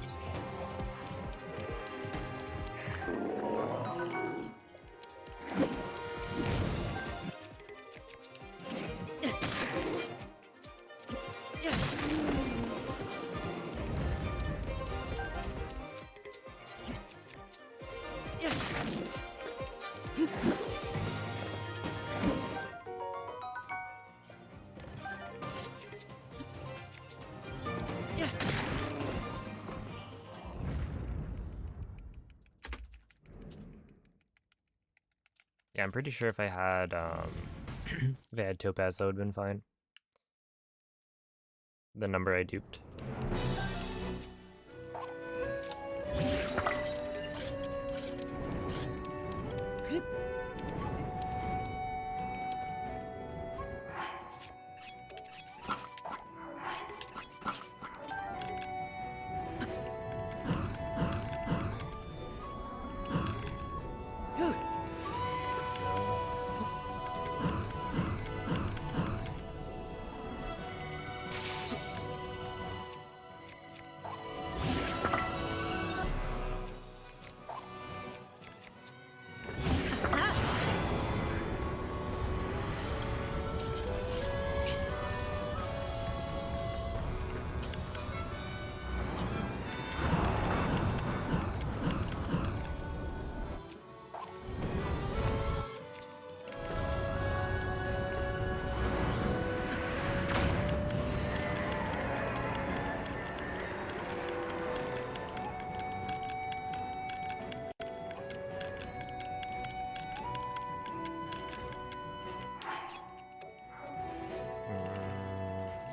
Yeah, I'm pretty sure if I had if I had Topaz, that would have been fine. The number I duped.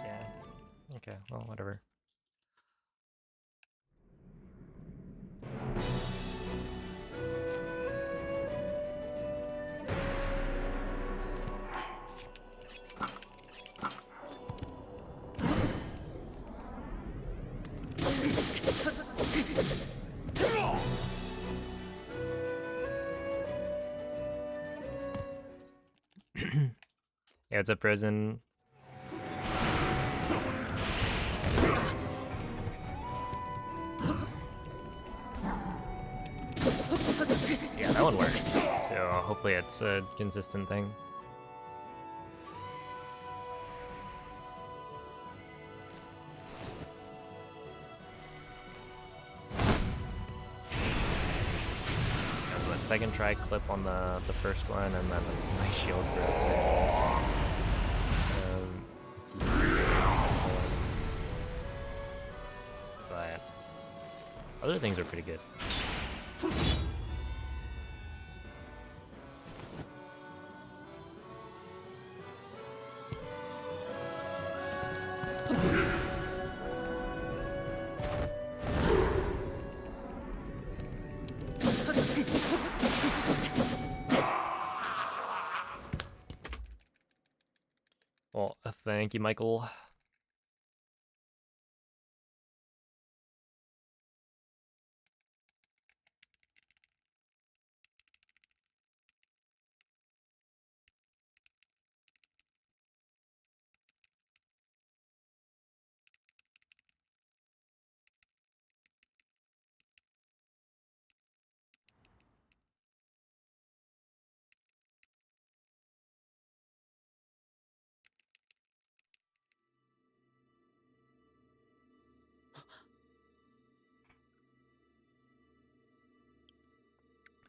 Yeah. Okay, well, whatever. Yeah, it's a prison. Yeah, that one worked. So hopefully it's a consistent thing. Second try clip on the first one, and then my shield breaks it. But other things are pretty good. Well, thank you, Michael.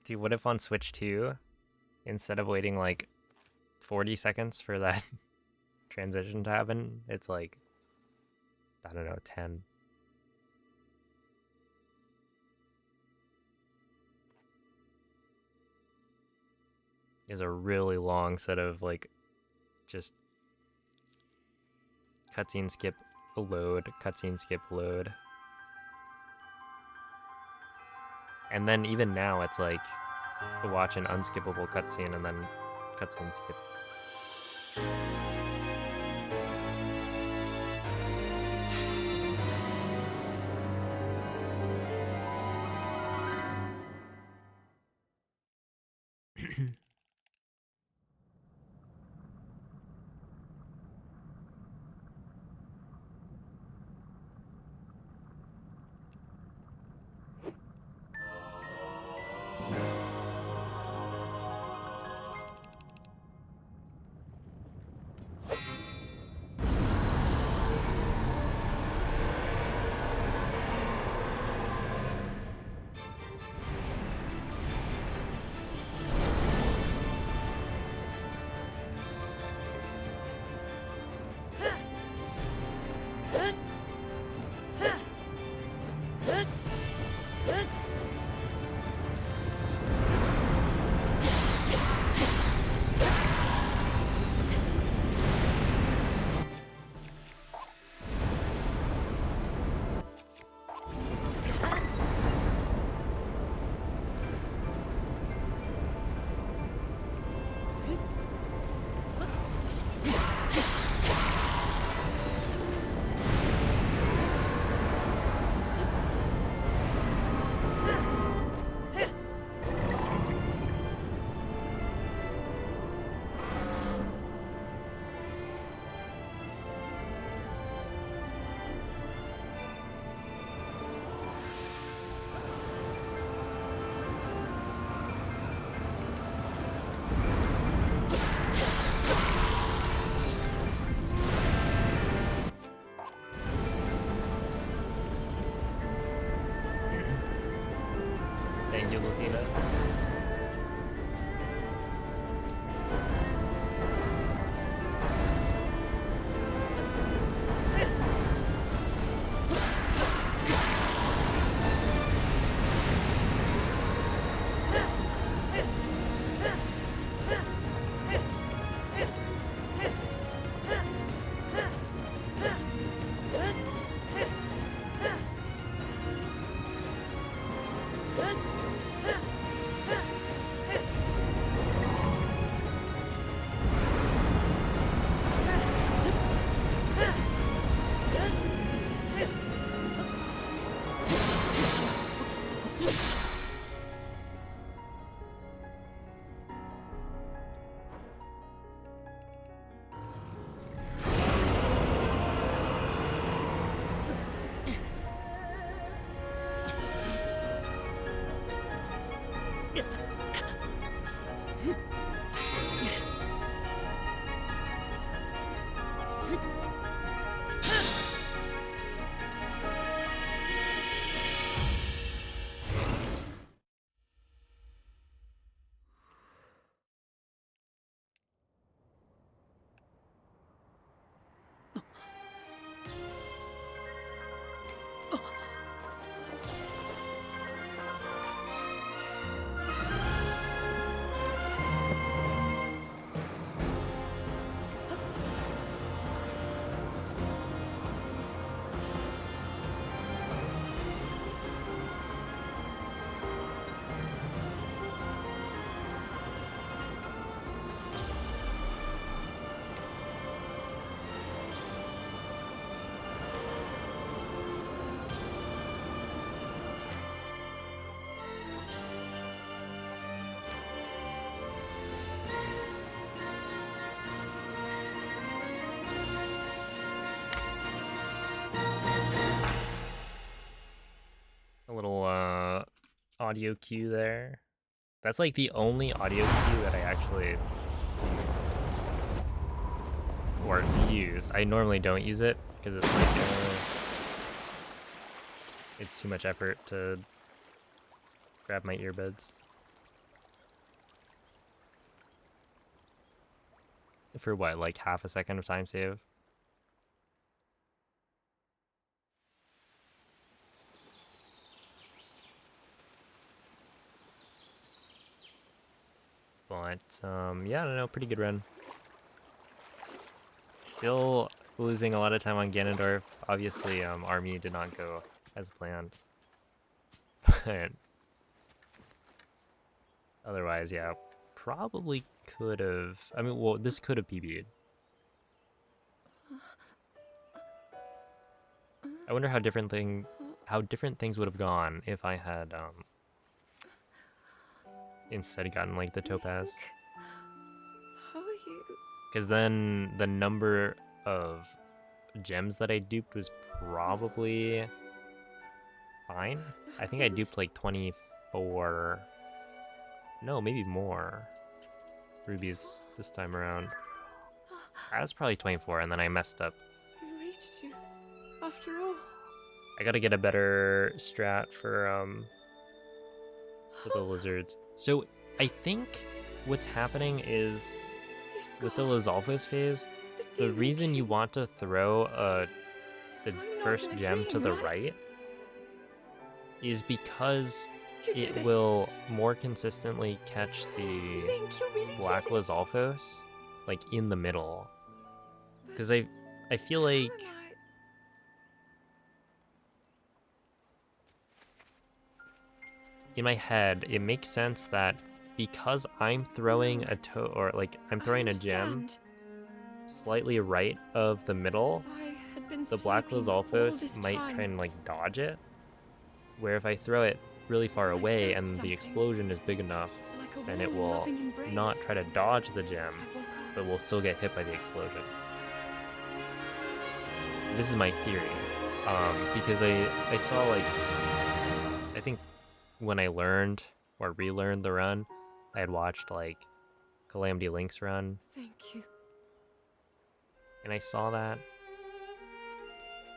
Dude, what if on Switch 2, instead of waiting like 40 seconds for that transition to happen, it's like, I don't know, 10. Is a really long set of like just cutscene skip load, cutscene skip load. And then even now it's like to watch an unskippable cutscene and then cutscene skip. you looking at? A little audio cue there. That's like the only audio cue that I actually use. Or use. I normally don't use it because it's like it's too much effort to grab my earbuds. For what, like half a second of time save? But yeah, I don't know, pretty good run. Still losing a lot of time on Ganondorf. Obviously, Army did not go as planned. But otherwise, yeah, probably could have. I mean, well, this could have PB'd. I wonder how different things would have gone if I had instead gotten like the topaz. Link, how are you? Because then the number of gems that I duped was probably fine. I think I duped like 24. No, maybe more rubies this time around. I was probably 24, and then I messed up. We reached you. After all. I gotta get a better strat for the lizards. So I think what's happening is He's with the gone. Lizalfos phase, the Demon reason you King. want to throw the I'm not first in a gem to dream, the right? right is because You did it it. will more consistently catch the Link, you really Black did it. Lizalfos like in the middle. But Because I feel how like am I? in my head it makes sense that because I'm throwing I'm throwing a gem understand. slightly right of the middle, I had been the Black sleeping all Lizalfos this might time. try and like dodge it. Where if I throw it really far I away felt and the something, explosion is big enough, like a then it warm, will loving embrace. not try to dodge the gem, I woke up. but will still get hit by the explosion. This is my theory. Because I saw like, I think when I learned or relearned the run, I had watched like Calamity Link's run, Thank you. and I saw that.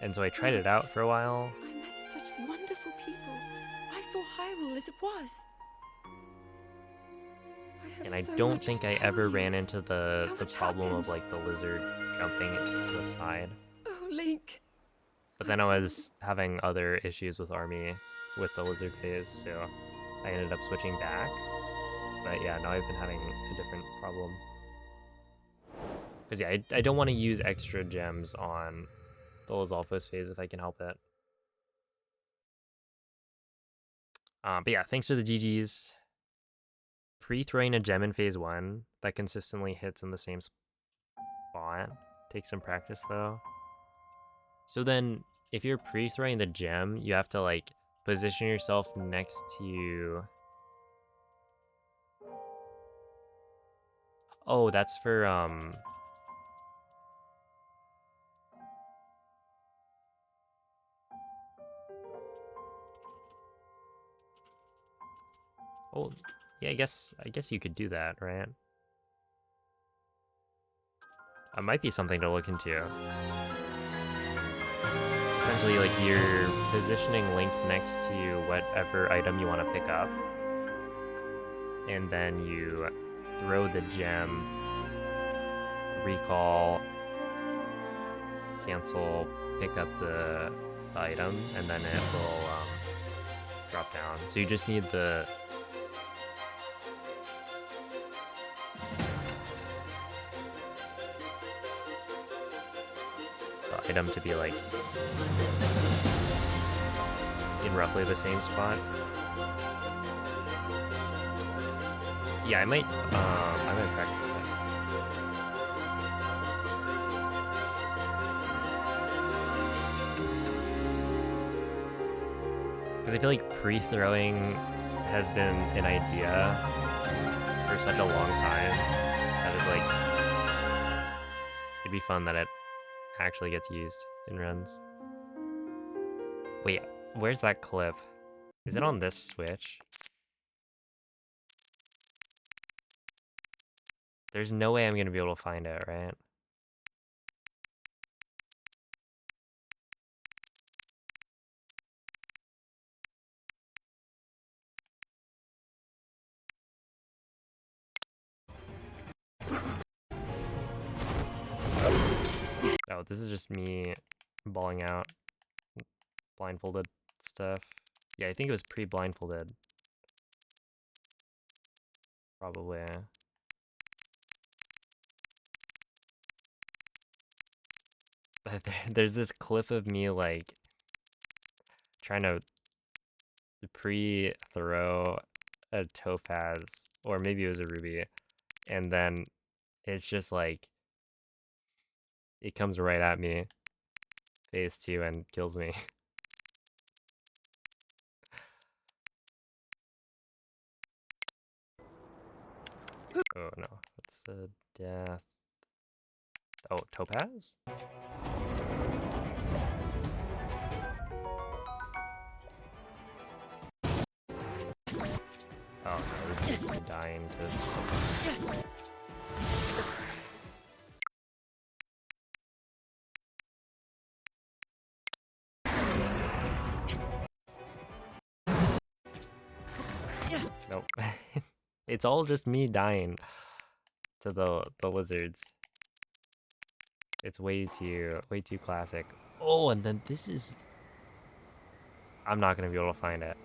And so I tried it out for a while. I met such wonderful people. I saw Hyrule as it was. have And I so don't much think to I tell ever you. ran into the So much problem of happened. like the lizard jumping to the side. Oh, Link. But then I was having other issues with Army with the lizard phase, so I ended up switching back. But yeah, now I've been having a different problem. Because yeah, I don't want to use extra gems on the Lizalfos phase if I can help it. But yeah, thanks for the GGs. Pre-throwing a gem in phase 1 that consistently hits in the same spot. Takes some practice though. So then, if you're pre-throwing the gem, you have to like position yourself next to... Oh, that's for Oh, yeah, I guess you could do that, right? That might be something to look into. Essentially, like, you're positioning Link next to whatever item you want to pick up, and then you throw the gem, recall, cancel, pick up the item, and then it will drop down. So you just need the item to be like in roughly the same spot. Yeah, I might practice that. Because I feel like pre-throwing has been an idea for such a long time that is like, it'd be fun that it actually gets used in runs. Wait, where's that clip? Is it on this switch? There's no way I'm gonna be able to find it, right? Oh, this is just me balling out blindfolded stuff. Yeah, I think it was pre-blindfolded. Probably. But there's this clip of me like trying to pre-throw a topaz, or maybe it was a ruby, and then it's just like it comes right at me, phase 2, and kills me. Oh no, that's a death. Oh, topaz? Oh no, this is just me dying to... Nope. It's all just me dying to the lizards. It's way too classic. Oh, and then this is... I'm not gonna be able to find it.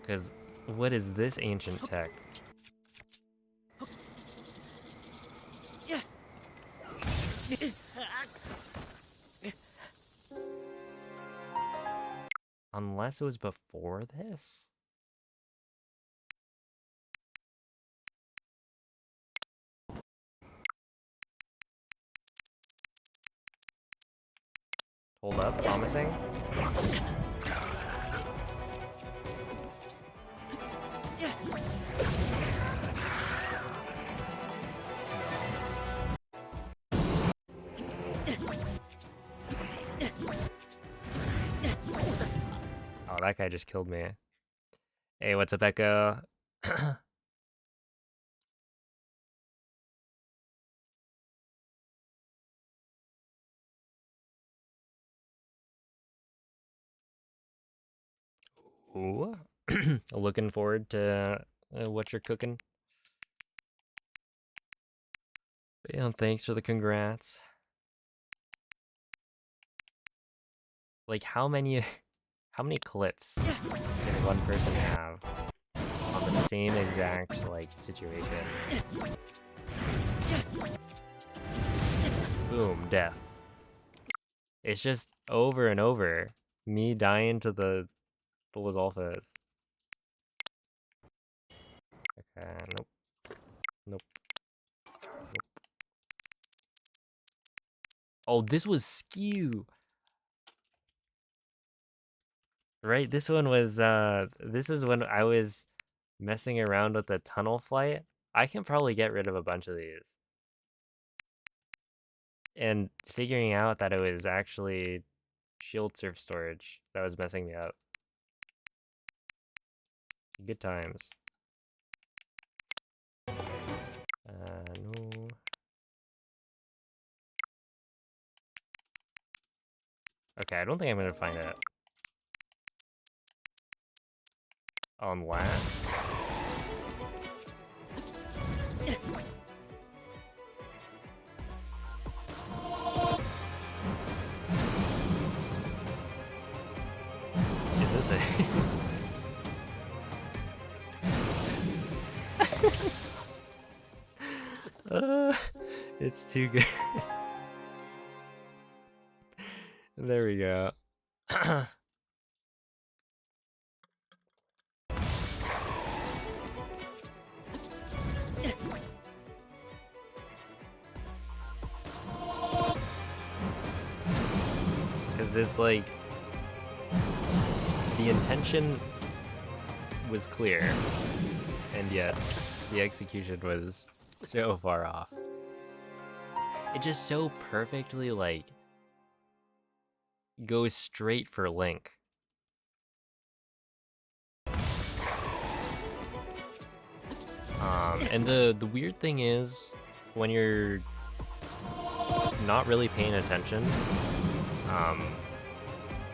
Because what is this ancient tech? Unless it was before this? Hold up, promising? Oh, that guy just killed me. Hey, what's up, Echo? Ooh. Looking forward to what you're cooking. Yeah, thanks for the congrats. Like, how many clips can one person have on the same exact, like, situation? Boom, death. It's just over and over. Me dying to the Lizalfos. Okay, nope. Nope. Nope. Oh, this was skew. Right, this one was, this is when I was messing around with the tunnel flight. I can probably get rid of a bunch of these. And figuring out that it was actually shield surf storage that was messing me up. Good times. No. Okay, I don't think I'm gonna find it. On last? Is this it? It's too good. There we go. Because it's like, the intention was clear, and yet the execution was so far off. It just so perfectly, like, goes straight for Link. And the weird thing is, when you're not really paying attention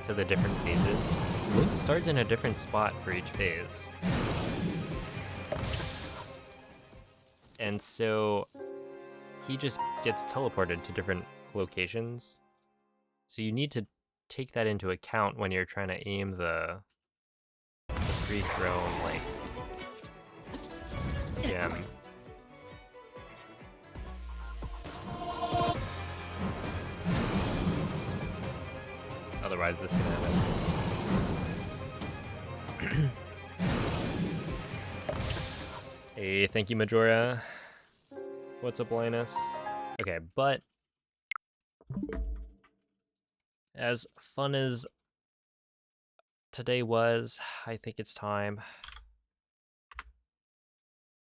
to the different phases, Link starts in a different spot for each phase. And so he just gets teleported to different locations. So you need to take that into account when you're trying to aim the free-thrown, like, gem. Otherwise, this can happen. Hey, thank you, Majora. What's up, Linus? Okay, but as fun as today was, I think it's time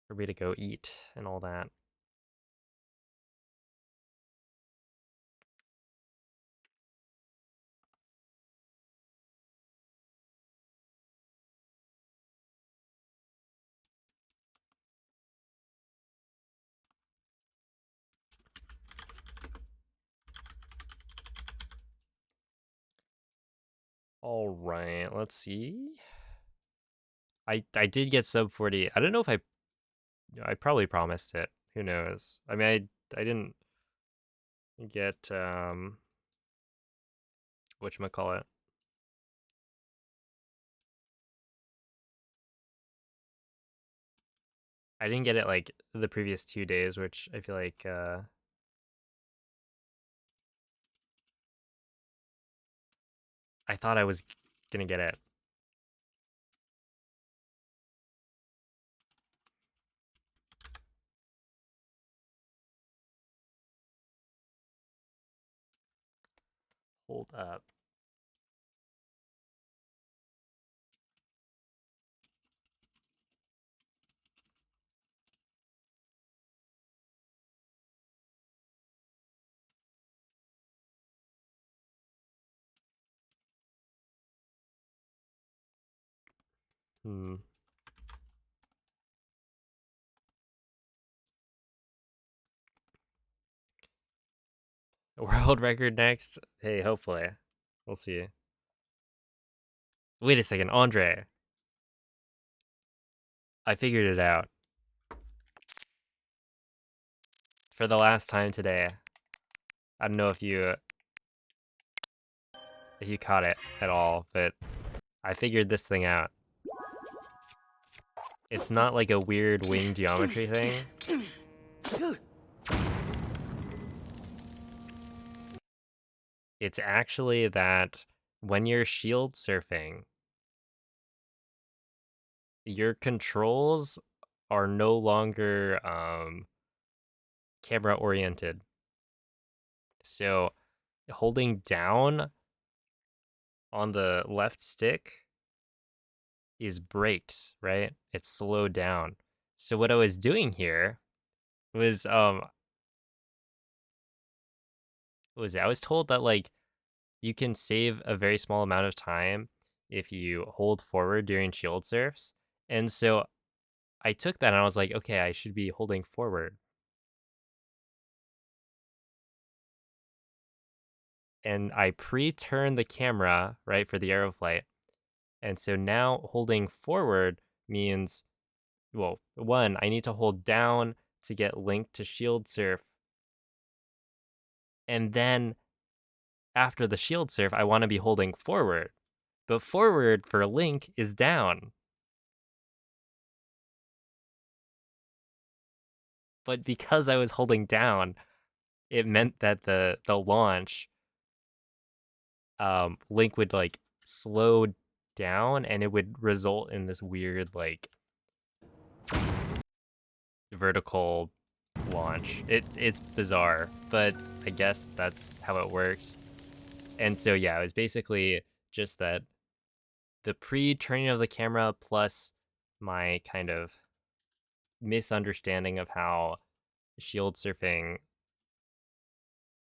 for me to go eat and all that. All right, let's see. I did get sub 40. I don't know if I probably promised it. Who knows? I mean, I didn't get whatchamacallit. I didn't get it like the previous 2 days, which I feel like I thought I was gonna get it. Hold up. Hmm. World record next? Hey, hopefully. We'll see. Wait a second, Andre. I figured it out. for the last time today. I don't know if you caught it at all, but I figured this thing out. It's not like a weird wing geometry thing. It's actually that when you're shield surfing, your controls are no longer camera oriented. So holding down on the left stick is brakes, right? It's slowed down. So what I was doing here was I was told that like you can save a very small amount of time if you hold forward during shield surfs. And so I took that and I was like, okay, I should be holding forward. And I pre-turned the camera, right, for the aeroflight. And so now holding forward means, well, one, I need to hold down to get linked to shield surf. And then after the shield surf, I want to be holding forward. But forward for link is down. But because I was holding down, it meant that the launch link would like slow down and it would result in this weird like vertical launch. It's bizarre, but I guess that's how it works. And so yeah, it was basically just that the pre-turning of the camera plus my kind of misunderstanding of how shield surfing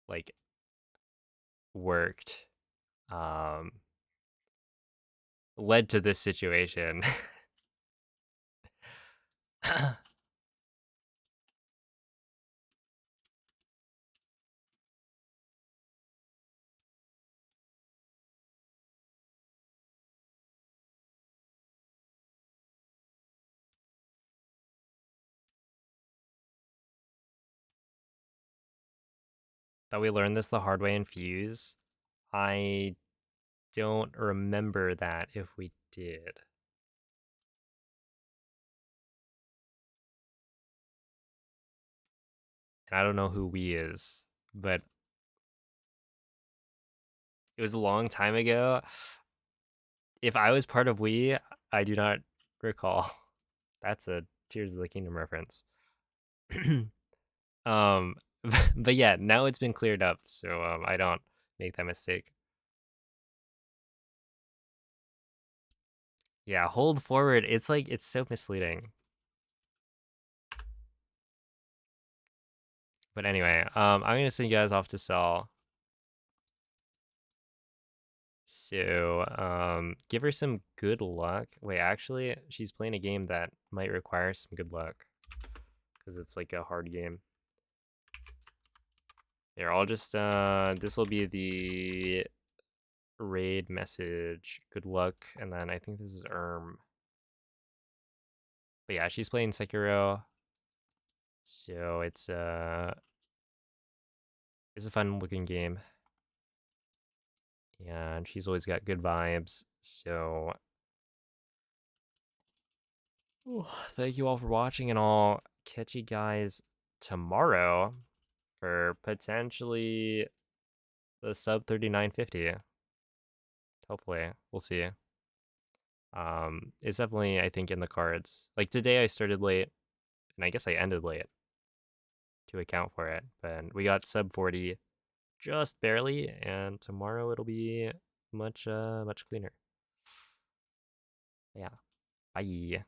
like worked led to this situation. That we learned this the hard way in Fuse. I don't remember that if we did. And I don't know who we is, but it was a long time ago. If I was part of we, I do not recall. That's a Tears of the Kingdom reference. um but yeah, now it's been cleared up, so I don't make that mistake. Yeah, hold forward. It's like it's so misleading. But anyway, I'm gonna send you guys off to Cell. So, give her some good luck. Wait, actually, she's playing a game that might require some good luck because it's like a hard game. Here, I'll just this will be the raid message. Good luck, and then I think this is But yeah, she's playing Sekiro. So it's a fun looking game. And she's always got good vibes. So thank you all for watching, and I'll catch you guys tomorrow for potentially the sub 3950. Hopefully, we'll see. It's definitely, I think, in the cards. Like today I started late and I guess I ended late to account for it, but we got sub 40 just barely, and tomorrow it'll be much cleaner. Yeah. Bye.